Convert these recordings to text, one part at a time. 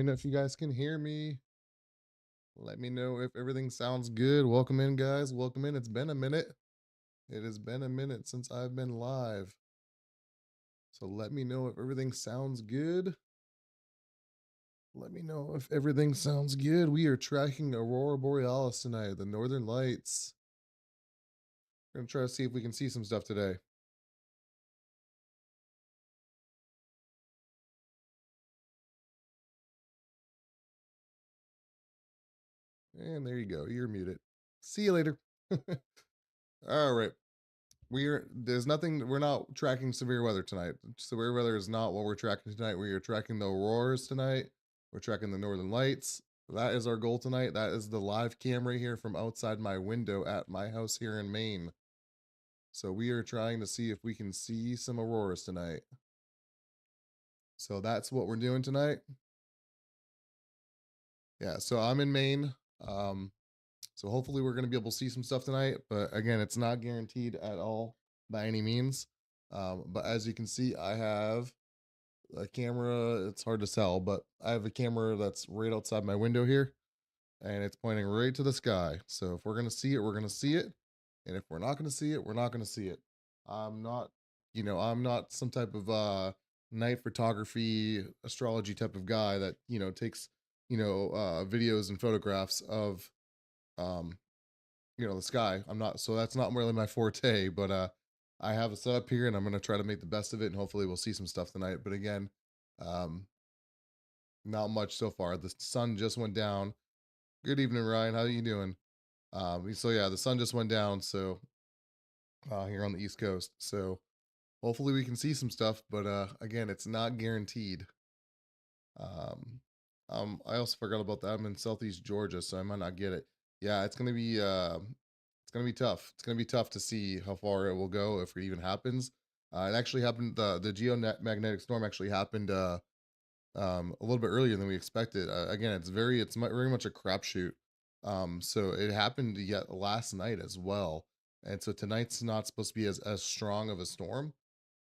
know if you guys can hear me. Let me know if everything sounds good. Welcome in, guys. Welcome in. It's been a minute. It has been a minute since I've been live. So let me know if everything sounds good. Let me know if everything sounds good. We are tracking Aurora Borealis tonight, the Northern Lights. We're going to try to see if we can see some stuff today. And there you go. You're muted. See you later. All right. There's nothing, we're not tracking severe weather tonight. Severe weather is not what we're tracking tonight. We are tracking the auroras tonight. We're tracking the northern lights. That is our goal tonight. That is the live cam right here from outside my window at my house here in Maine. So we are trying to see if we can see some auroras tonight. So that's what we're doing tonight. Yeah, so I'm in Maine. Um, so hopefully we're going to be able to see some stuff tonight. But again, it's not guaranteed at all by any means. But as you can see, I have a camera. It's hard to tell, but I have a camera that's right outside my window here, and it's pointing right to the sky. So if we're gonna see it, we're gonna see it, and if we're not gonna see it, we're not gonna see it. I'm not, I'm not some type of night photography, astrology type of guy that takes videos and photographs of um the sky. I'm not, so that's not really my forte, but I have a setup here and I'm gonna try to make the best of it and hopefully we'll see some stuff tonight. But again, um, not much so far. The sun just went down. Good evening, Ryan. How you doing? So yeah, the sun just went down, so here on the East Coast. So hopefully we can see some stuff, but again, it's not guaranteed. Um, I also forgot about that. I'm in Southeast Georgia, so I might not get it. Yeah, it's gonna be tough. It's gonna be tough to see how far it will go if it even happens. It actually happened. The geomagnetic storm actually happened a little bit earlier than we expected. Again, very much a crapshoot. So it happened yet last night as well, and so tonight's not supposed to be as strong of a storm.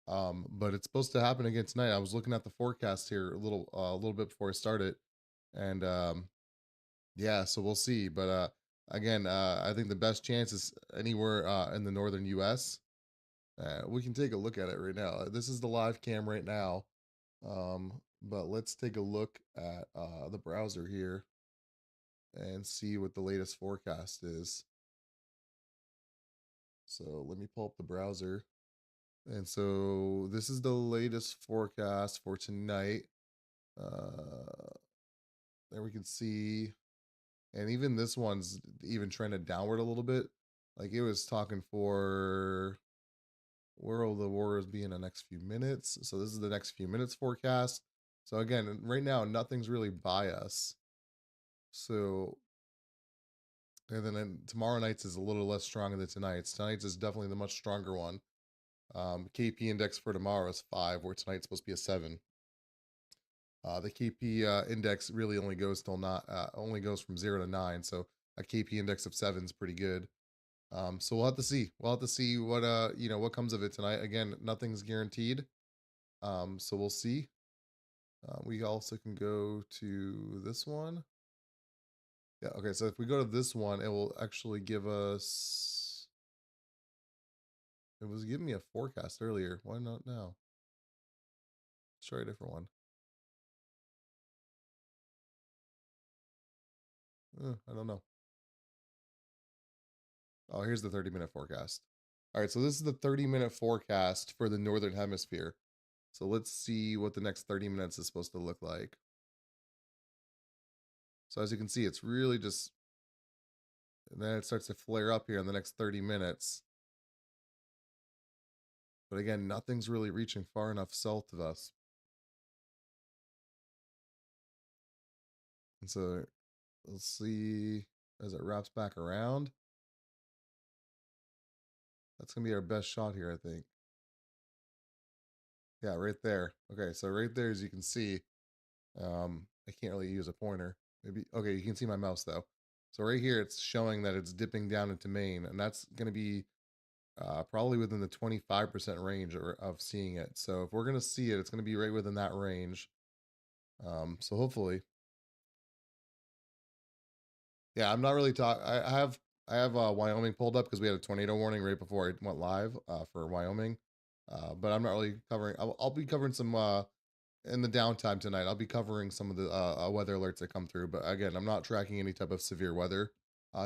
But it's supposed to happen again tonight. I was looking at the forecast here a little bit before I started, and yeah, so we'll see. But again, I think the best chance is anywhere in the northern U.S. We can take a look at it right now. This is the live cam right now. But let's take a look at the browser here and see what the latest forecast is. So let me pull up the browser. And so this is the latest forecast for tonight. Uh, there we can see, and even this one's even trended downward a little bit. Like it was talking for where will the Warriors be in the next few minutes. So this is the next few minutes forecast. So again, right now nothing's really by us. So and then tomorrow night's is a little less stronger than tonight's. Tonight's is definitely the much stronger one. KP index for tomorrow is 5, where tonight's supposed to be a 7. The KP index really only goes till not only goes from 0 to 9, so a KP index of 7 is pretty good. So we'll have to see. We'll have to see what what comes of it tonight. Again, nothing's guaranteed. So we'll see. We also can go to this one. Yeah. Okay. So if we go to this one, it will actually give us. It was giving me a forecast earlier. Why not now? Let's try a different one. I don't know. Oh, here's the 30-minute forecast. All right, so this is the 30-minute forecast for the Northern Hemisphere. So let's see what the next 30 minutes is supposed to look like. So as you can see, it's really just, and then it starts to flare up here in the next 30 minutes. But again, nothing's really reaching far enough south of us. And so let's see as it wraps back around. That's going to be our best shot here, I think. Yeah, right there. Okay, so right there, as you can see, I can't really use a pointer. Maybe, okay, you can see my mouse though. So right here, it's showing that it's dipping down into Maine, and that's going to be probably within the 25% range of seeing it. So if we're going to see it, it's going to be right within that range. So hopefully. Yeah, I'm not really talking. I have Wyoming pulled up because we had a tornado warning right before I went live for Wyoming. But I'm not really covering. I'll be covering some in the downtime tonight. I'll be covering some of the weather alerts that come through. But again, I'm not tracking any type of severe weather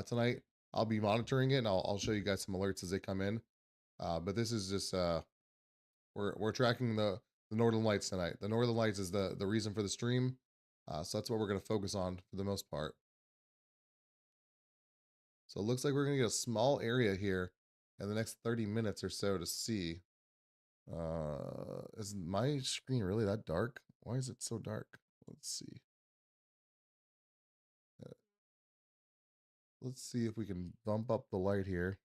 tonight. I'll be monitoring it, and I'll show you guys some alerts as they come in. But this is just we're tracking the Northern Lights tonight. The Northern Lights is the reason for the stream. So that's what we're gonna focus on for the most part. So it looks like we're gonna get a small area here in the next 30 minutes or so to see. Is my screen really that dark? Why is it so dark? Let's see. Uh, Let's see if we can bump up the light here.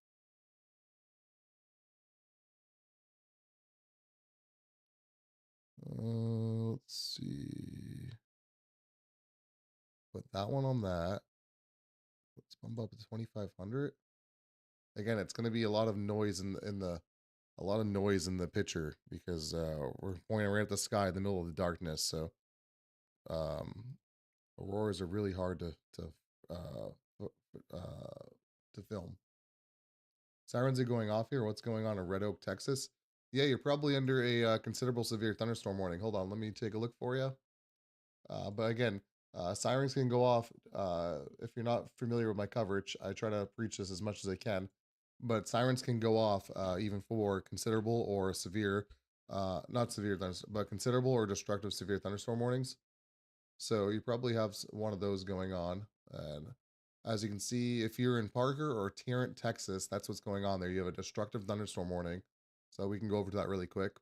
Let's see. Put that one on that. Let's bump up to 2500. Again, it's going to be a lot of noise in the a lot of noise in the picture because we're pointing right at the sky in the middle of the darkness. So um, auroras are really hard uh, to film. Sirens are going off here. What's going on in Red Oak, Texas? Yeah, you're probably under a considerable severe thunderstorm warning. Hold on, let me take a look for you. But again, sirens can go off. If you're not familiar with my coverage, I try to preach this as much as I can. But sirens can go off even for considerable or severe, not severe, but considerable or destructive severe thunderstorm warnings. So you probably have one of those going on. And as you can see, if you're in Parker or Tarrant, Texas, that's what's going on there. You have a destructive thunderstorm warning. So we can go over to that really quick.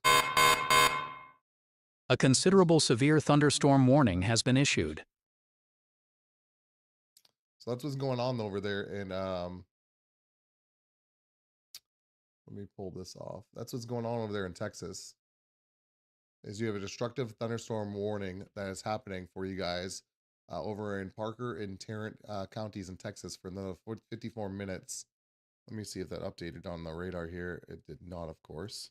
A considerable severe thunderstorm warning has been issued. So that's what's going on over there. And let me pull this off. That's what's going on over there in Texas. Is you have a destructive thunderstorm warning that is happening for you guys over in Parker and Tarrant counties in Texas for another 54 minutes. Let me see if that updated on the radar here. It did not, of course.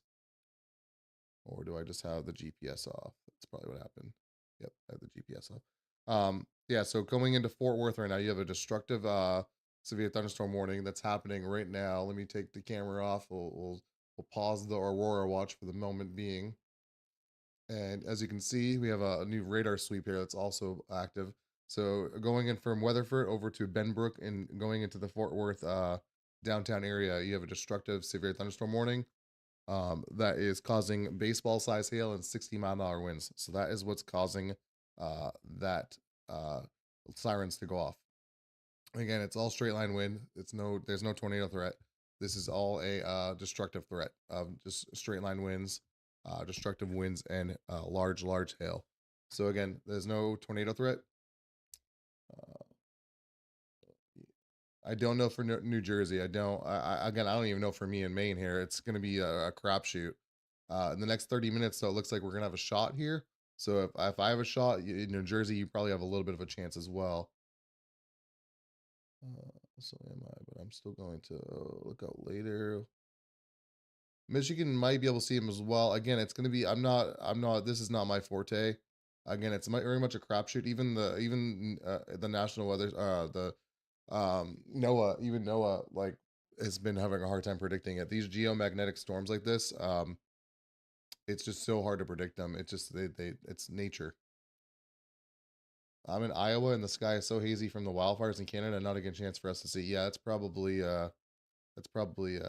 Or do I just have the GPS off? That's probably what happened. Yep, I have the GPS off. Yeah, so going into Fort Worth right now, you have a destructive severe thunderstorm warning that's happening right now. Let me take the camera off. We'll pause the Aurora watch for the moment being. And as you can see, we have a new radar sweep here that's also active. So going in from Weatherford over to Benbrook and going into the Fort Worth downtown area, you have a destructive severe thunderstorm warning that is causing baseball size hail and 60-mile-an-hour winds. So that is what's causing that uh, sirens to go off. Again, it's all straight line wind. There's no tornado threat. This is all a destructive threat of just straight line winds, destructive winds, and large hail. So again, there's no tornado threat. Uh, I don't know for New Jersey. I don't. Again, I don't even know for me in Maine here. It's going to be a crapshoot. In the next 30 minutes, so it looks like we're going to have a shot here. So if I have a shot in New Jersey, you probably have a little bit of a chance as well. So am I, but I'm still going to look out later. Michigan might be able to see him as well. Again, it's going to be. I'm not. This is not my forte. Again, it's very much a crapshoot. Even the national weather, the NOAA, even NOAA, like has been having a hard time predicting it. These geomagnetic storms like this, it's just so hard to predict them. It's just it's nature. I'm in Iowa and the sky is so hazy from the wildfires in Canada, not a good chance for us to see. Yeah, it's probably yeah, it's probably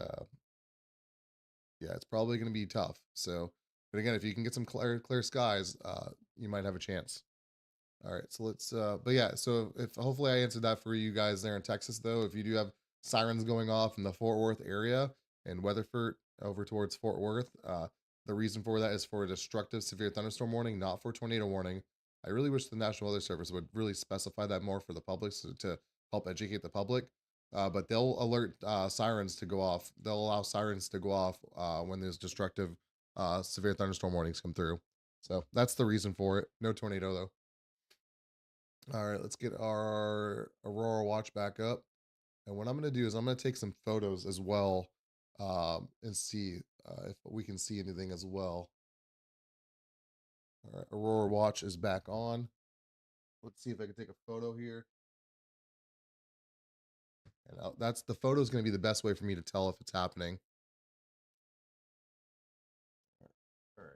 going to be tough. So, but again, if you can get some clear skies, you might have a chance. All right, so let's but yeah, so if hopefully I answered that for you guys there in Texas though. If you do have sirens going off in the Fort Worth area and Weatherford over towards Fort Worth, the reason for that is for a destructive severe thunderstorm warning, not for tornado warning. I really wish the National Weather Service would really specify that more for the public so to help educate the public. But they'll alert sirens to go off. They'll allow sirens to go off when there's destructive severe thunderstorm warnings come through. So that's the reason for it. No tornado though. All right, let's get our Aurora watch back up. And what I'm going to do is I'm going to take some photos as well and see if we can see anything as well. All right, Aurora watch is back on. Let's see if I can take a photo here. And that's the photo is going to be the best way for me to tell if it's happening. All right.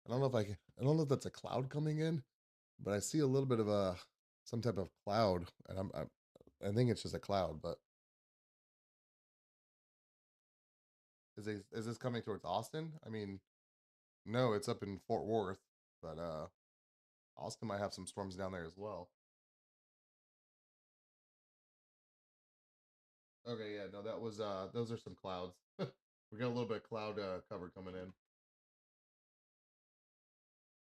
I don't know if that's a cloud coming in, but I see a little bit of a some type of cloud, and I think it's just a cloud. But is this coming towards Austin? I mean, no, it's up in Fort Worth, but Austin might have some storms down there as well. Okay, yeah, no, that was those are some clouds. We got a little bit of cloud cover coming in.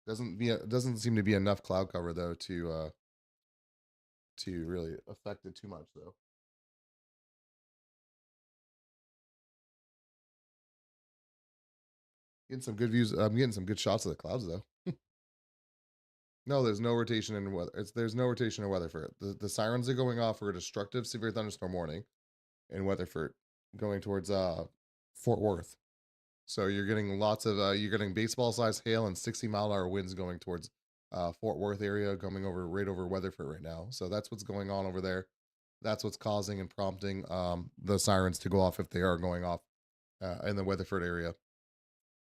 Doesn't seem to be enough cloud cover though to really affect it too much though. Getting some good views. I'm getting some good shots of the clouds though. No, there's no rotation in weather. There's no rotation in Weatherford. The sirens are going off for a destructive severe thunderstorm warning in Weatherford, going towards Fort Worth. So you're getting lots of you're getting baseball sized hail and 60-mile-an-hour winds going towards Fort Worth area, coming over right over Weatherford right now. So that's what's going on over there. That's what's causing and prompting the sirens to go off if they are going off in the Weatherford area.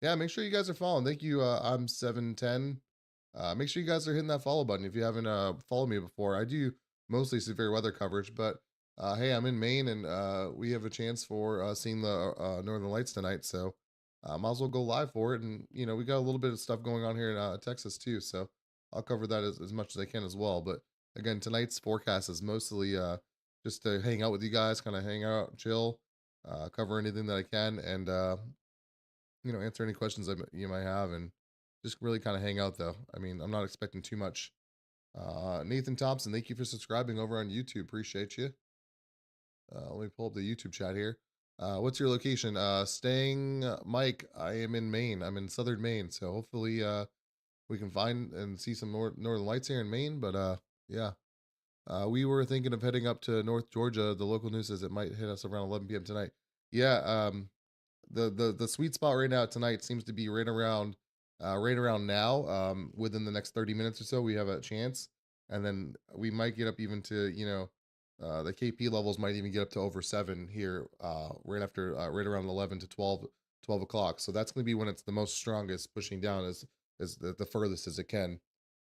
Yeah, make sure you guys are following. Thank you. I'm 710. Make sure you guys are hitting that follow button if you haven't followed me before. I do mostly severe weather coverage, but hey, I'm in Maine and we have a chance for seeing the Northern Lights tonight. So might as well go live for it. And, you know, we got a little bit of stuff going on here in Texas too. So I'll cover that as much as I can as well. But again, tonight's forecast is mostly just to hang out with you guys, kind of hang out, chill, cover anything that I can. And, you know, answer any questions that you might have and just really kind of hang out though. I mean, I'm not expecting too much. Nathan Thompson, thank you for subscribing over on YouTube. Appreciate you. Let me pull up the YouTube chat here. What's your location? Staying, Mike. I am in Maine. I'm in southern Maine, so hopefully we can find and see some northern lights here in Maine. But yeah, we were thinking of heading up to North Georgia. The local news says it might hit us around 11 p.m. tonight. Yeah, the sweet spot right now tonight seems to be right around now. Within the next 30 minutes or so, we have a chance, and then we might get up even to, you know, the KP levels might even get up to over 7 here right after right around 11 to 12 o'clock. So that's going to be when it's the most strongest, pushing down as the furthest as it can.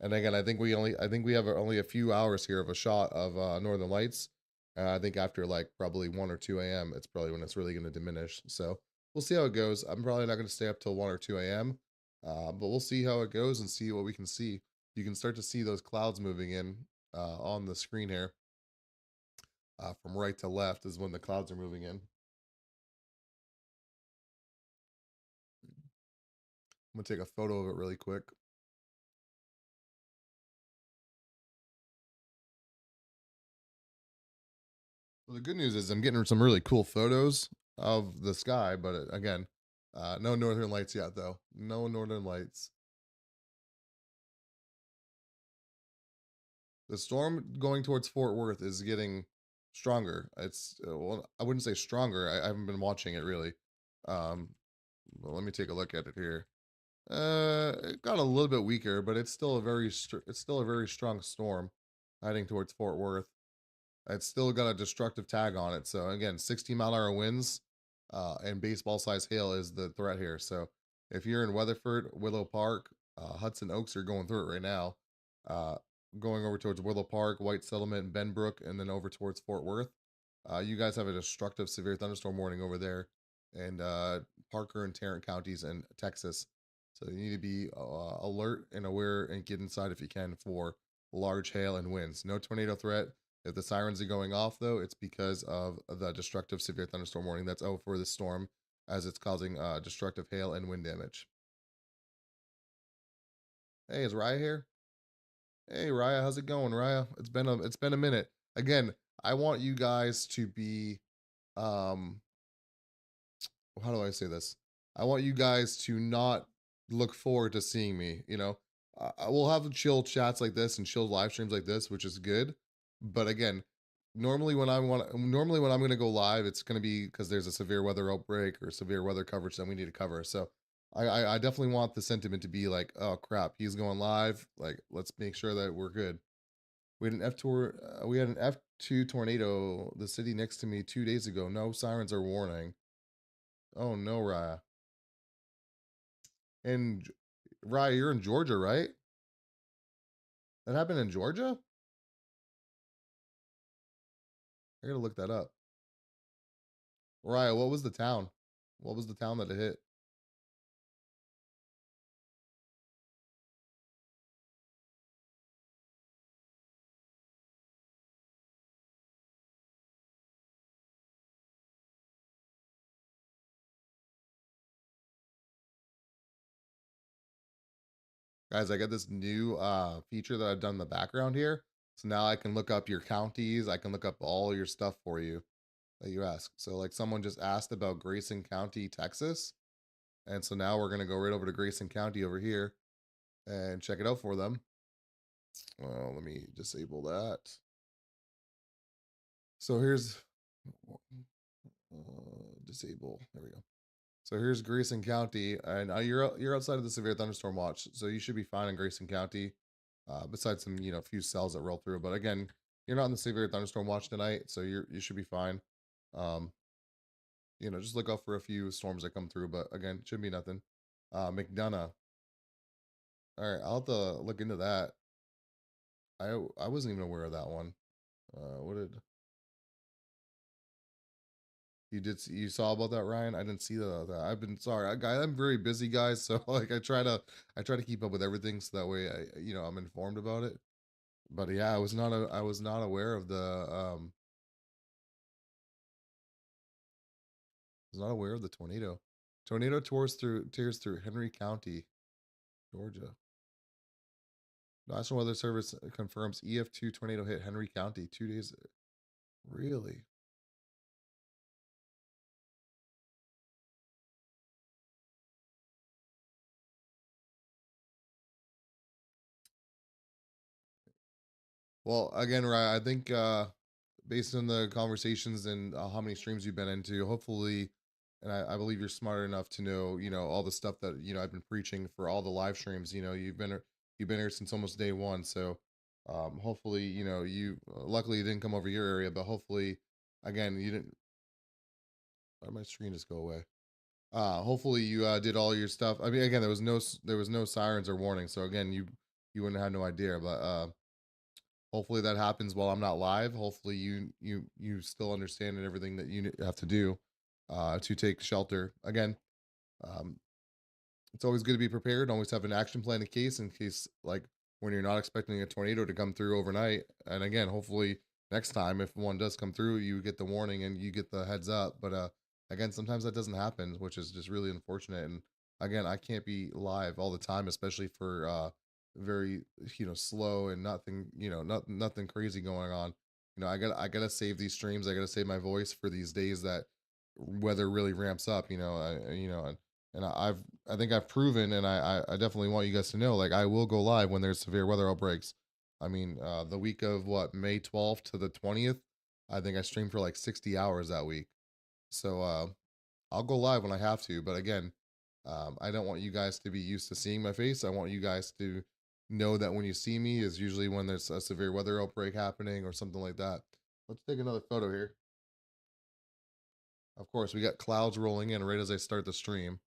And again, I think we have only a few hours here of a shot of northern lights. I think after like probably 1 or 2 a.m. it's probably when it's really going to diminish. So we'll see how it goes. I'm probably not going to stay up till 1 or 2 a.m. But we'll see how it goes and see what we can see. You can start to see those clouds moving in on the screen here. From right to left is when the clouds are moving in. I'm gonna take a photo of it really quick. Well, the good news is I'm getting some really cool photos of the sky, but again, no northern lights yet though. No northern lights. The storm going towards Fort Worth is getting stronger. It's well, I wouldn't say stronger. I haven't been watching it really. Um, well, let me take a look at it here. It got a little bit weaker, but it's still a it's still a very strong storm heading towards Fort Worth. It's still got a destructive tag on it. So again, 60-mile-an-hour winds and baseball size hail is the threat here. So if you're in Weatherford, Willow Park, Hudson Oaks are going through it right now. Uh, Going over towards Willow Park, White Settlement, Benbrook, and then over towards Fort Worth. You guys have a destructive severe thunderstorm warning over there, and Parker and Tarrant counties in Texas. So you need to be alert and aware and get inside if you can for large hail and winds. No tornado threat. If the sirens are going off, though, it's because of the destructive severe thunderstorm warning that's out for the storm, as it's causing destructive hail and wind damage. Hey, is Raya here? Hey, Raya, how's it going, Raya? It's been a minute. Again, I want you guys to be um how do I say this? I want you guys to not look forward to seeing me. You know, I will have chill chats like this and chill live streams like this, which is good. But again, normally when I'm gonna go live, it's gonna be because there's a severe weather outbreak or severe weather coverage that we need to cover. So I definitely want the sentiment to be like, oh crap, he's going live. Like, let's make sure that we're good. We had an F2 tornado the city next to me 2 days ago. No sirens or warning. Oh no, Raya. And Raya, you're in Georgia, right? That happened in Georgia? I gotta look that up. Raya, what was the town? What was the town that it hit? Guys, I got this new feature that I've done in the background here. So now I can look up your counties. I can look up all your stuff for you that you ask. So like someone just asked about Grayson County, Texas. And so now we're gonna go right over to Grayson County over here and check it out for them. Well, let me disable that. So here's disable. There we go. So here's Grayson County, and you're outside of the severe thunderstorm watch, so you should be fine in Grayson County. Besides some few cells that roll through, but again, you're not in the severe thunderstorm watch tonight, so you should be fine. Um, just look out for a few storms that come through, but again, shouldn't be nothing. McDonough. All right, I'll have to look into that. I wasn't even aware of that one. What did you saw about that, Ryan? I didn't see that. I've been sorry, I'm very busy, guys. So like, I try to keep up with everything, so that way I'm informed about it. But yeah, I was not aware of the was not aware of the tornado. Tornado tears through Henry County, Georgia. National Weather Service confirms EF2 tornado hit Henry County 2 days. Really? Well, again, right. I think based on the conversations and how many streams you've been into, hopefully, and I believe you're smart enough to know, all the stuff that I've been preaching for all the live streams. You've been here since almost day one, so hopefully, you luckily you didn't come over your area, but hopefully, again, you didn't. Why did my screen just go away? Hopefully you did all your stuff. I mean, again, there was no sirens or warning, so again, you wouldn't have no idea, but hopefully that happens while I'm not live. Hopefully you still understand and everything that you have to do to take shelter. Again, um, it's always good to be prepared. Always have an action plan in case like when you're not expecting a tornado to come through overnight. And again, hopefully next time if one does come through, you get the warning and you get the heads up. But again, sometimes that doesn't happen, which is just really unfortunate. And again, I can't be live all the time, especially for very slow and nothing, nothing crazy going on. I gotta save these streams. I gotta save my voice for these days that weather really ramps up. And I think I've proven, and I definitely want you guys to know, like I will go live when there's severe weather outbreaks. I mean, the week of what May 12th to the 20th, I think I streamed for like 60 hours that week. So I'll go live when I have to, but again, I don't want you guys to be used to seeing my face. I want you guys to know that when you see me is usually when there's a severe weather outbreak happening or something like that. Let's take another photo here. Of course, we got clouds rolling in right as I start the stream.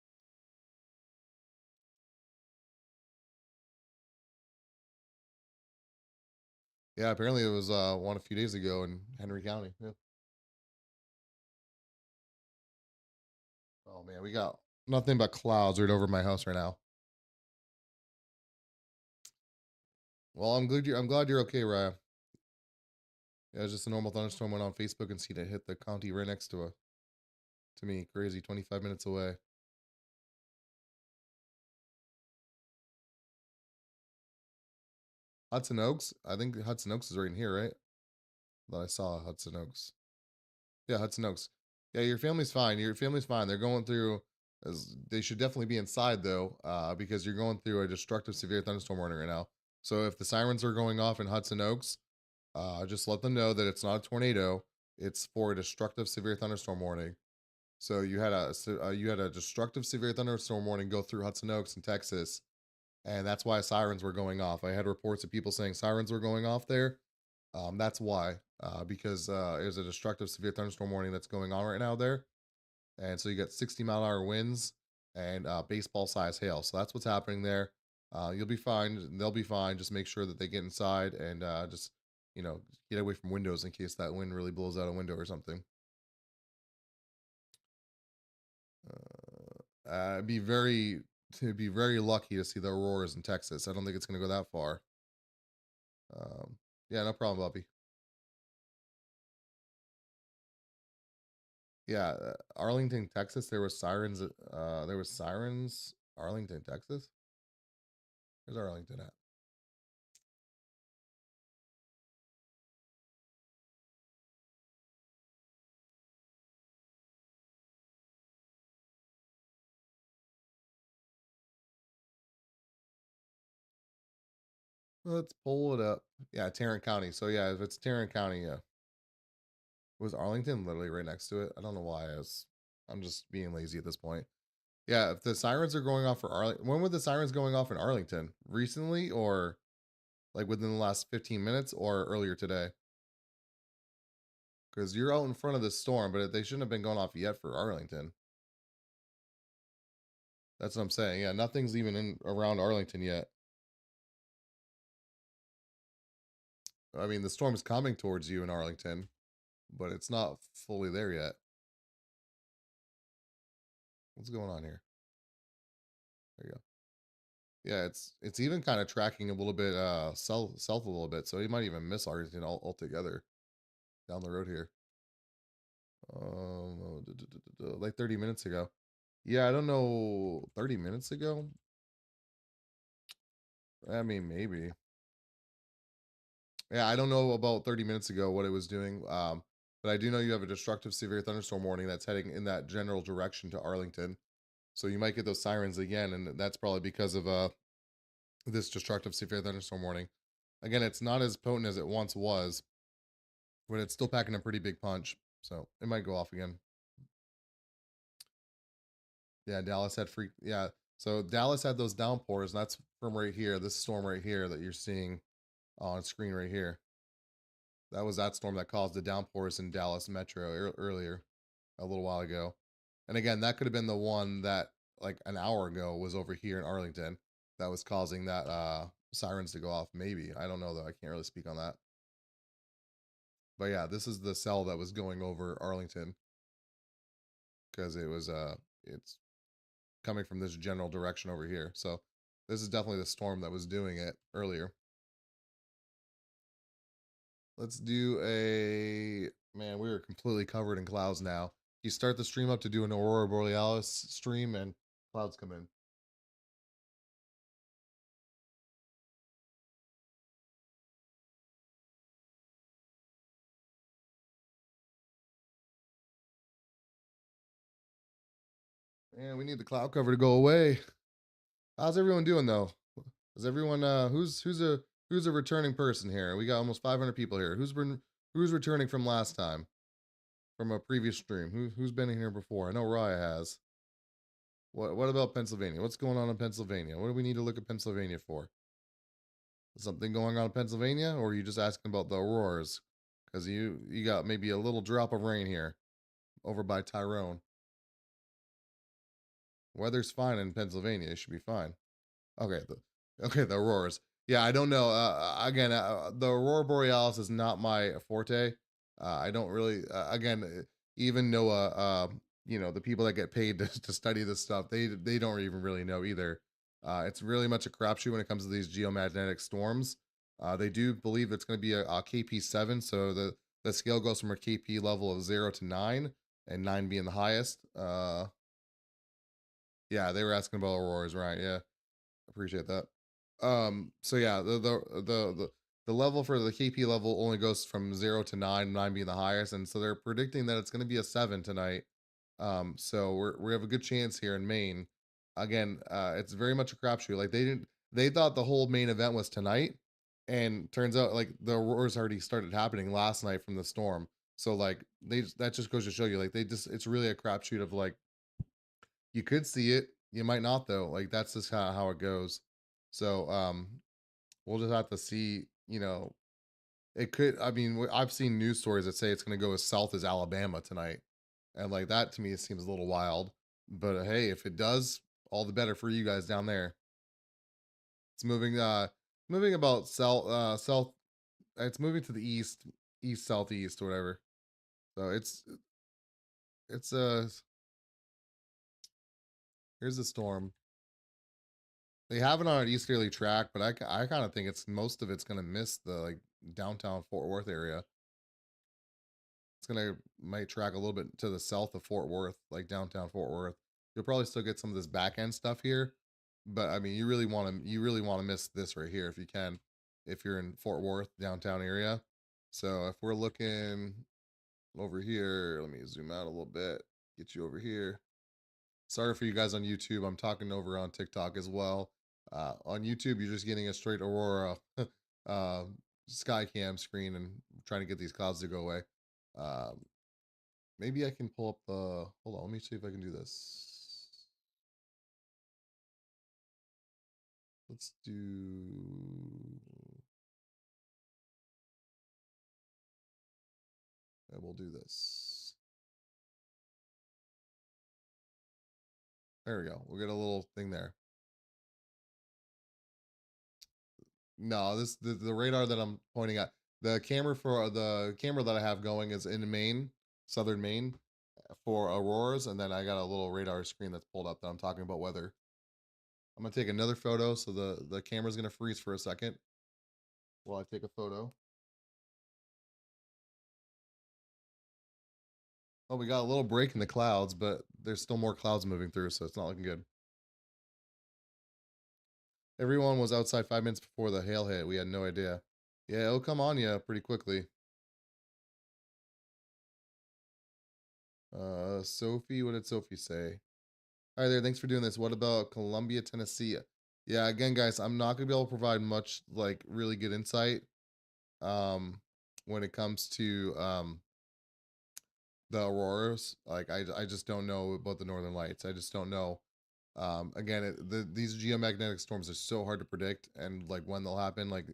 Yeah, apparently it was one a few days ago in Henry County. Yeah. Oh man, we got nothing but clouds right over my house right now. Well, I'm glad you're okay, Raya. Yeah, it's just a normal thunderstorm. Went on Facebook and seen it hit the county right next to me. Crazy, 25 minutes away. Hudson Oaks. I think Hudson Oaks is right in here, right? That I saw Hudson Oaks. Yeah, Hudson Oaks. Yeah, your family's fine. Your family's fine. They're going through. They should definitely be inside though, because you're going through a destructive severe thunderstorm warning right now. So if the sirens are going off in Hudson Oaks, Just let them know that it's not a tornado. It's for a destructive severe thunderstorm warning. So you had a destructive severe thunderstorm warning go through Hudson Oaks in Texas, and that's why sirens were going off. I had reports of people saying sirens were going off there. That's why, because there's a destructive severe thunderstorm warning that's going on right now there, and so you got 60-mile-an-hour winds and baseball size hail. So that's what's happening there. You'll be fine. They'll be fine. Just make sure that they get inside and just get away from windows in case that wind really blows out a window or something. Be very to be very lucky to see the auroras in Texas. I don't think it's going to go that far. Um, yeah, no problem, Bobby. Yeah, Arlington, Texas. There was sirens. There was sirens. Arlington, Texas. Where's Arlington at? Let's pull it up. Yeah, Tarrant County. So yeah, if it's Tarrant County, yeah, was Arlington literally right next to it? I don't know why. I'm just being lazy at this point. Yeah, if the sirens are going off for Arlington, when were the sirens going off in Arlington? Recently, or like within the last 15 minutes, or earlier today? Because you're out in front of the storm, but they shouldn't have been going off yet for Arlington. That's what I'm saying. Yeah, nothing's even in around Arlington yet. I mean, the storm's coming towards you in Arlington, but it's not fully there yet. What's going on here? There you go. Yeah, it's even kind of tracking a little bit south a little bit, so you might even miss Arlington altogether down the road here. Like 30 minutes ago. Yeah, I don't know. 30 minutes ago? I mean, maybe. Yeah, I don't know about 30 minutes ago what it was doing. But I do know you have a destructive severe thunderstorm warning that's heading in that general direction to Arlington. So you might get those sirens again, and that's probably because of this destructive severe thunderstorm warning. Again, it's not as potent as it once was, but it's still packing a pretty big punch. So it might go off again. Yeah, Dallas had free. Yeah, so Dallas had those downpours, and that's from right here. This storm right here that you're seeing on screen right here. That was that storm that caused the downpours in Dallas Metro earlier, a little while ago. And again, that could have been the one that like an hour ago was over here in Arlington that was causing that sirens to go off. Maybe. I don't know though. I can't really speak on that. But yeah, this is the cell that was going over Arlington because it's coming from this general direction over here. So this is definitely the storm that was doing it earlier. Let's do a man. We are completely covered in clouds now. You start the stream up to do an Aurora Borealis stream, and clouds come in. Man, we need the cloud cover to go away. How's everyone doing though? Is everyone who's a returning person here? We got almost 500 people here. Who's returning from last time from a previous stream? Who's been in here before? I know Raya has. What about Pennsylvania? What's going on in Pennsylvania? What do we need to look at Pennsylvania for? Something going on in Pennsylvania, or are you just asking about the auroras? Because you got maybe a little drop of rain here over by Tyrone. Weather's fine in Pennsylvania. It should be fine. Okay, the auroras. Yeah, I don't know. Again, the Aurora Borealis is not my forte. I don't really. Even know. The people that get paid to study this stuff, they don't even really know either. It's really much a crapshoot when it comes to these geomagnetic storms. They do believe it's going to be a KP7, so the scale goes from a KP level of 0 to 9, and 9 being the highest. Yeah, they were asking about auroras, right? Yeah, appreciate that. So yeah, the level for the KP level only goes from 0 to 9, 9 being the highest, and so they're predicting that it's going to be a 7 tonight. So we have a good chance here in Maine. Again, it's very much a crapshoot. Like they thought the whole main event was tonight, And turns out like the auroras already started happening last night from the storm. So like that just goes to show you like they just it's really a crapshoot of like you could see it, you might not though. Like that's just how it goes. So we'll just have to see, it could I mean I've seen news stories that say it's going to go as south as Alabama tonight. And like that to me it seems a little wild. But hey, if it does, all the better for you guys down there. It's moving about south it's moving to the east southeast or whatever. So it's here's the storm. They have it on an easterly track, but I kind of think it's most of it's gonna miss the like downtown Fort Worth area. It's gonna might track a little bit to the south of Fort Worth, like downtown Fort Worth. You'll probably still get some of this back end stuff here, but I mean, you really want to miss this right here if you can, if you're in Fort Worth downtown area. So if we're looking over here, let me zoom out a little bit, get you over here. Sorry for you guys on YouTube. I'm talking over on TikTok as well. On YouTube, you're just getting a straight Aurora uh, sky cam screen and trying to get these clouds to go away. Um, maybe I can pull up the. Hold on, let me see if I can do this. Let's do. And we'll do this. There we go. We'll get a little thing there. No, the radar that I'm pointing at, the camera that I have going is in Maine, southern Maine, for auroras, and then I got a little radar screen that's pulled up that I'm talking about weather. I'm gonna take another photo, so the camera's gonna freeze for a second while I take a photo. Oh, we got a little break in the clouds, but there's still more clouds moving through, so it's not looking good. Everyone was outside 5 minutes before the hail hit. We had no idea. Yeah, it'll come on you pretty quickly. Sophie, what did Sophie say? Hi there, thanks for doing this. What about Columbia, Tennessee? Yeah, again, guys, I'm not gonna be able to provide much like really good insight um when it comes to the auroras. Like I just don't know about the northern lights. I just don't know. Again, these geomagnetic storms are so hard to predict and like when they'll happen, like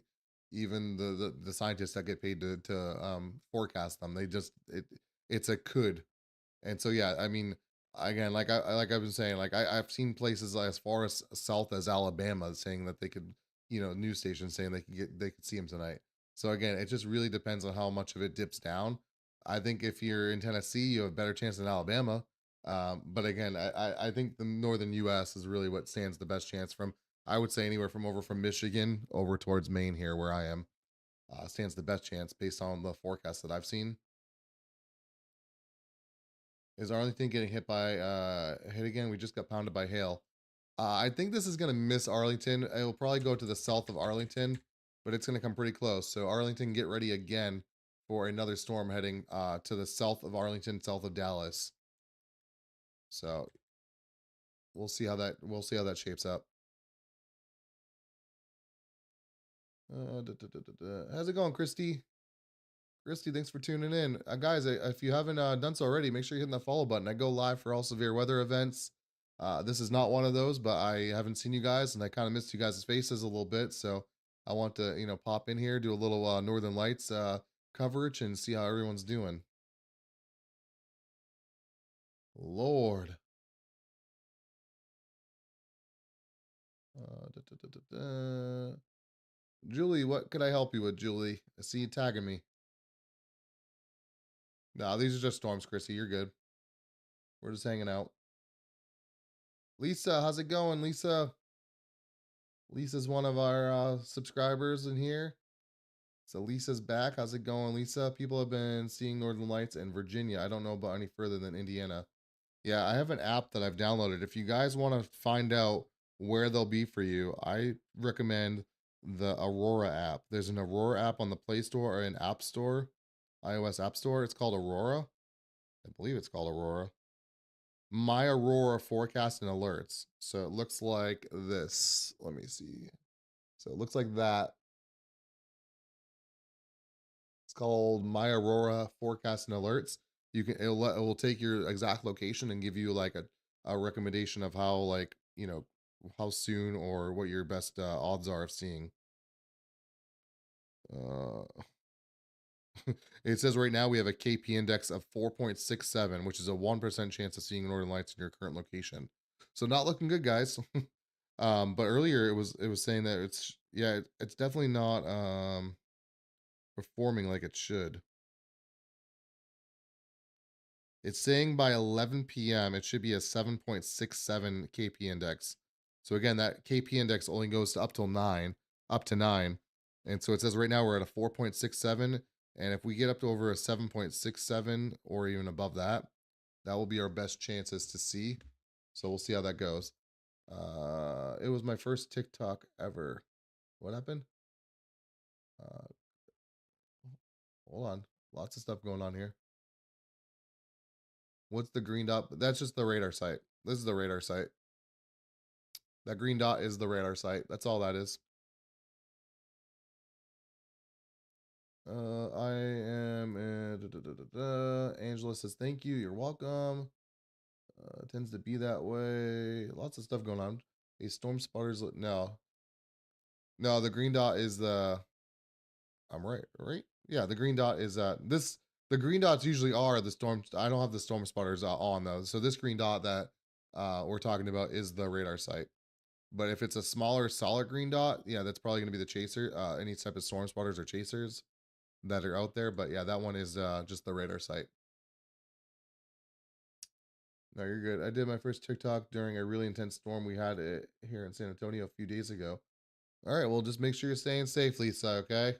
even the scientists that get paid to forecast them, it's a could. And so yeah, I mean, again, like I've been saying, like I've seen places as far as south as Alabama saying that they could, news stations saying they could see him tonight. So again, it just really depends on how much of it dips down. I think if you're in Tennessee, you have a better chance than Alabama. But again, I think the northern U.S. is really what stands the best chance from. I would say anywhere from over from Michigan over towards Maine here, where I am, stands the best chance based on the forecast that I've seen. Is Arlington getting hit again? We just got pounded by hail. I think this is gonna miss Arlington. It will probably go to the south of Arlington, but it's gonna come pretty close. So Arlington, get ready again for another storm heading to the south of Arlington, south of Dallas. So we'll see how that shapes up. How's it going, Christy? Christy, thanks for tuning in. Guys, if you haven't done so already, make sure you're hitting that follow button. I go live for all severe weather events. This is not one of those, but I haven't seen you guys, and I kind of missed you guys' faces a little bit. So I want to, pop in here, do a little Northern Lights coverage, and see how everyone's doing. Lord. Da, da, da, da, da. Julie, what could I help you with, Julie? I see you tagging me. No, these are just storms, Chrissy. You're good. We're just hanging out. Lisa, how's it going, Lisa? Lisa's one of our subscribers in here. So Lisa's back. How's it going, Lisa? People have been seeing Northern Lights in Virginia. I don't know about any further than Indiana. Yeah, I have an app that I've downloaded. If you guys want to find out where they'll be for you, I recommend the Aurora app. There's an Aurora app on the Play Store or an App Store, iOS App Store. It's called Aurora. I believe it's called Aurora. My Aurora forecast and alerts. So it looks like this. Let me see. So it looks like that. called My Aurora Forecast and Alerts. It will take your exact location and give you like a recommendation of how, like, how soon or what your best odds are of seeing. Uh, it says right now we have a KP index of 4.67, which is a 1% chance of seeing northern lights in your current location. So not looking good, guys. But earlier it was saying that it's definitely not performing like it should. It's saying by 11 p.m. it should be a 7.67 KP index. So again, that KP index only goes to up to 9. And so it says right now we're at a 4.67, and if we get up to over a 7.67 or even above that, that will be our best chances to see. So we'll see how that goes. It was my first TikTok ever. What happened? Uh, hold on. Lots of stuff going on here. What's the green dot? That's just the radar site. This is the radar site. That green dot is the radar site. That's all that is. I am. Angela says, thank you. You're welcome. Tends to be that way. Lots of stuff going on. A storm spotters. No. No, the green dot is the. I'm right, right? Yeah, the green dot is this. The green dots usually are the storm. I don't have the storm spotters on though. So this green dot that we're talking about is the radar site. But if it's a smaller solid green dot, yeah, that's probably going to be the chaser. Any type of storm spotters or chasers that are out there. But yeah, that one is just the radar site. No, you're good. I did my first TikTok during a really intense storm we had here in San Antonio a few days ago. All right, well, just make sure you're staying safe, Lisa. Okay.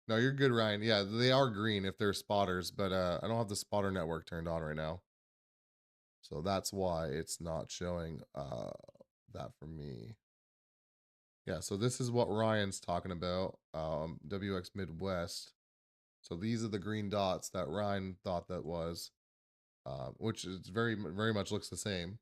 No, you're good, Ryan. Yeah, they are green if they're spotters, but I don't have the spotter network turned on right now, so that's why it's not showing that for me. Yeah, so this is what Ryan's talking about. WX Midwest. So these are the green dots that Ryan thought that was, which is very much looks the same,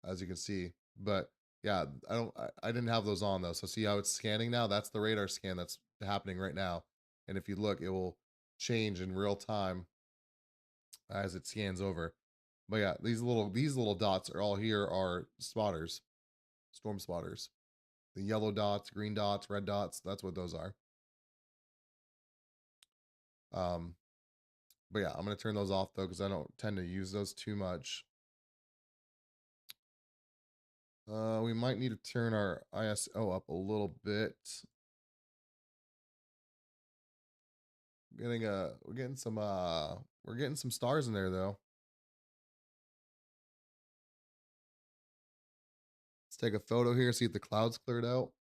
as you can see. But yeah, I didn't have those on though. So see how it's scanning now? That's the radar scan that's happening right now. And if you look, it will change in real time as it scans over. But yeah, these little dots are all here are spotters, storm spotters. The yellow dots, green dots, red dots, that's what those are. Um, but yeah, I'm gonna turn those off though, because I don't tend to use those too much. We might need to turn our ISO up a little bit. We're getting some stars in there though. Let's take a photo here, see if the clouds cleared out.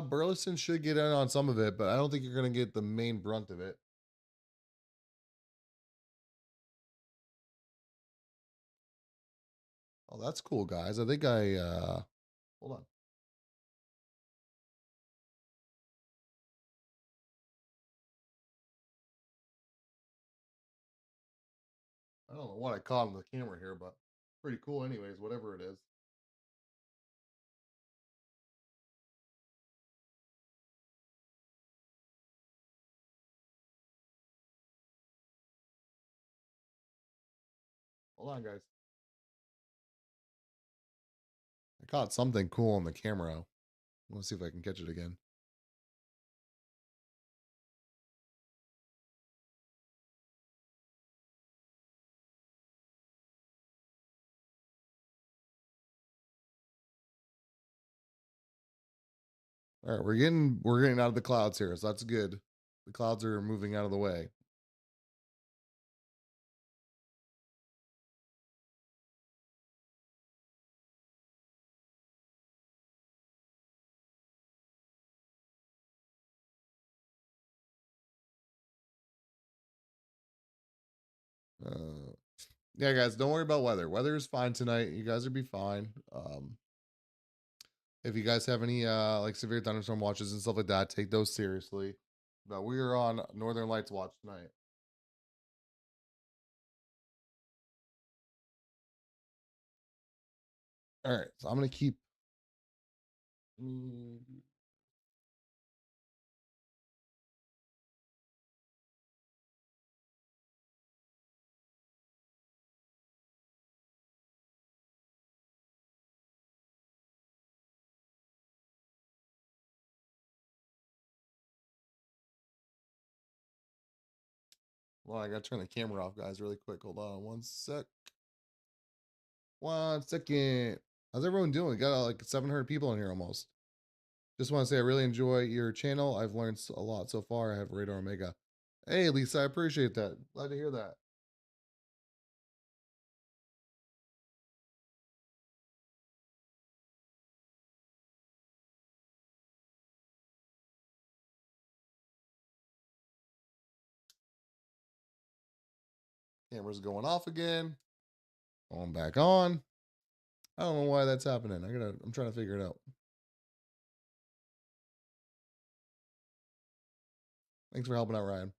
Burleson should get in on some of it, but I don't think you're gonna get the main brunt of it. Oh, that's cool, guys. I think I hold on. I don't know what I caught on the camera here, but pretty cool anyways, whatever it is. Hold on, guys. I caught something cool on the camera. Let's see if I can catch it again. All right, we're getting out of the clouds here, so that's good. The clouds are moving out of the way. Uh, yeah, guys, don't worry about weather. Weather is fine tonight. You guys will be fine. If you guys have any like severe thunderstorm watches and stuff like that, take those seriously. But we are on Northern Lights watch tonight. All right, so I'm gonna keep Mm. Well, I gotta turn the camera off, guys, really quick. Hold on one sec. 1 second. How's everyone doing? We got like 700 people in here almost. Just want to say I really enjoy your channel. I've learned a lot so far. I have Radar Omega. Hey, Lisa, I appreciate that. Glad to hear that. Camera's going off again. Going back on. I don't know why that's happening. I'm trying to figure it out. Thanks for helping out, Ryan.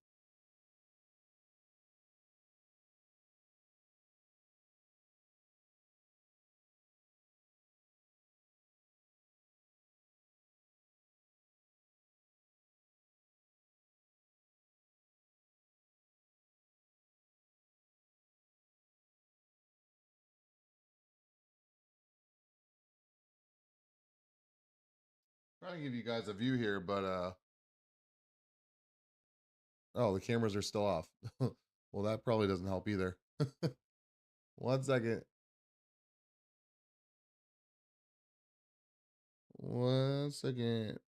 Trying to give you guys a view here, but oh, the cameras are still off. Well, that probably doesn't help either. 1 second. 1 second.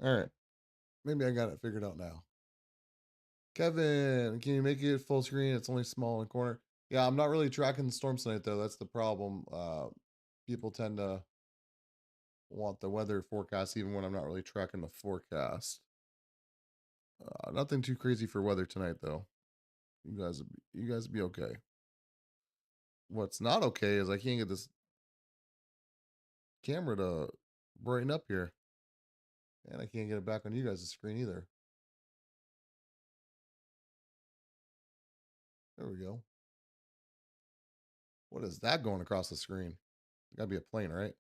All right. Maybe I got it figured out now. Kevin, can you make it full screen? It's only small in the corner. Yeah, I'm not really tracking the storm tonight though. That's the problem. People tend to want the weather forecast even when I'm not really tracking the forecast. Nothing too crazy for weather tonight though. You guys be okay. What's not okay is I can't get this camera to brighten up here. And I can't get it back on you guys' screen either. There we go. What is that going across the screen? Gotta be a plane, right?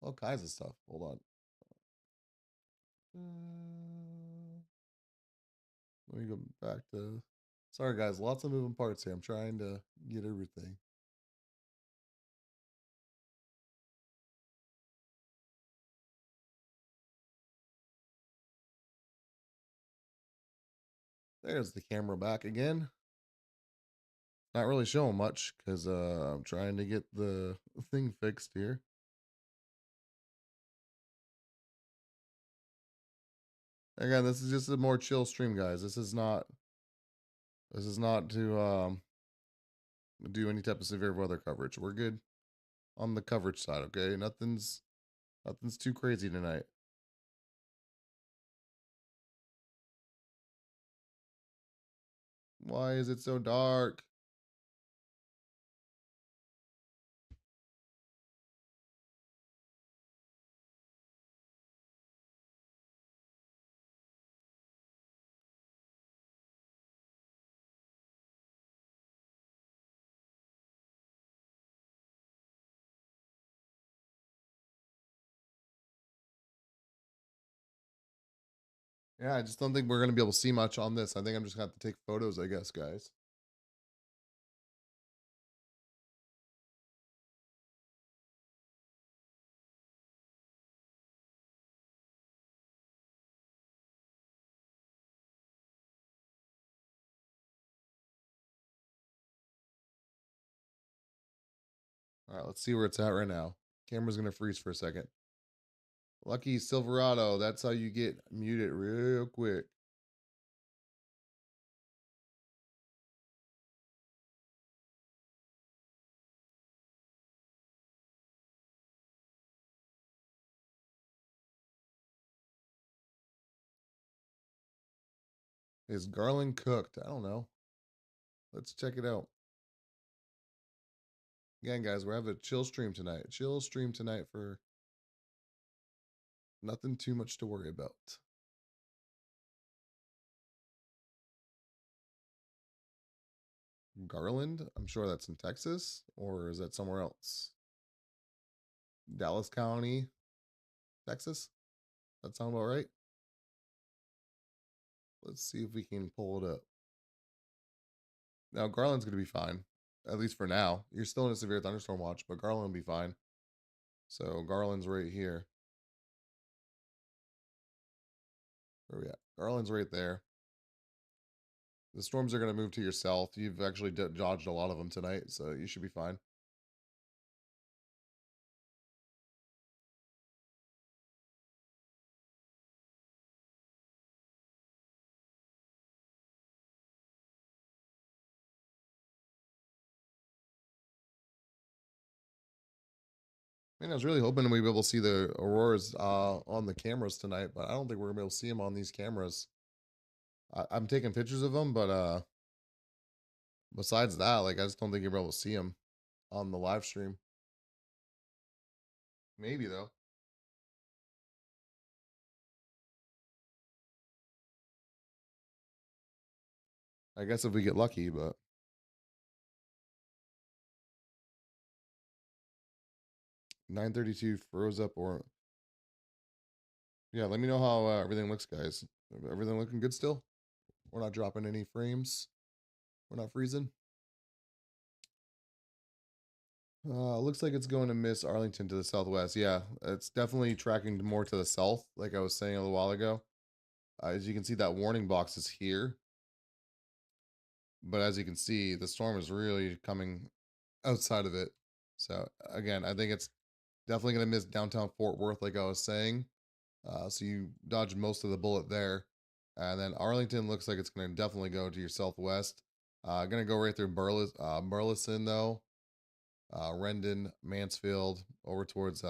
All kinds of stuff. Hold on. Let me go back to. Sorry, guys. Lots of moving parts here. I'm trying to get everything. There's the camera back again. Not really showing much because I'm trying to get the thing fixed here. Again, this is just a more chill stream, guys. This is not. This is not to do any type of severe weather coverage. We're good on the coverage side, okay? Nothing's too crazy tonight. Why is it so dark? Yeah, I just don't think we're gonna be able to see much on this. I think I'm just gonna have to take photos, I guess, guys. All right, let's see where it's at right now. Camera's gonna freeze for a second. Lucky Silverado, that's how you get muted real quick. Is Garland cooked? I don't know. Let's check it out. Again, guys, we're having a chill stream tonight. Chill stream tonight for nothing too much to worry about. Garland? I'm sure that's in Texas, or is that somewhere else? Dallas County, Texas? That sound about right? Let's see if we can pull it up. Now, Garland's going to be fine, at least for now. You're still in a severe thunderstorm watch, but Garland will be fine. So Garland's right here. Where are we at? Garland's right there. The storms are going to move to your south. You've actually dodged a lot of them tonight, so you should be fine. Man, I was really hoping we'd be able to see the auroras on the cameras tonight, but I don't think we're gonna be able to see them on these cameras. I'm taking pictures of them, but besides that, like I just don't think you're able to see them on the live stream. Maybe though. I guess if we get lucky, but 932 froze up or yeah. Let me know how everything looks, guys. Everything looking good still? We're not dropping any frames. We're not freezing. Looks like it's going to miss Arlington to the southwest. Yeah, it's definitely tracking more to the south, like I was saying a little while ago. As you can see, that warning box is here. But as you can see, the storm is really coming outside of it. So again, I think it's definitely going to miss downtown Fort Worth, like I was saying. So you dodged most of the bullet there. And then Arlington looks like it's going to definitely go to your southwest. Going to go right through Burleson, though. Rendon, Mansfield, over towards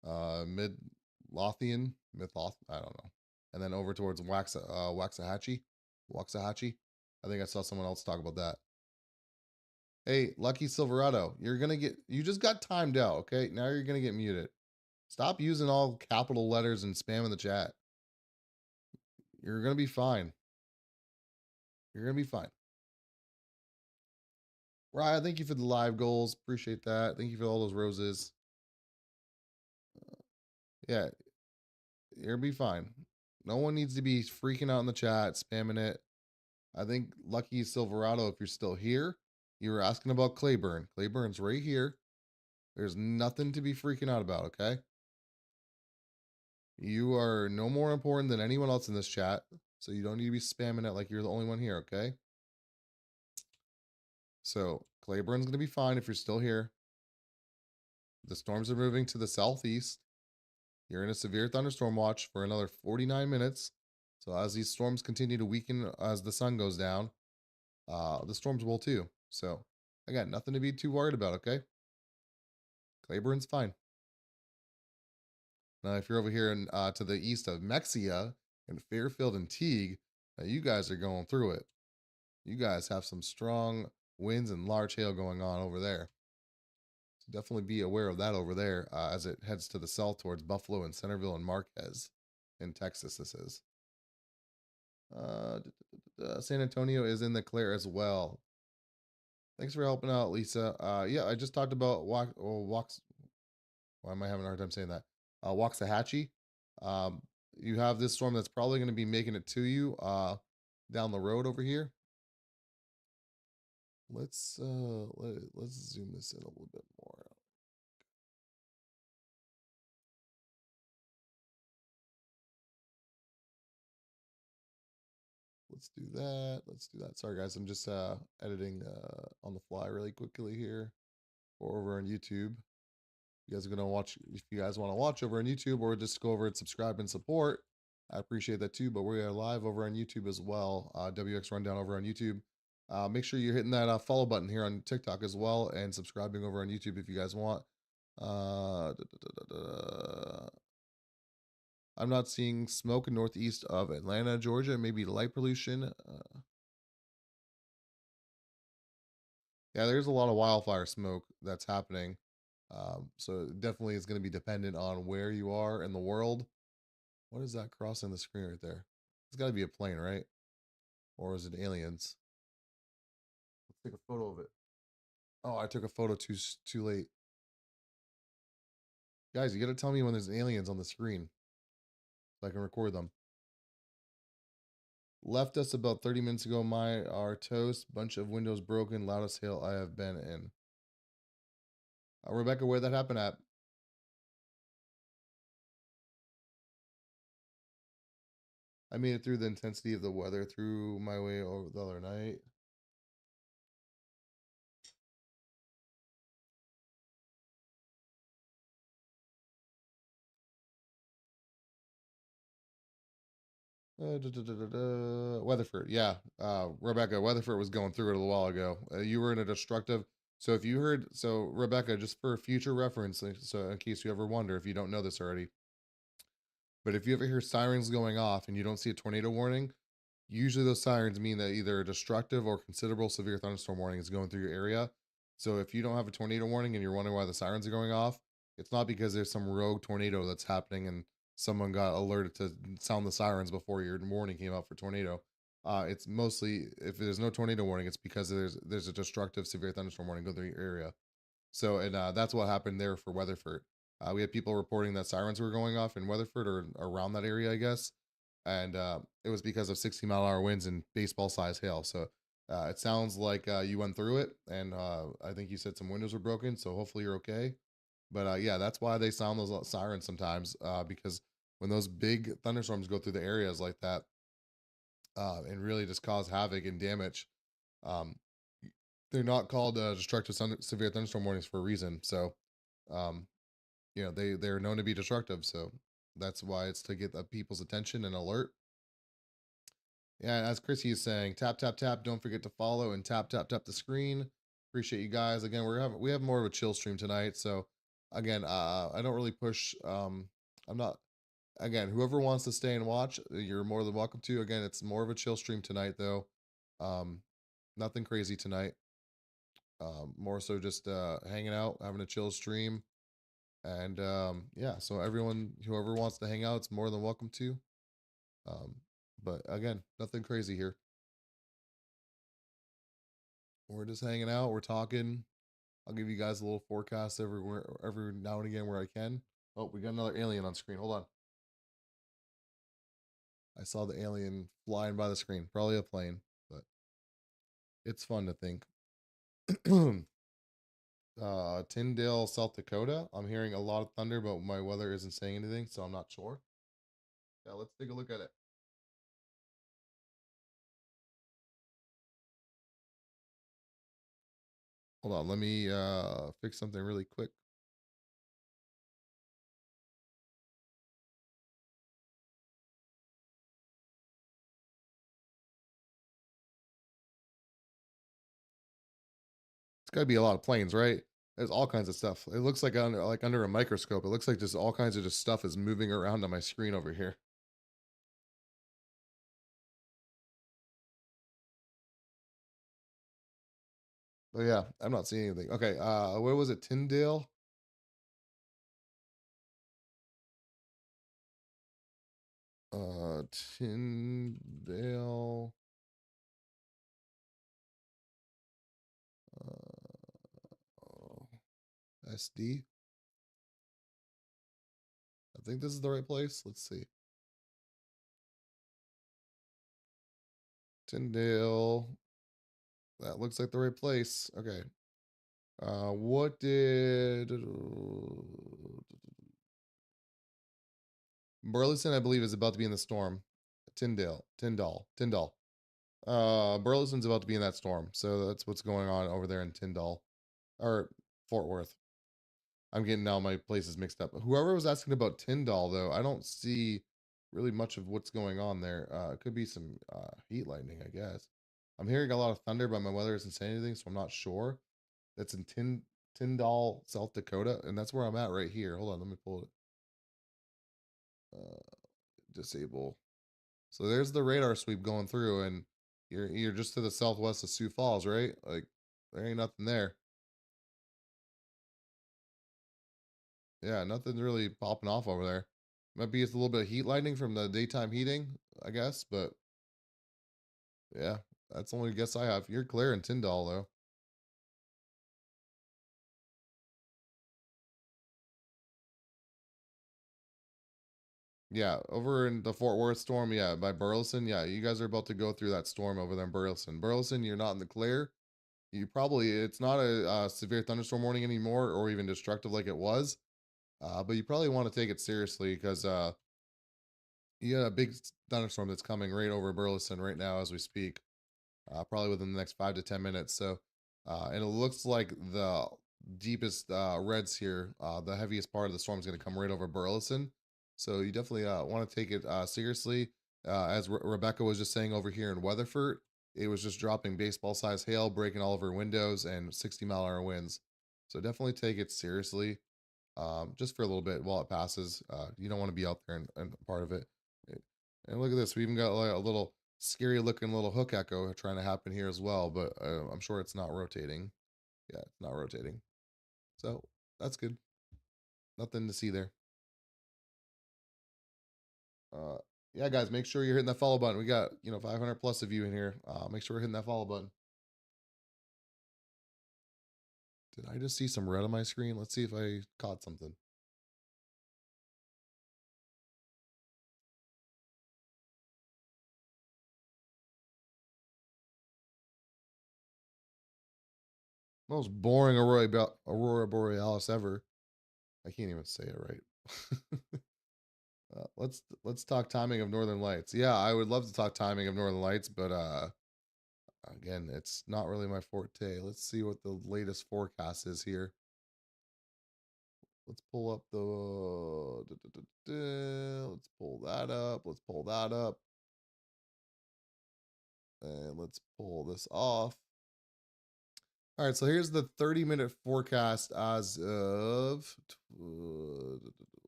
Midlothian, I don't know, and then over towards Waxahachie. I think I saw someone else talk about that. Hey, Lucky Silverado, you just got timed out. Okay, now you're gonna get muted. Stop using all capital letters and spam in the chat. You're gonna be fine. You're gonna be fine. Ryan, thank you for the live goals. Appreciate that. Thank you for all those roses. Yeah, you'll be fine. No one needs to be freaking out in the chat, spamming it. I think Lucky Silverado, if you're still here, you were asking about Clayburn. Clayburn's right here. There's nothing to be freaking out about, okay? You are no more important than anyone else in this chat, so you don't need to be spamming it like you're the only one here, okay? So Clayburn's going to be fine if you're still here. The storms are moving to the southeast. You're in a severe thunderstorm watch for another 49 minutes. So as these storms continue to weaken as the sun goes down, the storms will too. So again, nothing to be too worried about, okay? Clayburn's fine. Now, if you're over here in, to the east of Mexia and Fairfield and Teague, you guys are going through it. You guys have some strong winds and large hail going on over there. So definitely be aware of that over there as it heads to the south towards Buffalo and Centerville and Marquez in Texas. This is. San Antonio is in the clear as well. Thanks for helping out, Lisa. Yeah, I just talked about walks. Why am I having a hard time saying that? Waxahachie. You have this storm that's probably going to be making it to you down the road over here. Let's zoom this in a little bit more. Let's do that. Let's do that. Sorry guys, I'm just editing on the fly really quickly here or over on YouTube. You guys are gonna watch if you guys want to watch over on YouTube or just go over and subscribe and support. I appreciate that too. But we are live over on YouTube as well. WX Rundown over on YouTube. Make sure you're hitting that follow button here on TikTok as well and subscribing over on YouTube if you guys want. I'm not seeing smoke northeast of Atlanta, Georgia. Maybe light pollution. Yeah, there's a lot of wildfire smoke that's happening. So it definitely is going to be dependent on where you are in the world. What is that crossing the screen right there? It's got to be a plane, right? Or is it aliens? Let's take a photo of it. Oh, I took a photo too late. Guys, you got to tell me when there's aliens on the screen so I can record them. Left us about 30 minutes ago. Our toast. Bunch of windows broken. Loudest hail I have been in. Rebecca, where that happened at? I made it through the intensity of the weather through my way over the other night. Weatherford, yeah. Rebecca, Weatherford was going through it a little while ago. You were in a destructive. So if you heard, so Rebecca, just for future reference, so in case you ever wonder if you don't know this already, but if you ever hear sirens going off and you don't see a tornado warning, usually those sirens mean that either a destructive or considerable severe thunderstorm warning is going through your area. So if you don't have a tornado warning and you're wondering why the sirens are going off, it's not because there's some rogue tornado that's happening and someone got alerted to sound the sirens before your warning came out for tornado. It's mostly if there's no tornado warning, it's because there's a destructive severe thunderstorm warning going through your area. So, and that's what happened there for Weatherford. We had people reporting that sirens were going off in Weatherford or around that area, I guess. And it was because of 60-mile-an-hour winds and baseball size hail. So it sounds like you went through it. And I think you said some windows were broken. So hopefully you're okay. But yeah, that's why they sound those sirens sometimes because when those big thunderstorms go through the areas like that and really just cause havoc and damage, um, they're not called destructive severe thunderstorm warnings for a reason. So, um, they're known to be destructive. So that's why it's to get the people's attention and alert. Yeah, as Chrissy is saying, tap tap tap. Don't forget to follow and tap tap tap the screen. Appreciate you guys. Again, we have more of a chill stream tonight. So again, I don't really push. I'm not. Again, whoever wants to stay and watch, you're more than welcome to. Again, it's more of a chill stream tonight, though. Um, Nothing crazy tonight. More so just hanging out, having a chill stream, and yeah. So everyone, whoever wants to hang out, it's more than welcome to. Um, but again, nothing crazy here. We're just hanging out. We're talking. I'll give you guys a little forecast every now and again where I can. Oh, we got another alien on screen. Hold on. I saw the alien flying by the screen. Probably a plane, but it's fun to think. Tyndale, South Dakota. I'm hearing a lot of thunder, but my weather isn't saying anything, so I'm not sure. Yeah, let's take a look at it. Hold on, let me fix something really quick. It's got to be a lot of planes, right? There's all kinds of stuff. It looks like under a microscope. It looks like just all kinds of just stuff is moving around on my screen over here. But yeah, I'm not seeing anything. Okay, where was it? Tyndale? Tyndale. Uh, SD. I think this is the right place. Let's see. Tyndale. That looks like the right place. Okay. What did Burleson? I believe is about to be in the storm. Tyndall. Burleson's about to be in that storm, so that's what's going on over there in Tyndall or Fort Worth. I'm getting now my places mixed up. Whoever was asking about Tyndall, though, I don't see really much of what's going on there. It could be some heat lightning, I guess. I'm hearing a lot of thunder, but my weather isn't saying anything, so I'm not sure. That's in Tyndall, South Dakota, and that's where I'm at right here. Hold on, let me pull it. disable. So there's the radar sweep going through, and you're just to the southwest of Sioux Falls, right? Like there ain't nothing there. Yeah, nothing's really popping off over there. Might be just a little bit of heat lightning from the daytime heating, I guess, but yeah, that's the only guess I have. You're clear in Tyndall though. Yeah, over in the Fort Worth storm, yeah, by Burleson, yeah, you guys are about to go through that storm over there in Burleson. Burleson, you're not in the clear. You probably it's not a severe thunderstorm warning anymore, or even destructive like it was. But you probably want to take it seriously because you got a big thunderstorm that's coming right over Burleson right now as we speak. Probably within the next 5 to 10 minutes. So, and it looks like the deepest reds here, the heaviest part of the storm is going to come right over Burleson. So you definitely want to take it seriously. As Rebecca was just saying over here in Weatherford, it was just dropping baseball-sized hail, breaking all of her windows, and 60-mile-an-hour winds. So definitely take it seriously, just for a little bit while it passes. You don't want to be out there and part of it. And look at this, we even got like a little scary looking little hook echo trying to happen here as well, but I'm sure it's not rotating. Yeah, it's not rotating. So that's good. Nothing to see there. Uh, yeah, guys, make sure you're hitting that follow button. We got 500 plus of you in here. Make sure we're hitting that follow button. Did I just see some red on my screen? Let's see if I caught something. Most boring Aurora Borealis ever. I can't even say it right. Let's talk timing of Northern Lights. Yeah, I would love to talk timing of Northern Lights, but again, it's not really my forte. Let's see what the latest forecast is here. Let's pull up let's pull that up. Let's pull that up. And let's pull this off. All right, so here's the 30-minute forecast as of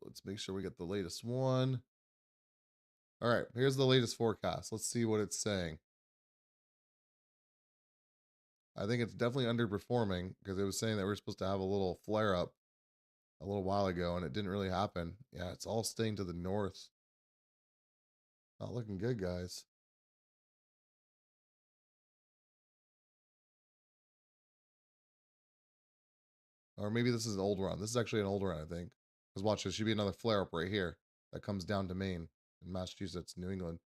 let's make sure we get the latest one. All right, here's the latest forecast. Let's see what it's saying. I think it's definitely underperforming because it was saying that we're supposed to have a little flare up a little while ago and it didn't really happen. Yeah, it's all staying to the north. Not looking good, guys. Or maybe this is an old run. This is actually an old run, I think. Because watch, there should be another flare up right here that comes down to Maine in Massachusetts, New England,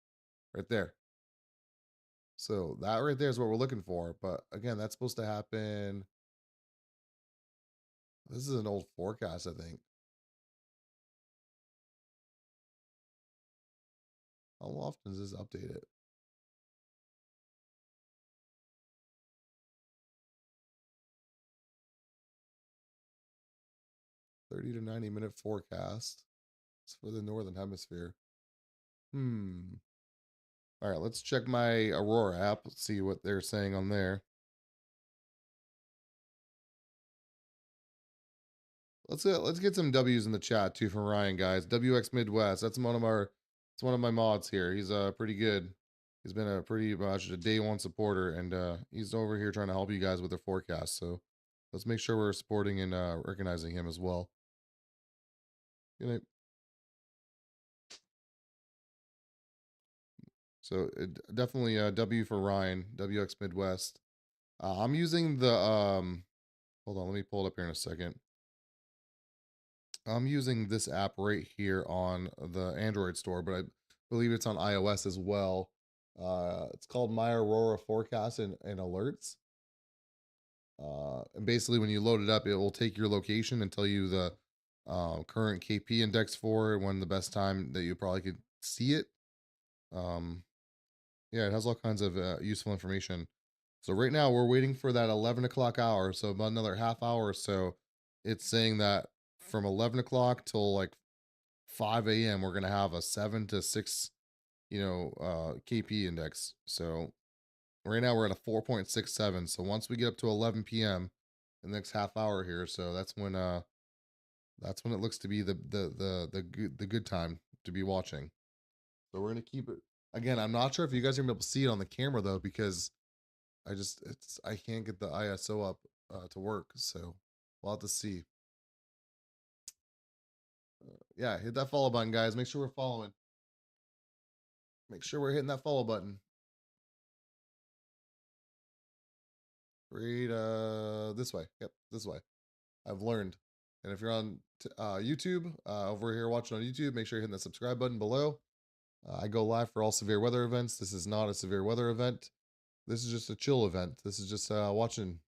right there. So that right there is what we're looking for. But again, that's supposed to happen. This is an old forecast, I think. How often does this update it? 30 to 90-minute forecast. It's for the northern hemisphere. All right, let's check my Aurora app. Let's see what they're saying on there. Let's get some W's in the chat too from Ryan, guys. WX Midwest. That's it's one of my mods here. He's pretty good. He's been a pretty much a day one supporter, and he's over here trying to help you guys with their forecast. So let's make sure we're supporting and recognizing him as well. Good night. So definitely W for Ryan, WX Midwest. I'm using the hold on, let me pull it up here in a second. I'm using this app right here on the Android store, but I believe it's on iOS as well. It's called My Aurora Forecast and Alerts. And basically, when you load it up, it will take your location and tell you the current KP index for it, when the best time that you probably could see it. Um, yeah, it has all kinds of useful information. So right now we're waiting for that 11 o'clock hour. So about another half hour or so, it's saying that from 11 o'clock till like 5 a.m. we're gonna have a 7 to 6, KP index. So right now we're at a 4.67. So once we get up to 11 p.m. the next half hour here, so that's when it looks to be the good time to be watching. So we're gonna keep it. Again, I'm not sure if you guys are gonna be able to see it on the camera though, because I can't get the ISO up to work. So we'll have to see. Yeah, hit that follow button, guys. Make sure we're following. Make sure we're hitting that follow button. Read this way. Yep, this way. I've learned. And if you're on YouTube, over here watching on YouTube, make sure you're hitting the subscribe button below. I go live for all severe weather events. This is not a severe weather event. This is just a chill event. This is just watching.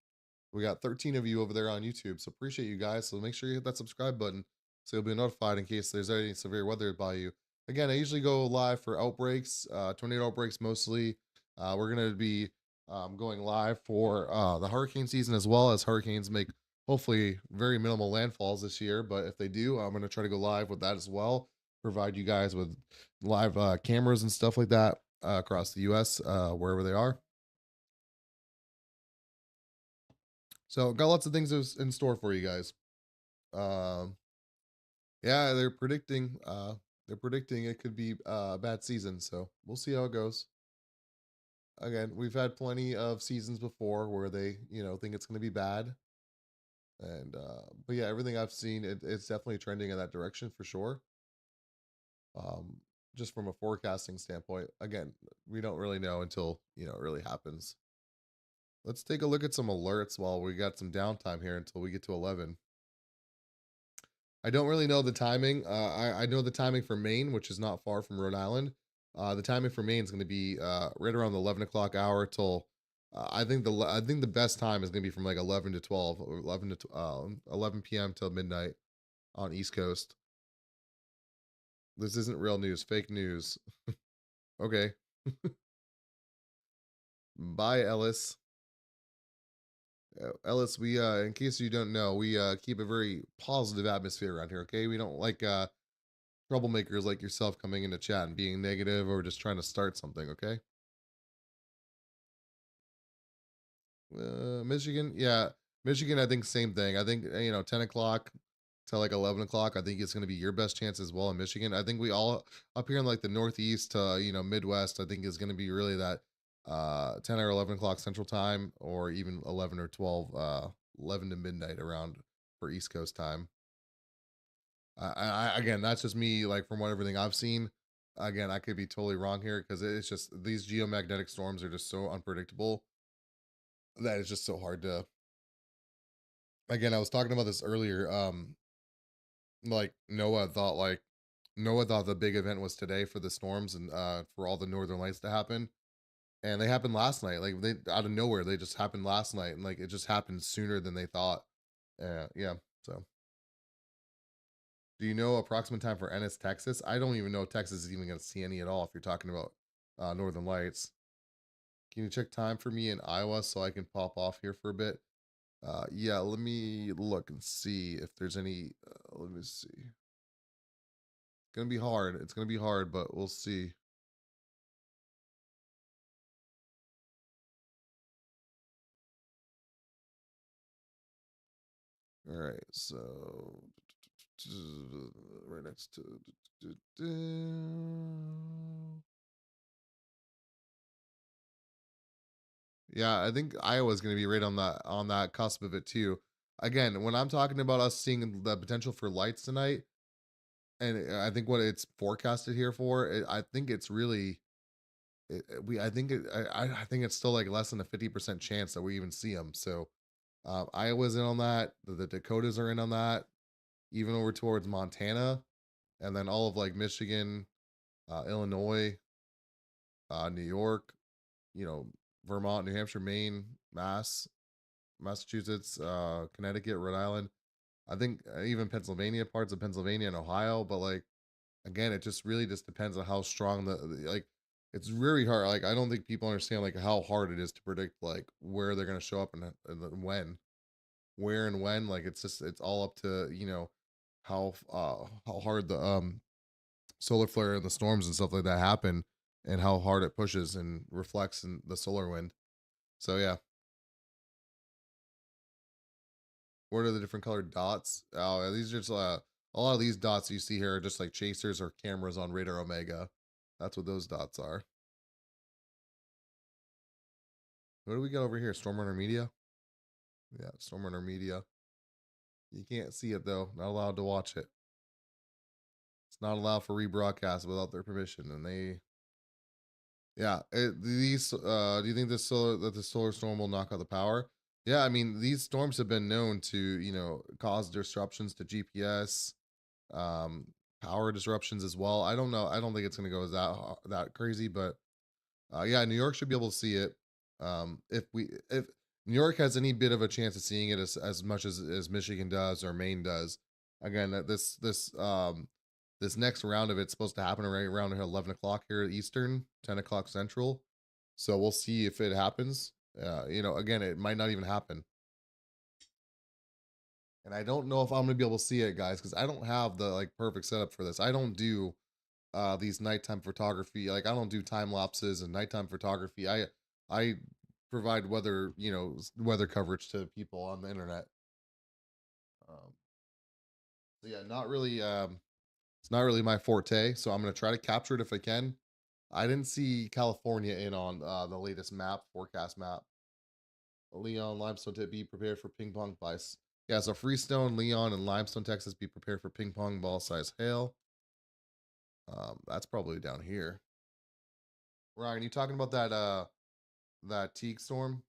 We got 13 of you over there on YouTube, so appreciate you guys. So make sure you hit that subscribe button so you'll be notified in case there's any severe weather by you. Again, I usually go live for outbreaks, tornado outbreaks mostly. We're going to be going live for the hurricane season, as well as hurricanes make hopefully very minimal landfalls this year. But if they do, I'm going to try to go live with that as well. Provide you guys with live cameras and stuff like that across the US, wherever they are. So got lots of things in store for you guys. Um, yeah, they're predicting it could be a bad season, so we'll see how it goes. Again, we've had plenty of seasons before where they, think it's going to be bad, and but yeah, everything I've seen, it's definitely trending in that direction for sure. Um, just from a forecasting standpoint, again, we don't really know until it really happens. Let's take a look at some alerts while we got some downtime here until we get to 11. I don't really know the timing. I know the timing for Maine, which is not far from Rhode Island. The timing for Maine is going to be right around the 11 o'clock hour till I think the best time is going to be from like 11 to 12 or 11 p.m. till midnight on East Coast. This isn't real news, fake news. Okay, bye, Ellis. Ellis, we in case you don't know, we keep a very positive atmosphere around here. Okay, we don't like troublemakers like yourself coming into chat and being negative or just trying to start something, okay? Michigan, yeah. Michigan, I think same thing. I think, 10 o'clock to like 11 o'clock, I think it's going to be your best chance as well in Michigan. I think we all up here in like the Northeast to, Midwest, I think is going to be really that 10 or 11 o'clock Central Time, or even 11 or 12, 11 to midnight around for East Coast time. Again, that's just me, like from what everything I've seen. Again, I could be totally wrong here because it's just these geomagnetic storms are just so unpredictable that it's just so hard to. Again, I was talking about this earlier. Like Noah thought the big event was today for the storms and for all the northern lights to happen, and they happened last night. Like they out of nowhere, they just happened last night, and like it just happened sooner than they thought. Yeah. So do you know approximate time for Ennis, Texas? I don't even know if Texas is even going to see any at all if you're talking about Northern Lights. Can you check time for me in Iowa so I can pop off here for a bit? Yeah, let me look and see if there's any. Let me see. It's going to be hard. It's going to be hard, but we'll see. All right, so right next to. Yeah, I think Iowa's going to be right on that cusp of it too. Again, when I'm talking about us seeing the potential for lights tonight, and I think what it's forecasted here for, I think it's really, I think I think it's still like less than a 50% chance that we even see them. So Iowa's in on that. The Dakotas are in on that. Even over towards Montana, and then all of like Michigan, Illinois, New York, you know, Vermont, New Hampshire, Maine, Massachusetts, Connecticut, Rhode Island. I think even Pennsylvania, parts of Pennsylvania and Ohio. But like again, it just really just depends on how strong like. It's really hard. Like I don't think people understand like how hard it is to predict like where they're gonna show up and when, where and when. Like it's all up to how hard the solar flare and the storms and stuff like that happen, and how hard it pushes and reflects in the solar wind. So yeah, what are the different colored dots? Oh, yeah, these are just a lot of these dots you see here are just like chasers or cameras on Radar Omega. That's what those dots are. What do we got over here? Stormrunner Media? Yeah, Stormrunner Media. You can't see it though. Not allowed to watch it. It's not allowed for rebroadcast without their permission. And they, yeah. These. Do you think the solar storm will knock out the power? Yeah, I mean these storms have been known to cause disruptions to GPS, um, power disruptions as well. I don't know. I don't think it's going to go that crazy, but yeah, New York should be able to see it. If New York has any bit of a chance of seeing it as much as Michigan does or Maine does, again, this next round of it's supposed to happen right around 11 o'clock here Eastern, 10 o'clock Central. So we'll see if it happens. Again, it might not even happen, and I don't know if I'm gonna be able to see it, guys, because I don't have the like perfect setup for this. I don't do these nighttime photography. Like I don't do time lapses and nighttime photography. I provide weather coverage to people on the internet. Um, so yeah, not really. It's not really my forte. So I'm gonna try to capture it if I can. I didn't see California in on the latest map forecast map. Leon, Limestone, be prepared for ping pong bice. Yeah, so Freestone, Leon, and Limestone, Texas, be prepared for ping pong ball size hail. That's probably down here. Ryan, you talking about that teak storm?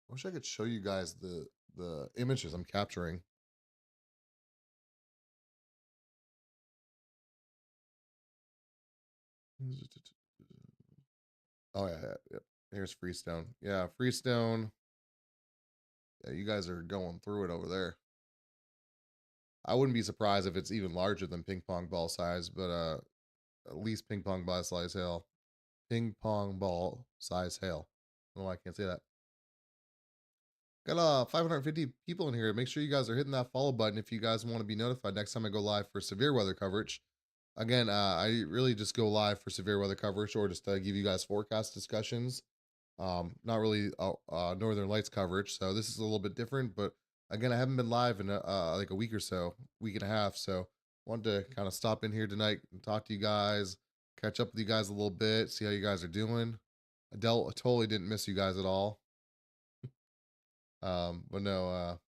I wish I could show you guys the images I'm capturing. Oh yeah. Here's Freestone. Yeah, Freestone. Yeah, you guys are going through it over there. I wouldn't be surprised if it's even larger than ping pong ball size, but at least ping pong ball size hail. Ping pong ball size hail. I don't know why I can't say that. Got 550 people in here. Make sure you guys are hitting that follow button if you guys want to be notified next time I go live for severe weather coverage. Again, I really just go live for severe weather coverage or just give you guys forecast discussions. Not really Northern Lights coverage, so this is a little bit different. But again, I haven't been live in like a week or so, week and a half. So wanted to kind of stop in here tonight and talk to you guys, catch up with you guys a little bit, see how you guys are doing. Adele, I totally didn't miss you guys at all. But no,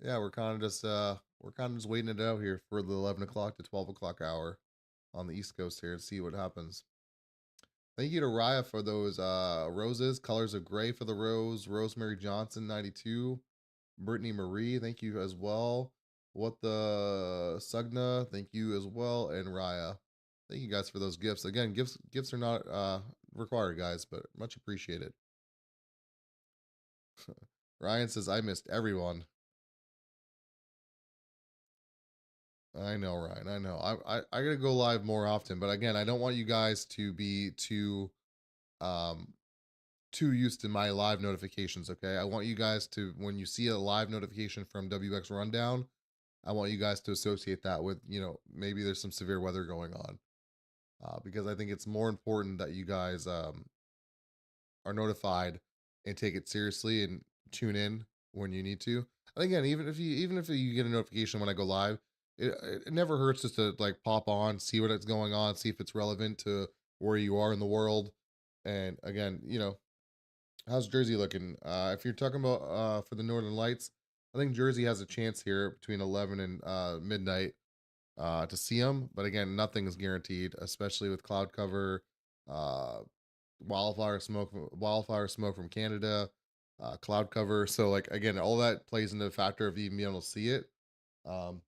yeah, we're kind of just waiting it out here for the 11 o'clock to 12 o'clock hour on the East Coast here and see what happens. Thank you to Raya for those roses, colors of gray for the rose, Rosemary Johnson 92, Brittany Marie, thank you as well. What the Sugna, thank you as well, and Raya. Thank you guys for those gifts. Again, gifts are not required, guys, but much appreciated. Ryan says I missed everyone. I know, Ryan. I know. I gotta go live more often, but again, I don't want you guys to be um too used to my live notifications. Okay, I want you guys to, when you see a live notification from WX Rundown, I want you guys to associate that with maybe there's some severe weather going on, because I think it's more important that you guys are notified and take it seriously and tune in when you need to. And again, even if you get a notification when I go live, it never hurts just to like pop on, see what it's going on, see if it's relevant to where you are in the world. And again, how's Jersey looking? If you're talking about for the Northern Lights, I think Jersey has a chance here between 11 and midnight to see them. But again, nothing is guaranteed, especially with cloud cover, uh, wildfire smoke from Canada, cloud cover. So like again, all that plays into the factor of even being able to see it. Um,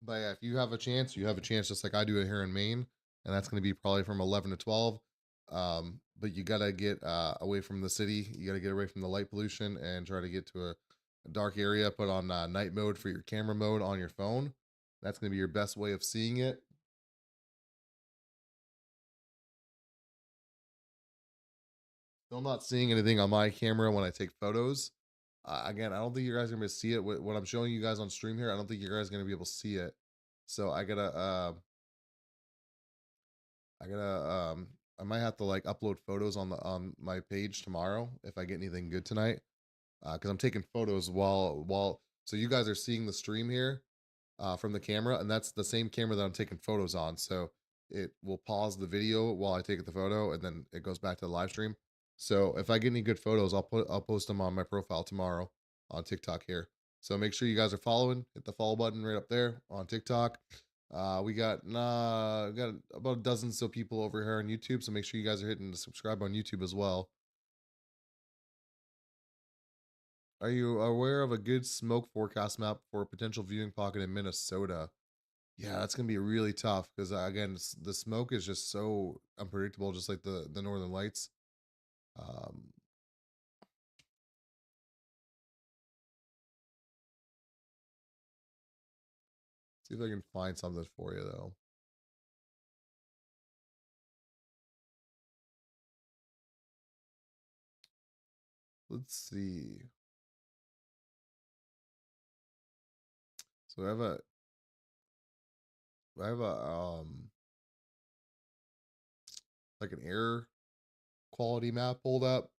but yeah, if you have a chance, you have a chance just like I do it here in Maine, and that's going to be probably from 11 to 12. But you gotta get away from the city. You gotta get away from the light pollution and try to get to a dark area. Put on night mode for your camera mode on your phone. That's going to be your best way of seeing it. Still not seeing anything on my camera when I take photos. Again, I don't think you guys are going to see it. What I'm showing you guys on stream here, I don't think you guys are going to be able to see it. So I might have to like upload photos on my page tomorrow if I get anything good tonight. Because I'm taking photos while so you guys are seeing the stream here. from the camera, and that's the same camera that I'm taking photos on. So it will pause the video while I take the photo, and then it goes back to the live stream. So if I get any good photos, I'll post them on my profile tomorrow on TikTok here. So make sure you guys are following. Hit the follow button right up there on TikTok. We got about a dozen so people over here on YouTube. So make sure you guys are hitting the subscribe on YouTube as well. Are you aware of a good smoke forecast map for a potential viewing pocket in Minnesota? Yeah, that's gonna be really tough because again, the smoke is just so unpredictable, just like the Northern Lights. Um, See if I can find something for you though. Let's see. So I have a like an air quality map pulled up,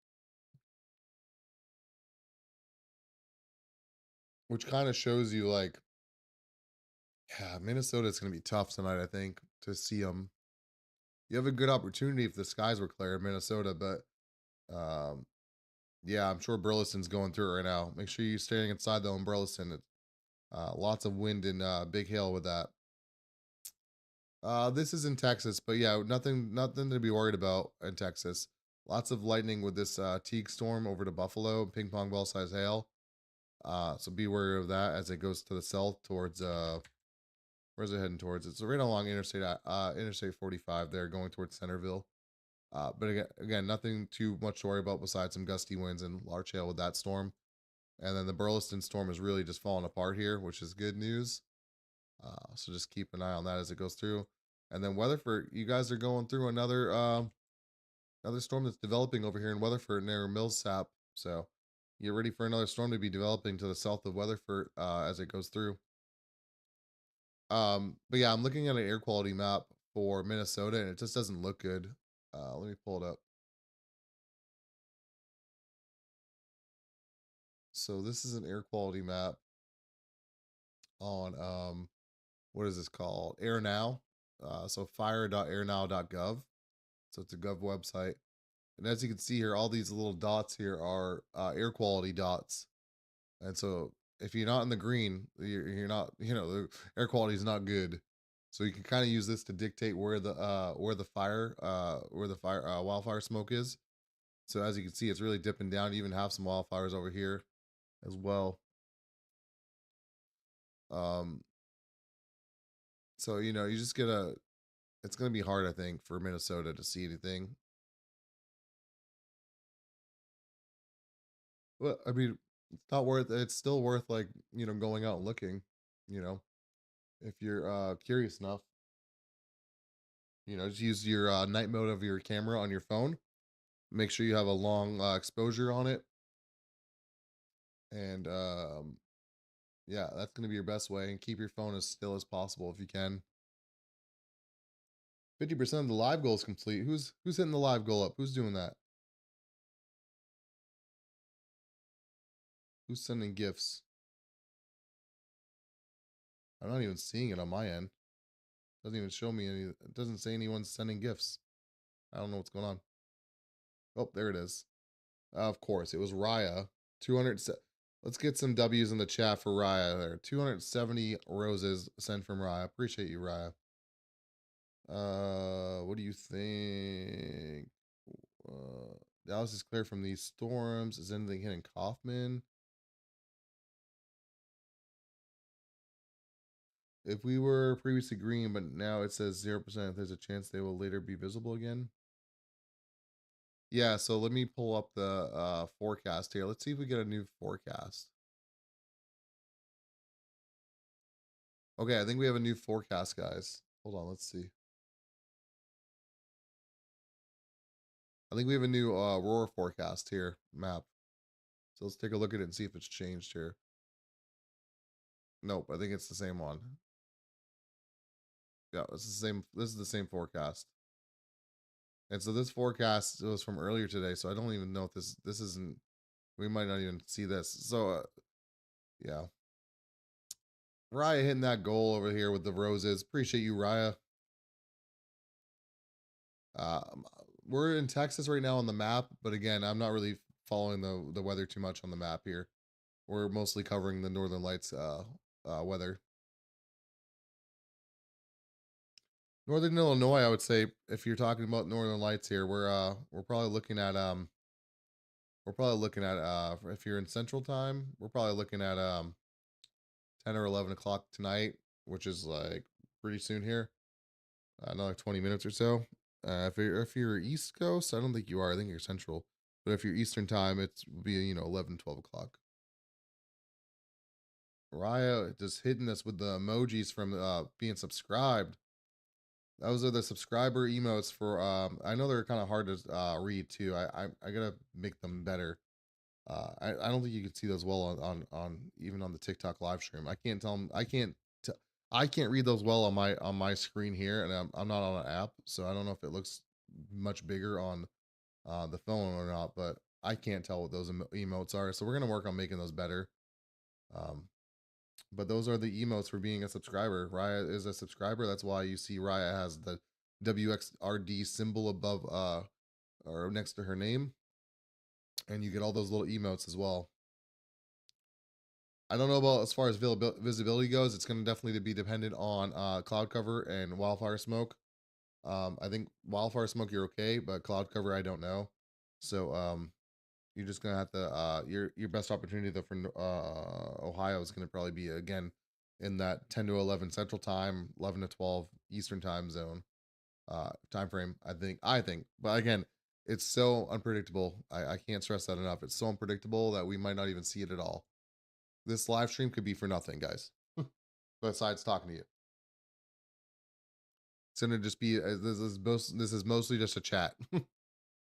which kind of shows you like, yeah, Minnesota is gonna be tough tonight. I think to see them. You have a good opportunity if the skies were clear in Minnesota, but um, yeah, I'm sure Burleson's going through it right now. Make sure you're staying inside though in Burleson. Lots of wind and big hail with that. This is in Texas, but yeah, nothing to be worried about in Texas. Lots of lightning with this Teague storm over to Buffalo, ping pong ball size hail. So be wary of that as it goes to the south towards where's it heading towards? It's right along Interstate 45 there, going towards Centerville. But again, nothing too much to worry about besides some gusty winds and large hail with that storm. And then the Burleson storm is really just falling apart here, which is good news. So just keep an eye on that as it goes through. And then Weatherford, you guys are going through another storm that's developing over here in Weatherford near Millsap. So get ready for another storm to be developing to the south of Weatherford as it goes through. But yeah, I'm looking at an air quality map for Minnesota, and it just doesn't look good. Let me pull it up. So this is an air quality map on what is this called? Air Now. So fire.airnow.gov. So it's a gov website. And as you can see here, all these little dots here are air quality dots. And so if you're not in the green, you're not, the air quality is not good. So you can kind of use this to dictate where the fire wildfire smoke is. So as you can see, it's really dipping down. You even have some wildfires over here as well. Um, so you just gotta. It's gonna be hard, I think, for Minnesota to see anything. Well, I mean, it's not worth. It's still worth like going out and looking. You know, if you're curious enough, just use your night mode of your camera on your phone. Make sure you have a long exposure on it, and yeah, that's gonna be your best way. And keep your phone as still as possible if you can. 50% of the live goal is complete. Who's hitting the live goal up? Who's doing that? Who's sending gifts? I'm not even seeing it on my end. Doesn't even show me any. It doesn't say anyone's sending gifts. I don't know what's going on. Oh, there it is. Of course, it was Raya. 200. Let's get some W's in the chat for Raya there. 270 roses sent from Raya. Appreciate you, Raya. What do you think? Dallas is clear from these storms. Is anything hitting Kaufman? If we were previously green, but now it says 0%, there's a chance they will later be visible again. Yeah, so let me pull up the forecast here. Let's see if we get a new forecast. Okay, I think we have a new forecast, guys. Hold on, let's see. I think we have a new Aurora forecast here, map. So let's take a look at it and see if it's changed here. Nope, I think it's the same one. Yeah, it's the same. This is the same forecast. And so this forecast was from earlier today, so I don't even know if this isn't. We might not even see this. So yeah. Raya hitting that goal over here with the roses. Appreciate you, Raya. Um, we're in Texas right now on the map, but again, I'm not really following the weather too much on the map here. We're mostly covering the Northern Lights weather. Northern Illinois, I would say, if you're talking about Northern Lights here, we're probably looking at if you're in Central Time, we're probably looking at 10 or 11 o'clock tonight, which is like pretty soon here, another 20 minutes or so. If you're East Coast, I don't think you are. I think you're Central. But if you're Eastern Time, it's be 11, 12 o'clock. Raya just hitting us with the emojis from being subscribed. Those are the subscriber emotes for. I know they're kind of hard to read too. I gotta make them better. I don't think you can see those well on even on the TikTok live stream. I can't tell them. T- I can't read those well on my screen here, and I'm not on an app, so I don't know if it looks much bigger on the phone or not. But I can't tell what those emotes are, so we're gonna work on making those better. Um, but those are the emotes for being a subscriber. Raya is a subscriber. That's why you see Raya has the WXRD symbol above or next to her name, and you get all those little emotes as well. I don't know about as far as visibility goes. It's going to definitely be dependent on cloud cover and wildfire smoke. I think wildfire smoke you're okay, but cloud cover I don't know. So you're just gonna have to your best opportunity though for Ohio is gonna probably be again in that 10 to 11 Central Time, 11 to 12 Eastern Time zone time frame. I think, but again, it's so unpredictable. I can't stress that enough. It's so unpredictable that we might not even see it at all. This live stream could be for nothing, guys. Besides talking to you, it's gonna just be this is mostly just a chat.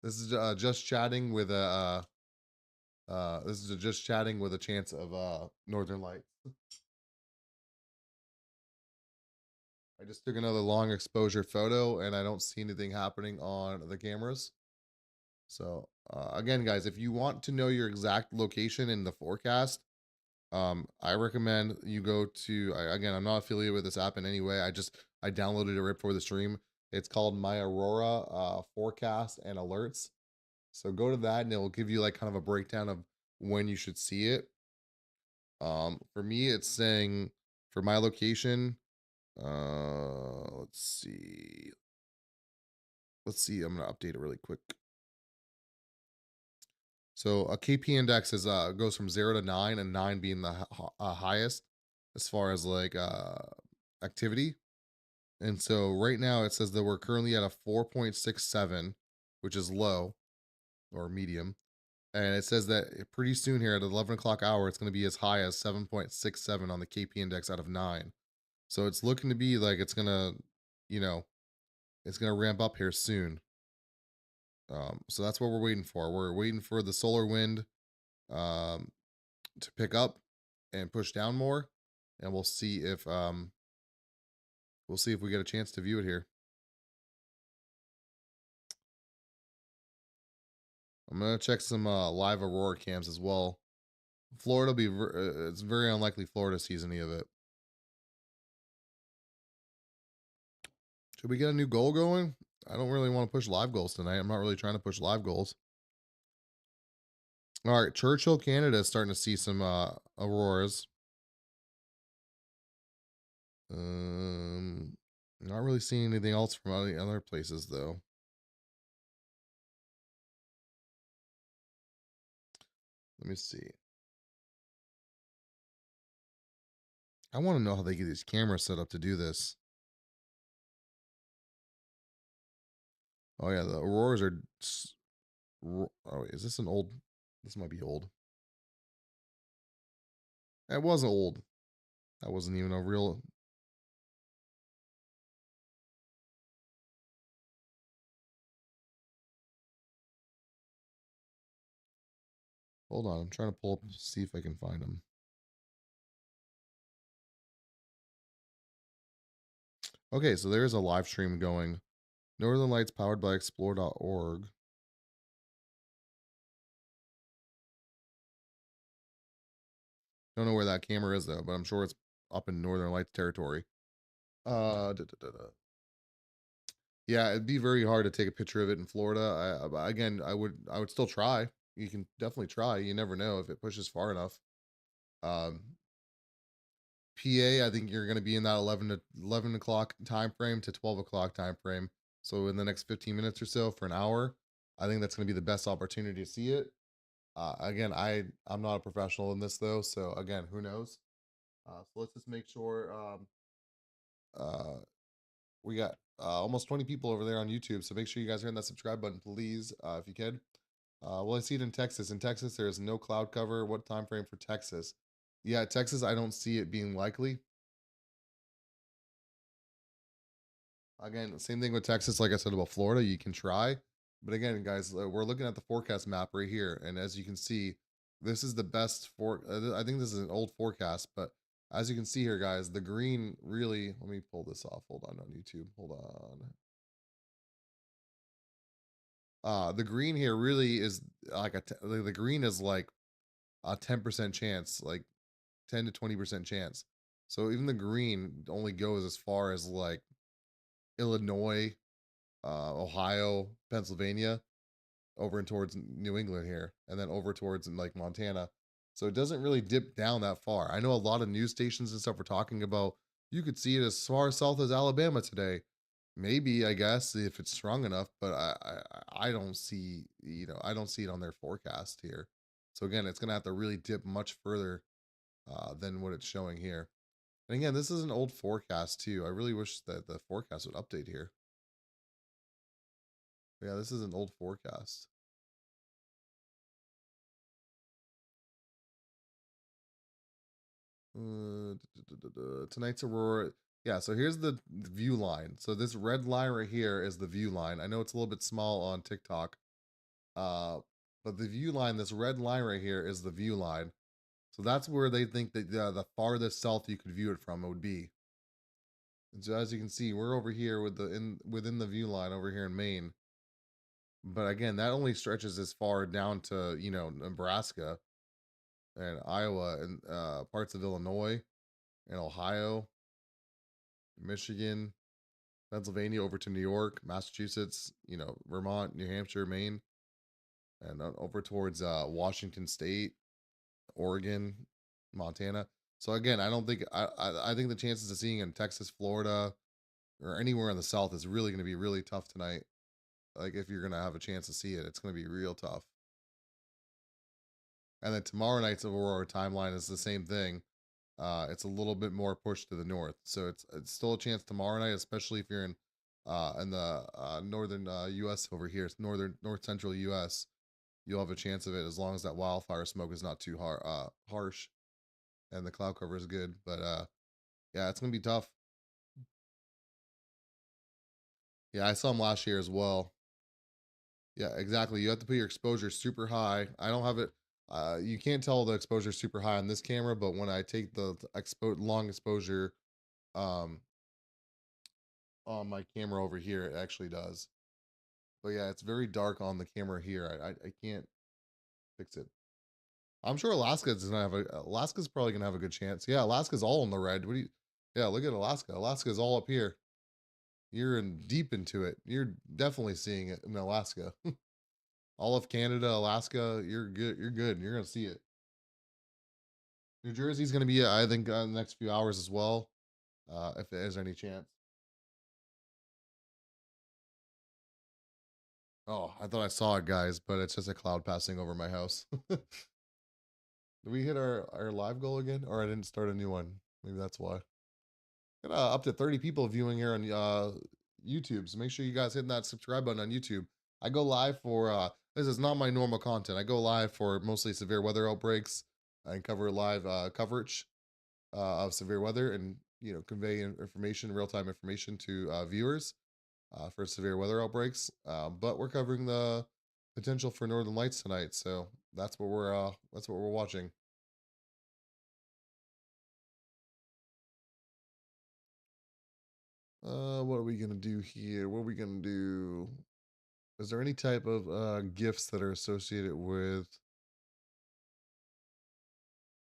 This is just chatting with a this is just chatting with a chance of Northern Lights. I just took another long exposure photo and I don't see anything happening on the cameras. So again, guys, if you want to know your exact location in the forecast, I recommend you go to again, I'm not affiliated with this app in any way. I downloaded it right before the stream. It's called My Aurora Forecast and Alerts. So go to that and it'll give you like kind of a breakdown of when you should see it. For me, it's saying for my location, let's see. Let's see. I'm gonna update it really quick. So a KP index is goes from 0 to 9, and 9 being the highest as far as like activity. And so right now it says that we're currently at a 4.67, which is low or medium. And it says that pretty soon here at 11 o'clock hour, it's going to be as high as 7.67 on the KP index out of 9. So it's looking to be like it's going to, you know, it's going to ramp up here soon. So that's what we're waiting for. We're waiting for the solar wind um, to pick up and push down more. And we'll see if we get a chance to view it here. I'm gonna check some live aurora cams as well. Florida will be it's very unlikely Florida sees any of it. Should we get a new goal going? I don't really want to push live goals tonight. I'm not really trying to push live goals. All right, Churchill, Canada is starting to see some auroras. Not really seeing anything else from other places though. Let me see. I want to know how they get these cameras set up to do this. Oh yeah, the auroras are. Oh, wait, is this an old? This might be old. It was old. That wasn't even a real. Hold on, I'm trying to pull up see if I can find them. Okay, so there is a live stream going. Northern Lights powered by explore.org. Don't know where that camera is though, but I'm sure it's up in Northern Lights territory. Yeah, it'd be very hard to take a picture of it in Florida. But again, I would still try. You can definitely try. You never know if it pushes far enough. Um, PA, I think you're going to be in that 11 o'clock time frame to 12 o'clock time frame. So in the next 15 minutes or so for an hour, I think that's going to be the best opportunity to see it. Again, I'm not a professional in this though, so again, who knows? So let's just make sure. Uh, we got almost 20 people over there on YouTube, so make sure you guys are hitting that subscribe button, please, if you can. Well, I see it in Texas. In Texas, there is no cloud cover. What time frame for Texas? Yeah, Texas, I don't see it being likely. Again, same thing with Texas. Like I said about Florida, you can try. But again, guys, we're looking at the forecast map right here. And as you can see, this is the best for, I think this is an old forecast, but as you can see here, guys, the green really, let me pull this off. Hold on YouTube. Hold on. The green here really is like the green is like a 10% chance, like 10 to 20% chance. So even the green only goes as far as like Illinois, Ohio, Pennsylvania, over and towards New England here, and then over towards like Montana. So it doesn't really dip down that far. I know a lot of news stations and stuff are talking about you could see it as far south as Alabama today. Maybe, I guess, if it's strong enough, but I don't see, I don't see it on their forecast here. So again, it's gonna have to really dip much further than what it's showing here. And again, this is an old forecast too. I really wish that the forecast would update here. But yeah, this is an old forecast. Tonight's Aurora. Yeah, so here's the view line. So this red line right here is the view line. I know it's a little bit small on TikTok, uh, but the view line, this red line right here, is the view line. So that's where they think that the farthest south you could view it from would be. And so as you can see, we're over here with within the view line over here in Maine. But again, that only stretches as far down to Nebraska and Iowa and parts of Illinois and Ohio, Michigan, Pennsylvania over to New York, Massachusetts, Vermont, New Hampshire, Maine, and over towards Washington State, Oregon, Montana. So again, I don't think I think the chances of seeing in Texas, Florida, or anywhere in the South is really going to be really tough tonight. Like if you're going to have a chance to see it, it's going to be real tough. And then tomorrow night's Aurora timeline is the same thing. It's a little bit more pushed to the north, so it's still a chance tomorrow night, especially if you're in the northern U.S. over here. It's north central U.S. You'll have a chance of it as long as that wildfire smoke is not too harsh and the cloud cover is good. But yeah, it's gonna be tough. Yeah, I saw them last year as well. Yeah, exactly. You have to put your exposure super high. I don't have it. You can't tell the exposure super high on this camera, but when I take the long exposure um on my camera over here, it actually does. But yeah, it's very dark on the camera here. I can't fix it. I'm sure Alaska's probably gonna have a good chance. Yeah, Alaska's all in the red. What do you? Yeah, look at Alaska. Alaska's all up here. You're in deep into it. You're definitely seeing it in Alaska. All of Canada, Alaska. You're good. You're good. You're gonna see it. New Jersey's gonna be, I think, in the next few hours as well, if there's any chance. Oh, I thought I saw it, guys, but it's just a cloud passing over my house. Did we hit our live goal again, or I didn't start a new one? Maybe that's why. Got up to 30 people viewing here on YouTube, so make sure you guys hit that subscribe button on YouTube. I go live for this is not my normal content. I go live for mostly severe weather outbreaks and cover live coverage of severe weather and convey information, real time information to viewers for severe weather outbreaks. But we're covering the potential for northern lights tonight, so that's what we're watching. What are we gonna do here? What are we gonna do? Is there any type of gifts that are associated with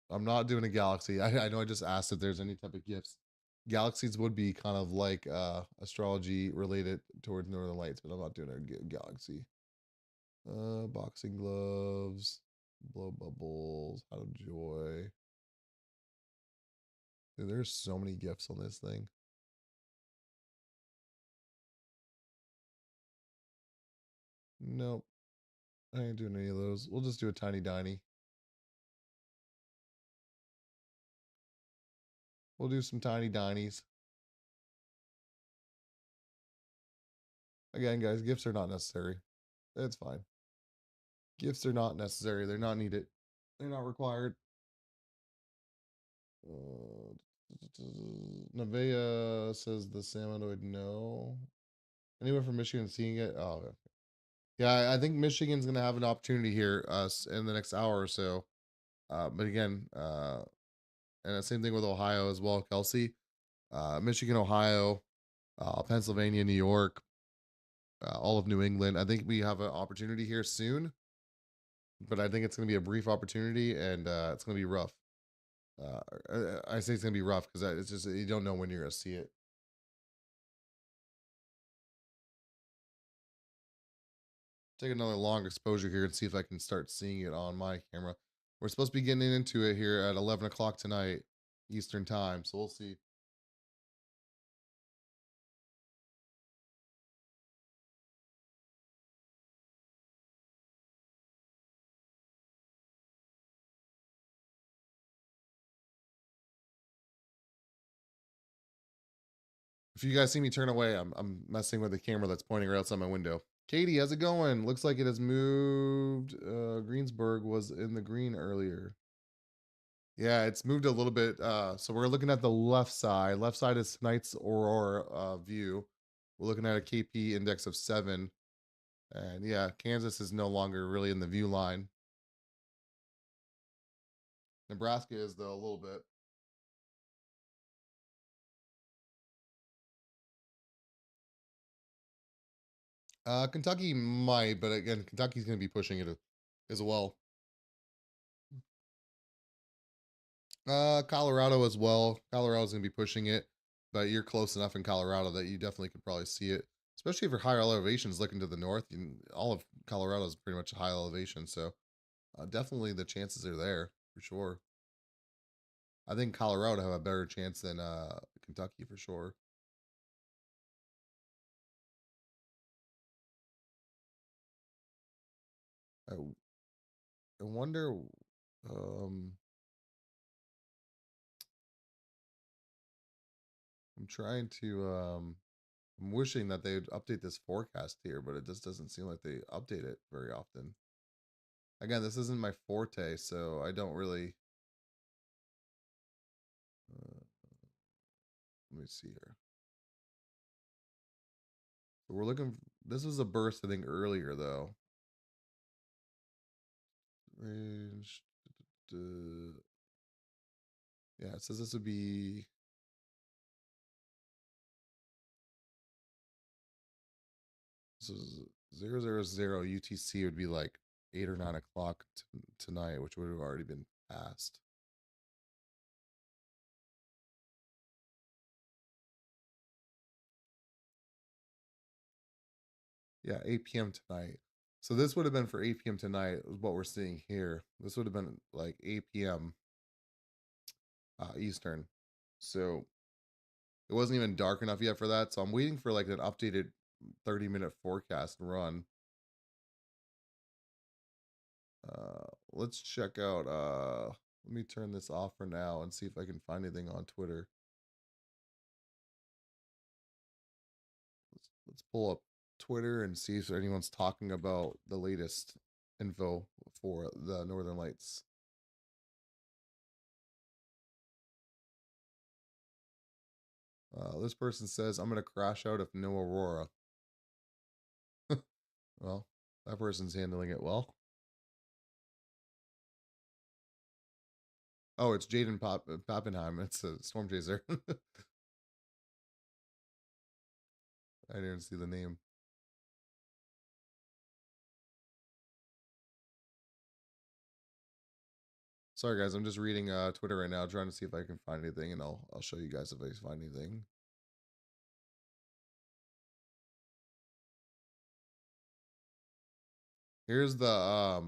I'm not doing a galaxy. I know I just asked if there's any type of gifts. Galaxies would be kind of like astrology related towards Northern Lights, but I'm not doing a galaxy. Boxing gloves, blow bubbles, out of joy. Dude, there's so many gifts on this thing. Nope. I ain't doing any of those. We'll just do a tiny diny. We'll do some tiny dinies. Again, guys, gifts are not necessary. It's fine. Gifts are not necessary. They're not needed. They're not required. Uh, Nevea says the salmonoid no. Anyone from Michigan seeing it? Oh, okay. Yeah, I think Michigan's gonna have an opportunity here in the next hour or so. But again, and the same thing with Ohio as well, Kelsey. Michigan, Ohio, Pennsylvania, New York, all of New England. I think we have an opportunity here soon, but I think it's going to be a brief opportunity and it's going to be rough. I say it's going to be rough because it's just you don't know when you're going to see it. Take another long exposure here and see if I can start seeing it on my camera. We're supposed to be getting into it here at 11 o'clock tonight, Eastern time. So we'll see. If you guys see me turn away, I'm messing with the camera that's pointing right outside my window. Katie, how's it going? Looks like it has moved. Greensburg was in the green earlier. Yeah, it's moved a little bit. So we're looking at the left side. Left side is tonight's Aurora view. We're looking at a KP index of 7. And yeah, Kansas is no longer really in the view line. Nebraska is, though, a little bit. Kentucky might, but again, Kentucky's going to be pushing it as well. Colorado as well. Colorado's going to be pushing it, but you're close enough in Colorado that you definitely could probably see it, especially if you're higher elevations looking to the north. All of Colorado is pretty much high elevation, so definitely the chances are there for sure. I think Colorado have a better chance than Kentucky for sure. I, I wonder. Um, I'm trying to. I'm wishing that they would update this forecast here, but it just doesn't seem like they update it very often. Again, this isn't my forte, so I don't really. Uh, let me see here. So we're looking. This was a burst, I think, earlier though. Range. Yeah, it says this would be. So 000 UTC would be like 8 or 9 o'clock tonight, which would have already been passed. Yeah, 8 p.m. tonight. So this would have been for 8 p.m. tonight, is what we're seeing here. This would have been like 8 p.m. Eastern. So it wasn't even dark enough yet for that. So I'm waiting for like an updated 30-minute forecast run. Let's check out. Let me turn this off for now and see if I can find anything on Twitter. Let's pull up Twitter and see if anyone's talking about the latest info for the Northern Lights. This person says, I'm going to crash out if no Aurora. Well, that person's handling it well. Oh, it's Jaden Pappenheim. It's a storm chaser. I didn't see the name. Sorry guys, I'm just reading Twitter right now, trying to see if I can find anything, and I'll show you guys if I find anything. Here's the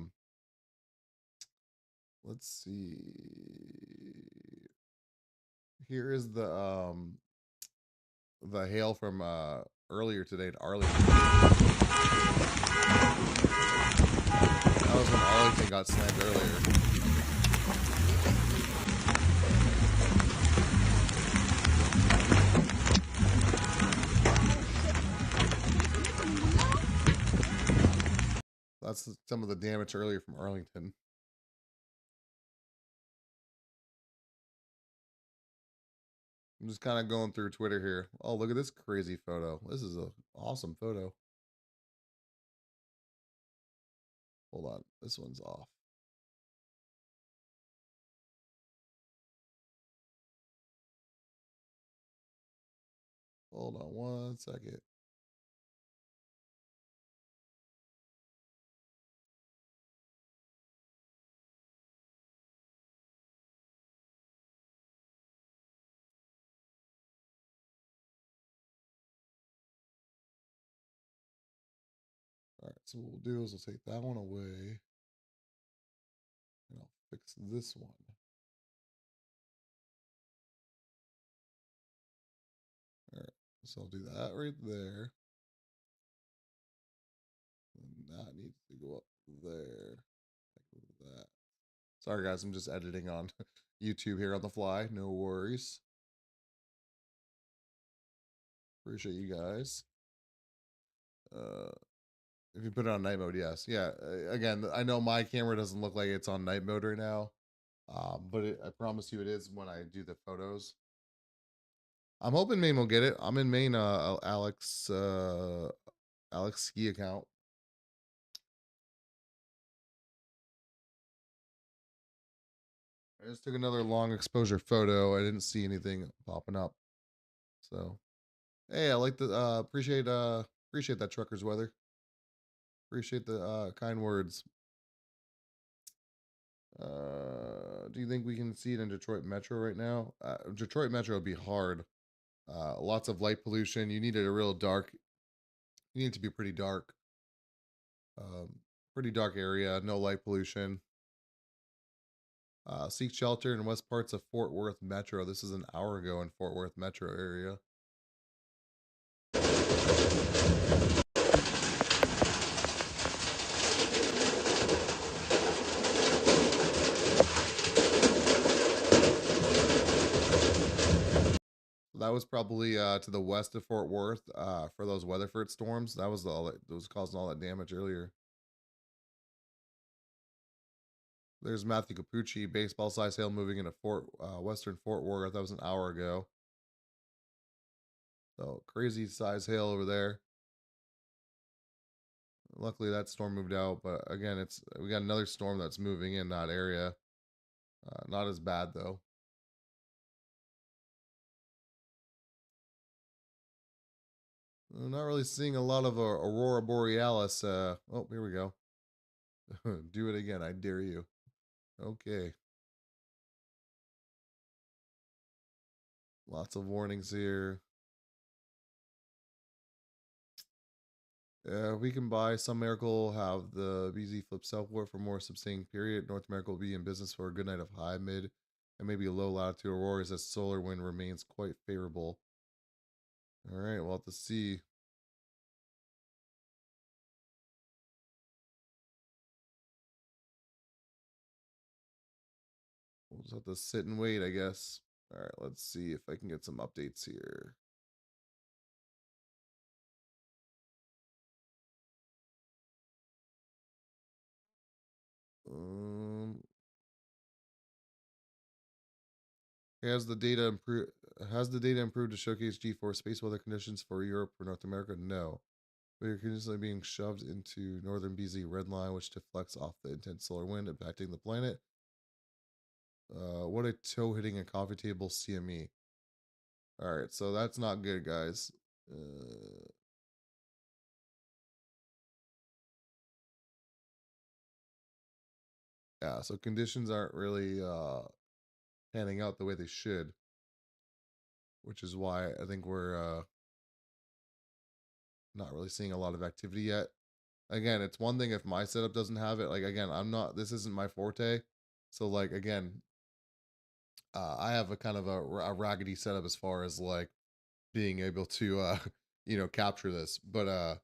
let's see. Here is the hail from earlier today in Arlington. That was when Arlington got slammed earlier. That's some of the damage earlier from Arlington. I'm just kind of going through Twitter here. Oh, look at this crazy photo. This is an awesome photo. Hold on. This one's off. Hold on 1 second. All right, so what we'll do is we'll take that one away. And I'll fix this one. All right, so I'll do that right there. And that needs to go up there. Like that. Sorry guys, I'm just editing on YouTube here on the fly. No worries. Appreciate you guys. If you put it on night mode, yes. Yeah. Again, I know my camera doesn't look like it's on night mode right now. But I promise you it is when I do the photos. I'm hoping Maine will get it. I'm in Maine, Alex ski account. I just took another long exposure photo. I didn't see anything popping up. So hey, I like the appreciate that trucker's weather. Appreciate the kind words. Do you think we can see it in Detroit Metro right now? Detroit Metro would be hard. Lots of light pollution. You need it a real dark. You need it to be pretty dark. Pretty dark area. No light pollution. Seek shelter in west parts of Fort Worth Metro. This is an hour ago in Fort Worth Metro area. That was probably to the west of Fort Worth for those Weatherford storms. That was all that was causing all that damage earlier. There's Matthew Capucci, baseball size hail moving into western Fort Worth. That was an hour ago. So crazy size hail over there. Luckily that storm moved out, but again, we got another storm that's moving in that area. Not as bad though. I'm not really seeing a lot of Aurora Borealis. Oh, here we go. Do it again. I dare you. Okay. Lots of warnings here. We can buy. Some miracle have the BZ flip southward for more sustained period. North America will be in business for a good night of high, mid, and maybe a low latitude auroras as solar wind remains quite favorable. All right, we'll have to see. We'll just have to sit and wait, I guess. All right, let's see if I can get some updates here. Um, has the data improved? Has the data improved to showcase G4 space weather conditions for Europe or North America? No. We are continuously being shoved into northern BZ red line, which deflects off the intense solar wind, impacting the planet. What a toe hitting a coffee table CME. All right, so that's not good, guys. Yeah, so conditions aren't really panning out the way they should, which is why I think we're not really seeing a lot of activity yet. Again, it's one thing if my setup doesn't have it. Like again, I'm not. This isn't my forte. So like again, I have a kind of a raggedy setup as far as like being able to capture this. But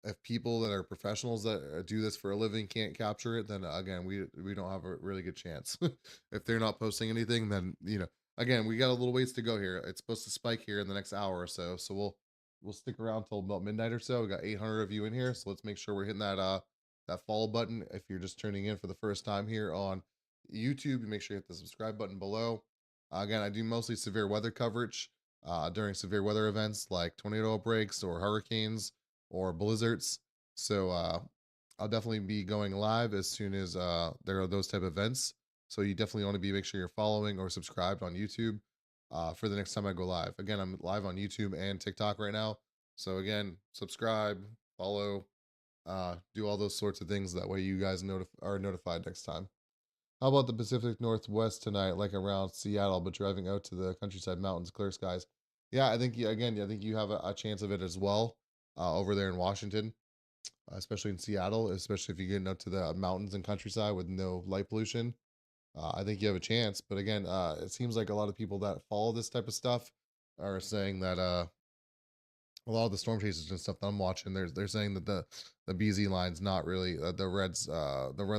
if people that are professionals that do this for a living can't capture it, then again, we don't have a really good chance. If they're not posting anything, then again, we got a little ways to go here. It's supposed to spike here in the next hour or so, so we'll stick around till about midnight or so. We got 800 of you in here, so let's make sure we're hitting that follow button. If you're just tuning in for the first time here on YouTube, you make sure you hit the subscribe button below. Again, I do mostly severe weather coverage during severe weather events like tornado outbreaks or hurricanes or blizzards. So I'll definitely be going live as soon as there are those type of events. So you definitely want to be make sure you're following or subscribed on YouTube for the next time I go live. Again, I'm live on YouTube and TikTok right now. So again, subscribe, follow, do all those sorts of things. That way you guys are notified next time. How about the Pacific Northwest tonight, like around Seattle, but driving out to the countryside mountains, clear skies? Yeah, I think again, I think you have a chance of it as well over there in Washington, especially in Seattle, especially if you're getting up to the mountains and countryside with no light pollution. I think you have a chance. But again, it seems like a lot of people that follow this type of stuff are saying that a lot of the storm chasers and stuff that I'm watching, they're saying that the BZ line's not really the red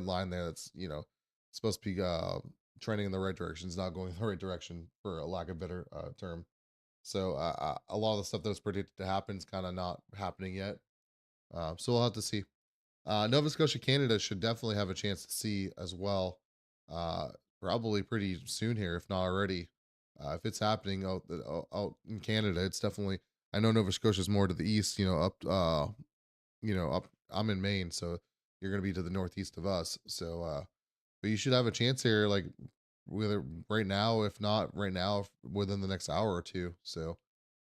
line there that's supposed to be trending in the right direction is not going in the right direction for a lack of better term. So a lot of the stuff that was predicted to happen is kind of not happening yet. So we'll have to see. Nova Scotia, Canada should definitely have a chance to see as well. Uh, Probably pretty soon here, if not already. If it's happening out in Canada, it's definitely. I know Nova Scotia is more to the east. Up. I'm in Maine, so you're gonna be to the northeast of us. So, but you should have a chance here, like whether right now, if not right now, within the next hour or two. So,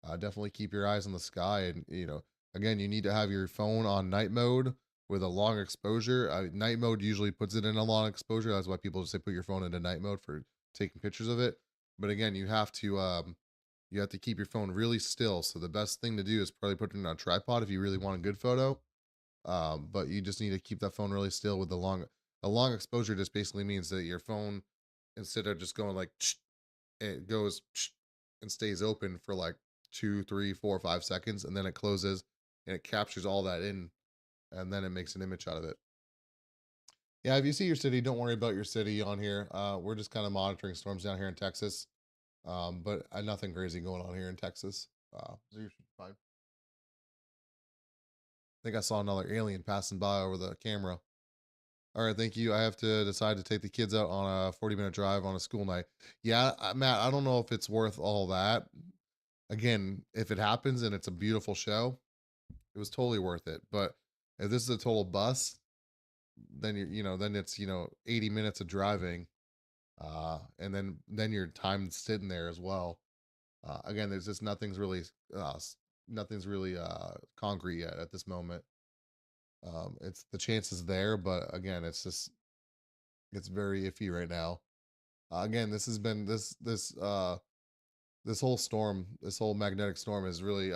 definitely keep your eyes on the sky, and again, you need to have your phone on night mode with a long exposure. Night mode usually puts it in a long exposure. That's why people say put your phone into night mode for taking pictures of it. But again, you have to keep your phone really still. So the best thing to do is probably put it on a tripod if you really want a good photo. But you just need to keep that phone really still with a long exposure. Just basically means that your phone, instead of just going like it goes and stays open for like 2, 3, 4, 5 seconds, and then it closes and it captures all that in, and then it makes an image out of it. Yeah, if you see your city, don't worry about your city on here. We're just kind of monitoring storms down here in Texas, but nothing crazy going on here in Texas. So you should be fine. I think I saw another alien passing by over the camera. All right, thank you. I have to decide to take the kids out on a 40-minute drive on a school night. Yeah, Matt, I don't know if it's worth all that. Again, if it happens and it's a beautiful show, it was totally worth it. But if this is a total bust, then then it's 80 minutes of driving, and then your time sitting there as well. Again, there's just nothing's really concrete yet at this moment. It's the chances there, but again, it's very iffy right now. Again, this has been this whole storm, this whole magnetic storm has really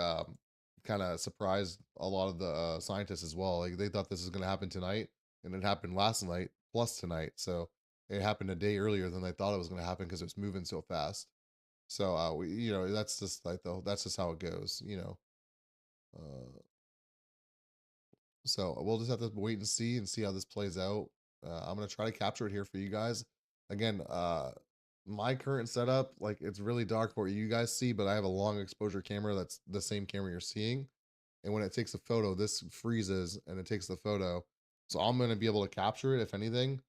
kind of surprised a lot of the scientists as well. Like they thought this was going to happen tonight, and it happened last night plus tonight. So it happened a day earlier than they thought it was going to happen because it was moving so fast. So that's just like that's just how it goes. Uh, so we'll just have to wait and see how this plays out. I'm gonna try to capture it here for you guys. Again, my current setup, like it's really dark for what you guys see, but I have a long exposure camera that's the same camera you're seeing. And when it takes a photo, this freezes and it takes the photo. So I'm gonna be able to capture it if anything.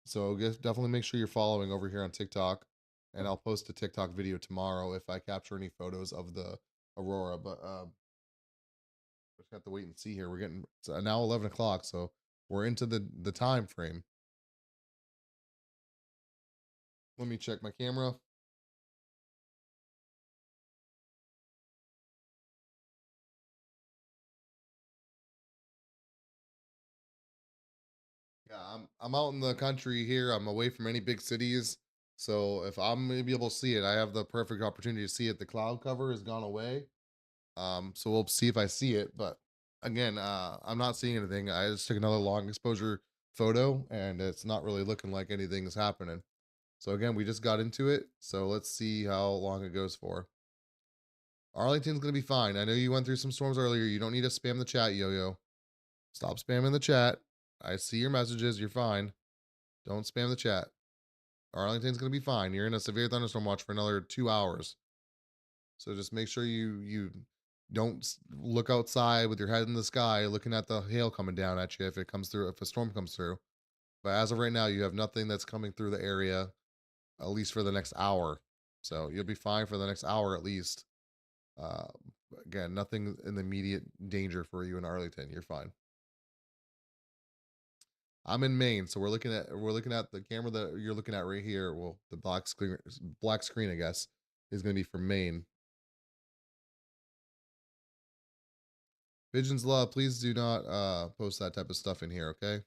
So just definitely make sure you're following over here on TikTok, and I'll post a TikTok video tomorrow if I capture any photos of the aurora. But just have to wait and see here. We're getting it's now 11 o'clock, so we're into the time frame. Let me check my camera. Yeah, I'm out in the country here. I'm away from any big cities. So if I'm gonna be able to see it, I have the perfect opportunity to see it. The cloud cover has gone away. So we'll see if I see it. But again, I'm not seeing anything. I just took another long exposure photo and it's not really looking like anything is happening. So again, we just got into it. So let's see how long it goes for. Arlington's gonna be fine. I know you went through some storms earlier. You don't need to spam the chat, yo-yo. Stop spamming the chat. I see your messages. You're fine. Don't spam the chat. Arlington's gonna be fine. You're in a severe thunderstorm watch for another 2 hours. So just make sure you don't look outside with your head in the sky, looking at the hail coming down at you if it comes through, if a storm comes through. But as of right now, you have nothing that's coming through the area, at least for the next hour. So you'll be fine for the next hour at least. Uh, Again, nothing in the immediate danger for you in Arlington. You're fine. I'm in Maine, so we're looking at the camera that you're looking at right here. Well, the black screen, I guess, is going to be from Maine. Pigeons Law, please do not post that type of stuff in here, okay?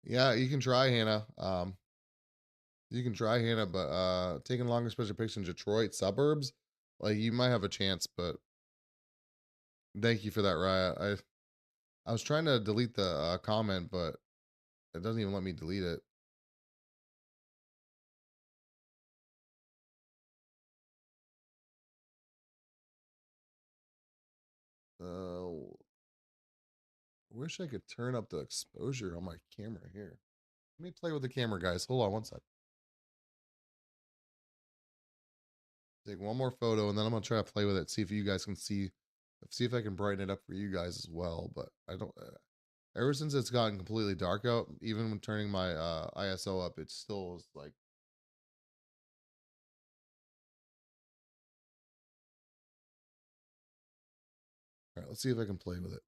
Yeah, you can try Hannah. You can try Hannah, but taking longer special pictures in Detroit suburbs, like you might have a chance, but thank you for that, Raya. I was trying to delete the comment, but it doesn't even let me delete it. Uh, wish I could turn up the exposure on my camera here. Let me play with the camera, guys. Hold on one sec. Take one more photo, and then I'm gonna try to play with it. See if you guys can see if I can brighten it up for you guys as well. But I don't. Ever since it's gotten completely dark out, even when turning my ISO up, it still is like. All right, let's see if I can play with it.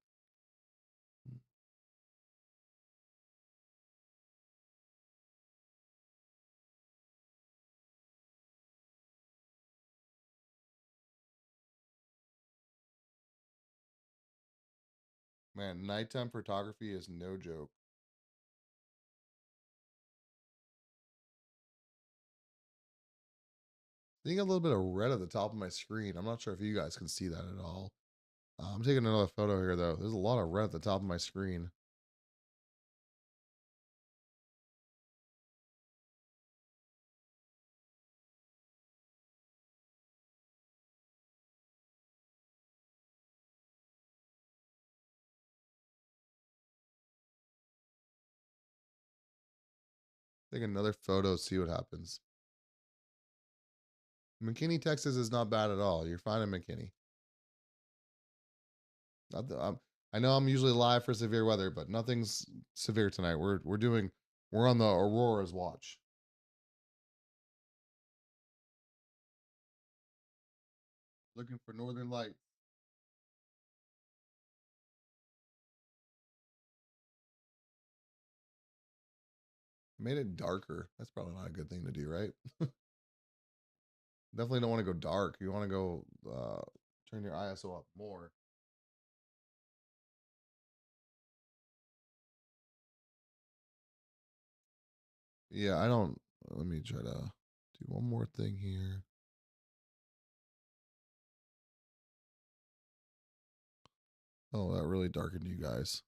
Man, nighttime photography is no joke. Seeing a little bit of red at the top of my screen. I'm not sure if you guys can see that at all. I'm taking another photo here though. There's a lot of red at the top of my screen. Take another photo, see what happens. McKinney, Texas is not bad at all. You're fine in McKinney. Not the, I know I'm usually live for severe weather, but nothing's severe tonight. We're on the Aurora's watch. Looking for northern lights. Made it darker. That's probably not a good thing to do, right? Definitely don't want to go dark. You want to go turn your ISO up more. Yeah, I don't. Let me try to do one more thing here. Oh, that really darkened you guys.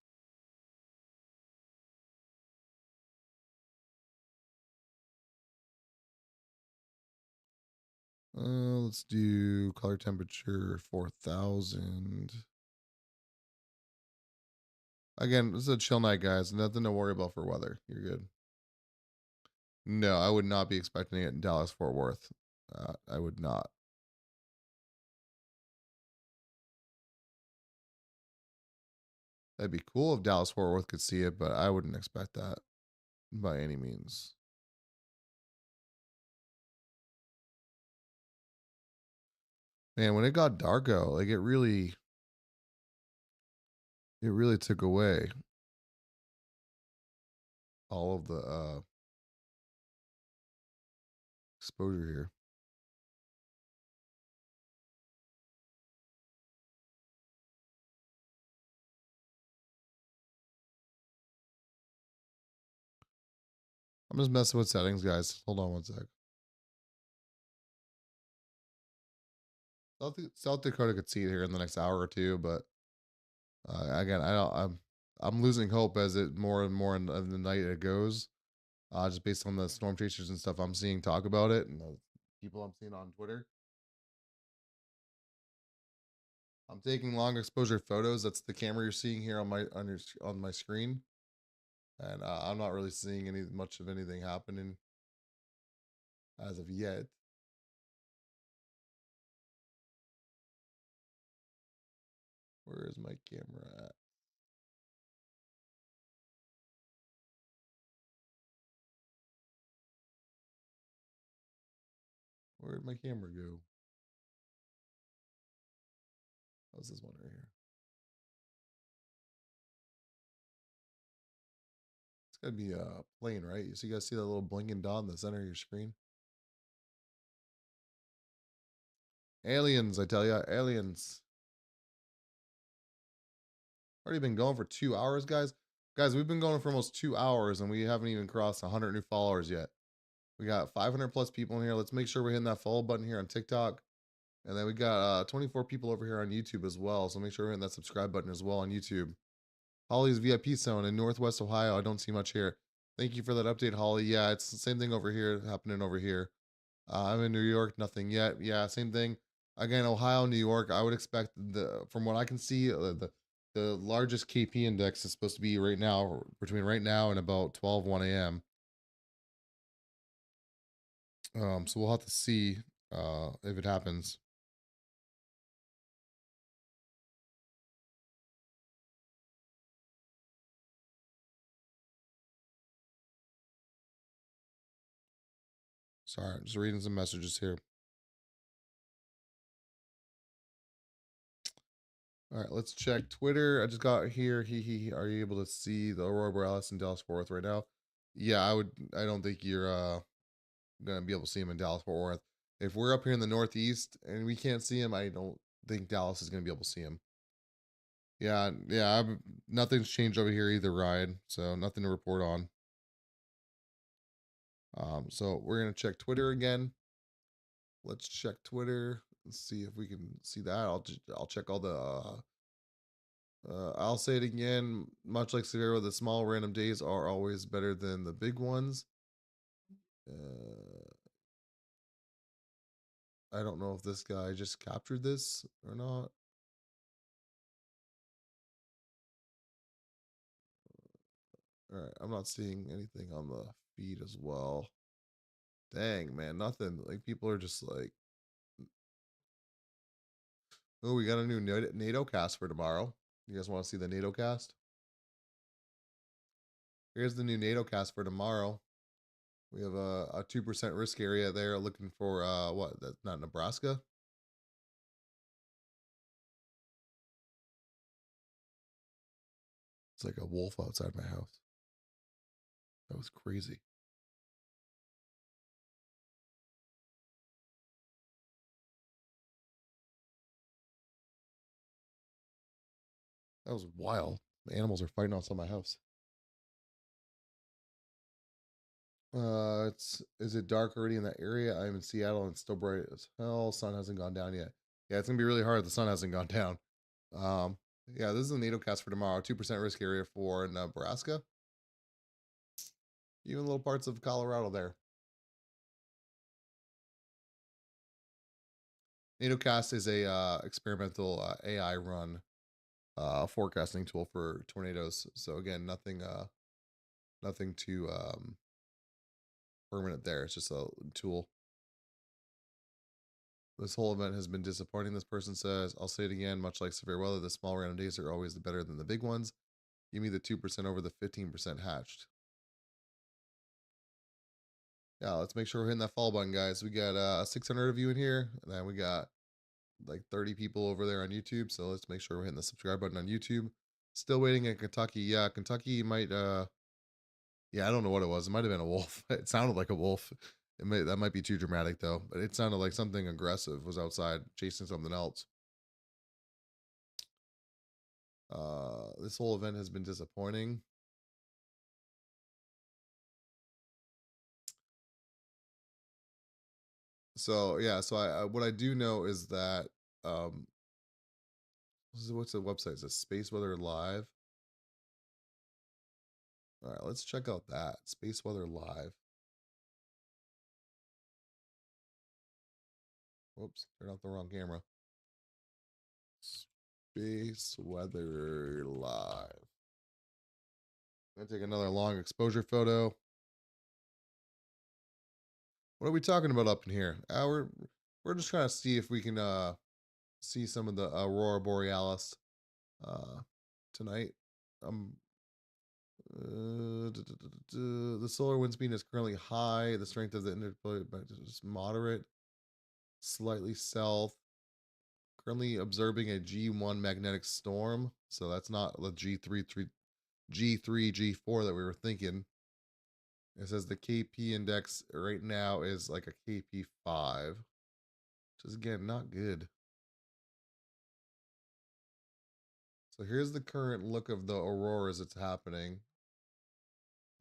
Let's do color temperature 4000. Again, this is a chill night, guys. Nothing to worry about for weather. You're good. No, I would not be expecting it in Dallas Fort Worth. I would not. That'd be cool if Dallas Fort Worth could see it, but I wouldn't expect that by any means. Man, when it got dark out, like it really it really took away all of the exposure here. I'm just messing with settings, guys. Hold on one sec. South Dakota could see it here in the next hour or two, but again, I'm losing hope as it more and more in the night it goes. Just based on the storm chasers and stuff I'm seeing talk about it, and the people I'm seeing on Twitter. I'm taking long exposure photos. That's the camera you're seeing here on my screen, and I'm not really seeing much of anything happening as of yet. Where is my camera at? Where did my camera go? How's this one right here? It's gotta be a plane, right? So you guys see that little blinking dot in the center of your screen? Aliens, I tell ya, aliens. Already been going for 2 hours, guys. Guys, we've been going for almost 2 hours and we haven't even crossed 100 new followers yet. We got 500 plus people in here. Let's make sure we're hitting that follow button here on TikTok. And then we got 24 people over here on YouTube as well. So make sure we're hitting that subscribe button as well on YouTube. Holly's VIP zone in Northwest Ohio. I don't see much here. Thank you for that update, Holly. Yeah, it's the same thing over here, happening over here. I'm in New York, nothing yet. Yeah, same thing. Again, Ohio, New York. I would expect from what I can see, the largest KP index is supposed to be right now, between right now and about 1 a.m. So we'll have to see if it happens. Sorry, just reading some messages here. All right, let's check Twitter. I just got here. Are you able to see the Aurora Borealis in Dallas Fort Worth right now? Yeah, I would. I don't think you're gonna be able to see him in Dallas Fort Worth. If we're up here in the Northeast and we can't see him, I don't think Dallas is gonna be able to see him. Yeah, yeah. Nothing's changed over here either, Ryan. So nothing to report on. So we're gonna check Twitter again. Let's check Twitter and see if we can see that. I'll check all the. I'll say it again. Much like Severo, the small random days are always better than the big ones. Uh, I don't know if this guy just captured this or not. All right, I'm not seeing anything on the feed as well. Dang, man, nothing. Like people are just like, oh, we got a new NATO cast for tomorrow. You guys want to see the NATO cast? Here's the new NATO cast for tomorrow. We have a 2% risk area there looking for what? That's not Nebraska. It's like a wolf outside my house. That was crazy. That was wild. The animals are fighting outside my house. Is it dark already in that area? I'm in Seattle and it's still bright as hell. Sun hasn't gone down yet. Yeah, it's gonna be really hard. The sun hasn't gone down. Um, yeah, this is a NATO cast for tomorrow. 2% risk area for Nebraska. Even little parts of Colorado there. NATO cast is a experimental AI run forecasting tool for tornadoes. So again, nothing too permanent there. It's just a tool. This whole event has been disappointing. This person says, I'll say it again, much like severe weather, the small random days are always better than the big ones. Give me the 2% over the 15% hatched. Yeah, let's make sure we're hitting that follow button, guys. We got 600 of you in here, and then we got like 30 people over there on YouTube. So let's make sure we're hitting the subscribe button on YouTube. Still waiting in Kentucky. Yeah, Kentucky might yeah, I don't know what it was. It might have been a wolf. It sounded like a wolf. That might be too dramatic though, but it sounded like something aggressive was outside chasing something else. This whole event has been disappointing. So yeah, so what I do know is that um what's the website? Is it Space Weather Live? All right, let's check out that Space Weather Live. Whoops, turned off the wrong camera. Space Weather Live. I'm gonna take another long exposure photo. What are we talking about up in here? We're just trying to see if we can see some of the Aurora Borealis uh tonight. Um the solar wind speed is currently high. The strength of the interplay is moderate, slightly south. Currently observing a G1 magnetic storm, so that's not the G3 G4 that we were thinking. It says the KP index right now is like a KP5, which is again not good. So here's the current look of the auroras that's happening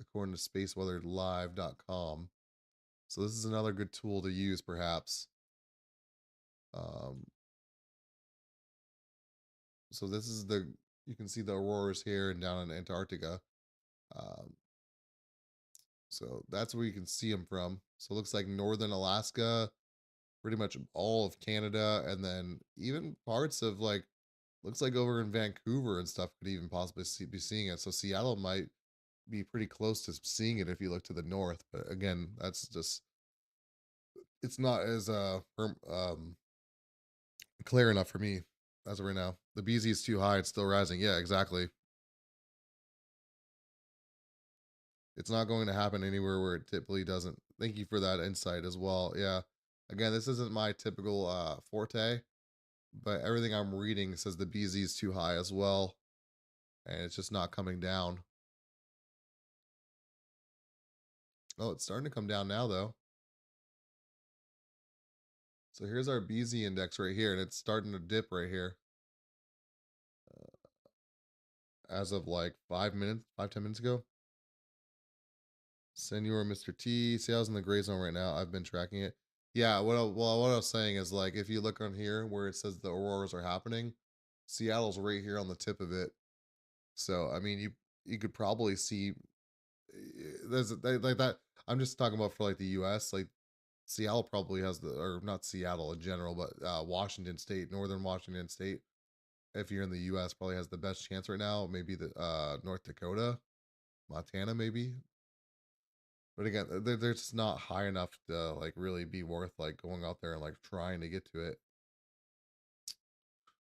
according to spaceweatherlive.com. So this is another good tool to use perhaps. Um, so this is you can see the auroras here and down in Antarctica. Um, so that's where you can see them from. So it looks like northern Alaska, pretty much all of Canada, and then even parts of like looks like over in Vancouver and stuff could even possibly be seeing it. So Seattle might be pretty close to seeing it if you look to the north. But again, that's just it's not as clear enough for me as of right now. The BZ is too high; it's still rising. Yeah, exactly. It's not going to happen anywhere where it typically doesn't. Thank you for that insight as well. Yeah. Again, this isn't my typical forte, but everything I'm reading says the BZ is too high as well, and it's just not coming down. Oh, it's starting to come down now though. So here's our BZ index right here, and it's starting to dip right here as of like 5 minutes, 5, 10 minutes ago. Senor Mr. T, see, I was in the gray zone right now. I've been tracking it. Yeah, what I was saying is like if you look on here where it says the auroras are happening, Seattle's right here on the tip of it. So I mean, you could probably see like that. I'm just talking about for like the U.S. Like Seattle probably has or not Seattle in general, but Washington State, Northern Washington State. If you're in the U.S., probably has the best chance right now. Maybe the North Dakota, Montana, maybe. But again, they're just not high enough to like really be worth like going out there and like trying to get to it.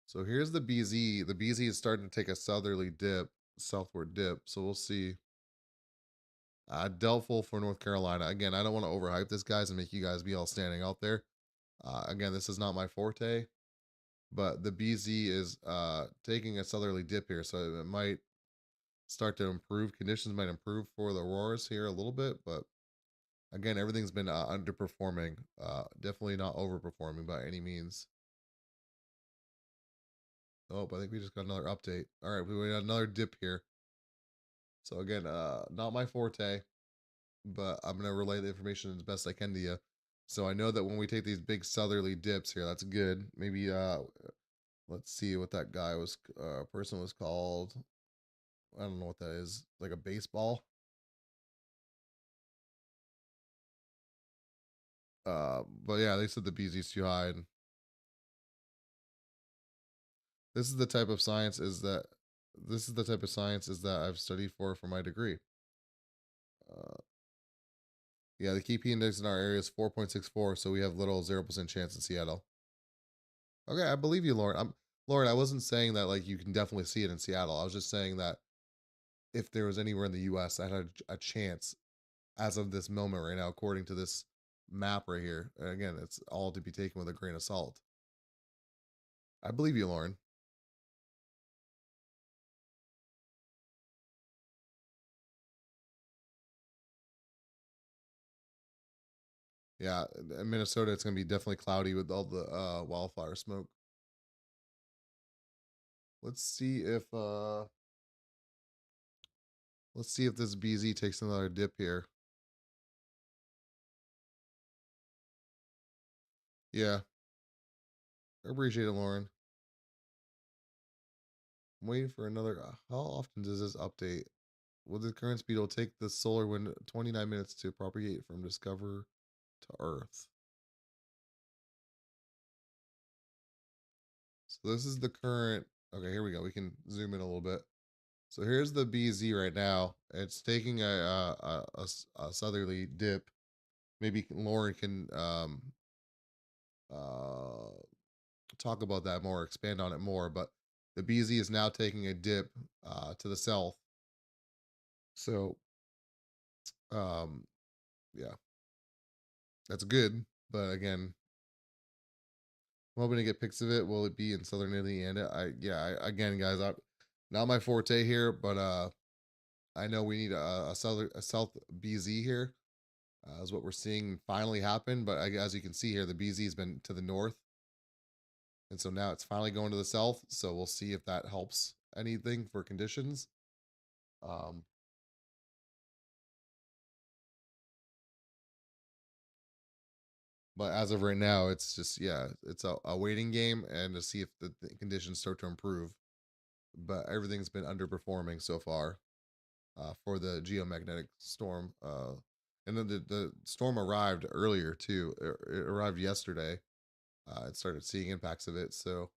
So here's the BZ. The BZ is starting to take a southerly dip, southward dip. So we'll see. Doubtful for North Carolina. Again, I don't want to overhype this, guys, and make you guys be all standing out there. Again, this is not my forte, but the BZ is taking a southerly dip here, so it might start to improve. Conditions might improve for the auroras here a little bit, but again, everything's been underperforming. Definitely not overperforming by any means. Oh, but I think we just got another update. All right, we got another dip here. So again, not my forte, but I'm gonna relay the information as best I can to you. So I know that when we take these big southerly dips here, that's good. Maybe let's see what that guy was person was called. I don't know what that is. Like a baseball. But yeah, they said the BZ's too high, and this is the type of science is that this is the type of science is that I've studied for my degree. Uh, yeah, the KP index in our area is 4.64, so we have little 0% chance in Seattle. Okay, I believe you, Lauren. Lauren. I wasn't saying that like you can definitely see it in Seattle. I was just saying that if there was anywhere in the U.S. that had a chance as of this moment right now, according to this map right here. And again, it's all to be taken with a grain of salt. I believe you, Lauren. Yeah, in Minnesota, it's gonna be definitely cloudy with all the wildfire smoke. Let's see if uh let's see if this BZ takes another dip here. Yeah, I appreciate it, Lauren. I'm waiting for another. How often does this update? Will the current speed will take the solar wind 29 minutes to propagate from discover to Earth. So this is the current. Okay, here we go. We can zoom in a little bit. So here's the BZ right now. It's taking a southerly dip. Maybe Lauren can uh, talk about that more, expand on it more. But the BZ is now taking a dip to the south. So um, yeah, that's good. But again, I'm hoping to get pics of it. Will it be in southern Indiana? Again, guys, not my forte here, but I know we need a south BZ here. Is what we're seeing finally happen. But as you can see here, the BZ has been to the north, and so now it's finally going to the south. So we'll see if that helps anything for conditions. Um, but as of right now, it's just it's a waiting game and to see if the conditions start to improve. But everything's been underperforming so far for the geomagnetic storm. And then the storm arrived earlier too. It arrived yesterday. It started seeing impacts of it. So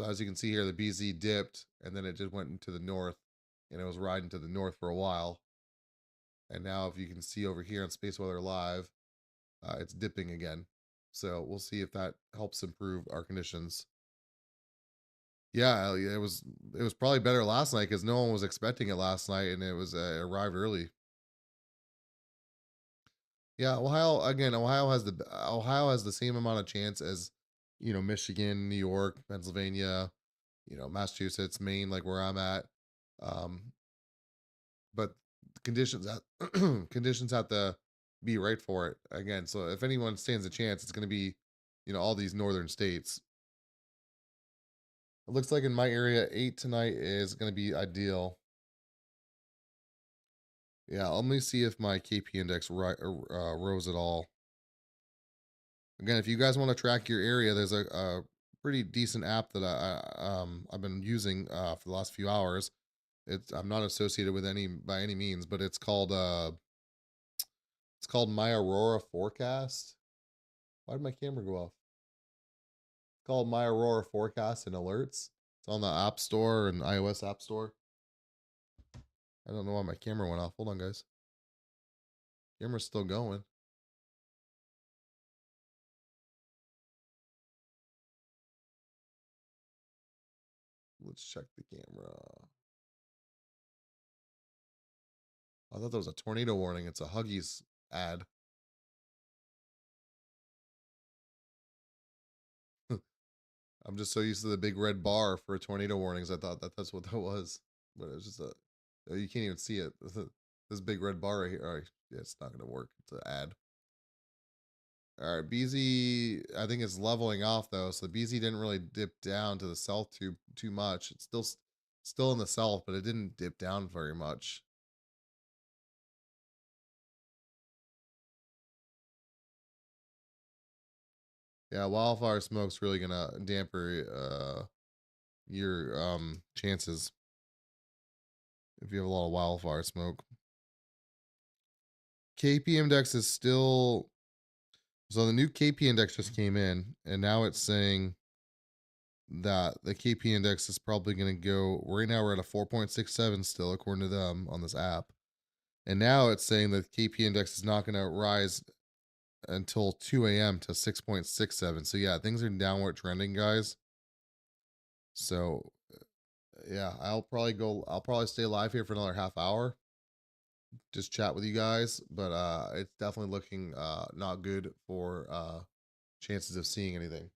as you can see here, the BZ dipped and then it just went into the north, and it was riding to the north for a while. And now, if you can see over here on Space Weather Live, it's dipping again. So we'll see if that helps improve our conditions. Yeah, it was probably better last night because no one was expecting it last night, and it arrived early. Yeah, Ohio has the same amount of chance as Michigan, New York, Pennsylvania, Massachusetts, Maine, like where I'm at. Um, but conditions conditions have to be right for it again. So if anyone stands a chance, it's going to be all these northern states. It looks like in my area, 8 tonight is going to be ideal. Yeah, let me see if my KP index rose at all. Again, if you guys want to track your area, there's a pretty decent app that I've been using for the last few hours. I'm not associated with any by any means, but it's called My Aurora Forecast. Why did my camera go off? It's called My Aurora Forecast and Alerts. It's on the App Store and iOS App Store. I don't know why my camera went off. Hold on, guys. Camera's still going. Let's check the camera. I thought that was a tornado warning. It's a Huggies ad. I'm just so used to the big red bar for tornado warnings. I thought that's what that was, but it's just you can't even see it. This big red bar right here. All right, yeah, it's not gonna work. It's an ad. All right, BZ. I think it's leveling off though, so the BZ didn't really dip down to the south too much. It's still in the south, but it didn't dip down very much. Yeah, wildfire smoke's really gonna damper your chances if you have a lot of wildfire smoke. KP index is still so the new KP index just came in, and now it's saying that the KP index is probably going to go right now. We're at a 4.67 still, according to them on this app, and now it's saying that the KP index is not going to rise until 2 a.m. to 6.67. So yeah, things are downward trending, guys. So yeah, I'll probably stay live here for another half hour, just chat with you guys, but it's definitely looking not good for chances of seeing anything.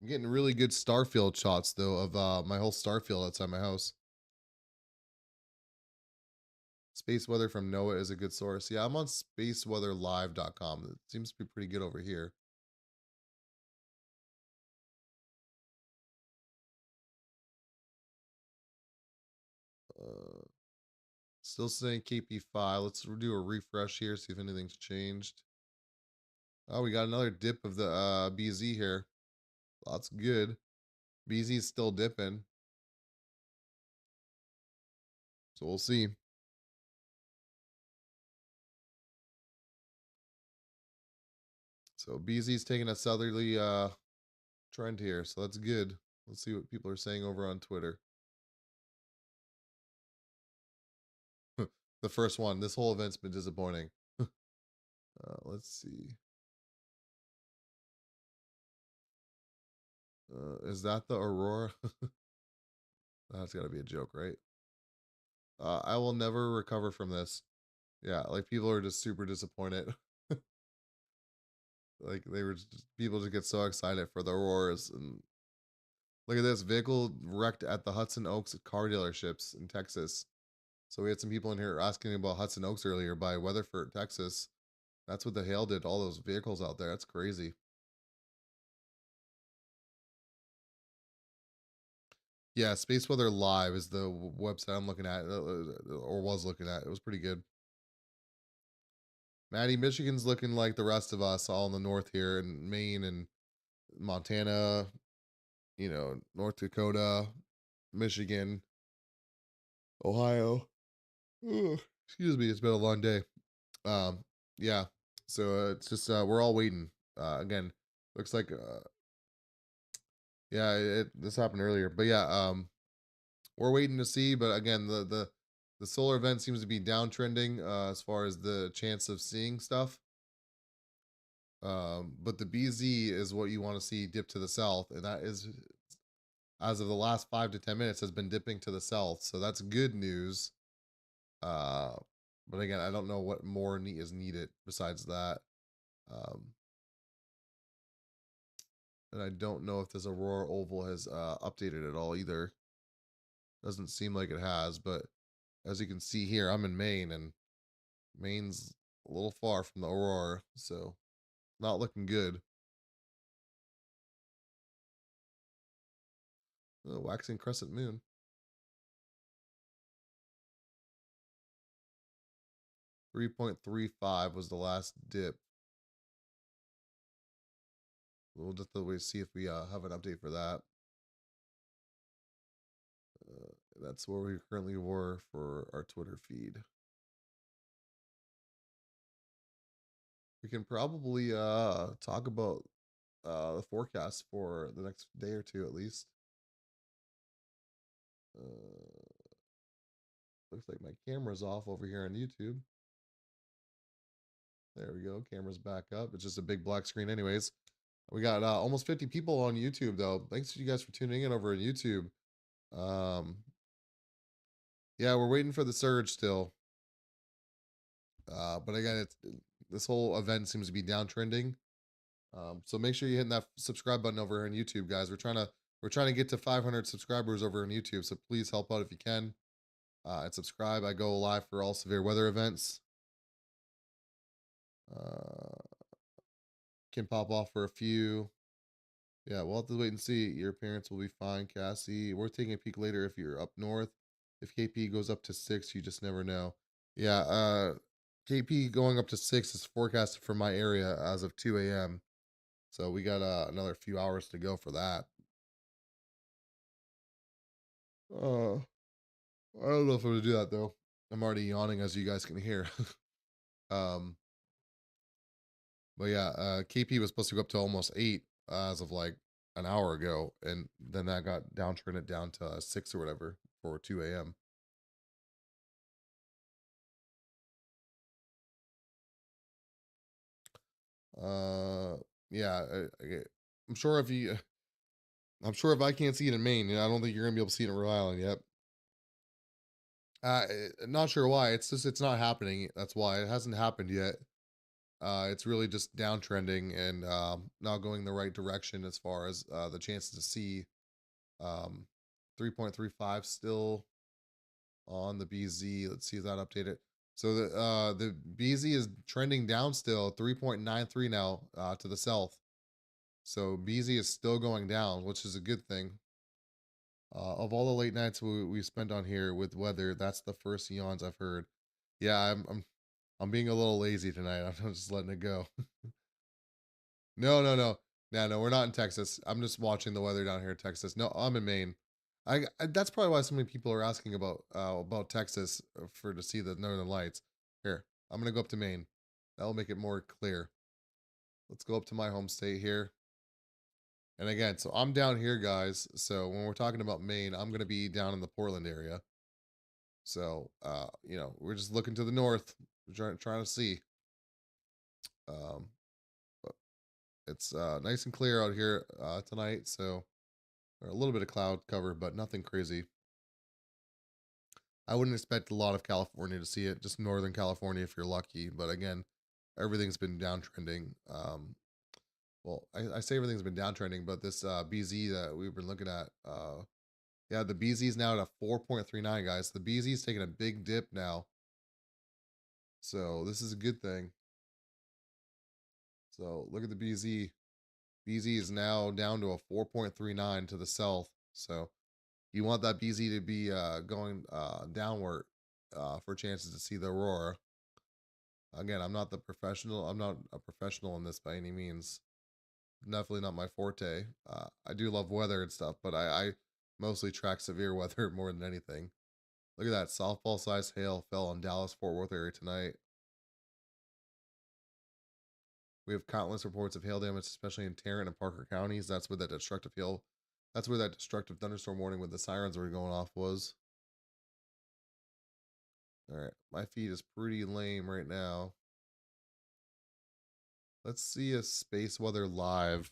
I'm getting really good starfield shots though of my whole starfield outside my house. Space weather from NOAA is a good source. Yeah, I'm on spaceweatherlive.com. It seems to be pretty good over here. Uh, Still saying KP5. Let's do a refresh here, see if anything's changed. Oh, we got another dip of the BZ here. That's good. BZ's still dipping. So we'll see. So BZ's taking a southerly trend here. So that's good. Let's see what people are saying over on Twitter. The first one. This whole event's been disappointing. Let's see. Is that the Aurora? That's got to be a joke, right? I will never recover from this. Yeah, like people are just super disappointed. Like they were just, people just get so excited for the Auroras. And look at this vehicle wrecked at the Hudson Oaks car dealerships in Texas. So we had some people in here asking about Hudson Oaks earlier by Weatherford, Texas. That's what the hail did. All those vehicles out there. That's crazy. Yeah, Space Weather Live is the website I'm looking at, or was looking at. It was pretty good. Maddie, Michigan's looking like the rest of us, all in the north here, in Maine and Montana, North Dakota, Michigan, Ohio. Ugh, excuse me, it's been a long day. Um, yeah, so it's just we're all waiting. Again, looks like yeah, this happened earlier, but yeah, we're waiting to see. But again, the solar event seems to be downtrending as far as the chance of seeing stuff. But the BZ is what you want to see dip to the south, and that is, as of the last 5 to 10 minutes, has been dipping to the south. So that's good news. Uh, but again, I don't know what more is needed besides that. Um, and I don't know if this Aurora Oval has updated at all either. Doesn't seem like it has, but as you can see here, I'm in Maine, and Maine's a little far from the Aurora, so not looking good. Waxing crescent moon. 3.35 was the last dip. We'll just have to wait to see if we have an update for that. That's where we currently were for our Twitter feed. We can probably talk about the forecast for the next day or two at least. Looks like my camera's off over here on YouTube. There we go. Camera's back up. It's just a big black screen anyways. We got almost 50 people on YouTube though. Thanks to you guys for tuning in over on YouTube. Yeah, we're waiting for the surge still. But again, this whole event seems to be downtrending. So make sure you hit that subscribe button over here on YouTube, guys. We're trying to get to 500 subscribers over on YouTube. So please help out if you can. And subscribe. I go live for all severe weather events. Can pop off for a few. Yeah, we'll have to wait and see. Your parents will be fine, Cassie. We're taking a peek later if you're up north. If KP goes up to 6, you just never know. Yeah, KP going up to 6 is forecasted for my area as of 2 a.m. So we got another few hours to go for that. I don't know if I'm gonna do that though. I'm already yawning as you guys can hear. um, but yeah, KP was supposed to go up to almost 8 as of like an hour ago, and then that got downtrended down to 6 or whatever for 2 a.m. Uh, yeah, I'm sure if you, I'm sure if I can't see it in Maine, I don't think you're gonna be able to see it in Rhode Island yet. Not sure why. It's just it's not happening. That's why it hasn't happened yet. It's really just downtrending and not going the right direction as far as the chances to see. 3.35 still on the BZ. Let's see if that updated. So the BZ is trending down still, 3.93 now to the south. So BZ is still going down, which is a good thing. Of all the late nights we spent on here with weather, that's the first yawns I've heard. Yeah, I'm being a little lazy tonight. I'm just letting it go. No, no, no, no, no. We're not in Texas. I'm just watching the weather down here in Texas. No, I'm in Maine. That's probably why so many people are asking about Texas for to see the Northern Lights. Here, I'm gonna go up to Maine. That'll make it more clear. Let's go up to my home state here. And again, so I'm down here, guys. So when we're talking about Maine, I'm gonna be down in the Portland area. So we're just looking to the north, trying to see. Um, but it's nice and clear out here tonight. So or a little bit of cloud cover, but nothing crazy. I wouldn't expect a lot of California to see it, just Northern California if you're lucky. But again, everything's been downtrending. I say everything's been downtrending, but this BZ that we've been looking at, yeah, the BZ is now at a 4.39, guys. The BZ is taking a big dip now. So this is a good thing. So look at the BZ. BZ is now down to a 4.39 to the south. So you want that BZ to be going downward for chances to see the aurora. Again, I'm not the professional. I'm not a professional in this by any means. Definitely not my forte. I do love weather and stuff, but I mostly track severe weather more than anything. Look at that. Softball sized hail fell on Dallas Fort Worth area tonight. We have countless reports of hail damage, especially in Tarrant and Parker counties. That's where that destructive thunderstorm warning with the sirens were going off was. All right, my feed is pretty lame right now. Let's see if Space Weather Live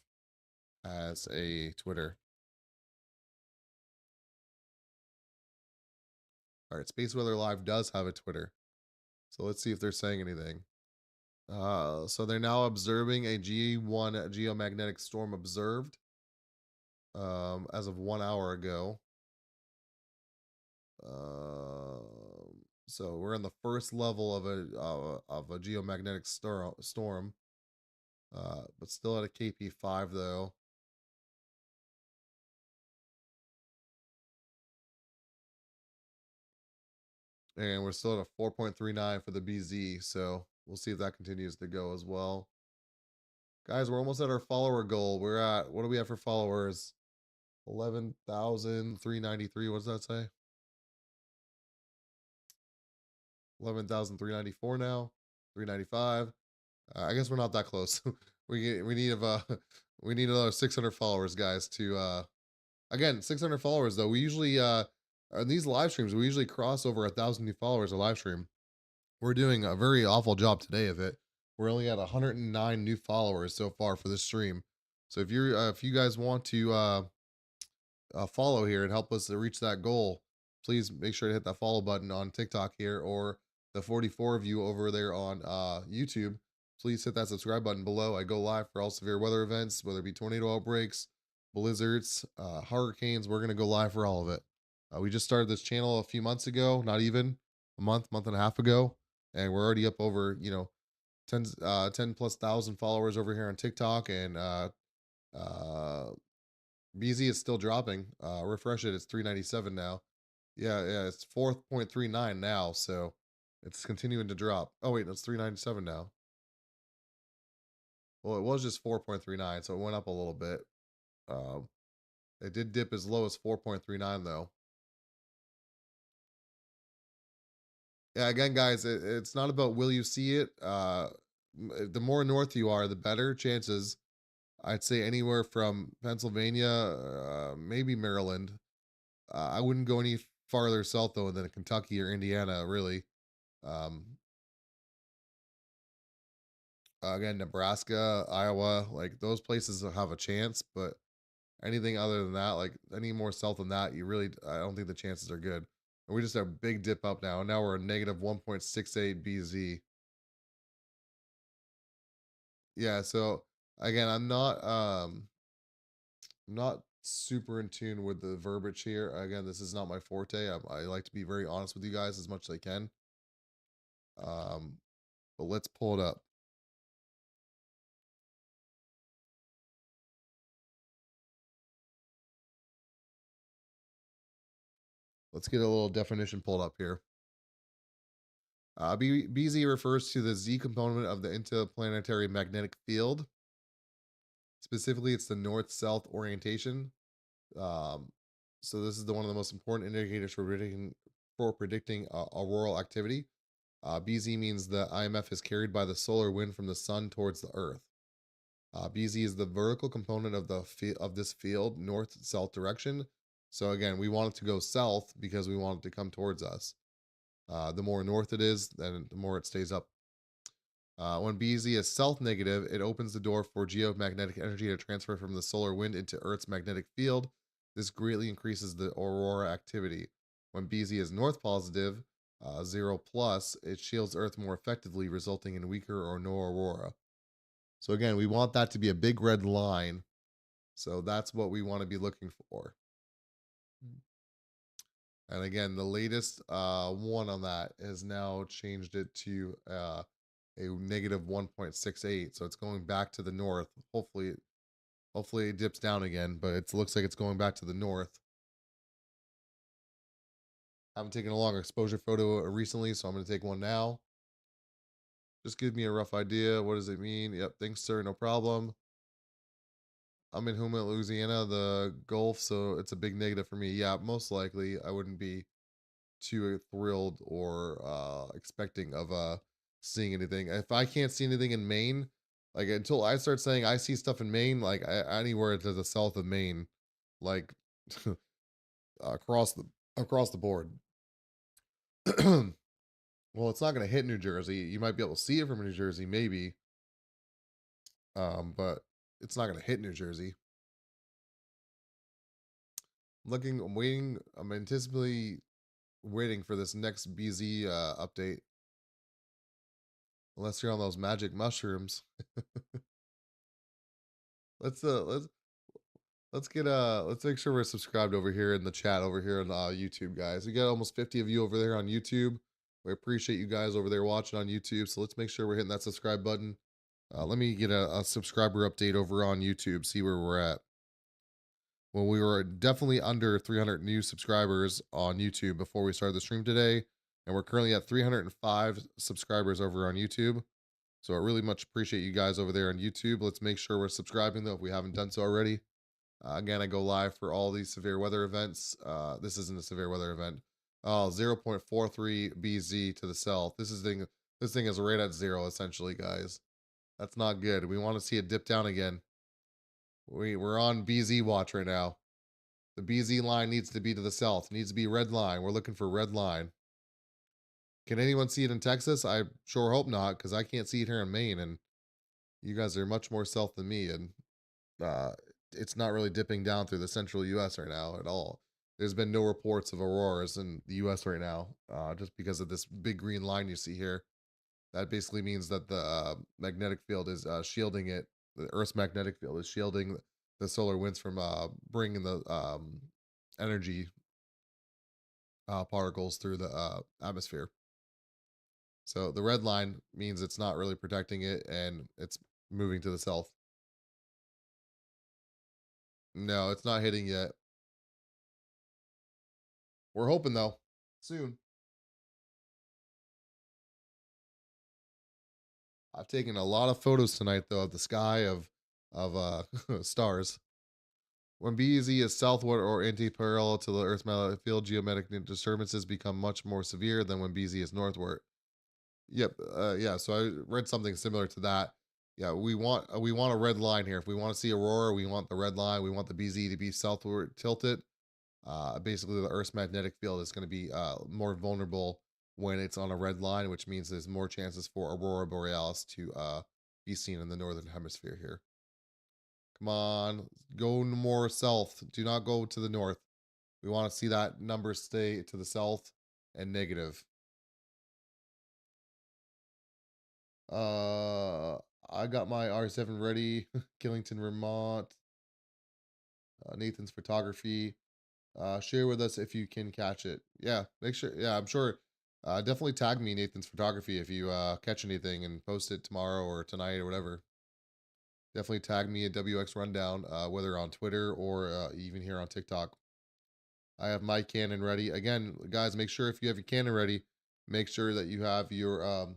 has a Twitter. All right, Space Weather Live does have a Twitter. So let's see if they're saying anything. So they're now observing a G1 geomagnetic storm observed as of 1 hour ago. So we're in the first level of a geomagnetic storm, but still at a KP5 though. And we're still at a 4.39 for the BZ. So we'll see if that continues to go as well. Guys, we're almost at our follower goal. What do we have for followers? 11,393. What does that say? 11,394 now. 395. I guess we're not that close. We need we need another 600 followers, guys. To again 600 followers though. We usually on these live streams we usually cross over 1,000 new followers a live stream. We're doing a very awful job today of it. We're only at 109 new followers so far for this stream. So if you guys want to follow here and help us to reach that goal, please make sure to hit that follow button on TikTok here or the 44 of you over there on YouTube. Please hit that subscribe button below. I go live for all severe weather events, whether it be tornado outbreaks, blizzards, hurricanes. We're going to go live for all of it. We just started this channel a few months ago, not even a month and a half ago. And we're already up over, 10 plus thousand followers over here on TikTok. And uh, BZ is still dropping. Refresh it. It's 397 now. Yeah, it's 4.39 now. So it's continuing to drop. Oh, wait, it's 397 now. Well, it was just 4.39, so it went up a little bit. Um, it did dip as low as 4.39 though. Yeah, again, guys, it's not about will you see it. The more north you are, the better chances. I'd say anywhere from Pennsylvania, maybe Maryland. I wouldn't go any farther south though than Kentucky or Indiana, really. Um, again, Nebraska, Iowa, like those places have a chance, but anything other than that, like any more south than that, I don't think the chances are good. And we just have a big dip up now. Now we're a negative 1.68 BZ. Yeah, so again, I'm not super in tune with the verbiage here. Again, this is not my forte. I like to be very honest with you guys as much as I can. Um, but let's pull it up. Let's get a little definition pulled up here. BZ refers to the Z component of the interplanetary magnetic field. Specifically, it's the north-south orientation. Um, so this is one of the most important indicators for predicting auroral activity. BZ means the IMF is carried by the solar wind from the sun towards the Earth. BZ is the vertical component of of this field, north-south direction. So again, we want it to go south because we want it to come towards us. The more north it is, then the more it stays up. When BZ is south negative, it opens the door for geomagnetic energy to transfer from the solar wind into Earth's magnetic field. This greatly increases the aurora activity. When BZ is north positive, 0 plus, it shields Earth more effectively, resulting in weaker or no aurora. So again, we want that to be a big red line. So that's what we want to be looking for. And again, the latest one on that has now changed it to a negative 1.68. So it's going back to the north. Hopefully it dips down again, but it looks like it's going back to the north. I haven't taken a long exposure photo recently, so I'm going to take one now. Just give me a rough idea. What does it mean? Yep, thanks, sir. No problem. I'm in Houma, Louisiana, the Gulf, so it's a big negative for me. Yeah, most likely I wouldn't be too thrilled or expecting of seeing anything. If I can't see anything in Maine, like until I start saying I see stuff in Maine, like anywhere to the south of Maine, like across the board. Well, it's not going to hit New Jersey. You might be able to see it from New Jersey, maybe, but it's not going to hit New Jersey. I'm waiting. I'm anticipating waiting for this next BZ update. Unless you're on those magic mushrooms. let's uh let's let's make sure we're subscribed over here in the chat over here on YouTube, guys. We got almost 50 of you over there on YouTube. We appreciate you guys over there watching on YouTube. So let's make sure we're hitting that subscribe button. Let me get a subscriber update over on YouTube, see where we're at. Well, we were definitely under 300 new subscribers on YouTube before we started the stream today, and we're currently at 305 subscribers over on YouTube. So I really much appreciate you guys over there on YouTube. Let's make sure we're subscribing though if we haven't done so already. Again, I go live for all these severe weather events. This isn't a severe weather event. Oh, 0.43 BZ to the south. This thing is right at zero essentially, guys. That's not good. We want to see it dip down again. We're on BZ watch right now. The BZ line needs to be to the south. It needs to be red line. We're looking for red line. Can anyone see it in Texas? I sure hope not, because I can't see it here in Maine, and you guys are much more south than me, and uh, it's not really dipping down through the central U.S. right now at all. There's been no reports of auroras in the U.S. right now, just because of this big green line you see here. That basically means that the magnetic field is shielding it. The Earth's magnetic field is shielding the solar winds from bringing the energy particles through the atmosphere. So the red line means it's not really protecting it and it's moving to the south. No, it's not hitting yet. We're hoping though, soon. I've taken a lot of photos tonight though of the sky of stars. When BEZ is southward or anti-parallel to the Earth's magnetic field, geomagnetic disturbances become much more severe than when BZ is northward. Yep. Yeah. So I read something similar to that. Yeah. We want a red line here. If we want to see aurora, we want the red line. We want the BZ to be southward tilted. Basically, the Earth's magnetic field is going to be more vulnerable when it's on a red line, which means there's more chances for Aurora Borealis to be seen in the northern hemisphere here. Come on, go more south. Do not go to the north. We want to see that number stay to the south and negative. Uh, I got my R7 ready. Killington, Vermont. Nathan's photography. Share with us if you can catch it. Yeah, make sure. Yeah, I'm sure. Definitely tag me Nathan's Photography if you catch anything and post it tomorrow or tonight or whatever. Definitely tag me at WX Rundown, whether on Twitter or even here on TikTok. I have my Canon ready. Again, guys, make sure if you have your Canon ready, make sure that you have your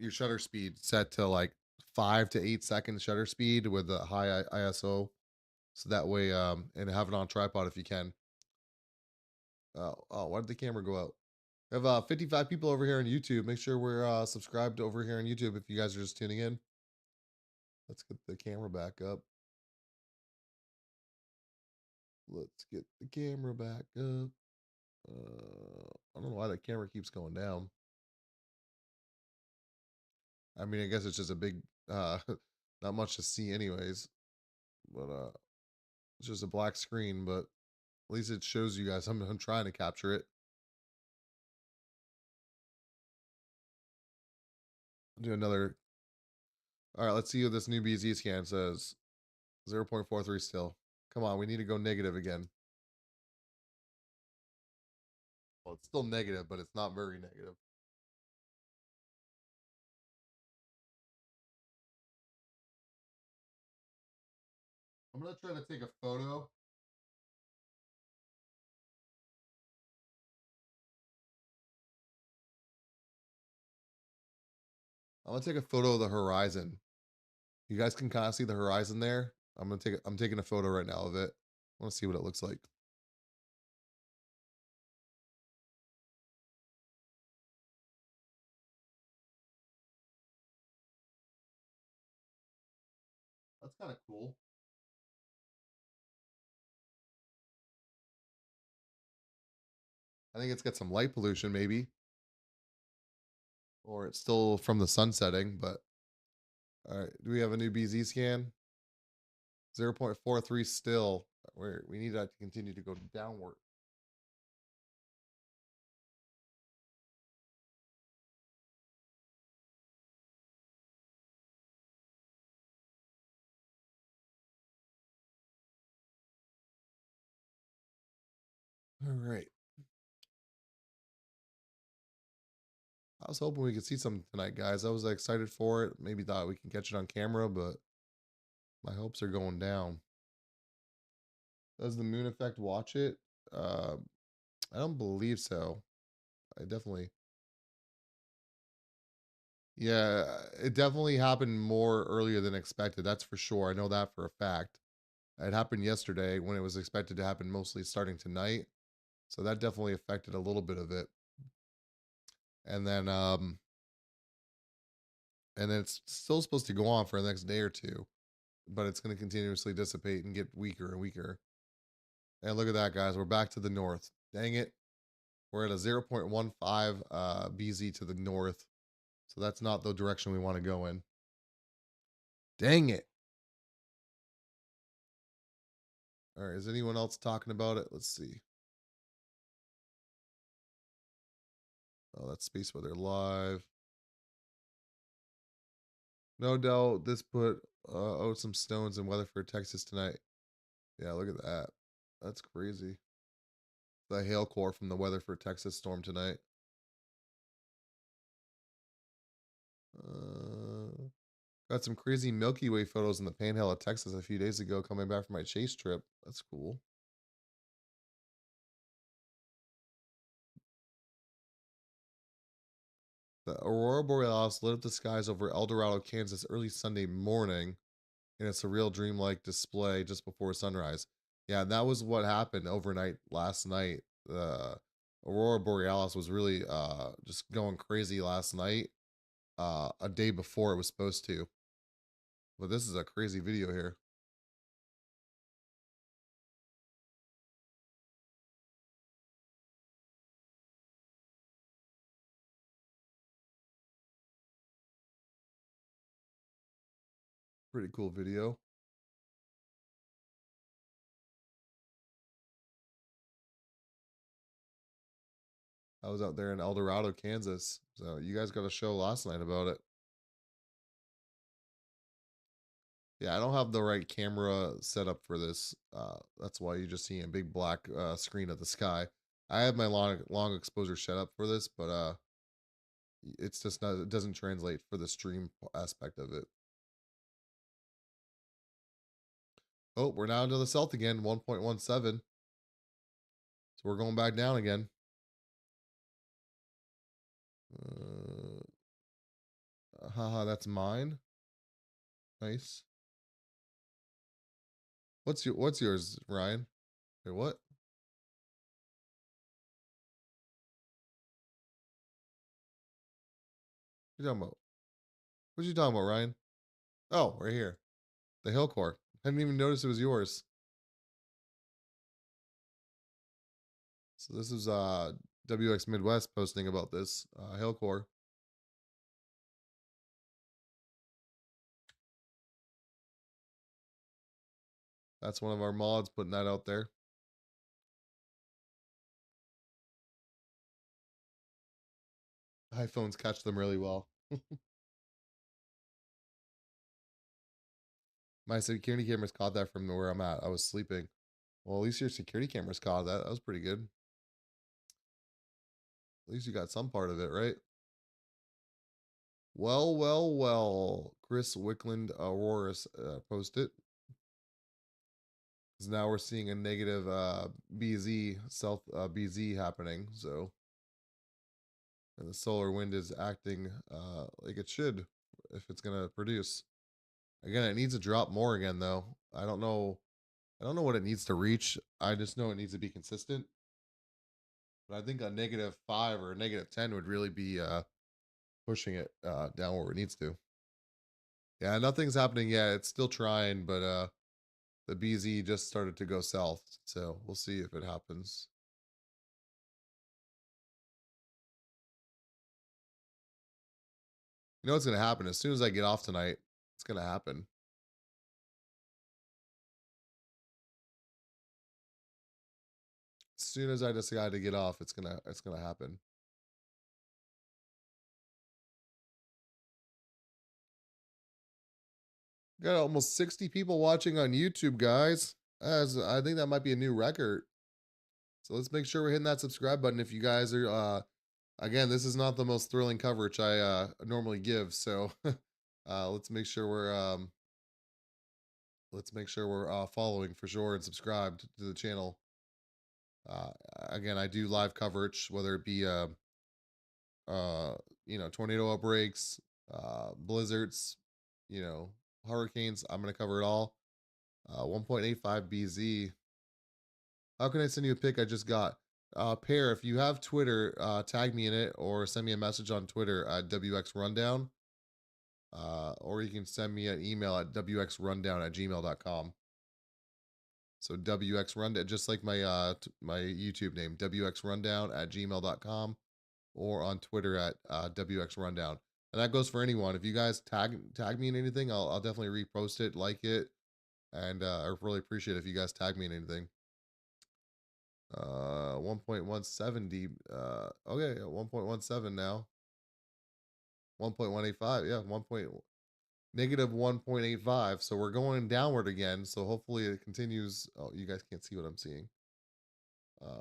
shutter speed set to like 5 to 8 seconds shutter speed with a high ISO. So that way, and have it on tripod if you can. Why did the camera go out? We have 55 people over here on YouTube. Make sure we're subscribed over here on YouTube if you guys are just tuning in. Let's get the camera back up. Let's get the camera back up. I don't know why that camera keeps going down. I mean, I guess it's just a big, not much to see anyways. But it's just a black screen. But at least it shows you guys. I'm trying to capture it. Do another. All right, let's see what this new BZ scan says. 0.43 still. Come on, we need to go negative again. Well, it's still negative, but it's not very negative. I'm gonna try to take a photo. I'm gonna take a photo of the horizon. You guys can kind of see the horizon there. I'm taking a photo right now of it. I want to see what it looks like. That's kind of cool. I think it's got some light pollution, maybe, or it's still from the sun setting. But all right, do we have a new BZ scan? 0.43 still. We need that to continue to go downward. All right. I was hoping we could see something tonight, guys. I was excited for it. Maybe thought we can catch it on camera, but my hopes are going down. Does the moon effect watch it? Uh, I don't believe so. I definitely, yeah, it definitely happened more earlier than expected. That's for sure. I know that for a fact. It happened yesterday when it was expected to happen mostly starting tonight. So that definitely affected a little bit of it. And then, it's still supposed to go on for the next day or two, but it's going to continuously dissipate and get weaker and weaker. And look at that, guys. We're back to the north. Dang it. We're at a 0.15 BZ to the north. So that's not the direction we want to go in. Dang it. All right. Is anyone else talking about it? Let's see. Oh, that's Space Weather Live. No doubt this put out some stones in Weatherford, Texas tonight. Yeah, look at that. That's crazy. The hail core from the Weatherford, Texas storm tonight. Got some crazy Milky Way photos in the Panhandle of Texas a few days ago coming back from my chase trip. That's cool. The Aurora Borealis lit up the skies over El Dorado, Kansas early Sunday morning in a surreal dreamlike display just before sunrise. Yeah, that was what happened overnight last night. The Aurora Borealis was really just going crazy last night, a day before it was supposed to. But this is a crazy video here. Pretty cool video. I was out there in El Dorado, Kansas. So you guys got a show last night about it. Yeah, I don't have the right camera set up for this. That's why you just see a big black screen of the sky. I have my long exposure set up for this, but it's just not, it doesn't translate for the stream aspect of it. Oh, we're now into the south again, 1.17. So we're going back down again. Haha, that's mine. Nice. What's yours, Ryan? Wait, what? What you talking about? What you talking about, Ryan? Oh, right here. The hill core. I didn't even notice it was yours. So this is WX Midwest posting about this hill core. That's one of our mods putting that out there. iPhones catch them really well. My security cameras caught that from where I'm at. I was sleeping. Well, at least your security cameras caught that. That was pretty good. At least you got some part of it, right? Well, well, well. Chris Wickland Aurora posted. Because now we're seeing a negative BZ, south BZ happening. So, and the solar wind is acting like it should if it's going to produce. Again, it needs to drop more again, though. I don't know. I don't know what it needs to reach. I just know it needs to be consistent. But I think a -5 or a -10 would really be pushing it down where it needs to. Yeah, nothing's happening yet. It's still trying, but the BZ just started to go south. So we'll see if it happens. You know what's going to happen? As soon as I get off tonight, it's going to happen. As soon as I decide to get off, it's gonna happen. Got almost 60 people watching on YouTube, guys. As I think that might be a new record. So let's make sure we're hitting that subscribe button if you guys are again, this is not the most thrilling coverage I normally give, so let's make sure we're following for sure and subscribed to the channel. Uh Again, I do live coverage, whether it be uh tornado outbreaks, blizzards, hurricanes. I'm going to cover it all. 1.85 BZ. How can I send you a pic I just got? Pair, if you have Twitter, tag me in it or send me a message on Twitter at WX Rundown. Or you can send me an email at wxrundown@gmail.com. So WX Rundown, just like my YouTube name, wxrundown@gmail.com, or on Twitter at WX Rundown. And that goes for anyone. If you guys tag me in anything, I'll definitely repost it, like it, and I really appreciate it if you guys tag me in anything. 1.170. Okay, 1.17 now. 1.185. Yeah, -1.85. So we're going downward again. So hopefully it continues. Oh, you guys can't see what I'm seeing.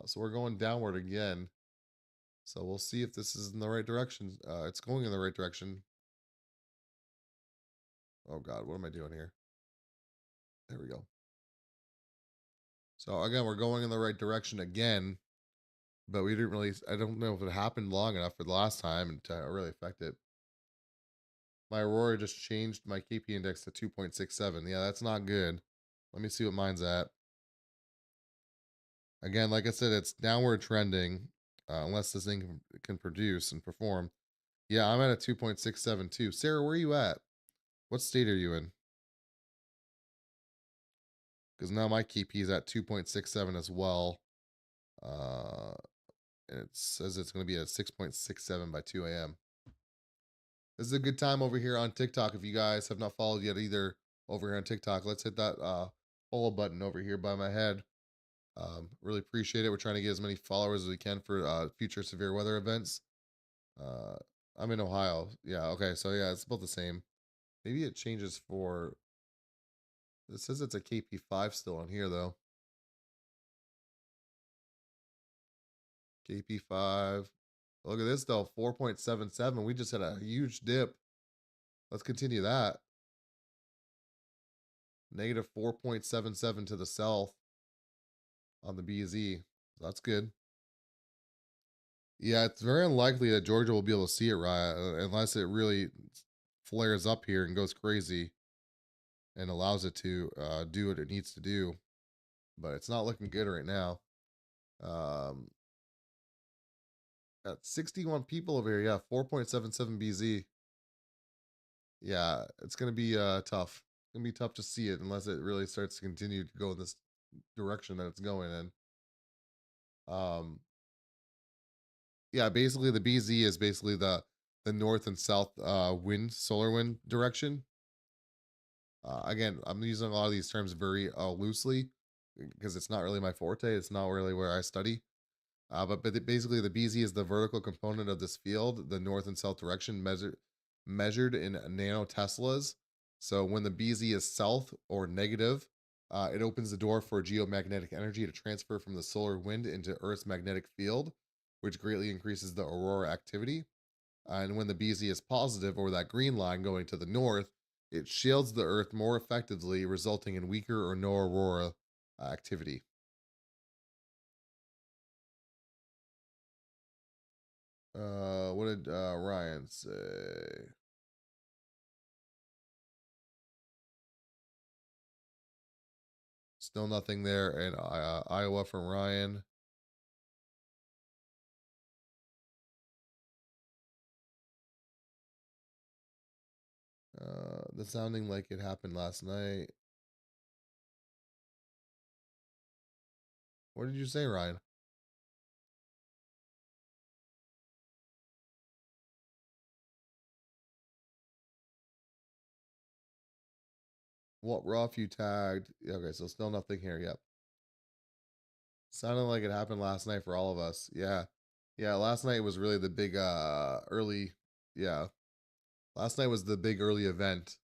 So we're going downward again. So we'll see if this is in the right direction. It's going in the right direction. Oh God, what am I doing here? There we go. So again, we're going in the right direction again, but we didn't really. I don't know if it happened long enough for the last time and to really affect it. My Aurora just changed my KP index to 2.67. Yeah, that's not good. Let me see what mine's at. Again, like I said, it's downward trending unless this thing can produce and perform. Yeah, I'm at a 2.672. Sarah, where are you at? What state are you in? Because now my KP is at 2.67 as well. And it says it's going to be at 6.67 by 2 a.m. This is a good time over here on TikTok. If you guys have not followed yet either over here on TikTok, let's hit that follow button over here by my head. Really appreciate it. We're trying to get as many followers as we can for future severe weather events. Uh, I'm in Ohio. Yeah, okay. So yeah, it's about the same. Maybe it changes for. It says it's a KP5 still on here though. KP5. Look at this though, 4.77. We just had a huge dip. Let's continue that. Negative 4.77 to the south on the BZ. That's good. Yeah, it's very unlikely that Georgia will be able to see it right unless it really flares up here and goes crazy and allows it to do what it needs to do. But it's not looking good right now. Um, got 61 people over here. Yeah, 4.77 BZ. Yeah, it's gonna be tough. It's gonna be tough to see it unless it really starts to continue to go in this direction that it's going in. Um, yeah, basically the BZ is basically the north and south wind, solar wind direction. Again, I'm using a lot of these terms very loosely because it's not really my forte. It's not really where I study. Basically, the BZ is the vertical component of this field, the north and south direction measured in nanoteslas. So when the BZ is south or negative, it opens the door for geomagnetic energy to transfer from the solar wind into Earth's magnetic field, which greatly increases the aurora activity. And when the BZ is positive, or that green line going to the north, it shields the Earth more effectively, resulting in weaker or no aurora activity. What did Ryan say? Still nothing there in Iowa from Ryan. That's sounding like it happened last night. What did you say, Ryan? What rough you tagged? Yeah, okay, so still nothing here. Yep. Sounded like it happened last night for all of us. Yeah. Yeah, last night was really the big early, yeah. Last night was the big early event,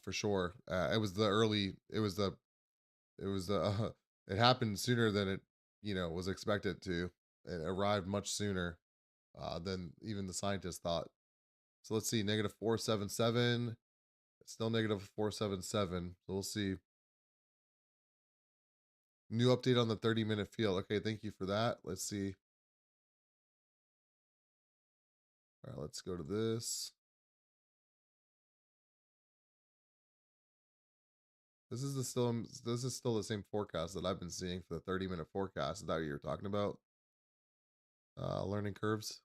for sure. It was the early. It was the. It happened sooner than it, was expected to. It arrived much sooner than even the scientists thought. So let's see, negative 477. It's still negative 477. So we'll see. New update on the 30-minute field. Okay, thank you for that. Let's see. All right, let's go to this. This is still the same forecast that I've been seeing for the 30-minute forecast. Is that what you're talking about? Learning curves.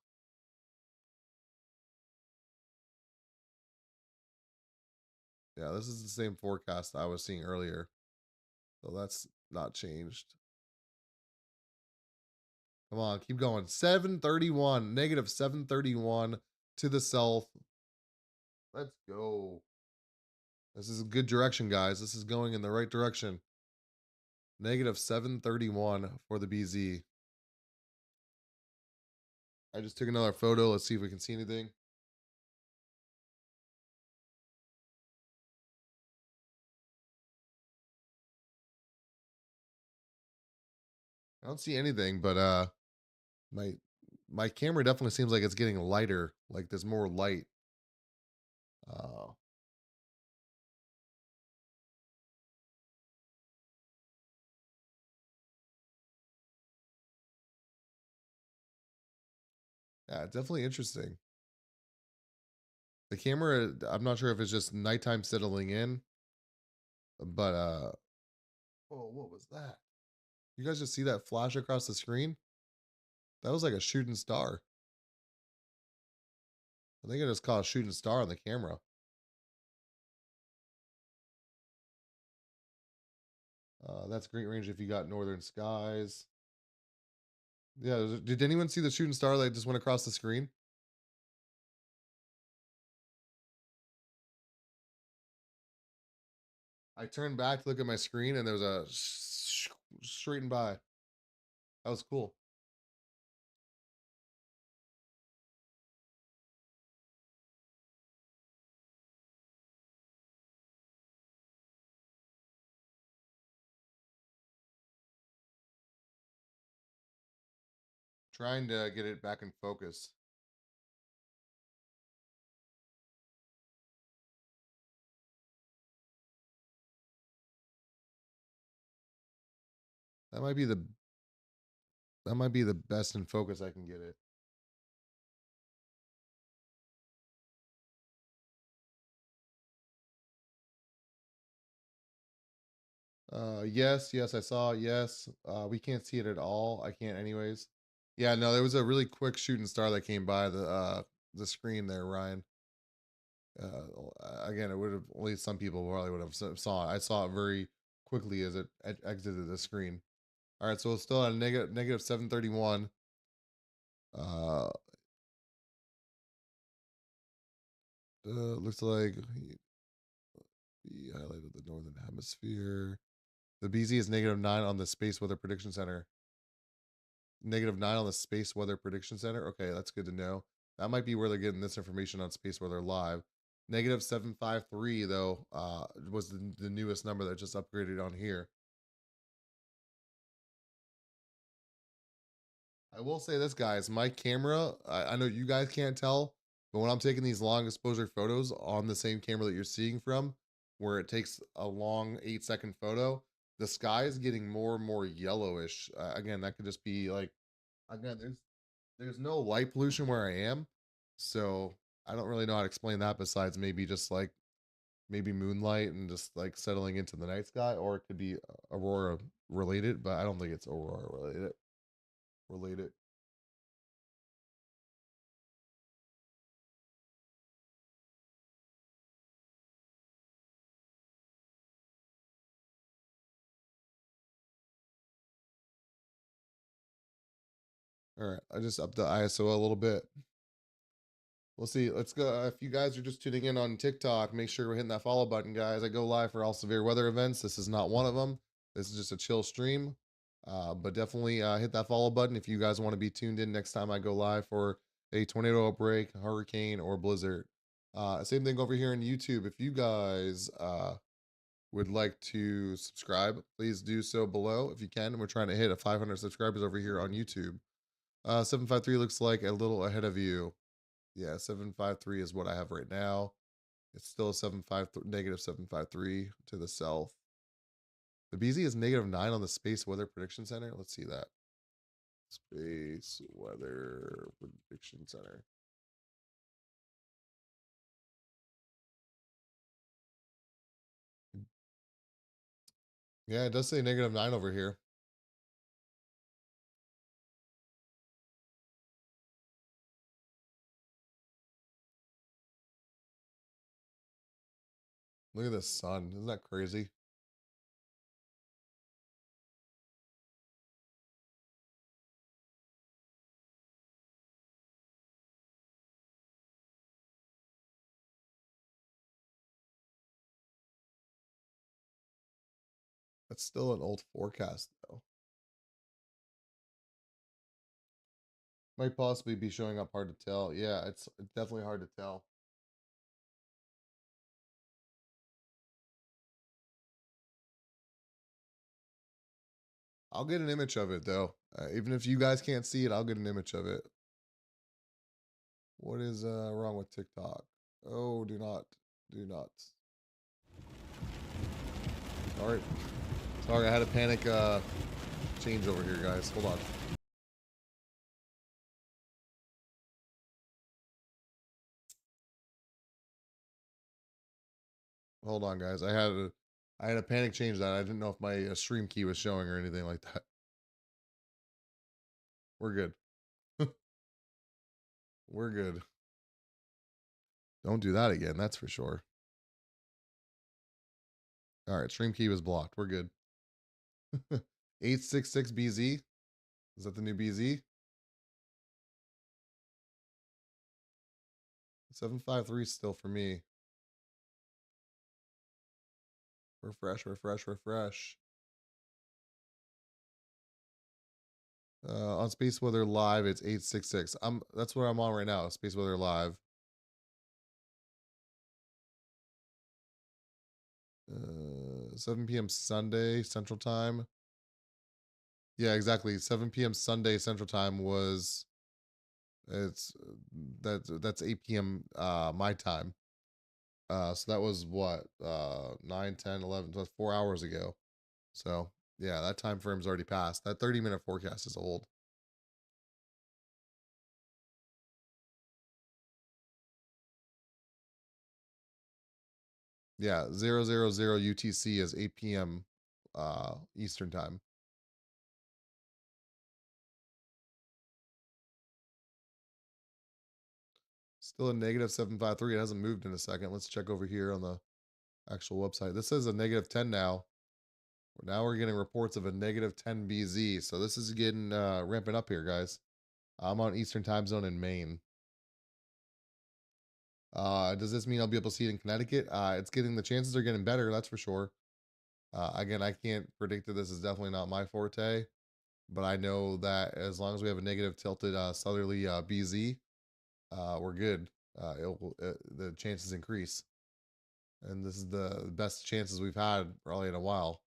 Yeah, this is the same forecast I was seeing earlier. So that's not changed. Come on, keep going. 731, negative 731 to the south. Let's go. This is a good direction, guys. This is going in the right direction. Negative 731 for the BZ. I just took another photo. Let's see if we can see anything. I don't see anything, but my my camera definitely seems like it's getting lighter. Like there's more light. Uh, yeah, definitely interesting. The camera, I'm not sure if it's just nighttime settling in, but oh, what was that? You guys just see that flash across the screen? That was like a shooting star. I think I just caught a shooting star on the camera. That's Great Range if you got northern skies. Yeah, did anyone see the shooting star that just went across the screen? I turned back to look at my screen and there was a straight and by. That was cool. trying to get it back in focus. That might be the best in focus I can get it. Yes, I saw. Yes. We can't see it at all. I can't anyways. Yeah, no, there was a really quick shooting star that came by the screen there, Ryan. Again, it would have at least some people probably would have saw it. I saw it very quickly as it exited the screen. All right, so it's still at a negative 731. Uh, looks like he highlighted the northern hemisphere. The BZ is -9 on the Space Weather Prediction Center. -9 on the Space Weather Prediction Center. Okay, that's good to know. That might be where they're getting this information on Space Weather Live. -753 though was the newest number that just upgraded on here. I will say this, guys. My camera, I know you guys can't tell, but when I'm taking these long exposure photos on the same camera that you're seeing from, where it takes a long 8-second photo, the sky is getting more and more yellowish. Again, that could just be like, again, there's no light pollution where I am, so I don't really know how to explain that besides maybe just like maybe moonlight and just like settling into the night sky, or it could be aurora related, but I don't think it's aurora related. All right, I just upped the ISO a little bit. We'll see. Let's go. If you guys are just tuning in on TikTok, make sure we're hitting that follow button, guys. I go live for all severe weather events. This is not one of them. This is just a chill stream. But definitely hit that follow button if you guys want to be tuned in next time I go live for a tornado outbreak, hurricane, or blizzard. Same thing over here on YouTube. If you guys would like to subscribe, please do so below if you can. We're trying to hit a 500 subscribers over here on YouTube. 753 looks like a little ahead of you. Yeah, 753 is what I have right now. It's still a -753 to the south. The BZ is -9 on the Space Weather Prediction Center. Let's see that. Space Weather Prediction Center. Yeah, it does say -9 over here. Look at the sun. Isn't that crazy? That's still an old forecast, though. Might possibly be showing up hard to tell. Yeah, it's definitely hard to tell. I'll get an image of it, though. Even if you guys can't see it, I'll get an image of it. What is wrong with TikTok? Oh, do not. Sorry. Sorry, I had a panic change over here, guys. Hold on. Hold on, guys. I had a panic change that I didn't know if my stream key was showing or anything like that. We're good. We're good. Don't do that again, that's for sure. All right, stream key was blocked. We're good. 866BZ. Is that the new BZ? 753 still for me. Refresh. On Space Weather Live, it's 866. That's where I'm on right now. Space Weather Live. 7 p.m. Sunday Central Time. Yeah, exactly. 7 p.m. Sunday Central Time was it's that's 8 p.m. My time. So that was what 9, 10, 11, 12, 4 hours ago. So yeah, that time frame's already passed. That 30-minute forecast is old. Yeah, 000 UTC is 8 p.m. Eastern time. Still a negative 753. It hasn't moved in a second. Let's check over here on the actual website. This is a negative 10 now. Now we're getting reports of a negative 10 BZ. So this is getting ramping up here, guys. I'm on Eastern time zone in Maine. Does this mean I'll be able to see it in Connecticut? It's getting the chances are getting better, that's for sure. Again, I can't predict that this is definitely not my forte, but I know that as long as we have a negative tilted southerly BZ, we're good. The chances increase, and this is the best chances we've had probably in a while.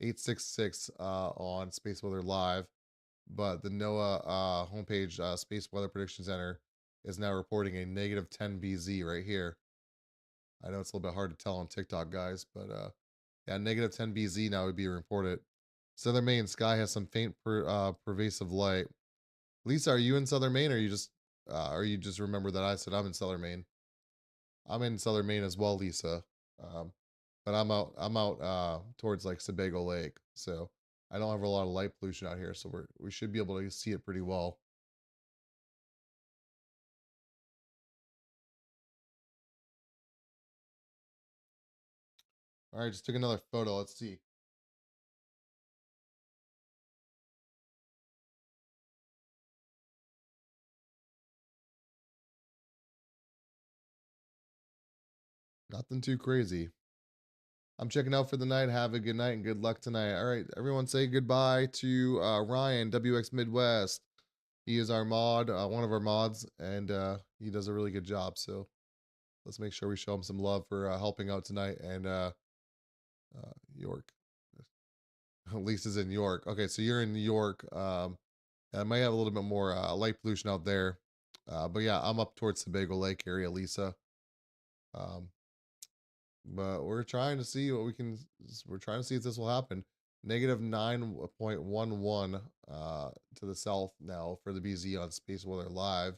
866 on Space Weather Live, but the NOAA homepage, Space Weather Prediction Center, is now reporting a negative 10 BZ right here. I know it's a little bit hard to tell on TikTok, guys, but yeah, negative 10 BZ now would be reported. Southern Maine sky has some faint pervasive light. Lisa, are you in Southern Maine, or you just remember that I said I'm in Southern Maine? I'm in Southern Maine as well, Lisa. Um, but I'm out towards like Sebago Lake, so I don't have a lot of light pollution out here, so we should be able to see it pretty well. All right, just took another photo. Let's see. Nothing too crazy. I'm checking out for the night. Have a good night and good luck tonight. All right, everyone say goodbye to Ryan, WX Midwest. He is our mod, one of our mods, and he does a really good job. So let's make sure we show him some love for helping out tonight. And York. Lisa's in York. Okay, so you're in New York. I might have a little bit more light pollution out there. But yeah, I'm up towards Sebago Lake area, Lisa. Um, but we're trying to see what we can. We're trying to see if this will happen. Negative 9.11 to the south now for the BZ on Space Weather Live.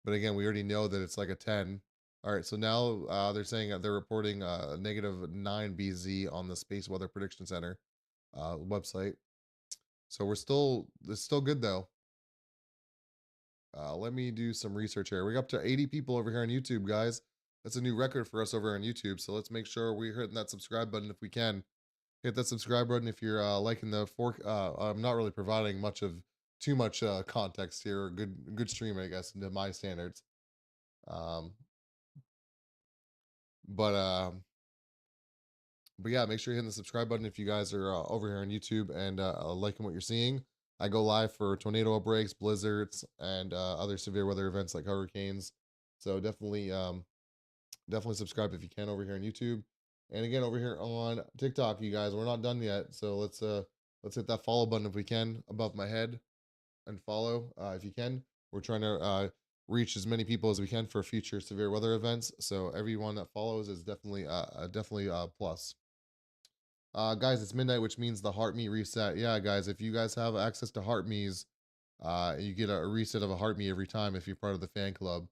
But again, we already know that it's like a 10. All right, so now they're saying they're reporting negative 9 BZ on the Space Weather Prediction Center website. So it's still good though. Let me do some research here. We're up to 80 people over here on YouTube, guys. That's a new record for us over on YouTube. So let's make sure we're hitting that subscribe button if we can. Hit that subscribe button if you're liking the fork. I'm not really providing too much context here. Good stream, I guess, to my standards. Um, but but yeah, make sure you're hitting the subscribe button if you guys are over here on YouTube and liking what you're seeing. I go live for tornado outbreaks, blizzards, and other severe weather events like hurricanes. So definitely subscribe if you can over here on YouTube. And again, over here on TikTok, you guys, we're not done yet. So let's hit that follow button if we can above my head and follow if you can. We're trying to reach as many people as we can for future severe weather events. So everyone that follows is definitely plus. Guys, it's midnight, which means the heart meet reset. Yeah, guys, if you guys have access to heart me's, you get a reset of a heart me every time if you're part of the fan club.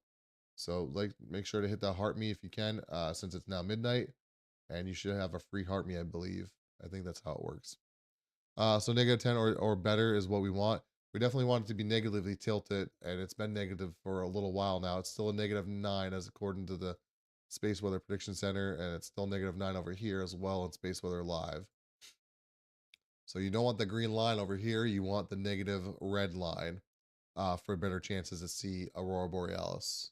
So like, make sure to hit that heart me if you can, since it's now midnight, and you should have a free heart me, I believe. I think that's how it works. So negative 10 or better is what we want. We definitely want it to be negatively tilted, and it's been negative for a little while now. It's still a negative 9 as according to the Space Weather Prediction Center, and it's still negative 9 over here as well in Space Weather Live. So you don't want the green line over here. You want the negative red line for better chances to see Aurora Borealis.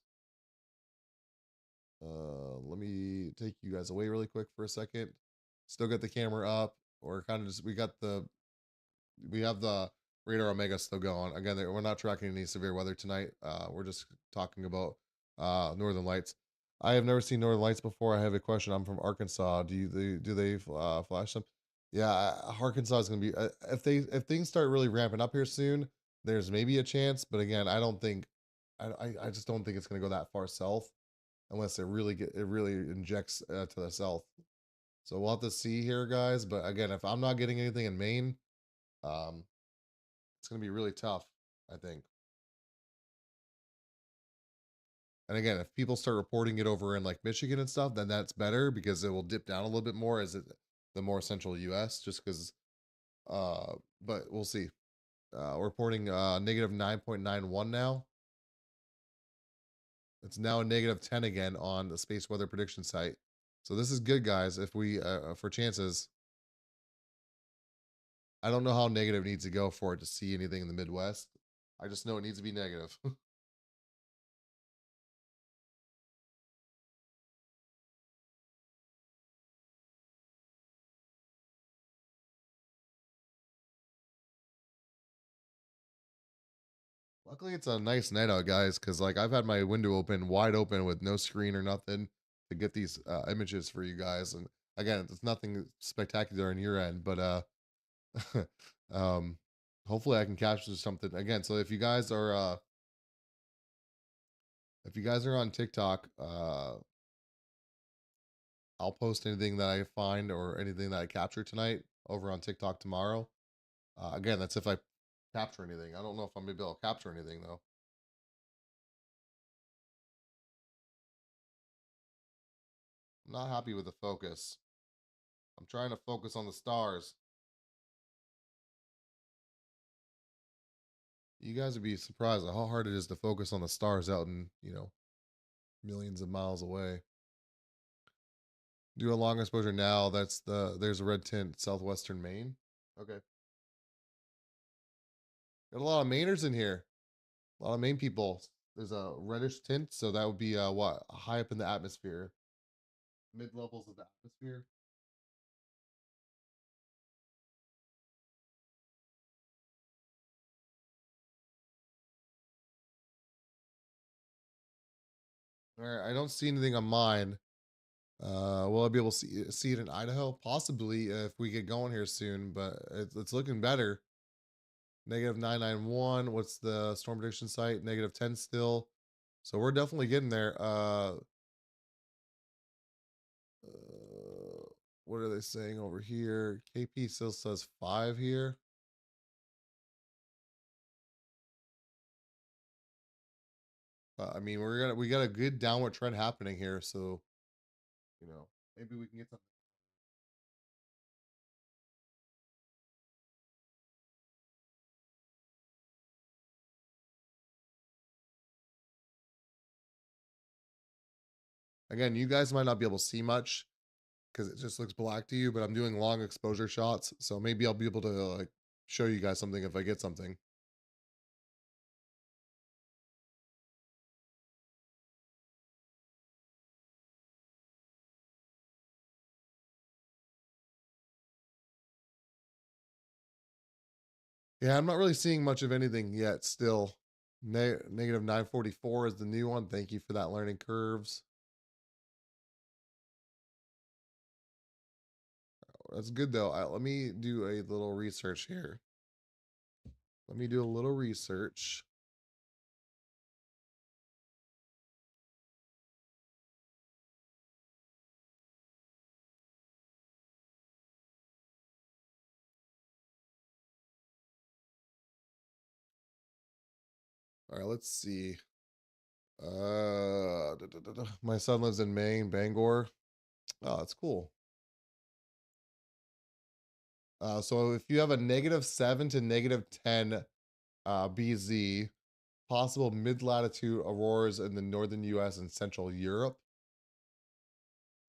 Let me take you guys away really quick for a second. Still got the camera up. We're kind of just we have the radar omega still going. Again, we're not tracking any severe weather tonight. We're just talking about northern lights. I have never seen northern lights before. I have a question. I'm from Arkansas. Do they flash them? Yeah, Arkansas is going to be if things start really ramping up here soon, there's maybe a chance, but again, I don't think I just don't think it's going to go that far south unless it really injects to the south. So we'll have to see here, guys. But again, if I'm not getting anything in Maine, um, it's going to be really tough, I think. And again, if people start reporting it over in like Michigan and stuff, then that's better because it will dip down a little bit more as the more central US, just because but we'll see. We're reporting negative 9.91 now. It's now a negative 10 again on the space weather prediction site. So this is good, guys. If we for chances, I don't know how negative it needs to go for it to see anything in the Midwest. I just know it needs to be negative. Luckily, it's a nice night out, guys, because like I've had my window open, wide open, with no screen or nothing to get these images for you guys. And again, it's nothing spectacular on your end, but um, hopefully I can capture something again. So if you guys are on TikTok, I'll post anything that I find or anything that I capture tonight over on TikTok tomorrow. Again, that's if I capture anything. I don't know if I'm maybe able to capture anything though. I'm not happy with the focus. I'm trying to focus on the stars. You guys would be surprised at how hard it is to focus on the stars out in, millions of miles away. Do a long exposure now. There's a red tint, southwestern Maine. Okay. Got a lot of Mainers in here. A lot of Maine people. There's a reddish tint, so that would be what? High up in the atmosphere. Mid levels of the atmosphere. All right, I don't see anything on mine. Will I be able to see it in Idaho? Possibly if we get going here soon, but it's looking better. Negative 991. What's the storm prediction site? Negative 10 still. So we're definitely getting there. What are they saying over here? KP still says 5 here. I mean, we got a good downward trend happening here, so maybe we can get something. Again, you guys might not be able to see much because it just looks black to you, but I'm doing long exposure shots, so maybe I'll be able to like show you guys something if I get something. Yeah, I'm not really seeing much of anything yet still. Negative 944 is the new one. Thank you for that, learning curves. That's good though. Let me do a little research here. Let me do a little research. All right, let's see. My son lives in Maine, Bangor. Oh, that's cool. So if you have a -7 to -10 BZ, possible mid-latitude auroras in the northern US and central Europe.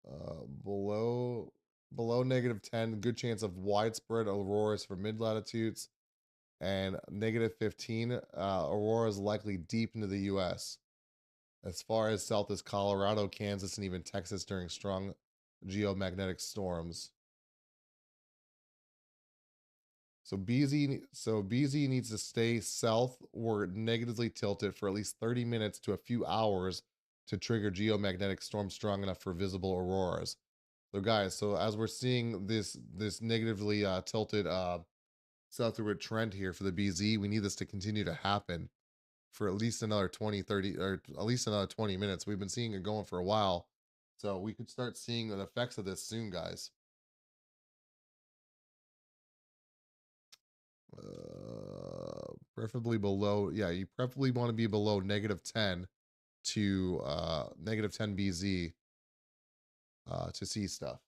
Below -10, good chance of widespread auroras for mid-latitudes, and -15, auroras likely deep into the US. As far as south as Colorado, Kansas, and even Texas during strong geomagnetic storms. So BZ needs to stay south or negatively tilted for at least 30 minutes to a few hours to trigger geomagnetic storms strong enough for visible auroras. So guys, so as we're seeing this negatively tilted southward trend here for the BZ, we need this to continue to happen for at least another 20, 30, or at least another 20 minutes. We've been seeing it going for a while. So we could start seeing the effects of this soon, guys. Preferably below, yeah, you preferably want to be below -10 to -10 BZ to see stuff.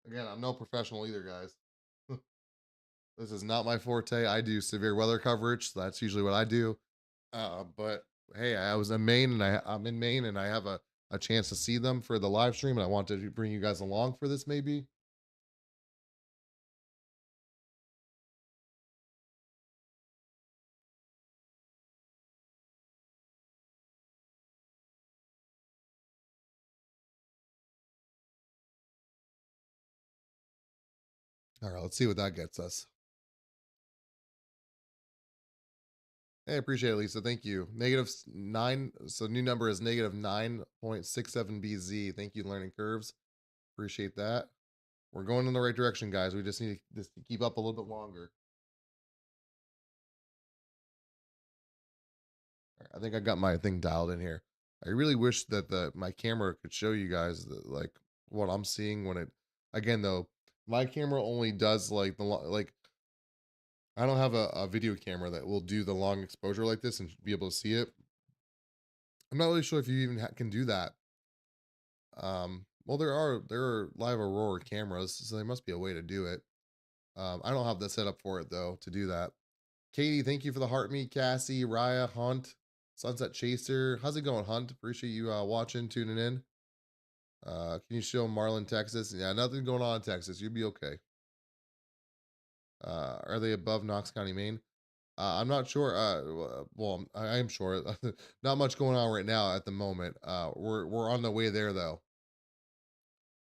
Again, I'm no professional either, guys. This is not my forte. I do severe weather coverage. So that's usually what I do. But hey, I was in Maine, and I'm in Maine, and I have a chance to see them for the live stream, and I wanted to bring you guys along for this. Maybe. All right, let's see what that gets us. Hey, I appreciate it, Lisa. Thank you. -9. So new number is -9.67 BZ. Thank you, Learning Curves. Appreciate that. We're going in the right direction, guys. We just need this to keep up a little bit longer. All right, I think I got my thing dialed in here. I really wish that the my camera could show you guys like what I'm seeing when it. Again, though, my camera only does like like I don't have a video camera that will do the long exposure like this and be able to see it. I'm not really sure if you even can do that. Well, there are live Aurora cameras, so there must be a way to do it. I don't have the setup for it though to do that. Katie, thank you for the heart meet. Cassie, Raya, Hunt, Sunset Chaser. How's it going, Hunt? Appreciate you watching, tuning in. Can you show Marlin, Texas? Yeah, nothing going on in Texas. You'll be okay. Are they above Knox County, Maine? I'm not sure. Well, I am sure. Not much going on right now at the moment. We're on the way there though.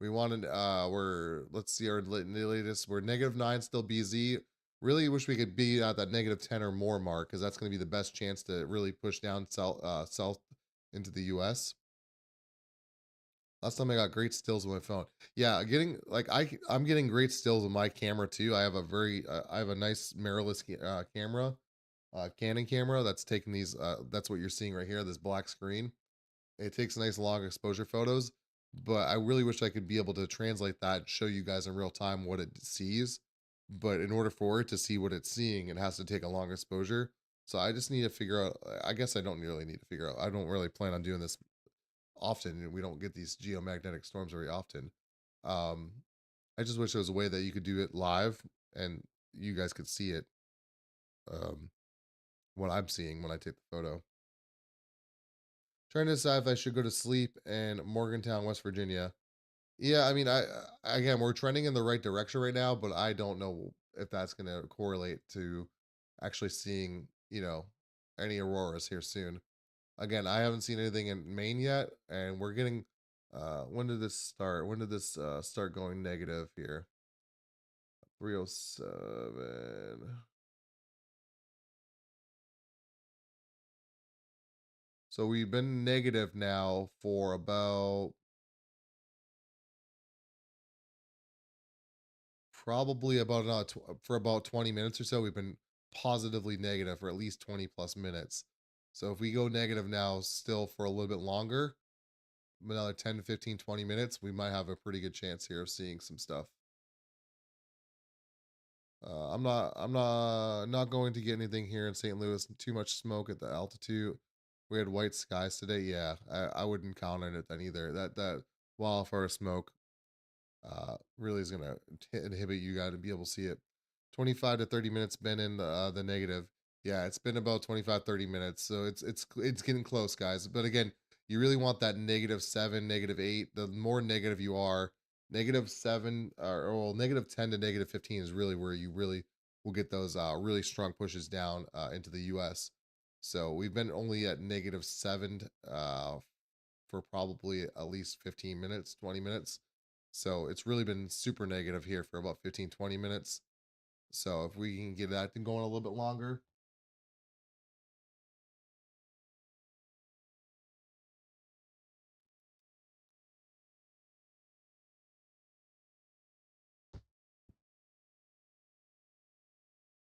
We wanted. We're let's see our latest. We're -9 still BZ. Really wish we could be at that -10 or more mark because that's going to be the best chance to really push down south into the U.S. Last time I got great stills with my phone. Yeah, getting like I'm getting great stills with my camera too. I have a nice mirrorless camera, Canon camera that's taking these. That's what you're seeing right here. This black screen. It takes nice long exposure photos, but I really wish I could be able to translate that and show you guys in real time what it sees. But in order for it to see what it's seeing, it has to take a long exposure. So I just need to figure out. I guess I don't really need to figure out. I don't really plan on doing this often, and we don't get these geomagnetic storms very often. Um, I just wish there was a way that you could do it live and you guys could see it. Um, what I'm seeing when I take the photo. Trying to decide if I should go to sleep in Morgantown, West Virginia. Yeah, I mean, again, we're trending in the right direction right now, but I don't know if that's going to correlate to actually seeing, any auroras here soon. Again, I haven't seen anything in Maine yet, and we're getting. When did this start? When did this start going negative here? 307. So we've been negative now for about probably about for about 20 minutes or so. We've been positively negative for at least 20 plus minutes. So if we go negative now still for a little bit longer, another 10 to 15, 20 minutes, we might have a pretty good chance here of seeing some stuff. I'm not going to get anything here in St. Louis. Too much smoke at the altitude. We had white skies today. Yeah, I wouldn't count on it then either. That wildfire smoke really is gonna inhibit you guys to be able to see it. 25 to 30 minutes been in the negative. Yeah, it's been about 25 30 minutes, so it's getting close, guys. But again, you really want that -7, -8. The more negative you are, -7 or well, -10 to -15 is really where you really will get those really strong pushes down into the US. So we've been only at -7 for probably at least 15 minutes, 20 minutes. So it's really been super negative here for about 15, 20 minutes. So if we can get that thing going a little bit longer.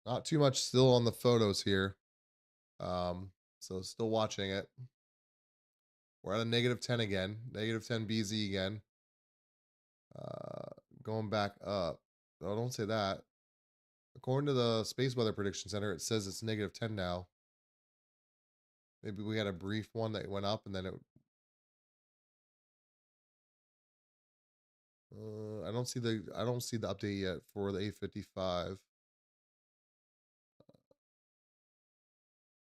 Not too much still on the photos here. So still watching it. We're at a -10 again, -10 BZ again. Uh, Going back up. Oh, don't say that. According to the Space Weather Prediction Center, it says it's -10 now. Maybe we had a brief one that went up and then it. I don't see the update yet for the 855.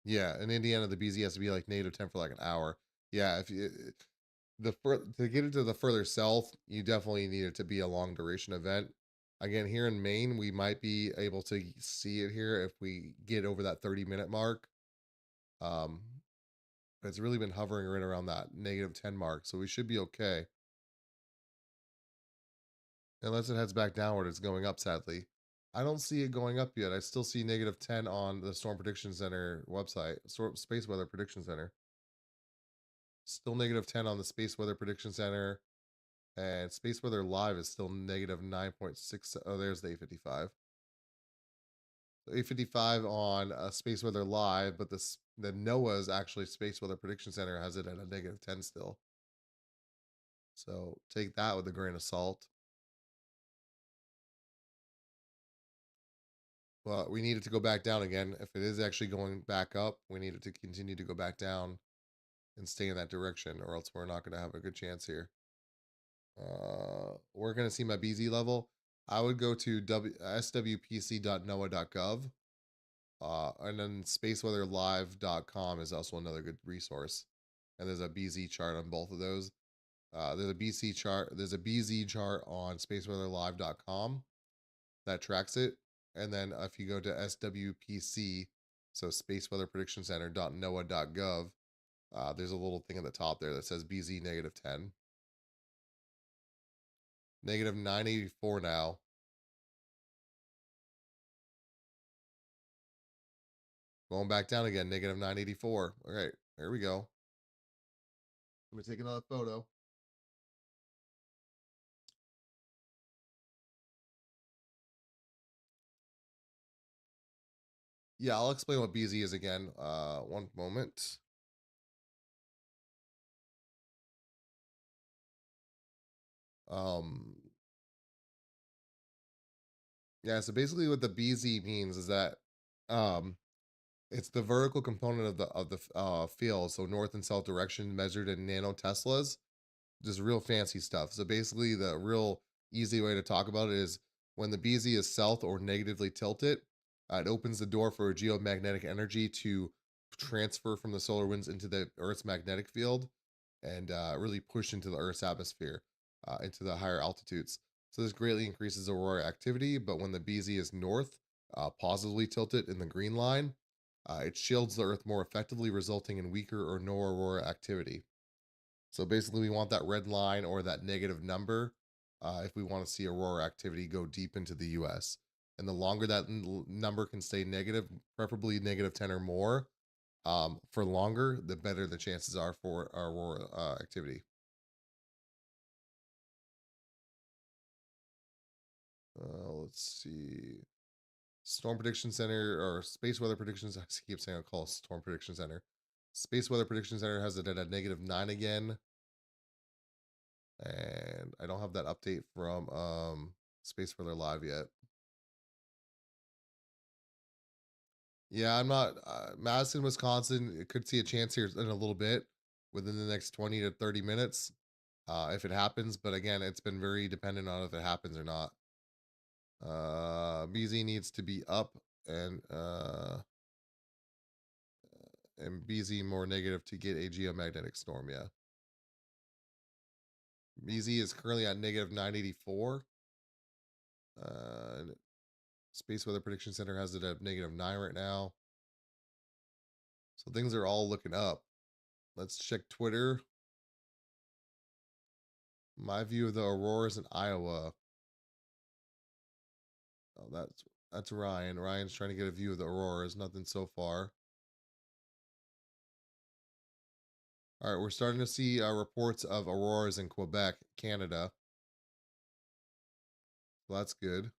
Yeah, in Indiana, the BZ has to be like -10 for like an hour. Yeah, if you to get into the further south, you definitely need it to be a long duration event. Again, here in Maine, we might be able to see it here if we get over that 30-minute mark. Um, but it's really been hovering right around that -10 mark, so we should be okay. Unless it heads back downward, it's going up, sadly. I don't see it going up yet. I still see -10 on the Storm Prediction Center website, Space Weather Prediction Center. Still -10 on the Space Weather Prediction Center. And Space Weather Live is still -9.6. Oh, there's the 855. So 855 on Space Weather Live, but the NOAA's actually Space Weather Prediction Center has it at a -10 still. So take that with a grain of salt. But we need it to go back down again. If it is actually going back up, we need it to continue to go back down and stay in that direction, or else we're not going to have a good chance here. We're going to see my BZ level. I would go to swpc.noaa.gov. And then spaceweatherlive.com is also another good resource. And there's a BZ chart on both of those. There's a BZ chart on spaceweatherlive.com that tracks it. And then if you go to SWPC, so Space Weather Prediction Center.noaa.gov, there's a little thing at the top there that says BZ -10. -984 now. Going back down again, -984. All right, there we go. Let me take another photo. Yeah, I'll explain what BZ is again. One moment. Um, yeah, so basically what the BZ means is that um it's the vertical component of the field, so north and south direction measured in nanoteslas. Just real fancy stuff. So basically, the real easy way to talk about it is when the BZ is south or negatively tilted, it opens the door for geomagnetic energy to transfer from the solar winds into the Earth's magnetic field and really push into the Earth's atmosphere into the higher altitudes. So this greatly increases aurora activity. But when the BZ is north, positively tilted in the green line, it shields the Earth more effectively, resulting in weaker or no aurora activity. So basically, we want that red line or that negative number if we want to see aurora activity go deep into the US. And the longer that number can stay negative, preferably -10 or more, for longer, the better the chances are for aurora activity. Let's see. Storm Prediction Center or Space Weather Predictions. I keep saying I call it Storm Prediction Center. Space Weather Prediction Center has it at a -9 again. And I don't have that update from Space Weather Live yet. Yeah, I'm not Madison, Wisconsin. It could see a chance here in a little bit within the next 20 to 30 minutes if it happens. But again, it's been very dependent on if it happens or not. BZ needs to be up and BZ more negative to get a geomagnetic storm. Yeah, BZ is currently at -984. Uh, Space Weather Prediction Center has it at -9 right now. So things are all looking up. Let's check Twitter. My view of the auroras in Iowa. Oh, that's Ryan. Ryan's trying to get a view of the auroras. Nothing so far. All right, we're starting to see reports of auroras in Quebec, Canada. So that's good.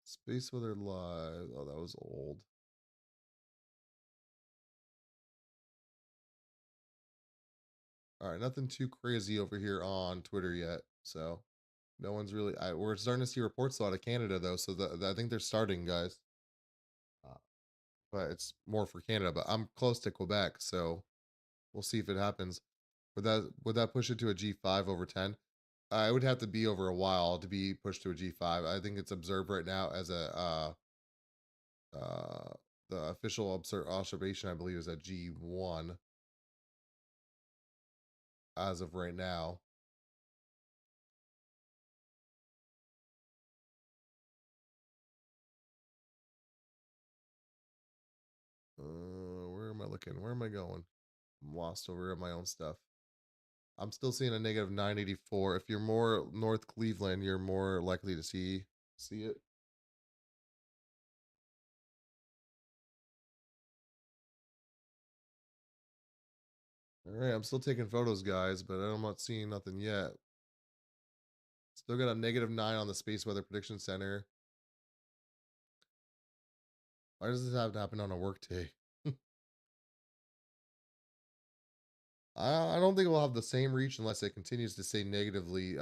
Space Weather Live. Oh, that was old. All right, nothing too crazy over here on Twitter yet. So no one's really. We're starting to see reports out of Canada though, so I think they're starting, guys. Uh, but it's more for Canada. But I'm close to Quebec, so we'll see if it happens. Would that push it to a G5 over 10? It would have to be over a while to be pushed to a G5. I think it's observed right now as a uh the official observation I believe is at G1 as of right now. Where am I looking? Where am I going? I'm lost over at my own stuff. I'm still seeing a negative 984. If you're more North Cleveland, you're more likely to see it. All right, I'm still taking photos, guys, but I'm not seeing nothing yet. Still got a -9 on the Space Weather Prediction Center. Why does this have to happen on a work day? I don't think we'll have the same reach unless it continues to stay negatively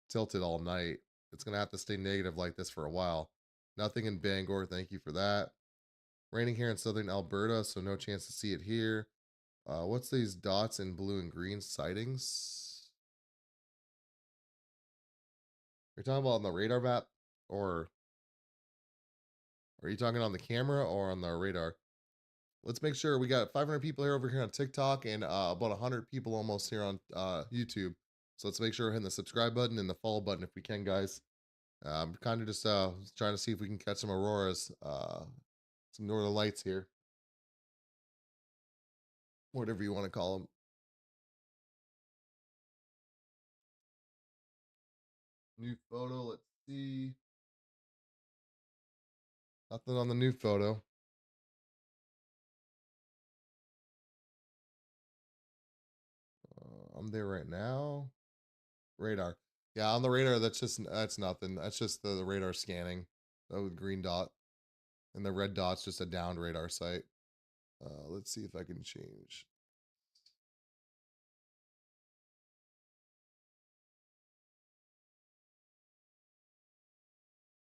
tilted all night. It's gonna have to stay negative like this for a while. Nothing in Bangor, thank you for that. Raining here in southern Alberta, so no chance to see it here. What's these dots in blue and green sightings? You're talking about on the radar map, or are you talking on the camera or on the radar? Let's make sure we got 500 people here over here on TikTok and about 100 people almost here on YouTube. So let's make sure we're hitting the subscribe button and the follow button if we can, guys. I'm kind of just trying to see if we can catch some auroras, some northern lights here, whatever you want to call them. New photo. Let's see. Nothing on the new photo. I'm there right now. Radar. Yeah, on the radar, that's nothing. That's just the radar scanning. The green dot and the red dot's just a downed radar site. Let's see if I can change.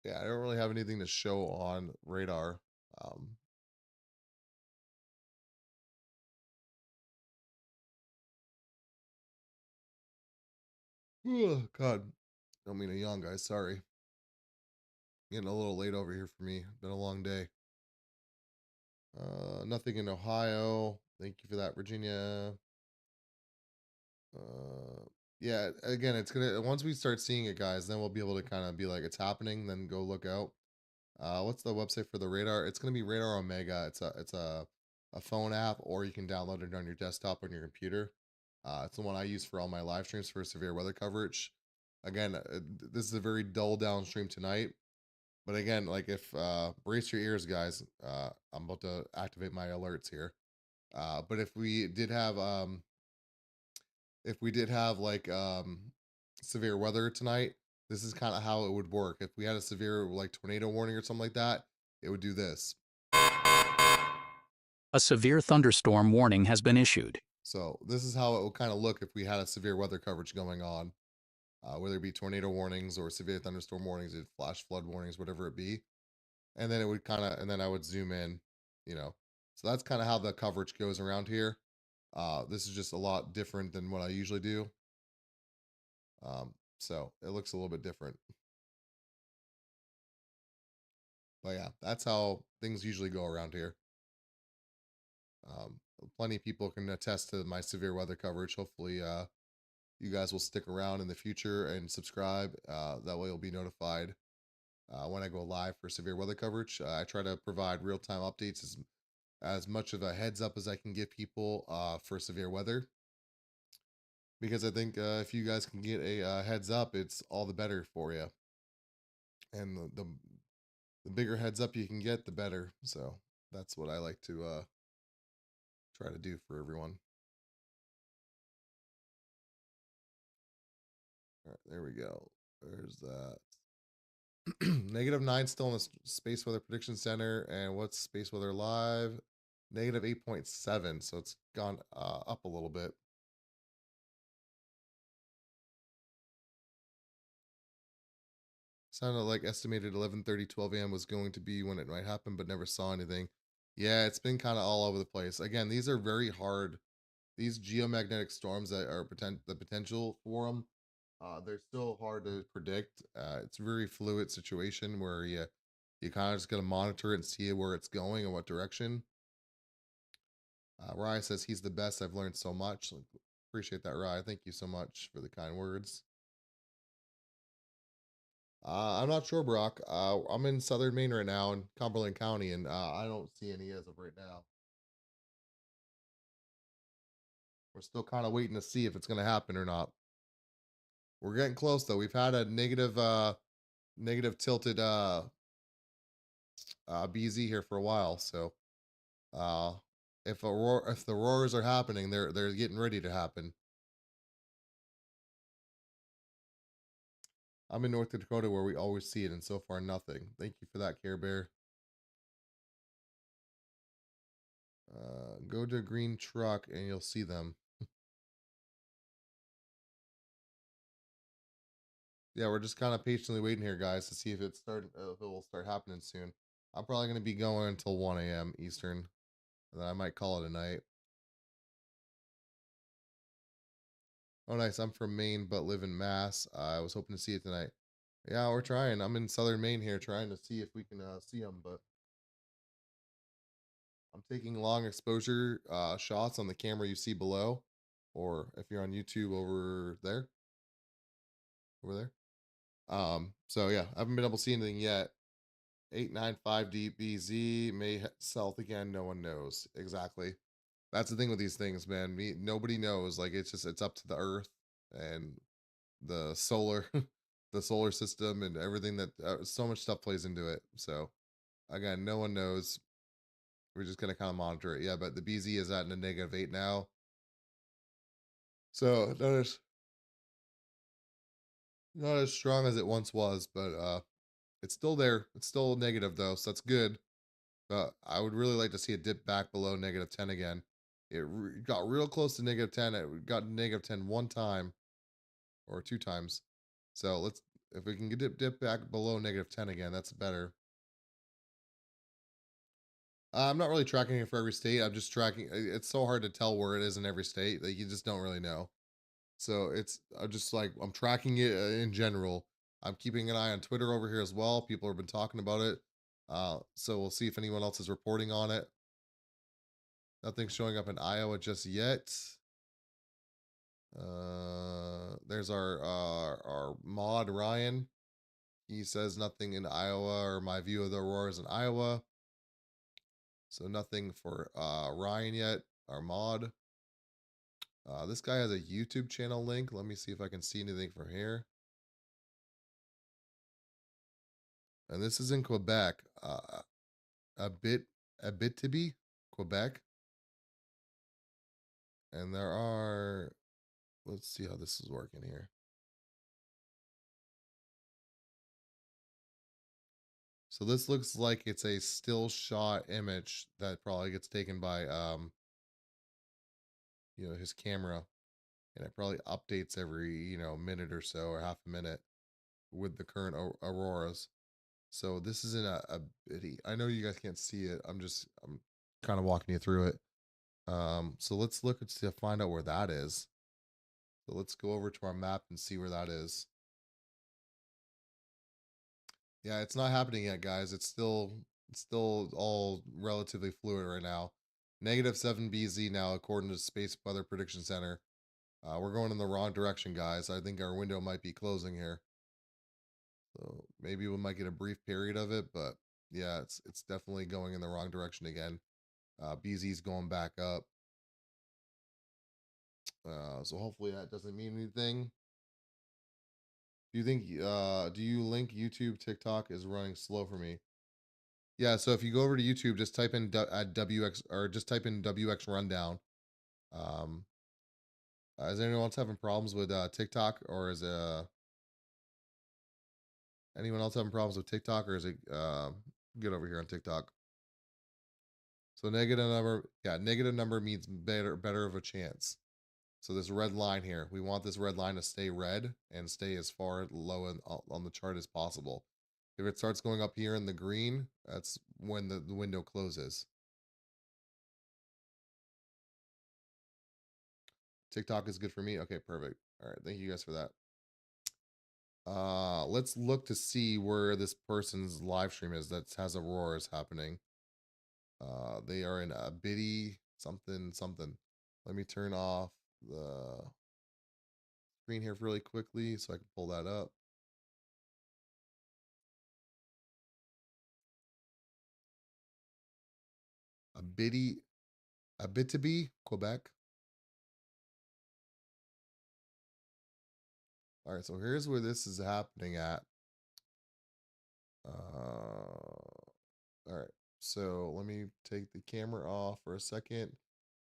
Yeah, I don't really have anything to show on radar. Um, God, don't mean to yawn, guys. Sorry, getting a little late over here for me. Been a long day. Nothing in Ohio. Thank you for that, Virginia. Uh, yeah, again, it's gonna once we start seeing it, guys, then we'll be able to kind of be like, it's happening. Then go look out. What's the website for the radar? It's gonna be Radar Omega. It's a phone app, or you can download it on your desktop on your computer. It's the one I use for all my live streams for severe weather coverage. Again, this is a very dull downstream tonight. But again, like if brace your ears, guys. I'm about to activate my alerts here. But if we did have like severe weather tonight, this is kind of how it would work. If we had a severe like tornado warning or something like that, it would do this. A severe thunderstorm warning has been issued. So this is how it would kind of look if we had a severe weather coverage going on, whether it be tornado warnings or severe thunderstorm warnings, flash flood warnings, whatever it be. And then it would kind of, and then I would zoom in, you know. So that's kind of how the coverage goes around here. This is just a lot different than what I usually do. So it looks a little bit different. But yeah, that's how things usually go around here. Um, Plenty of people can attest to my severe weather coverage. Hopefully, you guys will stick around in the future and subscribe. That way you'll be notified when I go live for severe weather coverage. I try to provide real-time updates as much of a heads up as I can give people for severe weather, because I think if you guys can get a heads up, it's all the better for you. And the bigger heads up you can get, the better. So that's what I like to try to do for everyone. All right, there we go. There's that. -9 still in the Space Weather Prediction Center. And what's Space Weather Live? -8.7. So it's gone up a little bit. Sounded like estimated 11:30, 12 a.m. was going to be when it might happen, but never saw anything. Yeah, it's been kind of all over the place. Again, these are very hard. These geomagnetic storms that are the potential for them, they're still hard to predict. It's a very fluid situation where you kind of just got to monitor it and see where it's going and what direction. Rye says he's the best. I've learned so much. Like, appreciate that, Rye. Thank you so much for the kind words. I'm not sure, Brock. I'm in southern Maine right now in Cumberland County, and I don't see any as of right now. We're still kind of waiting to see if it's going to happen or not. We're getting close though. We've had a negative tilted BZ here for a while, so uh, if the roars are happening, they're getting ready to happen. I'm in North Dakota where we always see it, and so far nothing. Thank you for that, Care Bear. Go to a green truck and you'll see them. Yeah, we're just kind of patiently waiting here, guys, to see if if it will start happening soon. I'm probably going to be going until 1 a.m. Eastern, and then I might call it a night. Oh, nice. I'm from Maine, but live in Mass. I was hoping to see it tonight. Yeah, we're trying. I'm in southern Maine here, trying to see if we can see them, but I'm taking long exposure shots on the camera you see below, or if you're on YouTube over there. So yeah, I haven't been able to see anything yet. 895 DBZ may south again. No one knows exactly. That's the thing with these things, man. Nobody knows. Like it's up to the Earth and the solar, the solar system, and everything that so much stuff plays into it. So again, no one knows. We're just gonna kind of monitor it. Yeah, but the BZ is at a -8 now, so not as strong as it once was, but it's still there. It's still negative though, so that's good. But I would really like to see it dip back below -10 again. It got real close to -10. It got -10 one time or two times. So if we can get dip back below -10 again, that's better. I'm not really tracking it for every state. I'm just tracking. It's so hard to tell where it is in every state. Like you just don't really know. So I'm just like I'm tracking it in general. I'm keeping an eye on Twitter over here as well. People have been talking about it. So we'll see if anyone else is reporting on it. Nothing's showing up in Iowa just yet. There's our mod Ryan. He says nothing in Iowa, or my view of the auroras in Iowa. So nothing for Ryan yet, our mod. This guy has a YouTube channel link. Let me see if I can see anything from here. And this is in Quebec. A bit to be Quebec. And there are, let's see how this is working here. So this looks like it's a still shot image that probably gets taken by his camera, and it probably updates every minute or so, or half a minute, with the current auroras. So this is in a bitty. I know you guys can't see it. I'm kind of walking you through it. So let's look to find out where that is. So let's go over to our map and see where that is. Yeah, it's not happening yet, guys. It's still all relatively fluid right now. -7 BZ now, according to Space Weather Prediction Center. We're going in the wrong direction, guys. I think our window might be closing here. So maybe we might get a brief period of it, but yeah, it's definitely going in the wrong direction again. BZ's going back up. So hopefully that doesn't mean anything. Do you think do you link YouTube TikTok is running slow for me? Yeah, so if you go over to YouTube, just type in at WX or just type in WX rundown. Um is anyone else having problems with TikTok, or is anyone else having problems with TikTok, or is it get over here on TikTok? So negative number, yeah, negative number means better of a chance. So this red line here, we want this red line to stay red and stay as far low on the chart as possible. If it starts going up here in the green, that's when the window closes. TikTok is good for me. Okay, perfect. All right, thank you guys for that. Let's look to see where this person's live stream is that has auroras happening. They are in a bitty something something. Let me turn off the screen here really quickly so I can pull that up. A bitty, a bit to be Quebec. All right, so here's where this is happening at. All right, so let me take the camera off for a second.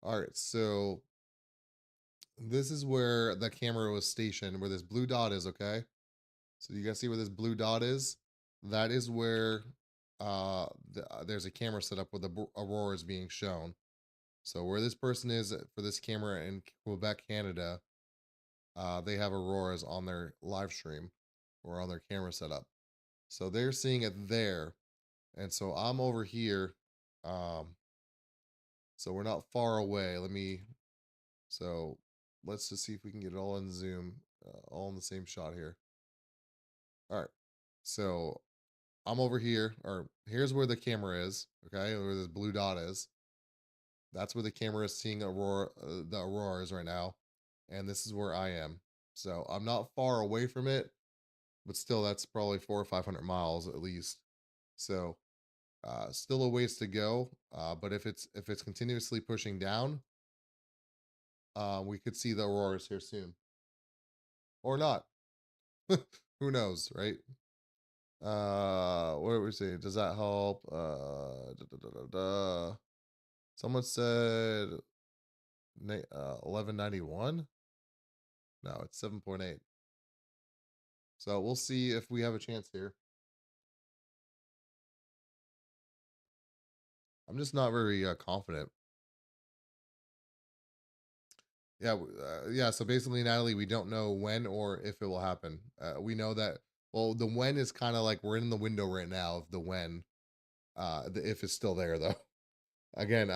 All right, so this is where the camera was stationed, where this blue dot is. Okay, so you guys see where this blue dot is? That is where there's a camera set up where the aurora is being shown. So where this person is for this camera in Quebec, Canada, they have auroras on their live stream or on their camera setup. So they're seeing it there. And so I'm over here. Um, so we're not far away. So let's just see if we can get it all in zoom, all in the same shot here. All right. So I'm over here, or here's where the camera is. Okay. Where this blue dot is. That's where the camera is seeing the auroras right now. And this is where I am. So I'm not far away from it, but still that's probably 400 or 500 miles at least. So still a ways to go. But if it's continuously pushing down, we could see the auroras here soon, or not. Who knows, right? What are we saying? Does that help? Someone said 1191. No, it's 7.8. So we'll see if we have a chance here. I'm just not very confident. Yeah, yeah. So basically, Natalie, we don't know when or if it will happen. We know that. Well, the when is kind of like we're in the window right now of the when. The if is still there though. Again,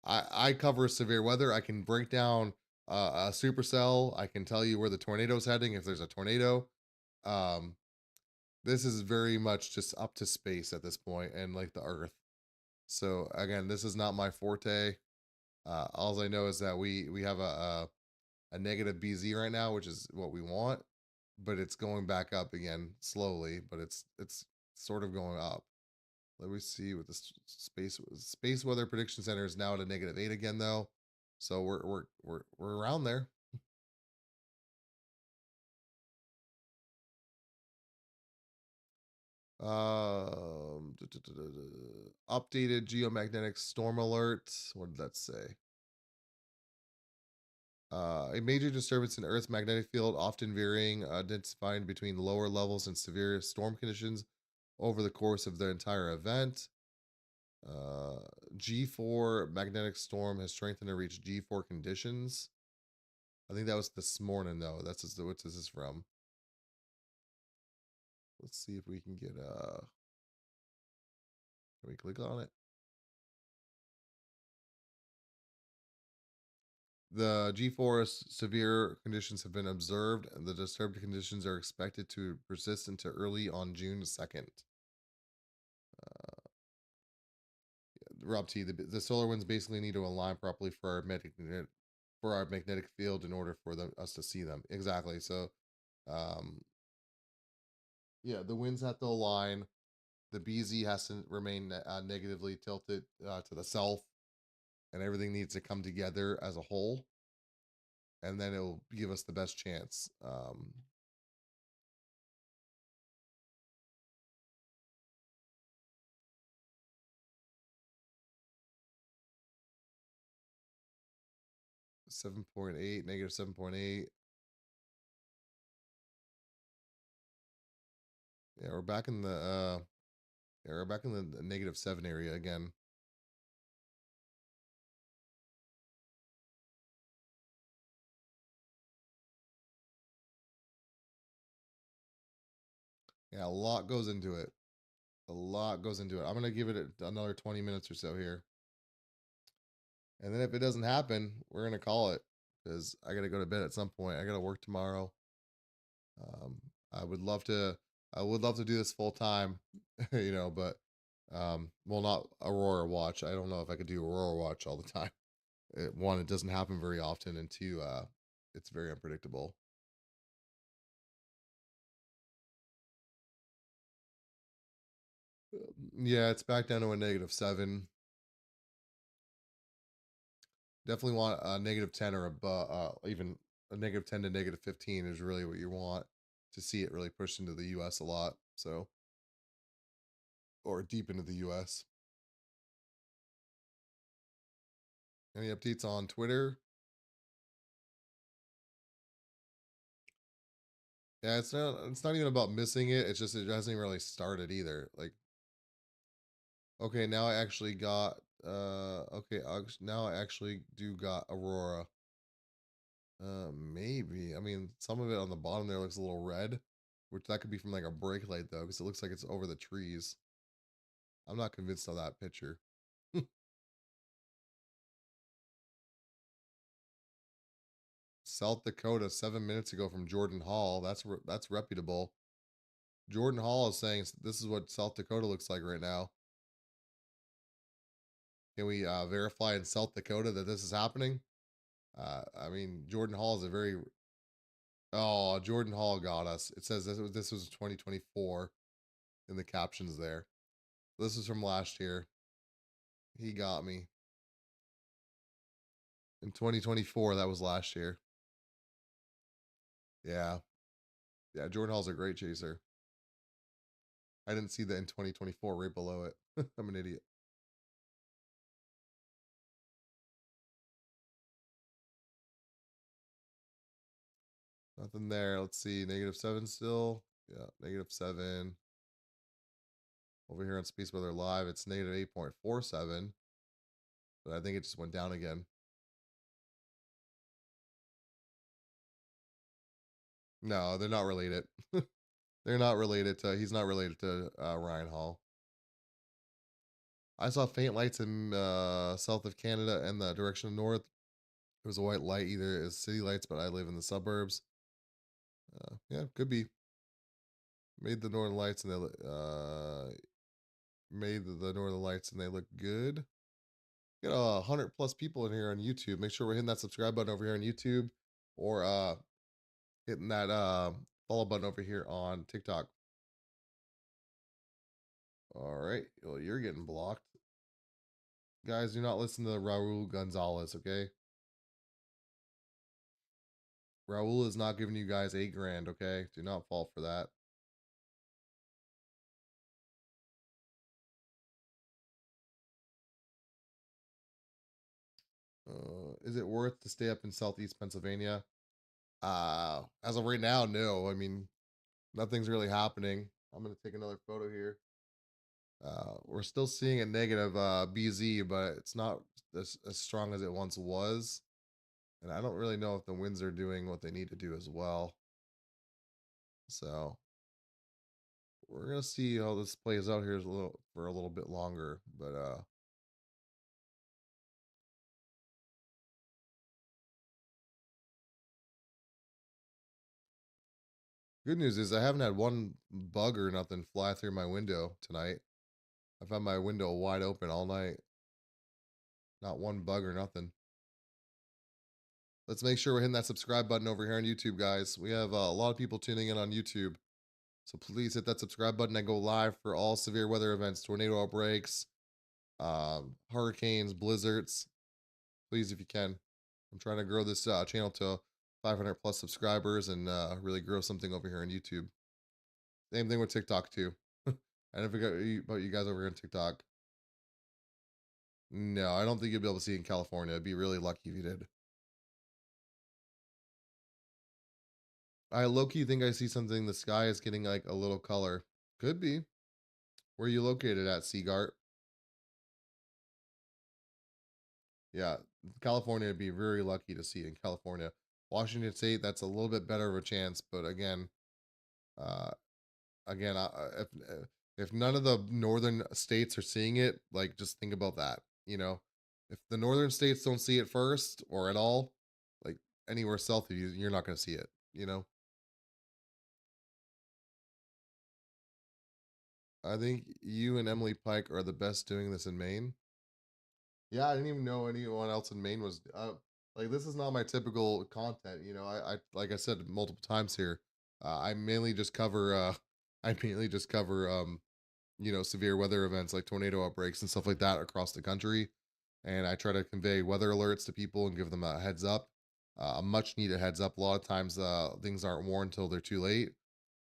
I cover severe weather. I can break down a supercell. I can tell you where the tornado's heading if there's a tornado. Um, this is very much just up to space at this point and like the Earth. So again, this is not my forte. All I know is that we have a negative BZ right now, which is what we want, but it's going back up again slowly, but it's sort of going up. Let me see what the space weather prediction center is now at a -8 again though. So we're around there. Updated geomagnetic storm alert. What did that say? A major disturbance in Earth's magnetic field, often varying, intensifying between lower levels and severe storm conditions over the course of the entire event. Uh, G4 magnetic storm has strengthened to reach G4 conditions. I think that was this morning, though. What's this from? Let's see if we can get can we click on it? The G4 severe conditions have been observed, and the disturbed conditions are expected to persist into early on June 2nd. Rob T, the solar winds basically need to align properly for for our magnetic field in order for us to see them. Exactly. So, um, yeah, the winds have to align. The BZ has to remain negatively tilted to the south, and everything needs to come together as a whole, and then it'll give us the best chance. 7.8, negative 7.8. Yeah, we're back in the yeah, we're back in the -7 area again. Yeah, a lot goes into it. A lot goes into it. I'm gonna give it another 20 minutes or so here, and then if it doesn't happen, we're gonna call it because I gotta go to bed at some point. I gotta work tomorrow. Um, I would love to. I would love to do this full time, but well, not Aurora Watch. I don't know if I could do Aurora Watch all the time. One, it doesn't happen very often, and two, it's very unpredictable. Yeah, it's back down to a -7. Definitely want a -10 or above, even a -10 to -15 is really what you want to see it really push into the US a lot. So, or deep into the US. Any updates on Twitter? Yeah, it's not even about missing it. It's just it hasn't really started either. Like, okay, now I actually got okay, now I actually do got Aurora. Maybe. I mean, some of it on the bottom there looks a little red, which that could be from like a brake light though, because it looks like it's over the trees. I'm not convinced of that picture. South Dakota 7 minutes ago from Jordan Hall. That's reputable. Jordan Hall is saying this is what South Dakota looks like right now. Can we verify in South Dakota that this is happening? I mean, Jordan Hall is a very oh Jordan Hall got us. It says this was 2024 in the captions there. This is from last year. He got me in 2024. That was last year. Yeah, yeah. Jordan Hall's a great chaser. I didn't see that in 2024 right below it. I'm an idiot. Nothing there. Let's see. -7 still. Yeah, -7. Over here on Space Weather Live, it's -8.47. But I think it just went down again. No, they're not related. They're not related to. He's not related to Ryan Hall. I saw faint lights in south of Canada and the direction of north. It was a white light, either as city lights, but I live in the suburbs. Yeah, could be. Made the northern lights and made the northern lights and they look good. Got 100+ people in here on YouTube. Make sure we're hitting that subscribe button over here on YouTube, or hitting that follow button over here on TikTok. All right. Well, you're getting blocked. Guys, do not listen to Raul Gonzalez, okay? Raul is not giving you guys 8 grand, okay? Do not fall for that. Is it worth to stay up in Southeast Pennsylvania? As of right now, no. I mean, nothing's really happening. I'm gonna take another photo here. We're still seeing a negative BZ, but it's not as strong as it once was. And I don't really know if the winds are doing what they need to do as well. So we're gonna see how this plays out here for a little bit longer. But good news is I haven't had one bug or nothing fly through my window tonight. I've had my window wide open all night. Not one bug or nothing. Let's make sure we're hitting that subscribe button over here on YouTube, guys. We have a lot of people tuning in on YouTube. So please hit that subscribe button and go live for all severe weather events, tornado outbreaks, hurricanes, blizzards. Please, if you can. I'm trying to grow this channel to 500 plus subscribers and really grow something over here on YouTube. Same thing with TikTok too. I don't forget about you guys over here on TikTok. No, I don't think you'll be able to see it in California. I'd be really lucky if you did. I low key think I see something. The sky is getting like a little color. Could be. Where you located at, Seagart? Yeah, California would be very lucky to see it in California. Washington State, that's a little bit better of a chance, but uh, again, if none of the northern states are seeing it, like just think about that. You know, if the northern states don't see it first or at all, like anywhere south of you, you're not going to see it. You know, I think you and Emily Pike are the best doing this in Maine. Yeah, I didn't even know anyone else in Maine was like this is not my typical content, you know. I like I said multiple times here. I mainly just cover I mainly just cover you know, severe weather events like tornado outbreaks and stuff like that across the country. And I try to convey weather alerts to people and give them a heads up, a much needed heads up. A lot of times things aren't warned until they're too late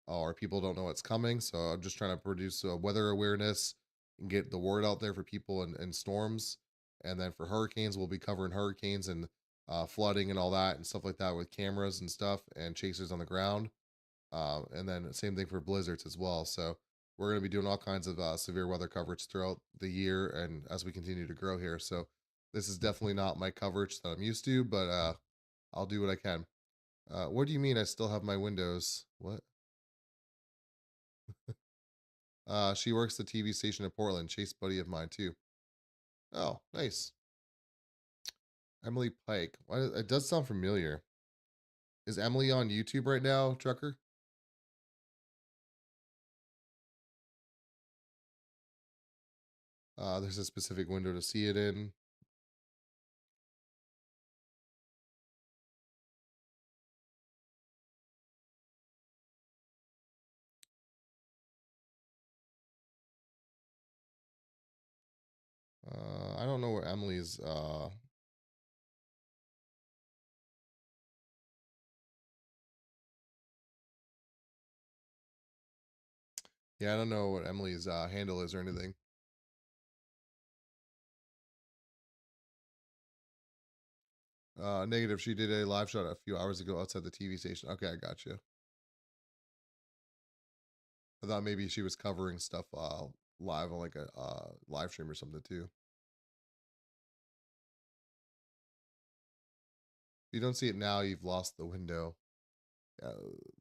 or people don't know what's coming. So I'm just trying to produce weather awareness and get the word out there for people in storms. And then for hurricanes, we'll be covering hurricanes and flooding and all that and stuff like that with cameras and stuff and chasers on the ground. And then same thing for blizzards as well. So we're going to be doing all kinds of severe weather coverage throughout the year and as we continue to grow here. So this is definitely not my coverage that I'm used to, but I'll do what I can. What do you mean I still have my windows? What? She works the TV station in Portland. Chase buddy of mine too. Oh, nice. Emily Pike. Why, it does sound familiar. Is Emily on YouTube right now, Trucker? There's a specific window to see it in. I don't know where Emily's. Yeah, I don't know what Emily's handle is or anything. Negative. She did a live shot a few hours ago outside the TV station. Okay, I got you. I thought maybe she was covering stuff live on like a live stream or something too. If you don't see it now, you've lost the window. Uh,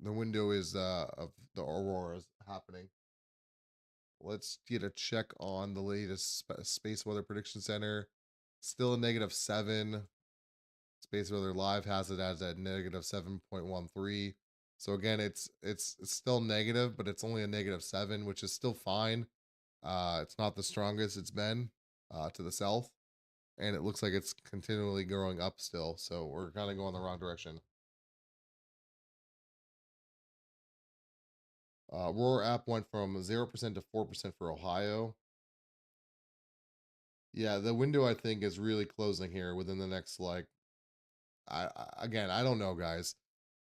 the window is of the auroras happening. Let's get a check on the latest space weather prediction center. Still a -7. Space Weather Live has it as at -7.13. So again, it's still negative, but it's only a -7, which is still fine. It's not the strongest it's been to the south, and it looks like it's continually growing up still. So we're kind of going the wrong direction. Aurora app went from 0% to 4% for Ohio. Yeah, the window I think is really closing here within the next like again, I don't know, guys.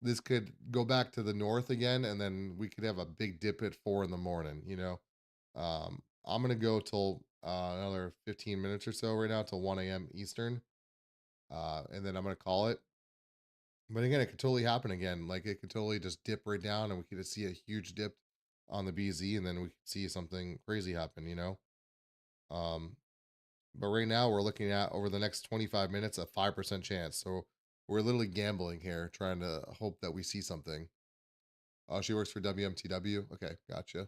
This could go back to the north again, and then we could have a big dip at 4 in the morning. You know, I'm gonna go till another 15 minutes or so right now till 1 a.m. Eastern, and then I'm gonna call it. But again, it could totally happen again. Like it could totally just dip right down, and we could just see a huge dip on the BZ, and then we could see something crazy happen. You know, um, but right now we're looking at over the next 25 minutes a 5% chance. So we're literally gambling here, trying to hope that we see something. Oh, she works for WMTW. Okay, gotcha.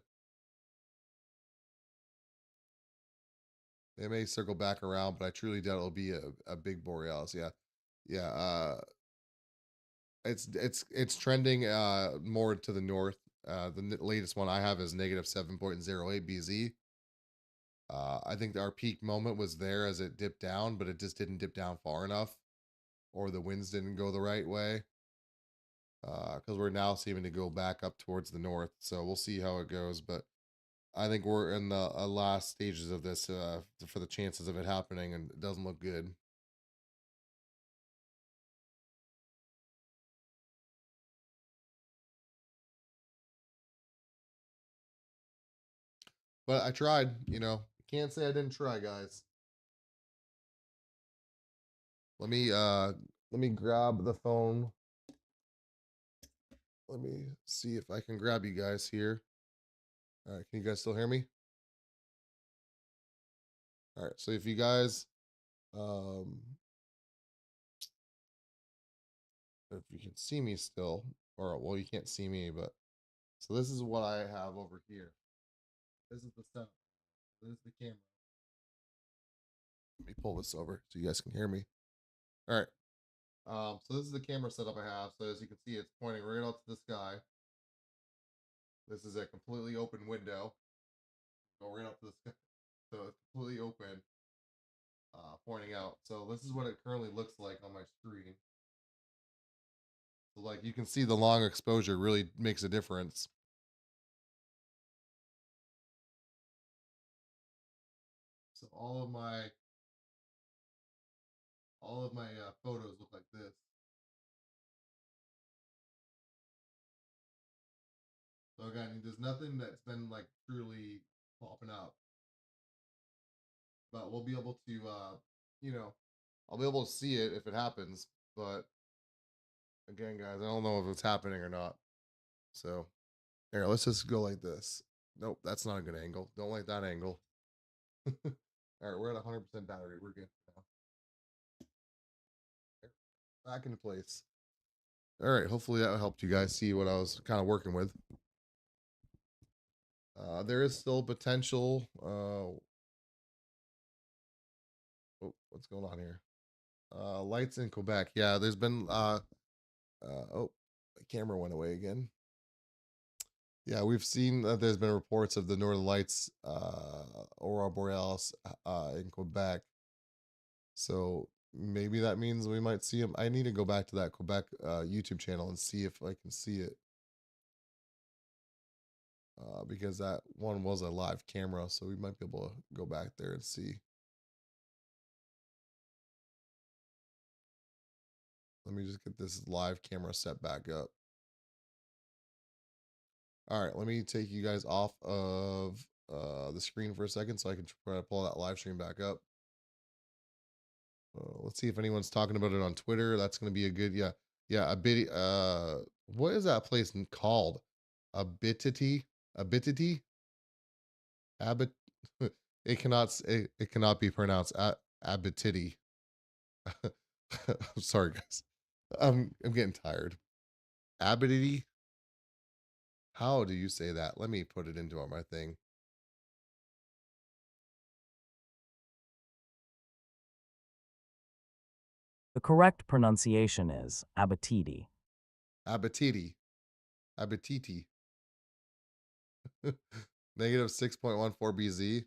They may circle back around, but I truly doubt it'll be a big Borealis. Yeah, yeah. It's trending more to the north. The latest one I have is -7.08 BZ. I think our peak moment was there as it dipped down, but it just didn't dip down far enough, or the winds didn't go the right way. Because we're now seeming to go back up towards the north. So we'll see how it goes. But I think we're in the last stages of this for the chances of it happening, and it doesn't look good. But I tried, Can't say I didn't try, guys. Let me grab the phone. Let me see if I can grab you guys here. All right, can you guys still hear me? All right, so if you guys um if you can see me still, or well, you can't see me, but so this is what I have over here. This is the stuff. This is the camera. Let me pull this over so you guys can hear me. All right. So this is the camera setup I have. So as you can see, it's pointing right out to the sky. This is a completely open window. Go right up to the sky. So it's completely open, pointing out. So this is what it currently looks like on my screen. So like you can see the long exposure really makes a difference. So all of my photos look like this. So again, there's nothing that's been like truly popping up, but we'll be able to, you know, I'll be able to see it if it happens. But again, guys, I don't know if it's happening or not. So here, let's just go like this. Nope, that's not a good angle. Don't like that angle. All right, we're at 100% battery. We're good now. Back into place. All right, hopefully that helped you guys see what I was kind of working with. There is still potential. What's going on here? Lights in Quebec. Yeah, there's been. Oh, the camera went away again. Yeah, we've seen that there's been reports of the Northern Lights, Aurora Borealis, in Quebec. So maybe that means we might see them. I need to go back to that Quebec YouTube channel and see if I can see it. Because that one was a live camera, so we might be able to go back there and see. Let me just get this live camera set back up. All right, let me take you guys off of the screen for a second so I can try to pull that live stream back up. Let's see if anyone's talking about it on Twitter. That's going to be a good, yeah, a bit. What is that place called? Abitity, Abitity, Abit. It cannot be pronounced Abitity. I'm sorry, guys. I'm getting tired. Abitity. How do you say that? Let me put it into my thing. The correct pronunciation is Abitidi. Abititi. Abititi. Negative 6.14 BZ.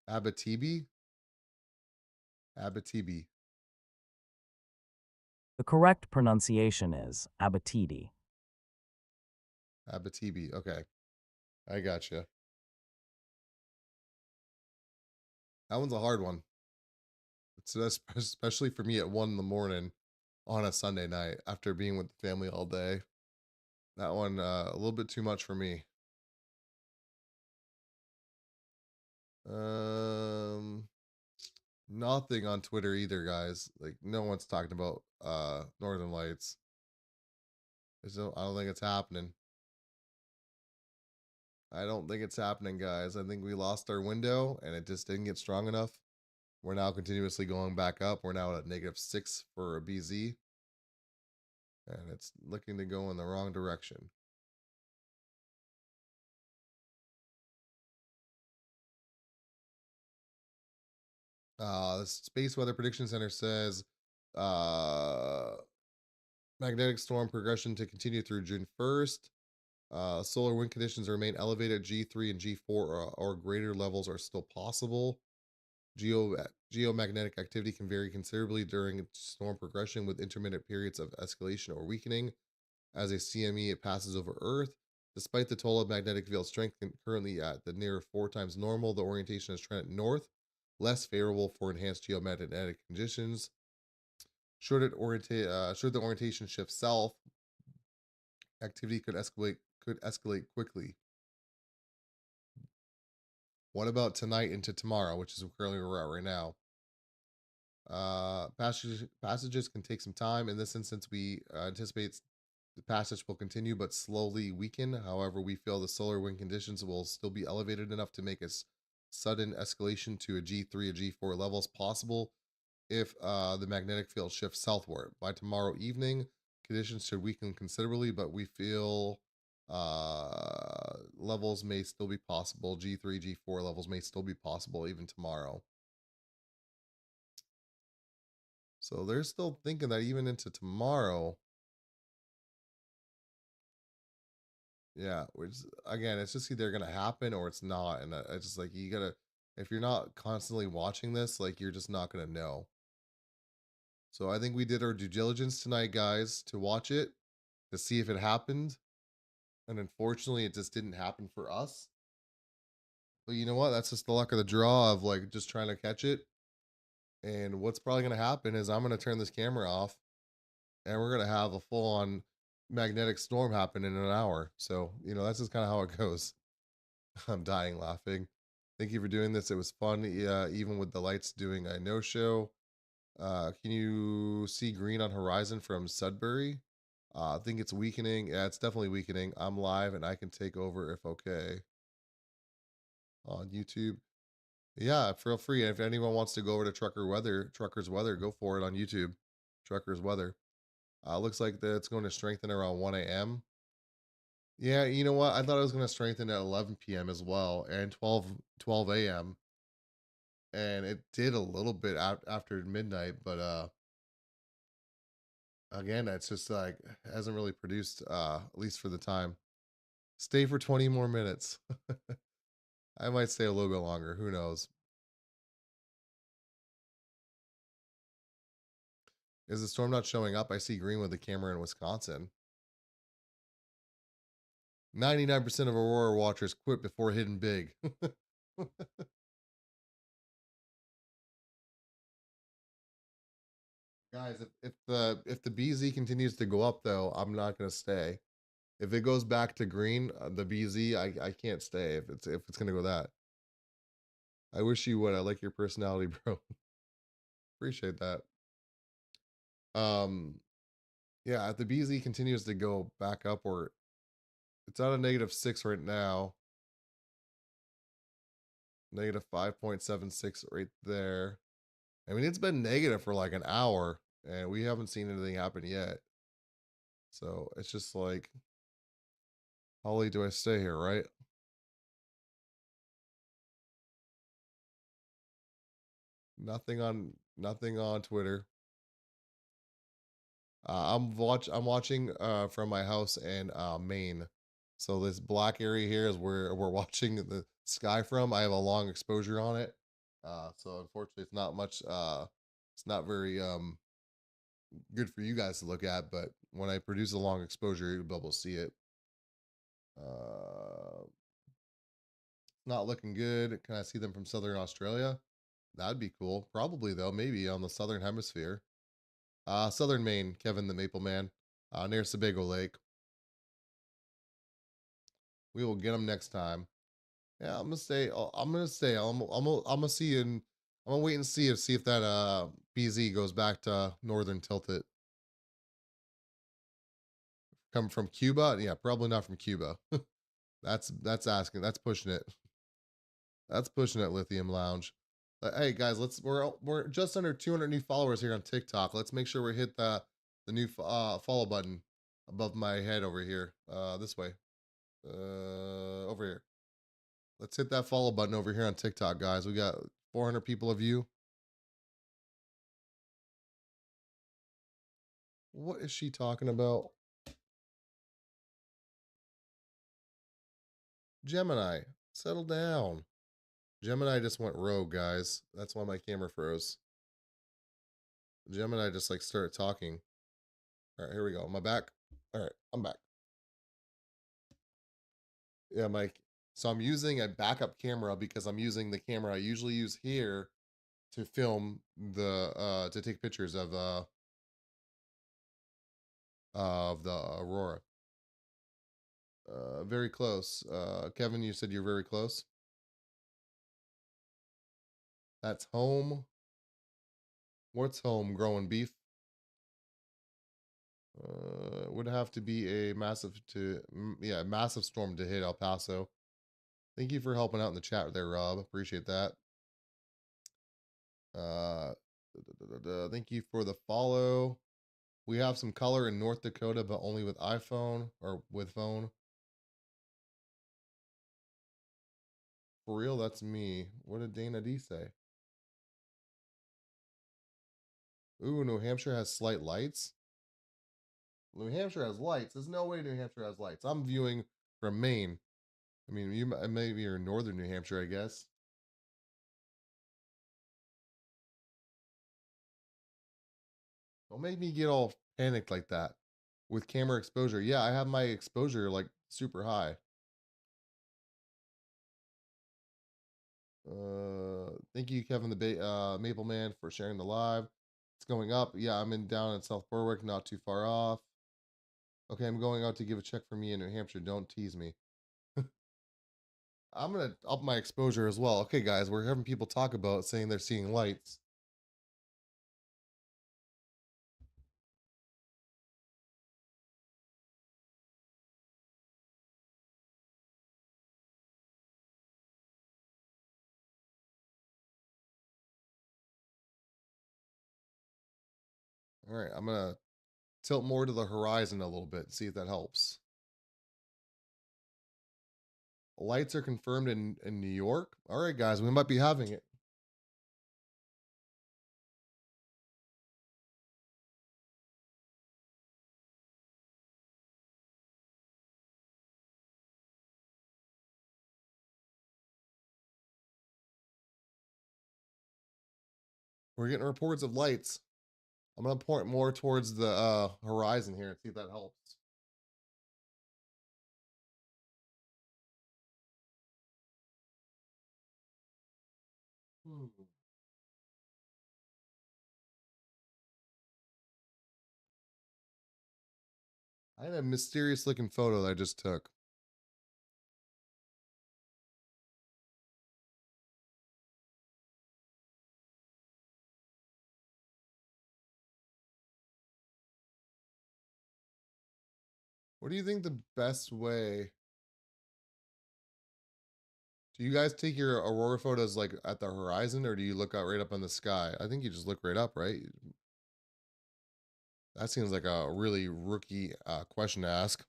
Abitibi. Abitibi. The correct pronunciation is Abitidi. Abitibi. Okay. I gotcha. That one's a hard one. It's especially for me at 1 in the morning on a Sunday night after being with the family all day. That one, a little bit too much for me. Nothing on Twitter either, guys. Like no one's talking about Northern Lights. I don't think it's happening. I don't think it's happening, guys. I think we lost our window and it just didn't get strong enough. We're now continuously going back up. We're now at -6 for a BZ. And it's looking to go in the wrong direction. The Space Weather Prediction Center says magnetic storm progression to continue through June 1st. Solar wind conditions remain elevated at G3 and G4 or greater levels are still possible. Geo Geomagnetic activity can vary considerably during storm progression with intermittent periods of escalation or weakening. As a CME, it passes over Earth. Despite the total magnetic field strength currently at the near 4 times normal, the orientation is trending north, less favorable for enhanced geomagnetic conditions. Should the orientation shift south, activity could escalate quickly. What about tonight into tomorrow, which is currently where we're at right now? Passages can take some time. In this instance, we anticipate the passage will continue but slowly weaken. However, we feel the solar wind conditions will still be elevated enough to make a sudden escalation to a G3 or G4 levels possible if the magnetic field shifts southward. By tomorrow evening, conditions should weaken considerably, but we feel levels may still be possible. G3, G4 levels may still be possible even tomorrow. So they're still thinking that even into tomorrow. Yeah, which again, it's just either gonna happen or it's not. And it's just like you gotta, if you're not constantly watching this, like you're just not gonna know. So I think we did our due diligence tonight, guys, to watch it, to see if it happened. And unfortunately, it just didn't happen for us. But you know what? That's just the luck of the draw of like just trying to catch it. And what's probably gonna happen is I'm gonna turn this camera off and we're gonna have a full-on magnetic storm happen in an hour. So, that's just kind of how it goes. I'm dying laughing. Thank you for doing this. It was fun. Yeah, even with the lights doing a no-show. Can you see green on horizon from Sudbury? I think it's weakening. Yeah, it's definitely weakening. I'm live and I can take over if okay on YouTube. Yeah, feel free. If anyone wants to go over to Trucker's Weather, go for it on YouTube. Trucker's Weather. Looks like that it's going to strengthen around 1 a.m. Yeah, you know what? I thought it was going to strengthen at 11 p.m. as well and 12 a.m. And it did a little bit after midnight, but again, it's just like hasn't really produced at least for the time. Stay for 20 more minutes. I might stay a little bit longer, who knows. Is the storm not showing up? I see green with the camera in Wisconsin. 99% of Aurora watchers quit before hitting big. Guys, if the BZ continues to go up though, I'm not gonna stay. If it goes back to green, the BZ, I can't stay if it's gonna go that. I wish you would. I like your personality, bro. Appreciate that. Um, yeah, if the BZ continues to go back up, or it's at a -6 right now, -5.76 right there. I mean, it's been negative for like an hour, and we haven't seen anything happen yet. So it's just like, how late do I stay here, right? Nothing on Twitter. I'm watching from my house in Maine. So this black area here is where we're watching the sky from. I have a long exposure on it. So unfortunately it's not very good for you guys to look at, but when I produce a long exposure, you'll be able to see it. Uh Not looking good. Can I see them from Southern Australia? That'd be cool. Probably though, maybe on the Southern Hemisphere. Southern Maine, Kevin the Maple Man, near Sebago Lake. We will get them next time. Yeah, I'm gonna stay. I'm gonna stay. I'm gonna see and I'm gonna wait and see if that BZ goes back to northern tilted. Come from Cuba? Yeah, probably not from Cuba. That's asking. That's pushing it. That's pushing it. Lithium Lounge. Hey guys, we're just under 200 new followers here on TikTok. Let's make sure we hit the new follow button above my head over here. This way. Over here. Let's hit that follow button over here on TikTok, guys. We got 400 people of you. What is she talking about? Gemini, settle down. Gemini just went rogue, guys. That's why my camera froze. Gemini just like started talking. All right, here we go. Am I back? All right, I'm back. Yeah, Mike. So I'm using a backup camera because I'm using the camera I usually use here to film the to take pictures of the aurora. Very close. Kevin, you said you're very close. That's home. What's home? Growing beef. Would have to be a massive storm to hit El Paso. Thank you for helping out in the chat there, Rob. Appreciate that. Thank you for the follow. We have some color in North Dakota, but only with iPhone or with phone. For real, that's me. What did Dana D say? Ooh, New Hampshire has slight lights. New Hampshire has lights. There's no way New Hampshire has lights. I'm viewing from Maine. I mean, you maybe you're in northern New Hampshire, I guess. Don't make me get all panicked like that with camera exposure. Yeah, I have my exposure like super high. Thank you, Kevin the Maple Man, for sharing the live. It's going up. Yeah, I'm down in South Berwick, not too far off. Okay, I'm going out to give a check for me in New Hampshire. Don't tease me. I'm gonna up my exposure as well. Okay, guys, we're having people talk about saying they're seeing lights. All right, I'm gonna tilt more to the horizon a little bit, see if that helps. Lights are confirmed in New York. All right, guys, we might be having it. We're getting reports of lights. I'm gonna point more towards the horizon here and see if that helps. Hmm. I had a mysterious looking photo that I just took. What do you think the best way? Do you guys take your aurora photos like at the horizon, or do you look out right up in the sky? I think you just look right up, right? That seems like a really rookie question to ask.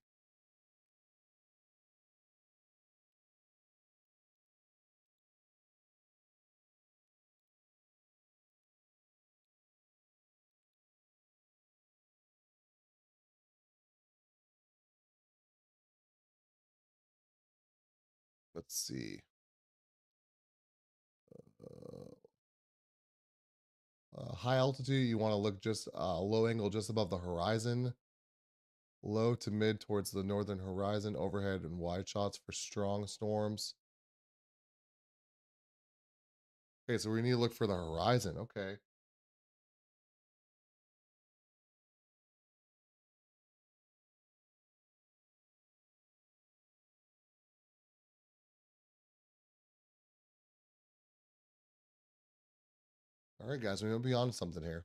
Let's see. High altitude, you want to look just low angle just above the horizon. Low to mid towards the northern horizon, overhead and wide shots for strong storms. Okay, so we need to look for the horizon. Okay. All right, guys, we're gonna be on something here.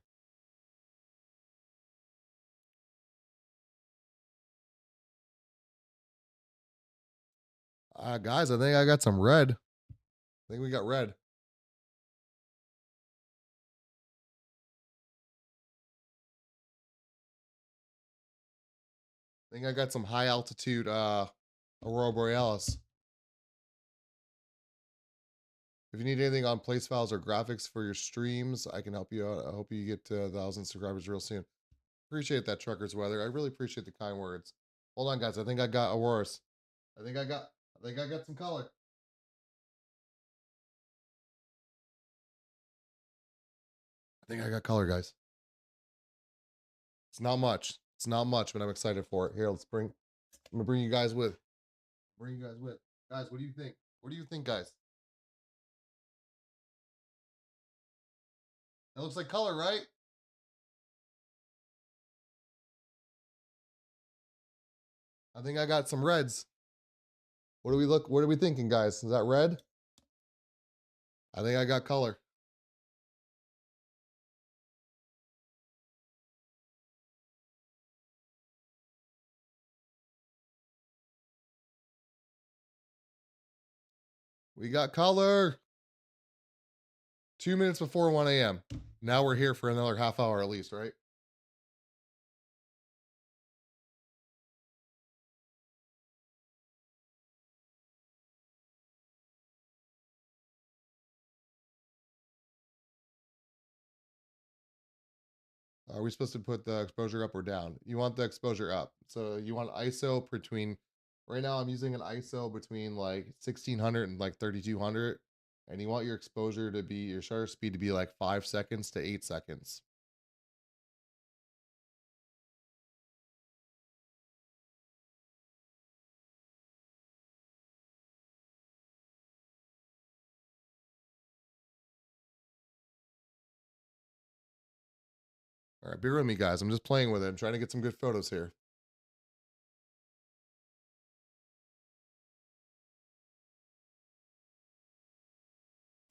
Guys, I think I got some red. I think we got red. I think I got some high altitude Aurora Borealis. If you need anything on place files or graphics for your streams, I can help you out. I hope you get to 1,000 subscribers real soon. Appreciate that, Truckers Weather. I really appreciate the kind words. Hold on, guys. I think I got Auroras. I think I got some color. think I got color, guys. It's not much. It's not much, but I'm excited for it. Here, I'm gonna bring you guys with. Bring you guys with. Guys, what do you think? What do you think, guys? It looks like color, right? I think I got some reds. What are we thinking, guys? Is that red? I think I got color. We got color. 2 minutes before 1 a.m. Now we're here for another half hour at least, right? Are we supposed to put the exposure up or down? You want the exposure up. So you want ISO between, right now I'm using an ISO between like 1600 and like 3200. And you want your exposure to be, your shutter speed to be like 5 seconds to 8 seconds. All right, bear with me, guys. I'm just playing with it. I'm trying to get some good photos here.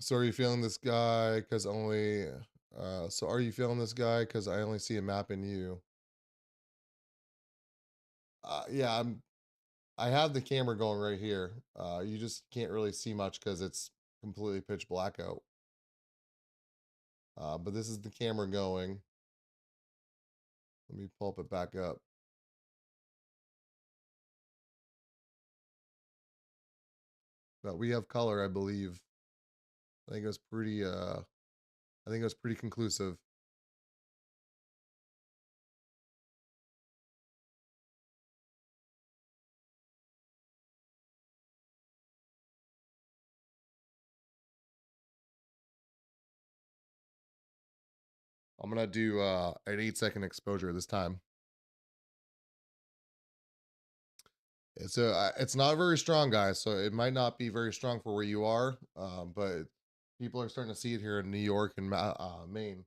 So are you feeling this guy? Because only, so are you feeling this guy? Because I only see a map in you. Yeah, I have the camera going right here. You just can't really see much because it's completely pitch black out. But this is the camera going. Let me pulp it back up. But we have color, I believe. I think it was pretty conclusive. I'm gonna do an 8-second exposure this time. It's not very strong, guys, so it might not be very strong for where you are, but people are starting to see it here in New York and Maine.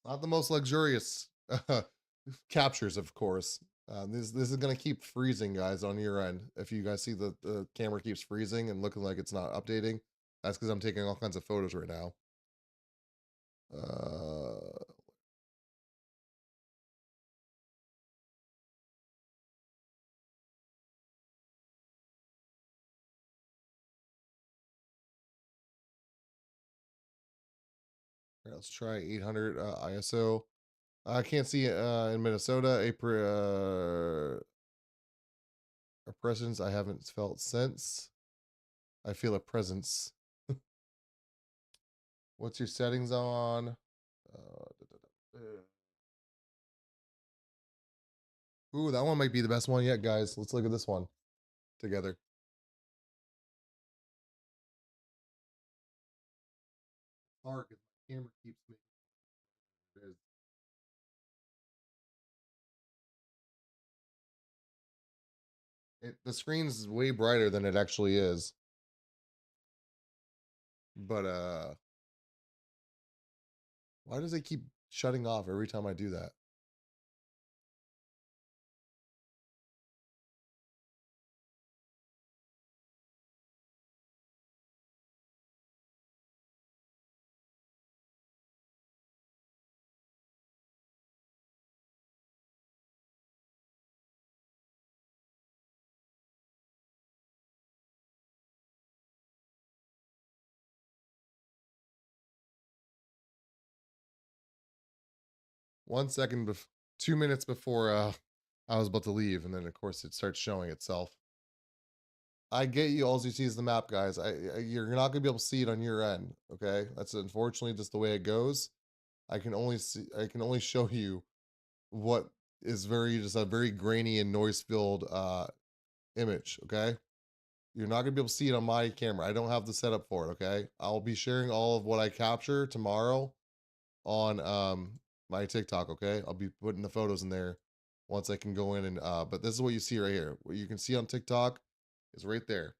Not the most luxurious captures, of course. This is gonna keep freezing, guys, on your end. If you guys see the camera keeps freezing and looking like it's not updating, that's because I'm taking all kinds of photos right now. Here, let's try 800 ISO. I can't see in Minnesota a presence I haven't felt since. I feel a presence. What's your settings on? Ooh, that one might be the best one yet, guys. Let's look at this one together. Hard because my camera keeps me. It is. The screen is way brighter than it actually is. But why does it keep shutting off every time I do that? One second 2 minutes before I was about to leave, and then of course it starts showing itself. I get you. All you see is the map, guys. You're not gonna be able to see it on your end. Okay, that's unfortunately just the way it goes. I can only show you what is very just a very grainy and noise filled image. Okay. You're not gonna be able to see it on my camera. I don't have the setup for it. Okay. I'll be sharing all of what I capture tomorrow on my TikTok. Okay. I'll be putting the photos in there once I can go in and but this is what you see right here. What you can see on TikTok is right there.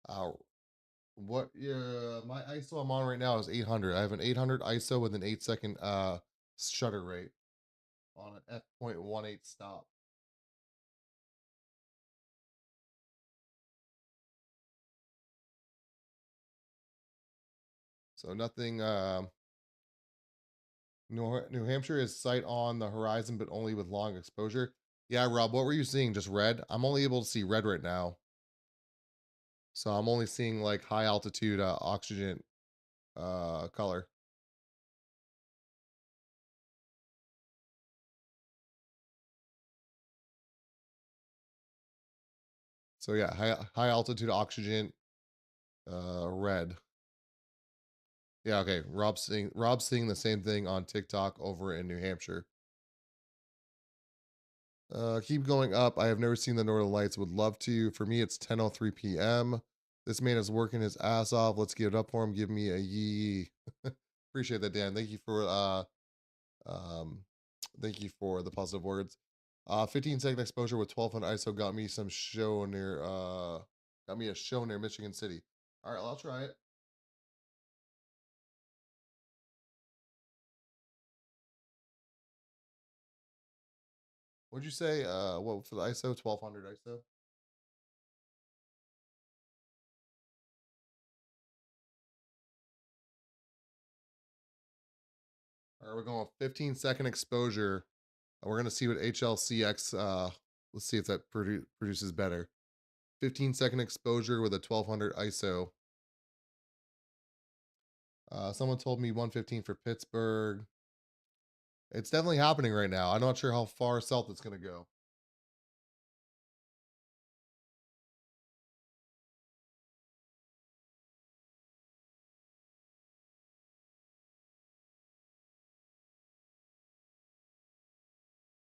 Uh what yeah, my ISO I'm on right now is 800. I have an 800 ISO with an 8-second shutter rate on an f.18 stop. So nothing New Hampshire is sight on the horizon, but only with long exposure. Yeah, Rob, what were you seeing? Just red? I'm only able to see red right now. So I'm only seeing like high altitude oxygen color. So yeah, high altitude oxygen red. Yeah, okay. Rob's seeing the same thing on TikTok over in New Hampshire. Keep going up. I have never seen the Northern Lights. Would love to. For me, it's 10:03 p.m. This man is working his ass off. Let's give it up for him. Give me a yee. Appreciate that, Dan. Um thank you for the positive words. 15-second exposure with 1200 ISO got me a show near Michigan City. All right, well, I'll try it. What'd you say? What for the ISO? 1200 ISO? All right, we're going 15-second exposure. We're gonna see what HLCX. Let's see if that produces better. 15-second exposure with a 1200 ISO. Someone told me 115 for Pittsburgh. It's definitely happening right now. I'm not sure how far south it's gonna go.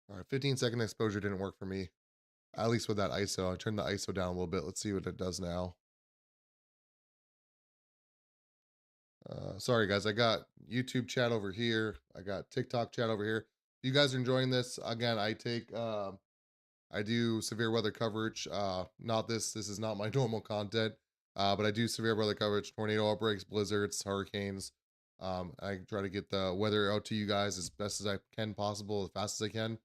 All right, 15-second exposure didn't work for me. At least with that ISO. I turned the ISO down a little bit. Let's see what it does now. Sorry guys, I got YouTube chat over here. I got TikTok chat over here. If you guys are enjoying this, again, I do severe weather coverage. Not this is not my normal content. But I do severe weather coverage, tornado outbreaks, blizzards, hurricanes. I try to get the weather out to you guys as best as I can possible, as fast as I can.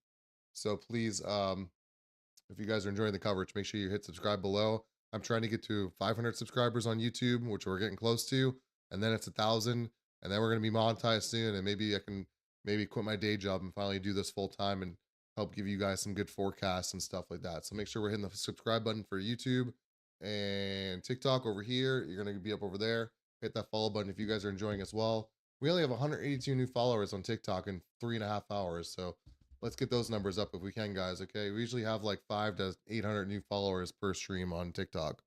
So please, if you guys are enjoying the coverage, make sure you hit subscribe below. I'm trying to get to 500 subscribers on YouTube, which we're getting close to, and then it's 1,000, and then we're gonna be monetized soon, and maybe I can maybe quit my day job and finally do this full time and help give you guys some good forecasts and stuff like that. So make sure we're hitting the subscribe button for YouTube and TikTok over here. You're gonna be up over there. Hit that follow button if you guys are enjoying as well. We only have 182 new followers on TikTok in 3.5 hours, so let's get those numbers up if we can, guys. Okay, we usually have like 5 to 800 new followers per stream on TikTok.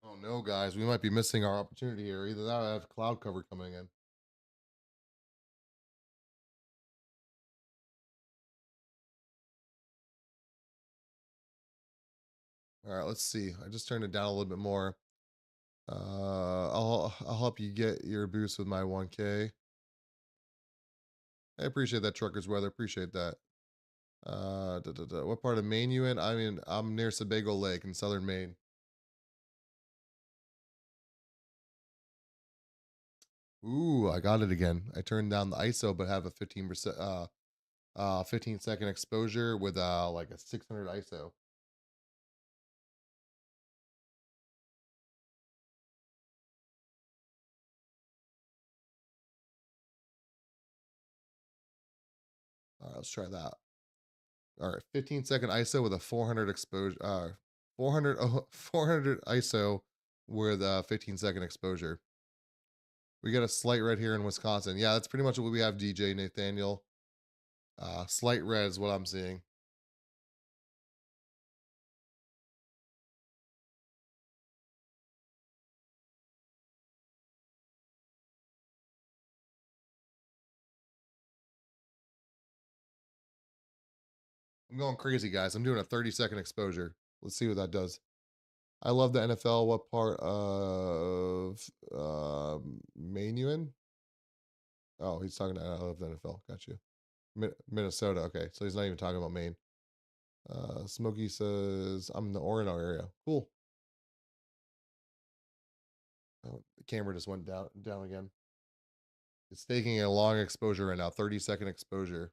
Oh no, guys, we might be missing our opportunity here. Either that or I have cloud cover coming in. All right, let's see. I just turned it down a little bit more. I'll help you get your boost with my 1K. I appreciate that, truckers weather. Appreciate that. What part of Maine you in? I'm near Sebago Lake in southern Maine. Ooh, I got it again. I turned down the ISO, but have a 15% 15-second exposure with like a 600 ISO. All right, let's try that. All right, 15-second ISO with a 400 exposure 400 400 ISO with a 15-second exposure. We got a slight red here in Wisconsin. Yeah, that's pretty much what we have, DJ Nathaniel. Slight red is what I'm seeing. I'm going crazy, guys. I'm doing a 30-second exposure. Let's see what that does. I love the NFL. What part of Maine you in? Oh, he's talking about I love the NFL. Got you. Minnesota. Okay, so he's not even talking about Maine. Smokey says I'm in the Orono area. Cool. Oh, the camera just went down again. It's taking a long exposure right now. 30-second exposure.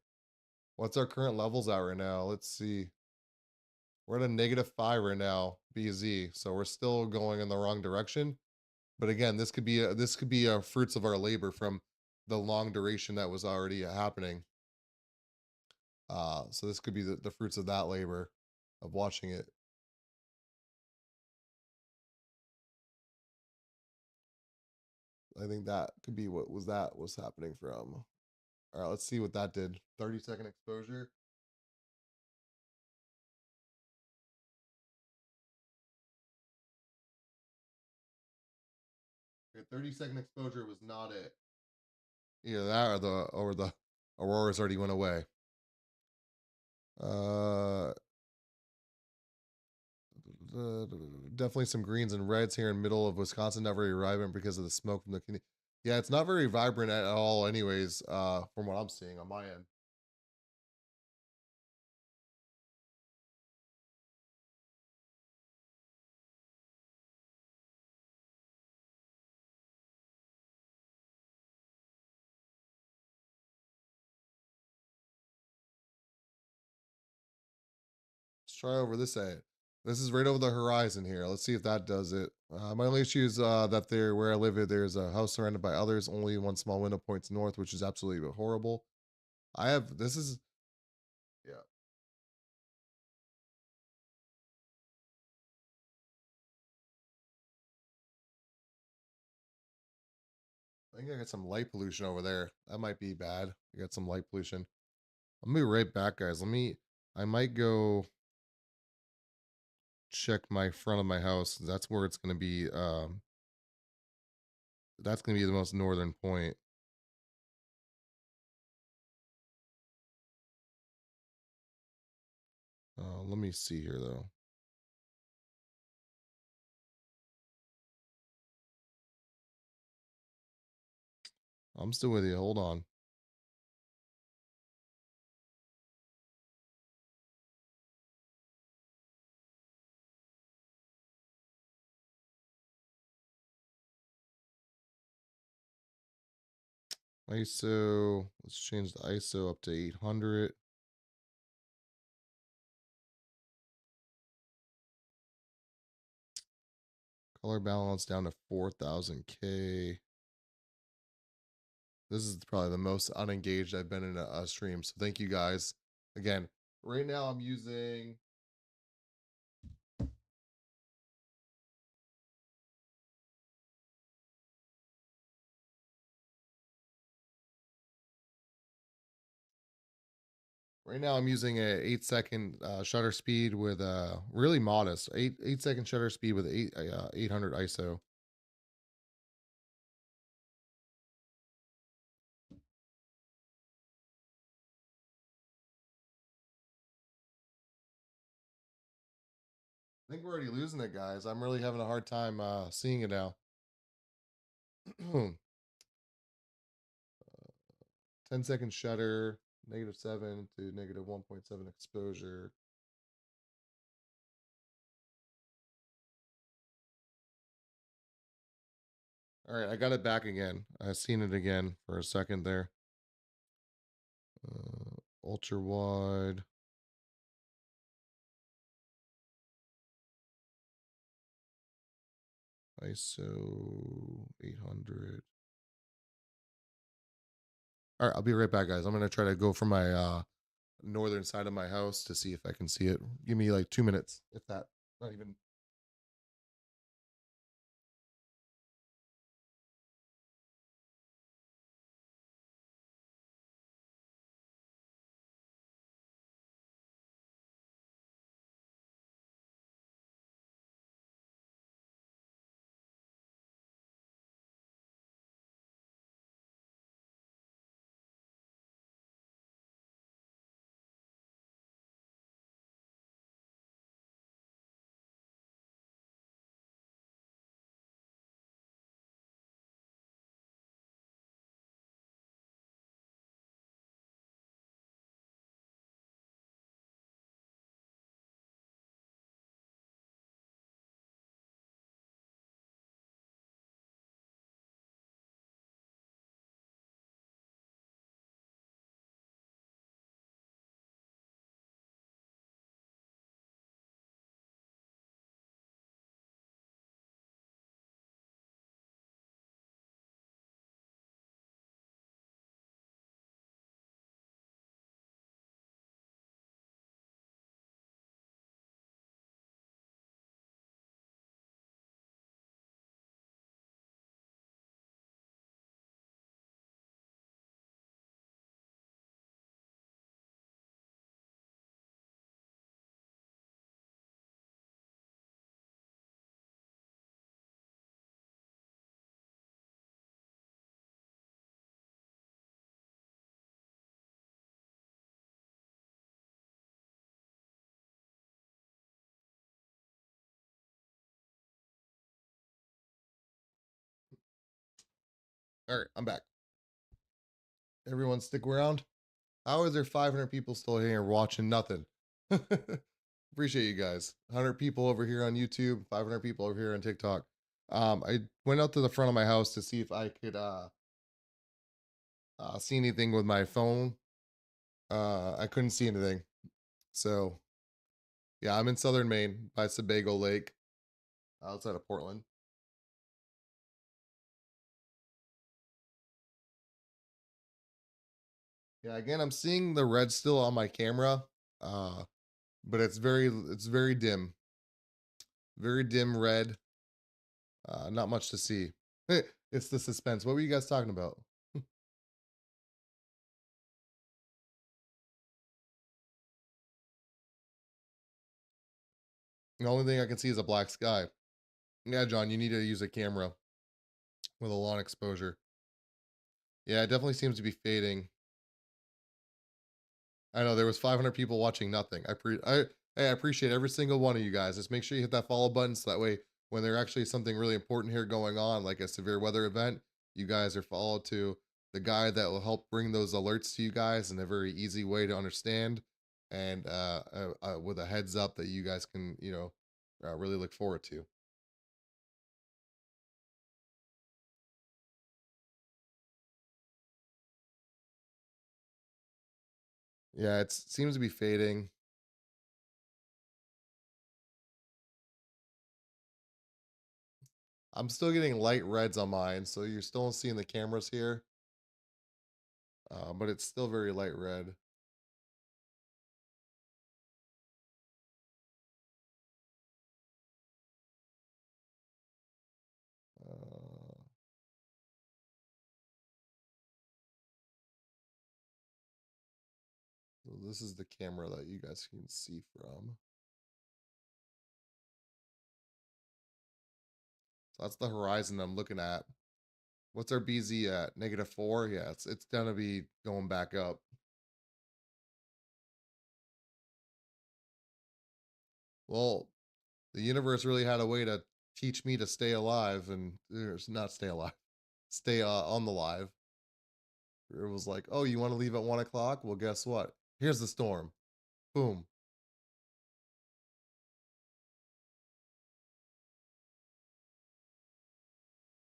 What's our current levels at right now? Let's see. We're at a -5 right now, BZ. So we're still going in the wrong direction. But again, this could be fruits of our labor from the long duration that was already happening. So this could be the fruits of that labor of watching it. I think that could be what was happening from. All right, let's see what that did. 30-second exposure. Okay, 30-second exposure was not it. Either that or the auroras already went away. Uh Definitely some greens and reds here in middle of Wisconsin, not very vibrant because of the smoke from the yeah, it's not very vibrant at all anyways, from what I'm seeing on my end. Let's try over this side. This is right over the horizon here. Let's see if that does it. My only issue is that there, where I live, there's a house surrounded by others. Only one small window points north, which is absolutely horrible. I have this is yeah. I think I got some light pollution over there. That might be bad. I got some light pollution. I'm gonna be right back, guys. I might go check my front of my house. That's where it's gonna be. That's gonna be the most northern point. Let me see here though. I'm still with you. Hold on. ISO. Let's change the ISO up to 800. Color balance down to 4000K. This is probably the most unengaged I've been in a stream. So thank you guys. Again, right now I'm using a 8-second shutter speed with really modest 8-second shutter speed with 800 ISO. I think we're already losing it, guys. I'm really having a hard time seeing it now. 10-second shutter, -7 to -1.7 exposure. All right, I got it back again. I've seen it again for a second there. Ultra wide. ISO 800. All right, I'll be right back, guys. I'm gonna try to go from my northern side of my house to see if I can see it. Give me like 2 minutes, if that. Not even. All right, I'm back. Everyone stick around. How is there 500 people still here watching nothing? Appreciate you guys. 100 people over here on YouTube, 500 people over here on TikTok. I went out to the front of my house to see if I could see anything with my phone. I couldn't see anything. So, yeah, I'm in southern Maine by Sebago Lake, outside of Portland. Yeah, again, I'm seeing the red still on my camera, uh, but it's very dim red. Not much to see. It's the suspense. What were you guys talking about? The only thing I can see is a black sky. Yeah, John, you need to use a camera with a long exposure. Yeah, it definitely seems to be fading. I know there was 500 people watching nothing. Hey, I appreciate every single one of you guys. Just make sure you hit that follow button so that way when there actually something really important here going on, like a severe weather event, you guys are followed to the guy that will help bring those alerts to you guys in a very easy way to understand, and with a heads up that you guys can, really look forward to. Yeah, it seems to be fading. I'm still getting light reds on mine, so you're still seeing the cameras here, but it's still very light red. Uh, so this is the camera that you guys can see from. So that's the horizon I'm looking at. What's our BZ at? -4? Yeah, it's gonna be going back up. Well, the universe really had a way to teach me to stay alive, and there's not stay alive, stay on the live. It was like, oh, you want to leave at 1 o'clock? Well, guess what? Here's the storm. Boom.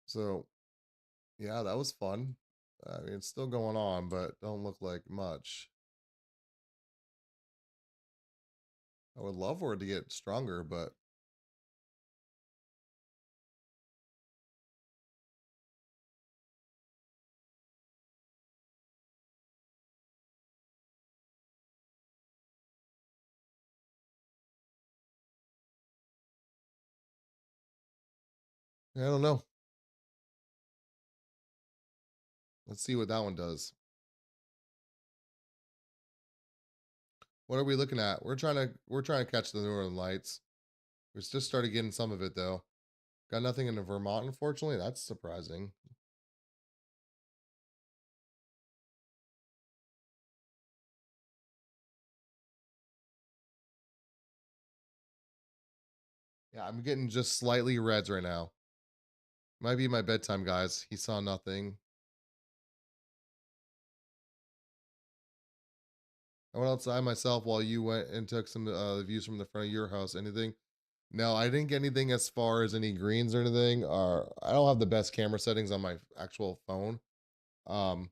So yeah, that was fun. I mean, it's still going on, but don't look like much. I would love for it to get stronger, but I don't know. Let's see what that one does. What are we looking at? We're trying to catch the northern lights. We just started getting some of it though. Got nothing in Vermont, unfortunately. That's surprising. Yeah, I'm getting just slightly reds right now. Might be my bedtime, guys. He saw nothing. I went outside myself while you went and took some views from the front of your house. Anything? No, I didn't get anything as far as any greens or anything. Or I don't have the best camera settings on my actual phone. Um,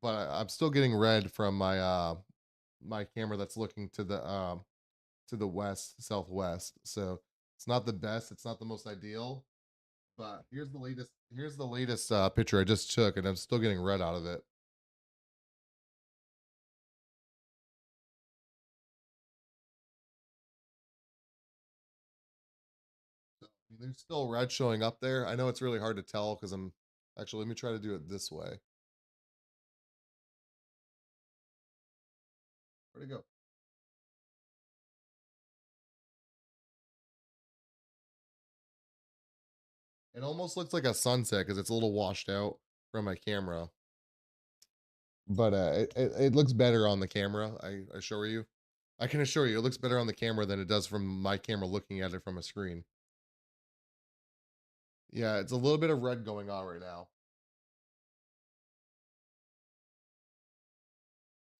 but I'm still getting red from my camera that's looking to the west southwest. So it's not the best. It's not the most ideal. But here's the latest. Here's the latest picture I just took, and I'm still getting red out of it. So, I mean, there's still red showing up there. I know it's really hard to tell because I'm actually. Let me try to do it this way. Where'd it go? It almost looks like a sunset because it's a little washed out from my camera. But it looks better on the camera. I assure you. I can assure you, it looks better on the camera than it does from my camera looking at it from a screen. Yeah, it's a little bit of red going on right now.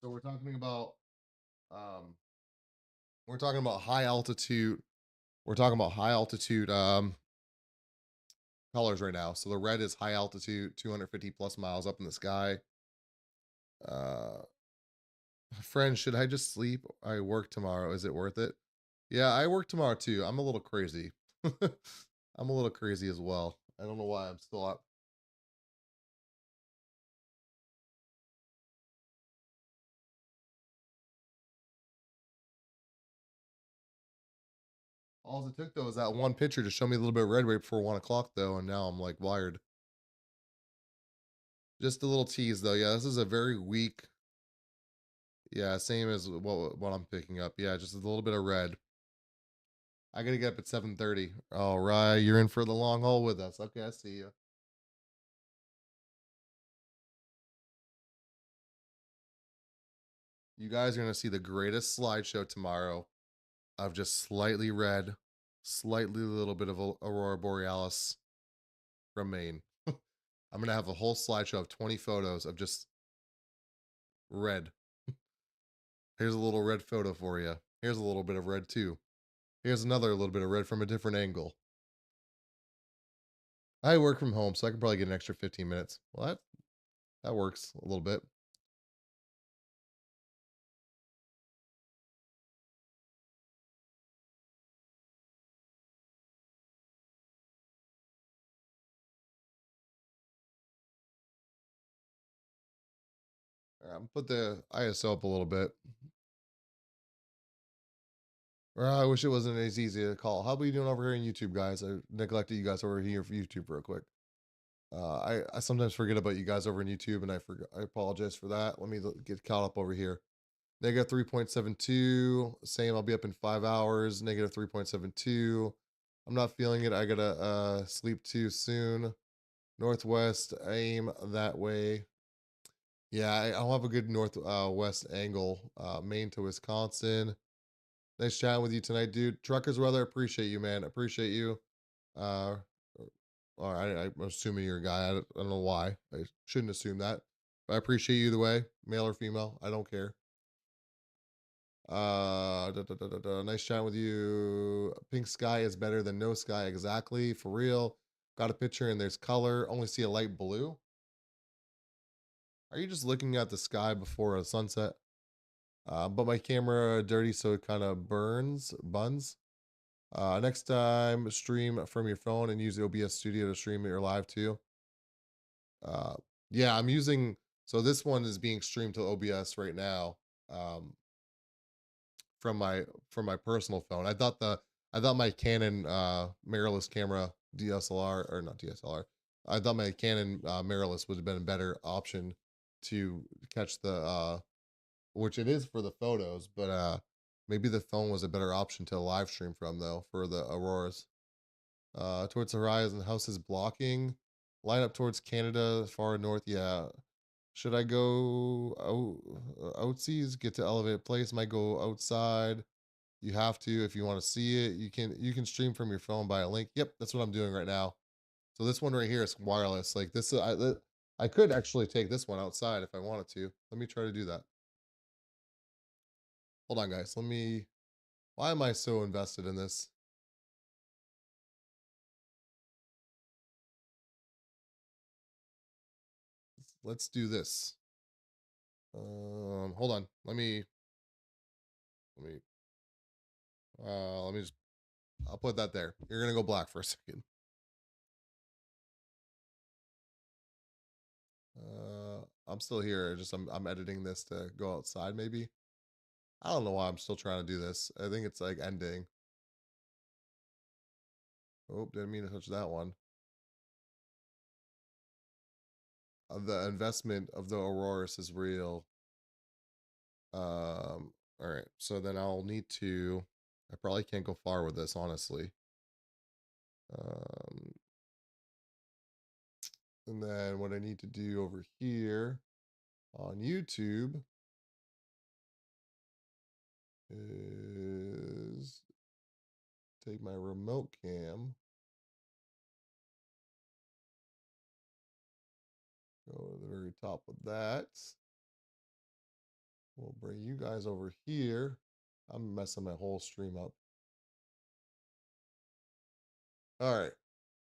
So um we're talking about high altitude. We're talking about high altitude colors right now. So the red is high altitude, 250 plus miles up in the sky. Uh Friend, should I just sleep? I work tomorrow. Is it worth it? Yeah, I work tomorrow too. I'm a little crazy. I'm a little crazy as well. I don't know why I'm still up. All it took though is that one picture to show me a little bit of red right before 1 o'clock though, and now I'm like wired. Just a little tease though. Yeah, this is a very weak. Yeah, same as what I'm picking up. Yeah, just a little bit of red. I gotta get up at 7:30. All right, you're in for the long haul with us. Okay, I see you. You guys are gonna see the greatest slideshow tomorrow of just slightly red, slightly little bit of Aurora Borealis from Maine. I'm gonna have a whole slideshow of 20 photos of just red. Here's a little red photo for you. Here's a little bit of red too. Here's another little bit of red from a different angle. I work from home, so I can probably get an extra 15 minutes. Well, that works a little bit. Put the ISO up a little bit. I wish it wasn't as easy to call. How are you doing over here in YouTube, guys? I neglected you guys over here for YouTube real quick. I sometimes forget about you guys over in YouTube, and I apologize for that. Let me get caught up over here. Negative 3.72. Same. I'll be up in 5 hours. Negative 3.72. I'm not feeling it. I gotta sleep too soon. Northwest. Aim that way. Yeah, I'll have a good northwest angle. Maine to Wisconsin. Nice chatting with you tonight, dude. Truckers weather. Appreciate you, man. Appreciate you. Uh, all right, I'm assuming you're a guy. I don't know why. I shouldn't assume that. But I appreciate you either way, male or female. I don't care. Nice chatting with you. Pink sky is better than no sky. Exactly. For real. Got a picture and there's color. Only see a light blue. Are you just looking at the sky before a sunset? But my camera dirty, so it kind of buns. Next time, stream from your phone and use the OBS Studio to stream your live too. Uh, yeah, I'm using. So this one is being streamed to OBS right now. Um, from my personal phone. I thought my Canon mirrorless camera DSLR, or not DSLR. I thought my Canon mirrorless would have been a better option to catch the which it is for the photos, but maybe the phone was a better option to live stream from though for the auroras. Towards the horizon, house is blocking. Line up towards Canada, far north. Yeah. Should I go outsies? Get to elevated place. Might go outside. You have to if you want to see it. You can stream from your phone by a link. Yep, that's what I'm doing right now. So this one right here is wireless. Like this, I could actually take this one outside if I wanted to. Let me try to do that. Hold on, guys. Let me. Why am I so invested in this? Let's do this. Hold on. Let me. Let me just. I'll put that there. You're gonna go black for a second. I'm still here. Just I'm editing this to go outside. Maybe. I don't know why I'm still trying to do this. I think it's like ending. Oh, didn't mean to touch that one. The investment of the Auroras is real. All right. So then I'll need to. I probably can't go far with this, honestly. Um, and then what I need to do over here on YouTube is take my remote cam, go to the very top of that. We'll bring you guys over here. I'm messing my whole stream up. All right.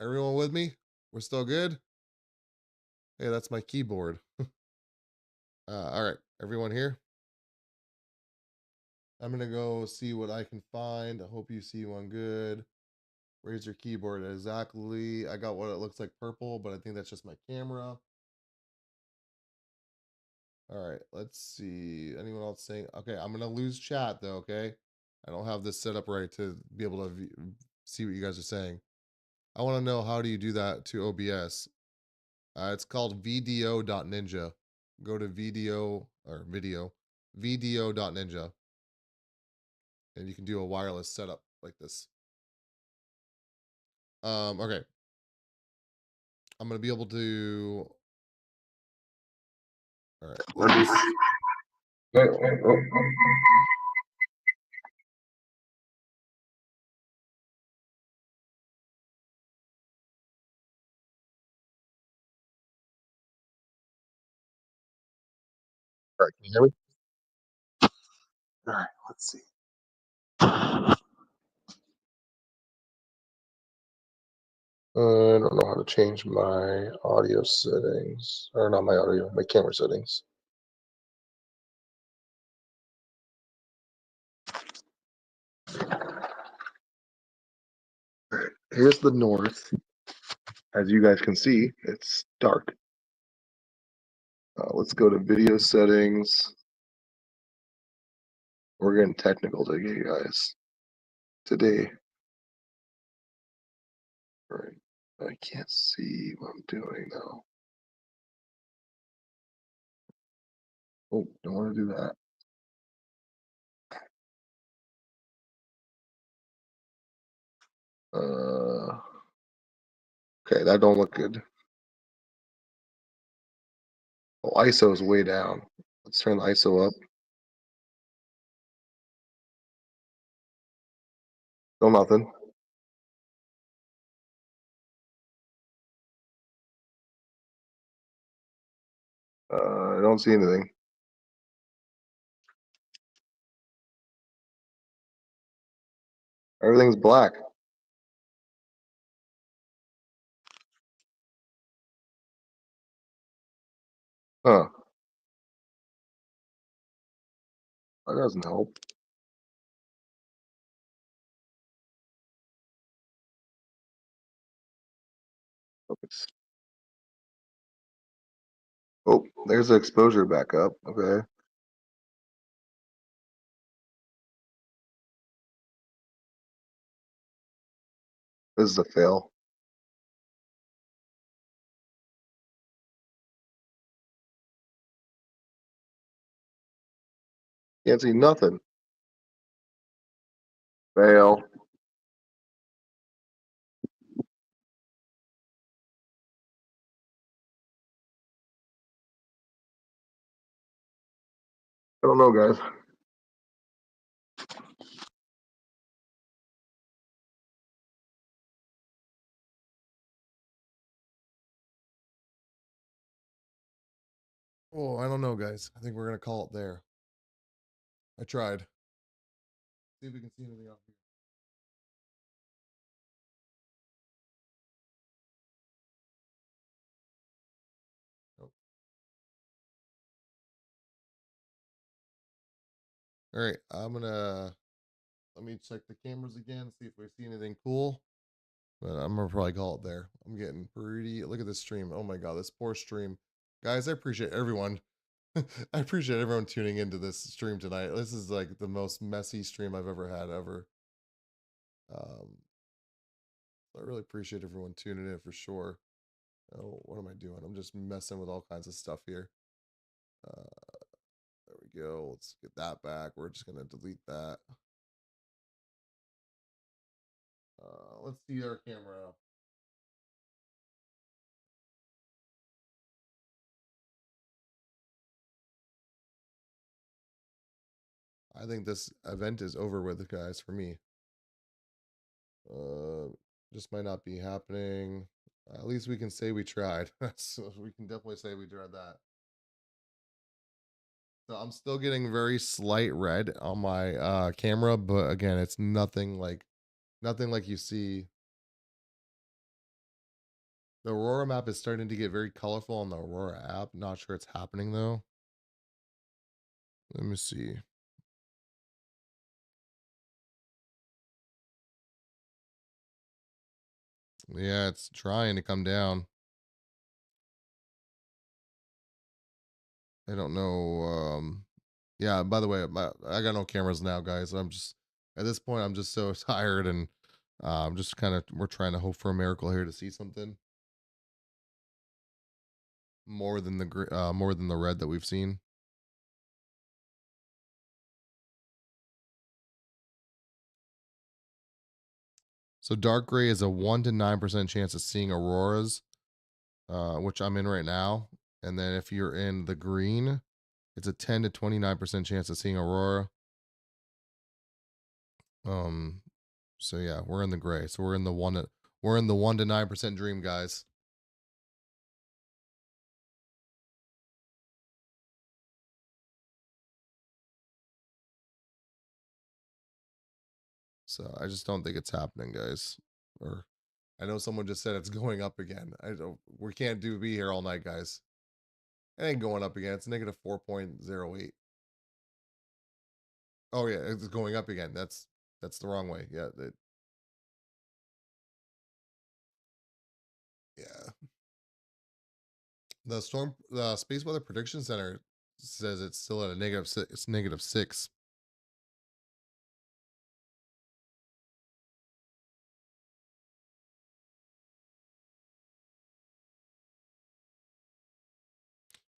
Everyone with me? We're still good? Hey, that's my keyboard. All right. Everyone here? I'm going to go see what I can find. I hope you see one good. Where's your keyboard? Exactly. I got what it looks like purple, but I think that's just my camera. All right. Let's see. Anyone else saying? Okay. I'm going to lose chat though. Okay. I don't have this set up right to be able to see what you guys are saying. I want to know, how do you do that to OBS? It's called vdo.ninja. Go to vdo.ninja, and you can do a wireless setup like this. Okay. I'm gonna be able to. All right. Let me see. All right, can you hear me? All right, let's see. I don't know how to change my audio settings, or not my audio, my camera settings. All right, here's the north. As you guys can see, it's dark. Let's go to video settings. We're getting technical today, guys. Today. All right. I can't see what I'm doing now. Oh, don't want to do that. Okay, that don't look good. Oh, ISO is way down. Let's turn the ISO up. Still nothing. I don't see anything. Everything's black. Huh. That doesn't help. Focus. Oh, there's the exposure back up. Okay. This is a fail. Can't see nothing. Fail. I don't know, guys. Oh, I don't know, guys. I think we're gonna call it there. I tried. See if we can see anything out here. Nope. All right, let me check the cameras again, see if we see anything cool. But I'm gonna probably call it there. I'm getting pretty. Look at this stream. Oh my god, this poor stream, guys. I appreciate everyone. I appreciate everyone tuning into this stream tonight. This is like the most messy stream I've ever had ever. I really appreciate everyone tuning in for sure. Oh, what am I doing? I'm just messing with all kinds of stuff here. There we go. Let's get that back. We're just gonna delete that. Let's see our camera. I think this event is over with, guys, for me. Just might not be happening. At least we can say we tried. So we can definitely say we tried that. So I'm still getting very slight red on my camera, but again, it's nothing like you see. The Aurora map is starting to get very colorful on the Aurora app. Not sure it's happening though. Let me see. Yeah, it's trying to come down. I don't know. Yeah, by the way, I got no cameras now, guys. I'm just at this point, I'm just so tired, and I'm just kind of we're trying to hope for a miracle here to see something more than the red that we've seen. So dark gray is a 1 to 9% chance of seeing auroras, which I'm in right now. And then if you're in the green, it's a 10 to 29% chance of seeing aurora. Um, so yeah, we're in the gray. So we're in the 1 to 9% dream, guys. So I just don't think it's happening, guys. Or I know someone just said it's going up again. I don't. We can't be here all night, guys. It ain't going up again. It's negative 4.08. Oh yeah, it's going up again. That's the wrong way. Yeah, yeah. The Space Weather Prediction Center says it's still at a negative six. It's -6.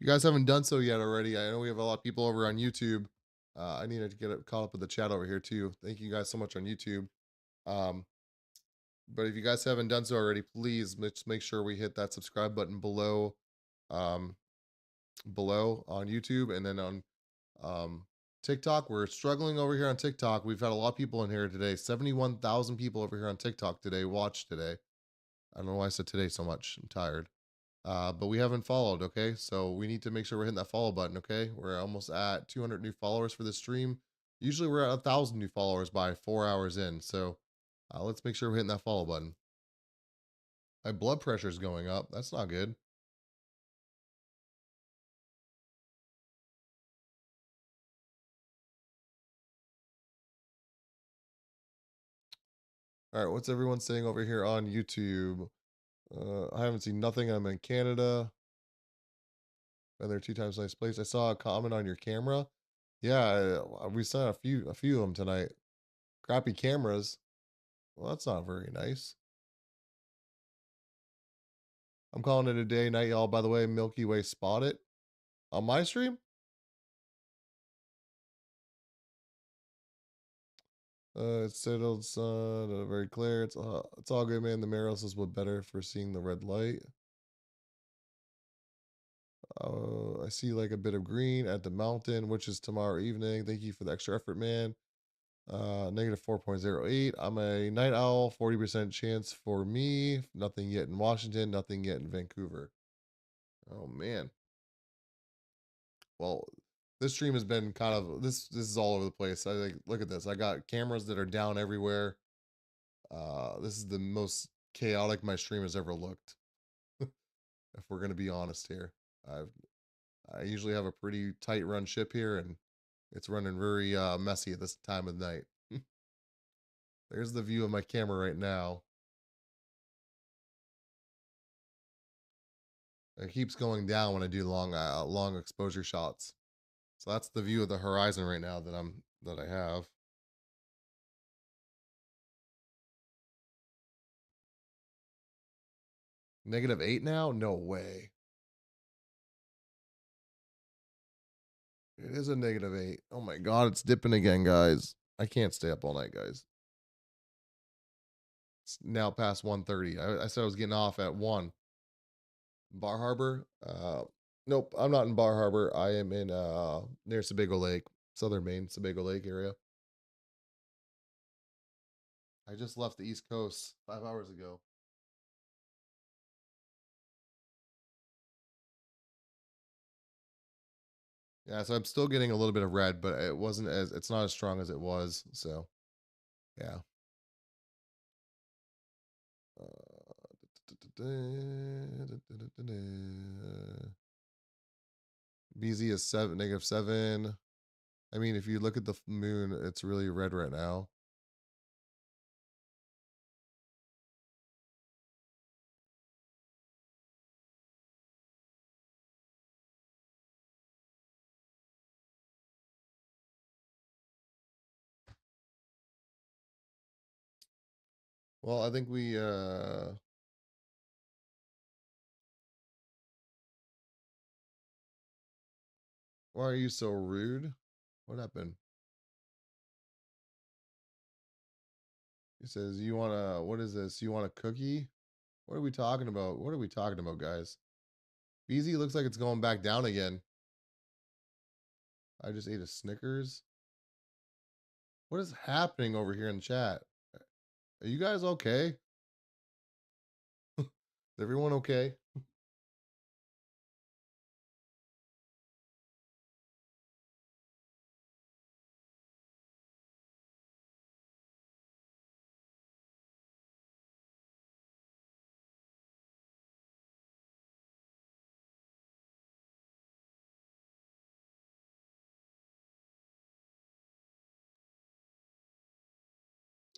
You guys haven't done so yet already. I know we have a lot of people over on YouTube. I need to get caught up with the chat over here too. Thank you guys so much on YouTube. Um, but if you guys haven't done so already, please make sure we hit that subscribe button below, um, below on YouTube, and then on TikTok. We're struggling over here on TikTok. We've had a lot of people in here today. 71,000 people over here on TikTok today. Watch today. I don't know why I said today so much. I'm tired. But we haven't followed, okay? So we need to make sure we're hitting that follow button, okay? We're almost at 200 new followers for this stream. Usually we're at 1,000 new followers by 4 hours in. So let's make sure we're hitting that follow button. My blood pressure is going up. That's not good. All right, what's everyone saying over here on YouTube? I haven't seen nothing. I'm in Canada. Been there 2 times. Nice place. I saw a comment on your camera. Yeah, we saw a few of them tonight. Crappy cameras. Well, that's not very nice. I'm calling it a day, night, y'all. By the way, Milky Way spotted on my stream. It's settled sun, very clear. It's all good, man. The Maros is what better for seeing the red light. I see like a bit of green at the mountain, which is tomorrow evening. Thank you for the extra effort, man. Negative 4.08. I'm a night owl, 40% chance for me. Nothing yet in Washington, nothing yet in Vancouver. Oh man. Well, this stream has been kind of this is all over the place. I think look at this. I got cameras that are down everywhere. This is the most chaotic my stream has ever looked. If we're gonna be honest here. I've I usually have a pretty tight run ship here, and it's running very messy at this time of night. There's the view of my camera right now. It keeps going down when I do long exposure shots. So that's the view of the horizon right now that I have. -8 now? No way. It is a -8. Oh my god, it's dipping again, guys. I can't stay up all night, guys. It's now past 1:30. I said I was getting off at 1. Bar Harbor? Nope, I'm not in Bar Harbor. I am in near Sebago Lake, Southern Maine, Sebago Lake area. I just left the East Coast 5 hours ago. Yeah, so I'm still getting a little bit of red, but it's not as strong as it was. So yeah. BZ is -7. I mean, if you look at the moon, it's really red right now. Well, I think why are you so rude? What happened? He says, "You want what is this? You want a cookie? What are we talking about? What are we talking about, guys?" BZ looks like it's going back down again. I just ate a Snickers. What is happening over here in the chat? Are you guys okay? Is everyone okay?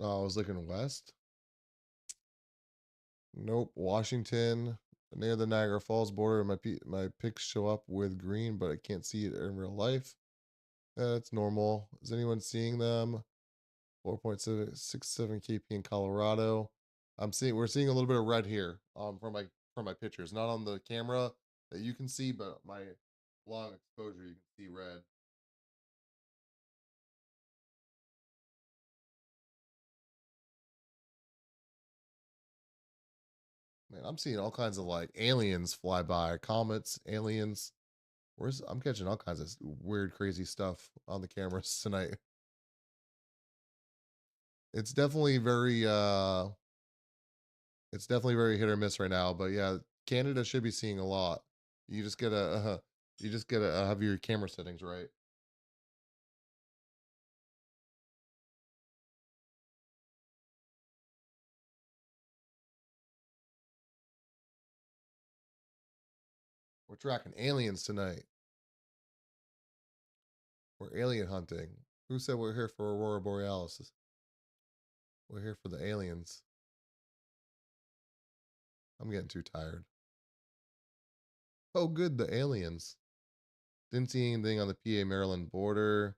Oh, I was looking west. Nope, Washington, near the Niagara Falls border. My pics show up with green, but I can't see it in real life. That's normal. Is anyone seeing them? 4.767 kp in Colorado. We're seeing a little bit of red here from my pictures, not on the camera that you can see, but my long exposure you can see red. Man, I'm seeing all kinds of like aliens fly by, comets, aliens. I'm catching all kinds of weird, crazy stuff on the cameras tonight. It's definitely very it's definitely very hit or miss right now, but yeah, Canada should be seeing a lot. You just gotta have your camera settings right. We're tracking aliens tonight. We're alien hunting. Who said we're here for Aurora Borealis? We're here for the aliens. I'm getting too tired. Oh, good, the aliens. Didn't see anything on the PA Maryland border.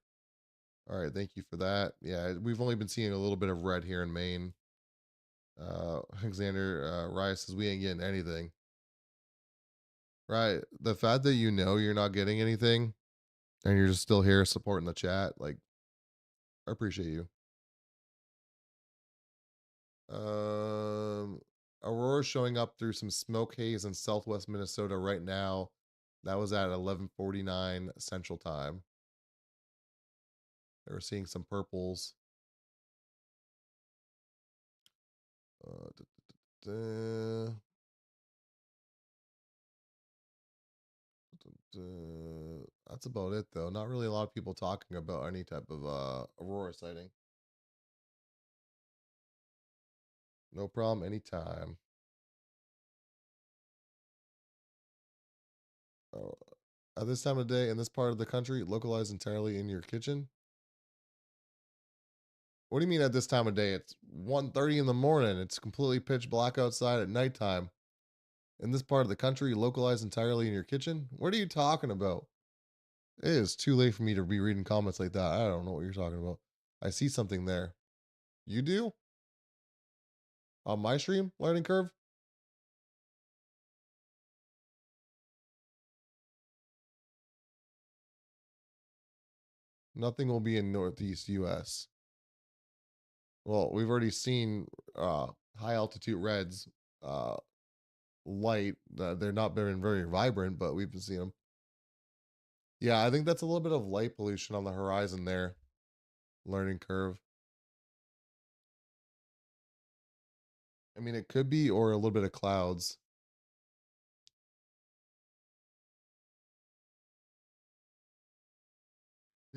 All right, thank you for that. Yeah, we've only been seeing a little bit of red here in Maine. Alexander Rice says we ain't getting anything. Right. The fact that you know you're not getting anything and you're just still here supporting the chat, like, I appreciate you. Um, Aurora's showing up through some smoke haze in southwest Minnesota right now. That was at 11:49 Central Time. They were seeing some purples. Uh, duh, duh, duh, duh. That's about it, though. Not really a lot of people talking about any type of Aurora sighting. No problem, anytime. Oh, at this time of day in this part of the country, localized entirely in your kitchen. What do you mean at this time of day? It's 1:30 in the morning. It's completely pitch black outside at nighttime. In this part of the country, localized entirely in your kitchen? What are you talking about? It is too late for me to be reading comments like that. I don't know what you're talking about. I see something there. You do? On my stream, Learning Curve? Nothing will be in Northeast US. Well, we've already seen high altitude reds, uh, light. They're not very vibrant, but we've been seeing them. Yeah, I think that's a little bit of light pollution on the horizon there. Learning curve. I mean, it could be, or a little bit of clouds.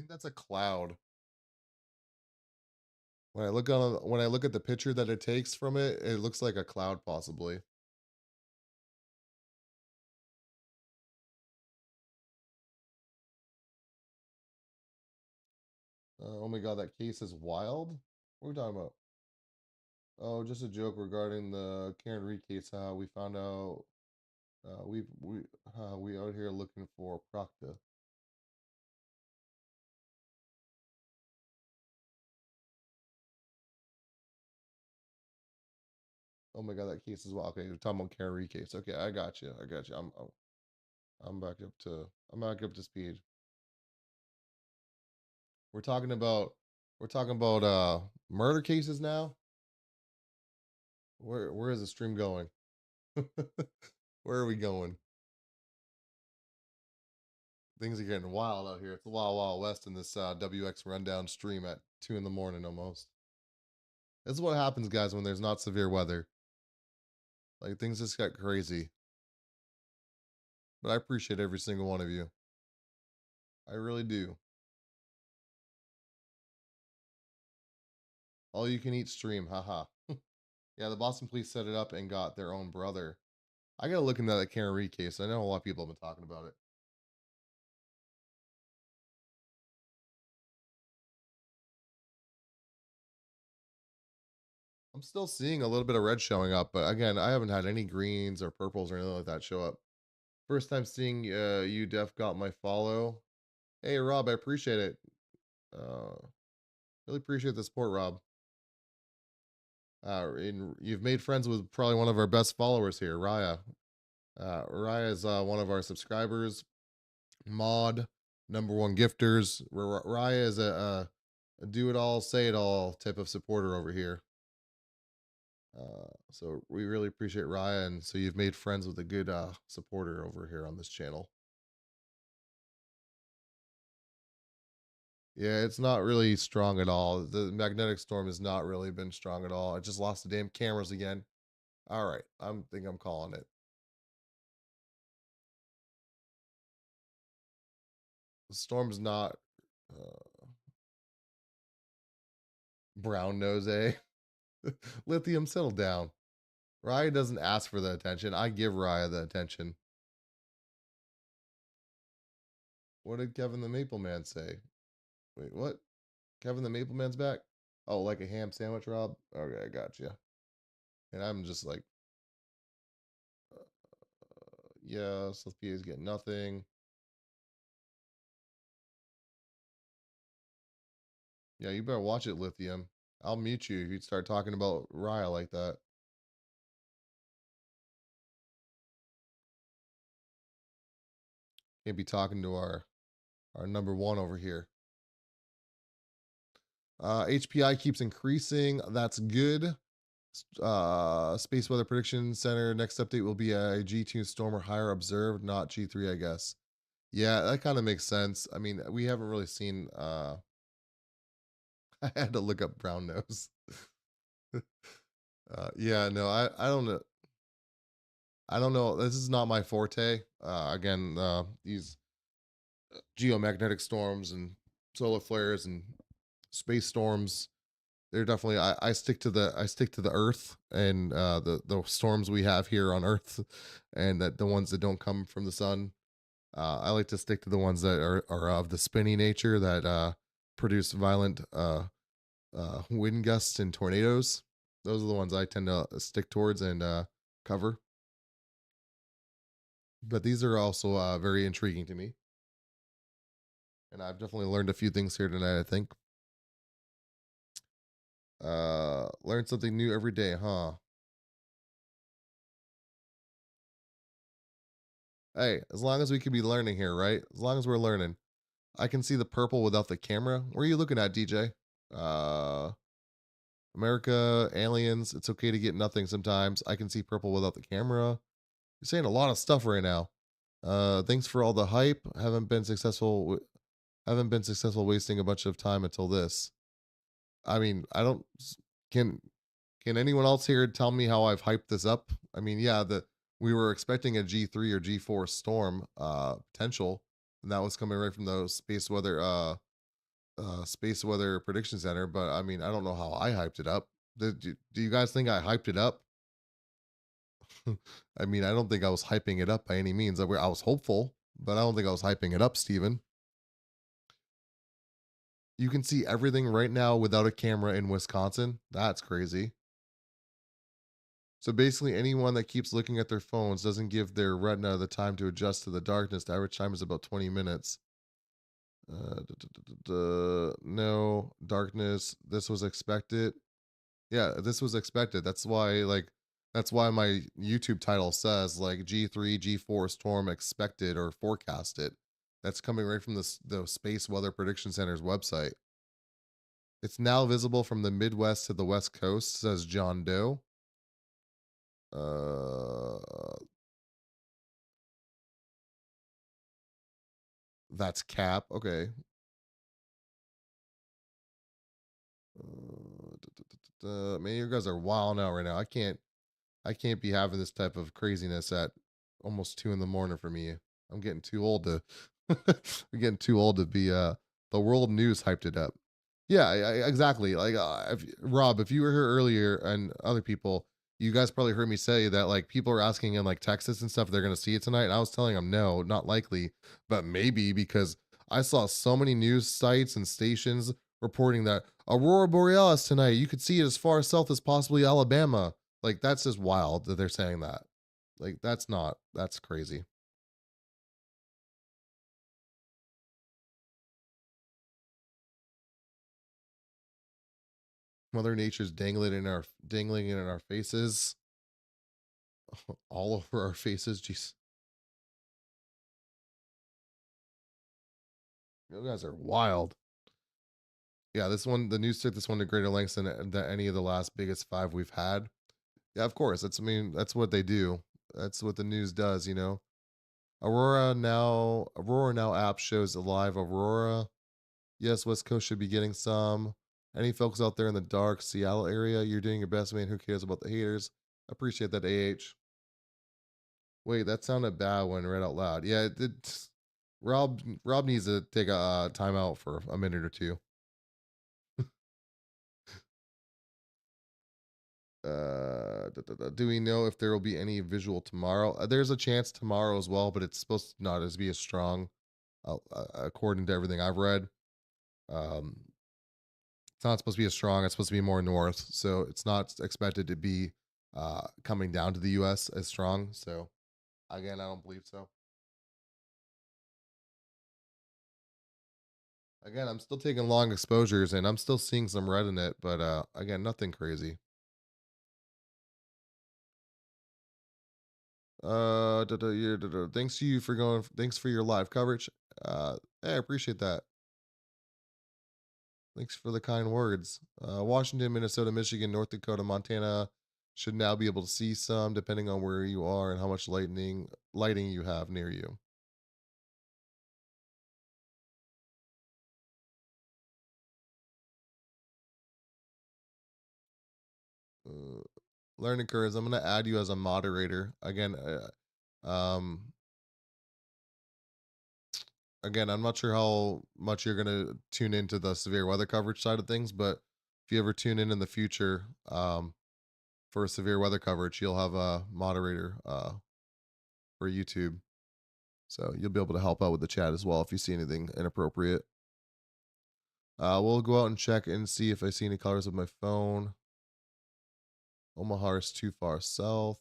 think that's a cloud. When I look at the picture that it takes from it, it looks like a cloud possibly. Oh my god, that case is wild. What are we talking about? Oh, just a joke regarding the Karen Reed case. How we found out we out here looking for Procta. Oh my god, that case is wild. Okay, you're talking about Karen Reed case. Okay, I got you. I got you. I'm back up to speed. We're talking about murder cases now. Where is the stream going? Where are we going? Things are getting wild out here. It's the wild, wild west in this WX rundown stream at 2 in the morning almost. This is what happens, guys, when there's not severe weather. Like things just got crazy. But I appreciate every single one of you. I really do. All you can eat stream, haha. Yeah, the Boston police set it up and got their own brother. I gotta look into that Karen Reed case. I know a lot of people have been talking about it. I'm still seeing a little bit of red showing up, but again, I haven't had any greens or purples or anything like that show up. First time seeing you def got my follow. Hey Rob, I appreciate it. Really appreciate the support, Rob. And you've made friends with probably one of our best followers here, Raya. Raya is one of our subscribers, mod, #1 gifters. Raya is a do it all, say it all type of supporter over here. So we really appreciate Raya, and so you've made friends with a good supporter over here on this channel. Yeah, it's not really strong at all. The magnetic storm has not really been strong at all. I just lost the damn cameras again. All right, think I'm calling it. The storm's not brown nose, eh? Lithium, settle down. Raya doesn't ask for the attention. I give Raya the attention. What did Kevin the Maple Man say? Wait, what? Kevin the Maple Man's back? Oh, like a ham sandwich, Rob? Okay, I got you. And I'm just like, yeah, Sophia's getting nothing. Yeah, you better watch it, Lithium. I'll mute you if you start talking about Raya like that. Can't be talking to our #1 over here. HPI keeps increasing. That's good. Space Weather Prediction Center. Next update will be a G2 storm or higher observed, not G3, I guess. Yeah, that kind of makes sense. I mean, we haven't really seen. I had to look up brown nose. Yeah, no, I don't know. I don't know. This is not my forte. Again, these geomagnetic storms and solar flares and space storms, they're definitely I stick to the earth and the storms we have here on earth, and that the ones that don't come from the sun. I like to stick to the ones that are of the spinny nature that produce violent wind gusts and tornadoes. Those are the ones I tend to stick towards and cover. But these are also very intriguing to me, and I've definitely learned a few things here tonight, I think. Learn something new every day, huh? Hey, as long as we can be learning here, right? As long as we're learning. I can see the purple without the camera. Where are you looking at, DJ? America, aliens, it's okay to get nothing sometimes. I can see purple without the camera. You're saying a lot of stuff right now. Thanks for all the hype. Haven't been successful wasting a bunch of time until this. I mean, I don't can can anyone else here tell me how I've hyped this up? I mean, yeah, we were expecting a G3 or G4 storm potential, and that was coming right from those space weather Space Weather Prediction Center, but I mean, I don't know how I hyped it up. Do you guys think I hyped it up? I mean, I don't think I was hyping it up by any means. I was hopeful, but I don't think I was hyping it up, Steven. You can see everything right now without a camera in Wisconsin. That's crazy. So basically, anyone that keeps looking at their phones doesn't give their retina the time to adjust to the darkness. The average time is about 20 minutes. No, darkness. This was expected. Yeah, this was expected. That's why my YouTube title says like G3, G4 storm expected or forecasted. That's coming right from the Space Weather Prediction Center's website. It's now visible from the Midwest to the West Coast, says John Doe. That's cap. Okay. Man, you guys are wild out right now. I can't be having this type of craziness at almost 2 in the morning for me. I'm getting too old to I'm getting too old to be the world news hyped it up. Yeah, exactly. Like Rob, if you were here earlier and other people, you guys probably heard me say that like people are asking in like Texas and stuff if they're gonna see it tonight. And I was telling them no, not likely, but maybe because I saw so many news sites and stations reporting that Aurora Borealis tonight. You could see it as far south as possibly Alabama. Like that's just wild that they're saying that. Like that's crazy. Mother Nature's dangling in our faces, all over our faces. Jeez, you guys are wild. Yeah, this one, the news took this one to greater lengths than any of the last biggest five we've had. Yeah, of course. That's I mean that's what they do. That's what the news does. You know, Aurora now app shows a live Aurora. Yes, West Coast should be getting some. Any folks out there in the dark Seattle area, you're doing your best, man. Who cares about the haters? Appreciate that, AH. Wait, that sounded bad when read out loud. Yeah, it did. Rob needs to take a timeout for a minute or two. Do we know if there will be any visual tomorrow? There's a chance tomorrow as well, but it's supposed to not as be as strong, according to everything I've read. Um, it's not supposed to be as strong. It's supposed to be more north, so it's not expected to be coming down to the U.S. as strong. So again, I don't believe so. Again, I'm still taking long exposures and I'm still seeing some red in it, but again, nothing crazy. Thanks to you for going. Thanks for your live coverage. Hey, I appreciate that. Thanks for the kind words. Washington, Minnesota, Michigan, North Dakota, Montana should now be able to see some, depending on where you are and how much lighting you have near you. Uh, Learning curves. I'm gonna add you as a moderator again. Again, I'm not sure how much you're gonna tune into the severe weather coverage side of things, but if you ever tune in the future, for severe weather coverage, you'll have a moderator for YouTube, so you'll be able to help out with the chat as well if you see anything inappropriate. We'll go out and check and see if I see any colors with my phone. Omaha is too far south.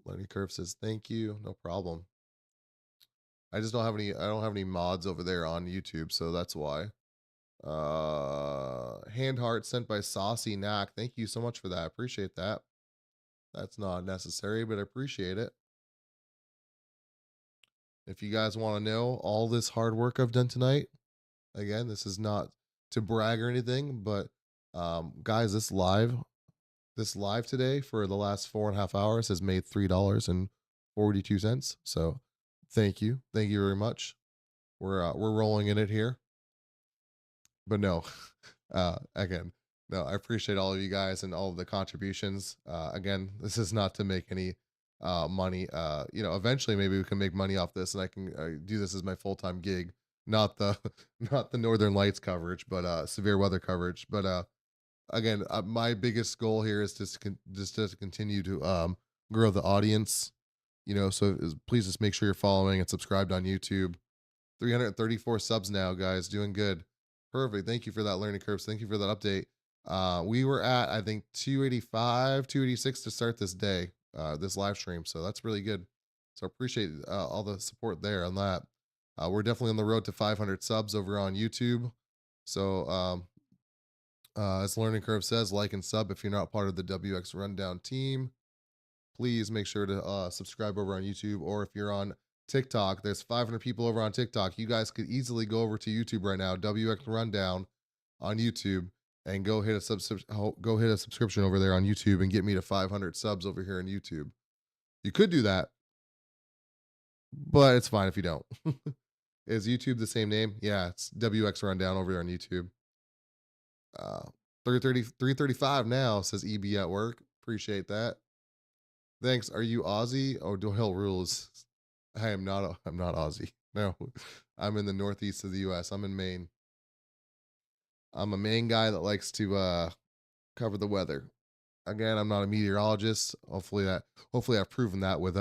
Learning curve says thank you, no problem. I just don't have any. I don't have any mods over there on YouTube, so that's why. Hand heart sent by Saucy Knack. Thank you so much for that. Appreciate that. That's not necessary, but I appreciate it. If you guys want to know all this hard work I've done tonight, again, this is not to brag or anything, but guys, this live today for the last 4.5 hours has made $3.42. So thank you very much. We're rolling in it here, but no, again, no, I appreciate all of you guys and all of the contributions. Again, this is not to make any money. You know, eventually maybe we can make money off this, and I can do this as my full time gig. not the not the Northern Lights coverage, but severe weather coverage. But again, my biggest goal here is just to continue to grow the audience. So please just make sure you're following and subscribed on YouTube. 334 subs now, guys. Doing good. Perfect. Thank you for that learning curves. Thank you for that update. We were at, I think, 285, 286 to start this day, this live stream. So that's really good. So appreciate all the support there on that. We're definitely on the road to 500 subs over on YouTube. So as Learning Curve says, like and sub if you're not part of the WX Rundown team. Please make sure to subscribe over on YouTube, or if you're on TikTok, there's 500 people over on TikTok. You guys could easily go over to YouTube right now, WX Rundown on YouTube, and go hit a subscription over there on YouTube and get me to 500 subs over here on YouTube. You could do that, but it's fine if you don't. Is YouTube the same name? Yeah, it's WX Rundown over there on YouTube. 335 now, says EB at work. Appreciate that. Thanks. Are you Aussie? Oh, Doyle rules. I'm not Aussie. No, I'm in the northeast of the U.S. I'm in Maine. I'm a Maine guy that likes to cover the weather. Again, I'm not a meteorologist. Hopefully I've proven that with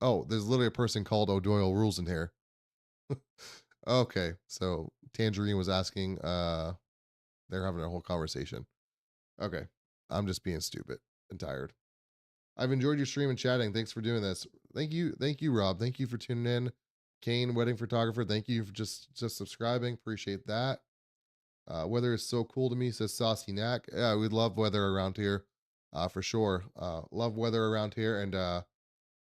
oh, there's literally a person called O'Doyle Rules in here. Okay, so Tangerine was asking, they're having a whole conversation. Okay, I'm just being stupid and tired. I've enjoyed your stream and chatting. Thanks for doing this. Thank you, Rob. Thank you for tuning in. Kane, wedding photographer. Thank you for just subscribing. Appreciate that. Weather is so cool to me, says Saucy Knack. Yeah, we love weather around here, for sure. Love weather around here, and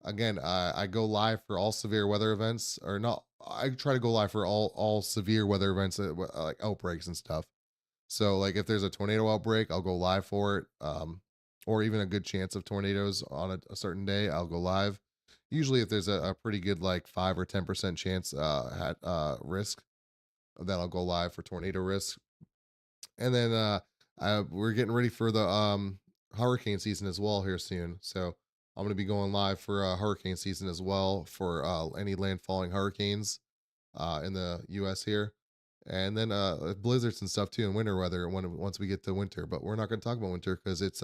again, I go live for all severe weather events, or not. I try to go live for all severe weather events, like outbreaks and stuff. So, like, if there's a tornado outbreak, I'll go live for it. Or even a good chance of tornadoes on a certain day, I'll go live. Usually, if there's a pretty good, like, 5 or 10% chance at risk, then I'll go live for tornado risk. And then we're getting ready for the hurricane season as well here soon. So I'm going to be going live for hurricane season as well for any landfalling hurricanes in the U.S. here. And then blizzards and stuff too, in winter weather once we get to winter. But we're not going to talk about winter because it's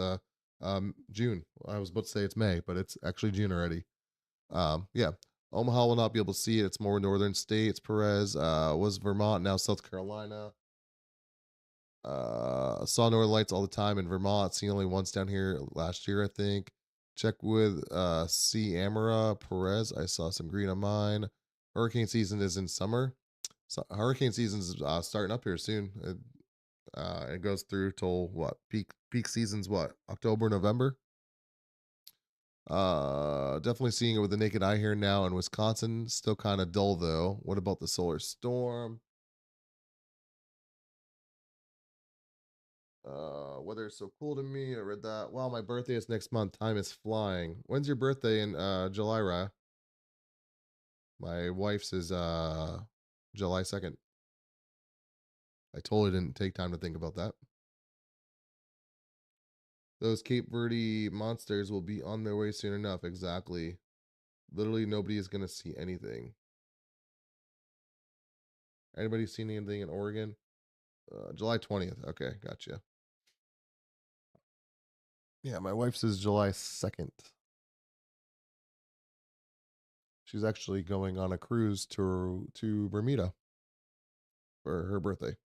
June. I was about to say it's May, but it's actually June already. Yeah. Omaha will not be able to see it. It's more northern states. Perez was Vermont, now South Carolina. Saw northern lights all the time in Vermont. Seen only once down here last year, I think. Check with C Amara Perez. I saw some green on mine. Hurricane season is in summer. So hurricane season's starting up here soon. It goes through till what? Peak season's what? October, November. Definitely seeing it with the naked eye here now in Wisconsin. Still kind of dull though. What about the solar storm? Weather is so cool to me. I read that. Wow, my birthday is next month. Time is flying. When's your birthday in July, Ra? My wife's is July 2nd. I totally didn't take time to think about that. Those Cape Verde monsters will be on their way soon enough. Exactly. Literally nobody is gonna see anything. Anybody seen anything in Oregon? July 20th. Okay, gotcha. Yeah, my wife's is July 2nd. She's actually going on a cruise to Bermuda for her birthday.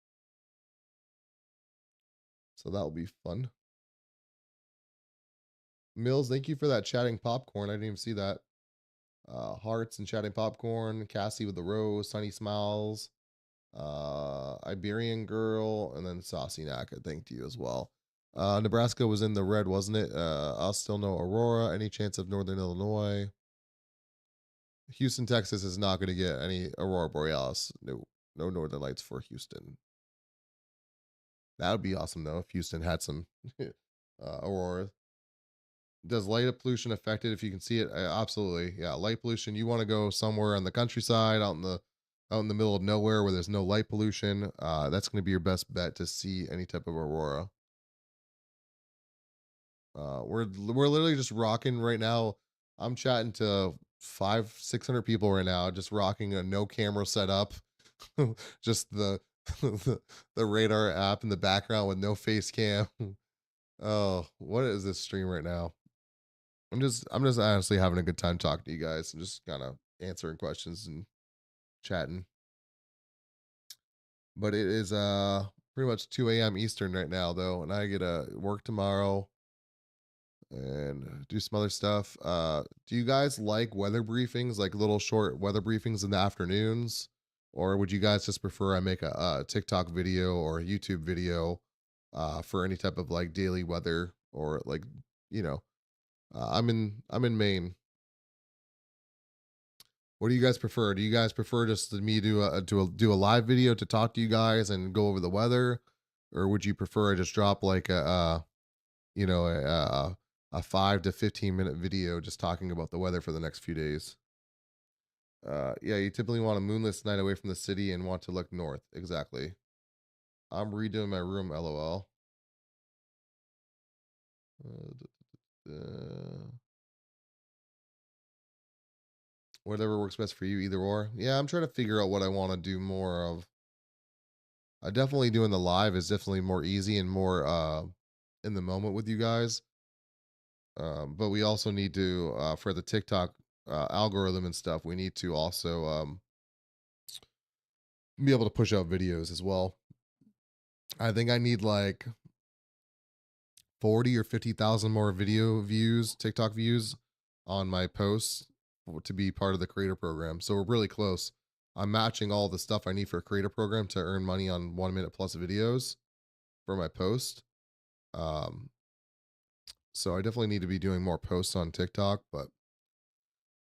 So that'll be fun. Mills, thank you for that chatting popcorn. I didn't even see that. Hearts and chatting popcorn. Cassie with the rose. Sunny smiles. Iberian girl, and then Saucy Knack. I thanked you as well. Nebraska was in the red, wasn't it? I'll still know Aurora. Any chance of Northern Illinois? Houston, Texas is not going to get any Aurora Borealis. No Northern Lights for Houston. That would be awesome though if Houston had some Aurora. Does light pollution affect it if you can see it? Absolutely. Yeah, light pollution. You want to go somewhere on the countryside, out in the middle of nowhere where there's no light pollution. That's going to be your best bet to see any type of aurora. We're literally just rocking right now. I'm chatting to 600 people right now, just rocking a no camera setup. Just the radar app in the background with no face cam. Oh, what is this stream right now? I'm just honestly having a good time talking to you guys and just kind of answering questions and chatting. But it is pretty much 2 a.m. Eastern right now though, and I get to work tomorrow and do some other stuff. Do you guys like weather briefings, like little short weather briefings in the afternoons? Or would you guys just prefer I make a TikTok video or a YouTube video for any type of like daily weather or like, you know, I'm in Maine. What do you guys prefer? Do you guys prefer just me do a live video to talk to you guys and go over the weather, or would you prefer I just drop like you know a 5 to 15 minute video just talking about the weather for the next few days? Yeah, you typically want a moonless night away from the city and want to look north. Exactly. I'm redoing my room. LOL. Uh, Whatever works best for you, either or. Yeah, I'm trying to figure out what I want to do more of. Definitely doing the live is definitely more easy and more in the moment with you guys. But we also need to for the TikTok algorithm and stuff, we need to also be able to push out videos as well. I think I need like 40 or 50,000 more video views, TikTok views on my posts to be part of the creator program. So we're really close. I'm matching all the stuff I need for a creator program to earn money on 1 minute plus videos for my post. Um, so I definitely need to be doing more posts on TikTok, but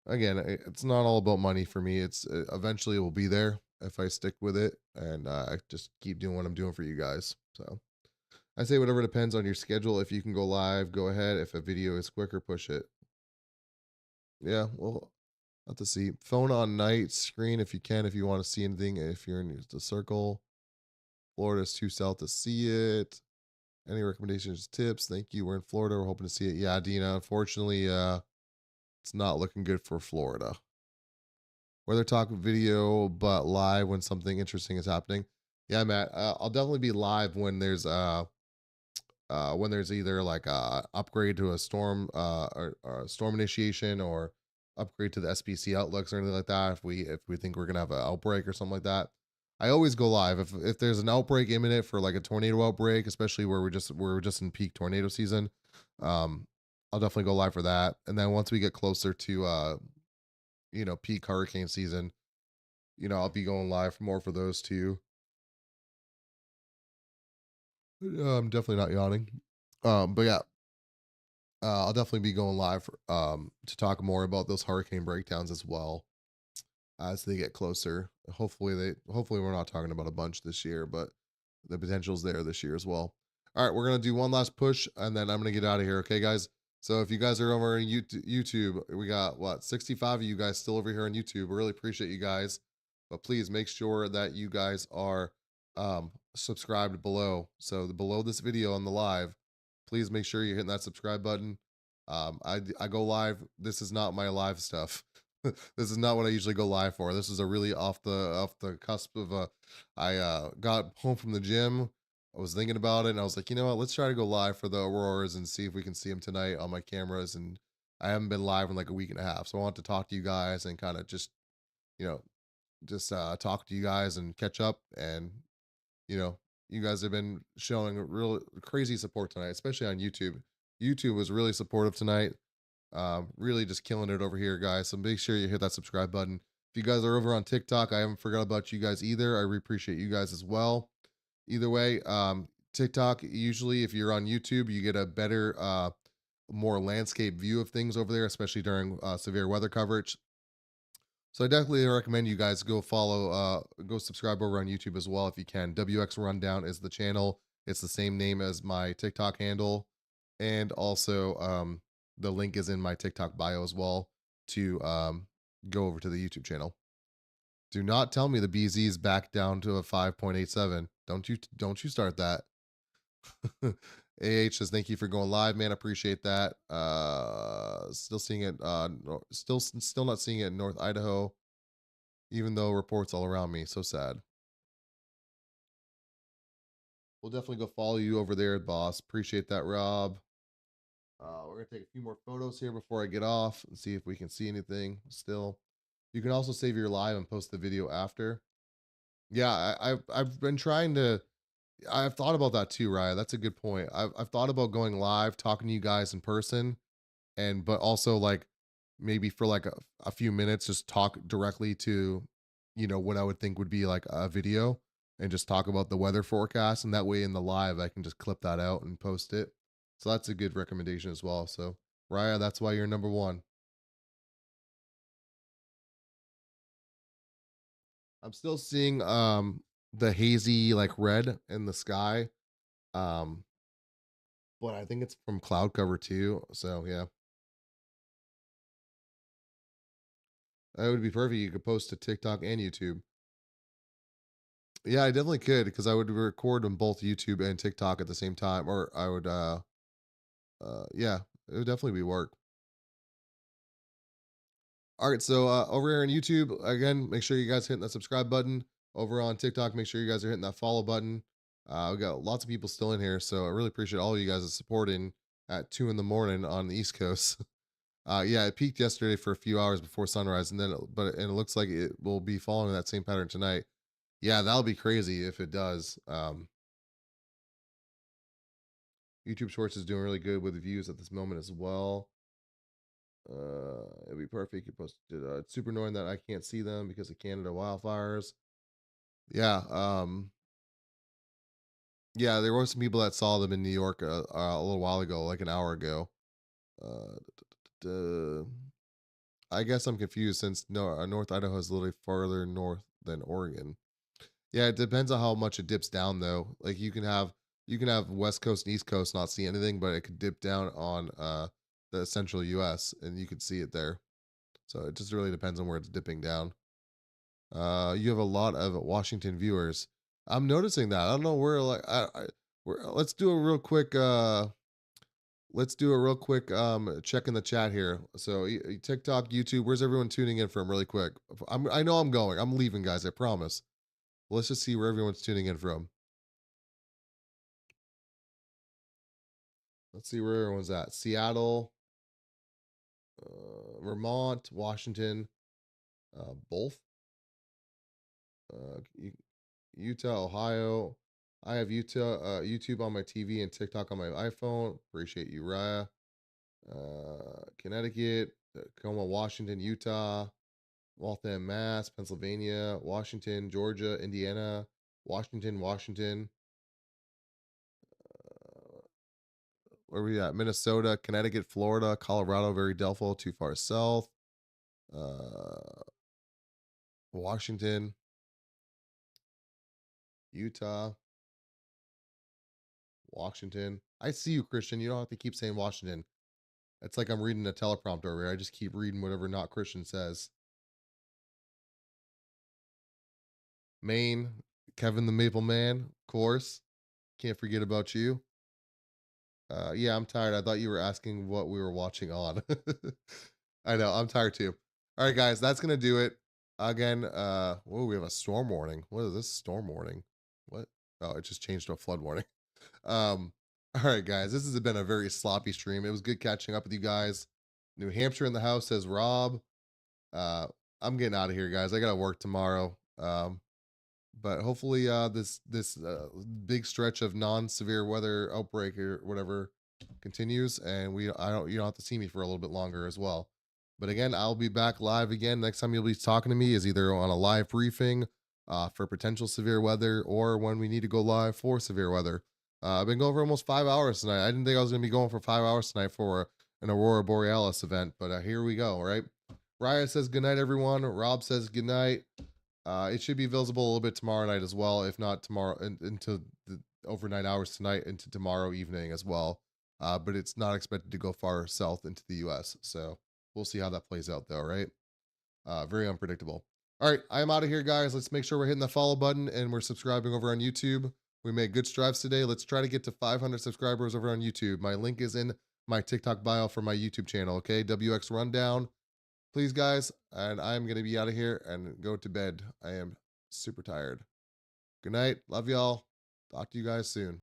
again, it's not all about money for me. It's eventually it will be there if I stick with it and I just keep doing what I'm doing for you guys. So I say whatever depends on your schedule. If you can go live, go ahead. If a video is quicker, push it. Yeah, well, have to see. Phone on night screen if you can, if you want to see anything. If you're in the circle, Florida's too south to see it. Any recommendations, tips? Thank you. We're in Florida. We're hoping to see it. Yeah, Dina. Unfortunately, it's not looking good for Florida. Weather talk video, but live when something interesting is happening. Yeah, Matt. I'll definitely be live when there's either like a upgrade to a storm or storm initiation or upgrade to the SPC outlooks or anything like that. If we think we're gonna have an outbreak or something like that, I always go live. If there's an outbreak imminent for like a tornado outbreak, especially where we're just in peak tornado season, um, I'll definitely go live for that. And then once we get closer to peak hurricane season, I'll be going live more for those two. I'm definitely not yawning. But yeah, I'll definitely be going live to talk more about those hurricane breakdowns as well as they get closer. Hopefully we're not talking about a bunch this year, but the potential's there this year as well. All right, we're gonna do one last push and then I'm gonna get out of here. Okay, guys. So if you guys are over on YouTube, we got what 65 of you guys still over here on YouTube. We really appreciate you guys, but please make sure that you guys are subscribed below. So below this video on the live, please make sure you're hitting that subscribe button. I go live. This is not my live stuff. This is not what I usually go live for. This is a really off the cusp of I got home from the gym. I was thinking about it and I was like, you know what, let's try to go live for the Auroras and see if we can see them tonight on my cameras. And I haven't been live in like a week and a half. So I want to talk to you guys and kind of you know, just talk to you guys and catch up. And, you know, you guys have been showing real crazy support tonight, especially on YouTube. YouTube was really supportive tonight. Really just killing it over here, guys. So make sure you hit that subscribe button. If you guys are over on TikTok, I haven't forgot about you guys either. I really appreciate you guys as well. Either way, TikTok, usually if you're on YouTube, you get a better, more landscape view of things over there, especially during severe weather coverage. So I definitely recommend you guys go subscribe over on YouTube as well if you can. WX Rundown is the channel. It's the same name as my TikTok handle. And also, the link is in my TikTok bio as well to go over to the YouTube channel. Do not tell me the BZ is back down to a 5.87. Don't you start that. AH says thank you for going live, man. Appreciate that. Still seeing it. Still not seeing it in North Idaho, even though reports all around me. So sad. We'll definitely go follow you over there, boss. Appreciate that, Rob. We're gonna take a few more photos here before I get off and see if we can see anything still. You can also save your live and post the video after. Yeah, I've been trying to. I've thought about that too, Ryan. That's a good point. I've thought about going live, talking to you guys in person, and but also like maybe for like a few minutes, just talk directly to, what I would think would be like a video, and just talk about the weather forecast, and that way in the live I can just clip that out and post it. So that's a good recommendation as well. So Raya, that's why you're number one. I'm still seeing the hazy like red in the sky. Um, but I think it's from cloud cover too. So yeah, that would be perfect. You could post to TikTok and YouTube. Yeah, I definitely could because I would record on both YouTube and TikTok at the same time, or I would yeah, it would definitely be work. All right, so over here on YouTube, again, make sure you guys hitting that subscribe button. Over on TikTok, make sure you guys are hitting that follow button. We got lots of people still in here, so I really appreciate all you guys supporting at 2 in the morning on the East Coast. Yeah, it peaked yesterday for a few hours before sunrise, and then it looks like it will be following that same pattern tonight. Yeah, that'll be crazy if it does. YouTube Shorts is doing really good with views at this moment as well. It'd be perfect. You posted. It's super annoying that I can't see them because of Canada wildfires. Yeah. Yeah. There were some people that saw them in New York a little while ago, like an hour ago. Uh, I guess I'm confused since no North Idaho is literally farther north than Oregon. Yeah, it depends on how much it dips down though. Like you can have West Coast and East Coast not see anything, but it could dip down on the central US and you could see it there. So it just really depends on where it's dipping down. You have a lot of Washington viewers. I'm noticing that. I don't know where like let's do a real quick check in the chat here. So TikTok, YouTube, where's everyone tuning in from really quick? I know I'm going. I'm leaving, guys, I promise. Let's just see where everyone's tuning in from. Let's see where everyone's at. Seattle, Vermont, Washington, both. Utah, Ohio. I have YouTube on my TV and TikTok on my iPhone. Appreciate you, Raya. Connecticut, Tacoma, Washington, Utah, Waltham, Mass, Pennsylvania, Washington, Georgia, Indiana, Washington. Where we at? Minnesota, Connecticut, Florida, Colorado, very Delphi, too far south. Washington, Utah, Washington. I see you, Christian. You don't have to keep saying Washington. It's like I'm reading a teleprompter over here. I just keep reading whatever not Christian says. Maine, Kevin the Maple Man, of course. Can't forget about you. Yeah, I'm tired. I thought you were asking what we were watching on. I know, I'm tired too. All right, guys, that's gonna do it. Again, we have a storm warning. What is this storm warning? What? Oh, it just changed to a flood warning. Um, all right, guys, this has been a very sloppy stream. It was good catching up with you guys. New Hampshire in the house, says Rob. Uh, I'm getting out of here, guys. I gotta work tomorrow. But hopefully, this big stretch of non-severe weather outbreak or whatever continues, and you don't have to see me for a little bit longer as well. But again, I'll be back live again. Next time you'll be talking to me is either on a live briefing for potential severe weather or when we need to go live for severe weather. I've been going for almost 5 hours tonight. I didn't think I was going to be going for 5 hours tonight for an Aurora Borealis event, but here we go. Right? Ryan says good night, everyone. Rob says good night. It should be visible a little bit tomorrow night as well, if not tomorrow into the overnight hours tonight into tomorrow evening as well. But it's not expected to go far south into the US. So we'll see how that plays out though, right? Very unpredictable. All right, I'm out of here, guys. Let's make sure we're hitting the follow button and we're subscribing over on YouTube. We made good strides today. Let's try to get to 500 subscribers over on YouTube. My link is in my TikTok bio for my YouTube channel, okay? WX Rundown. Please, guys, and I'm going to be out of here and go to bed. I am super tired. Good night. Love y'all. Talk to you guys soon.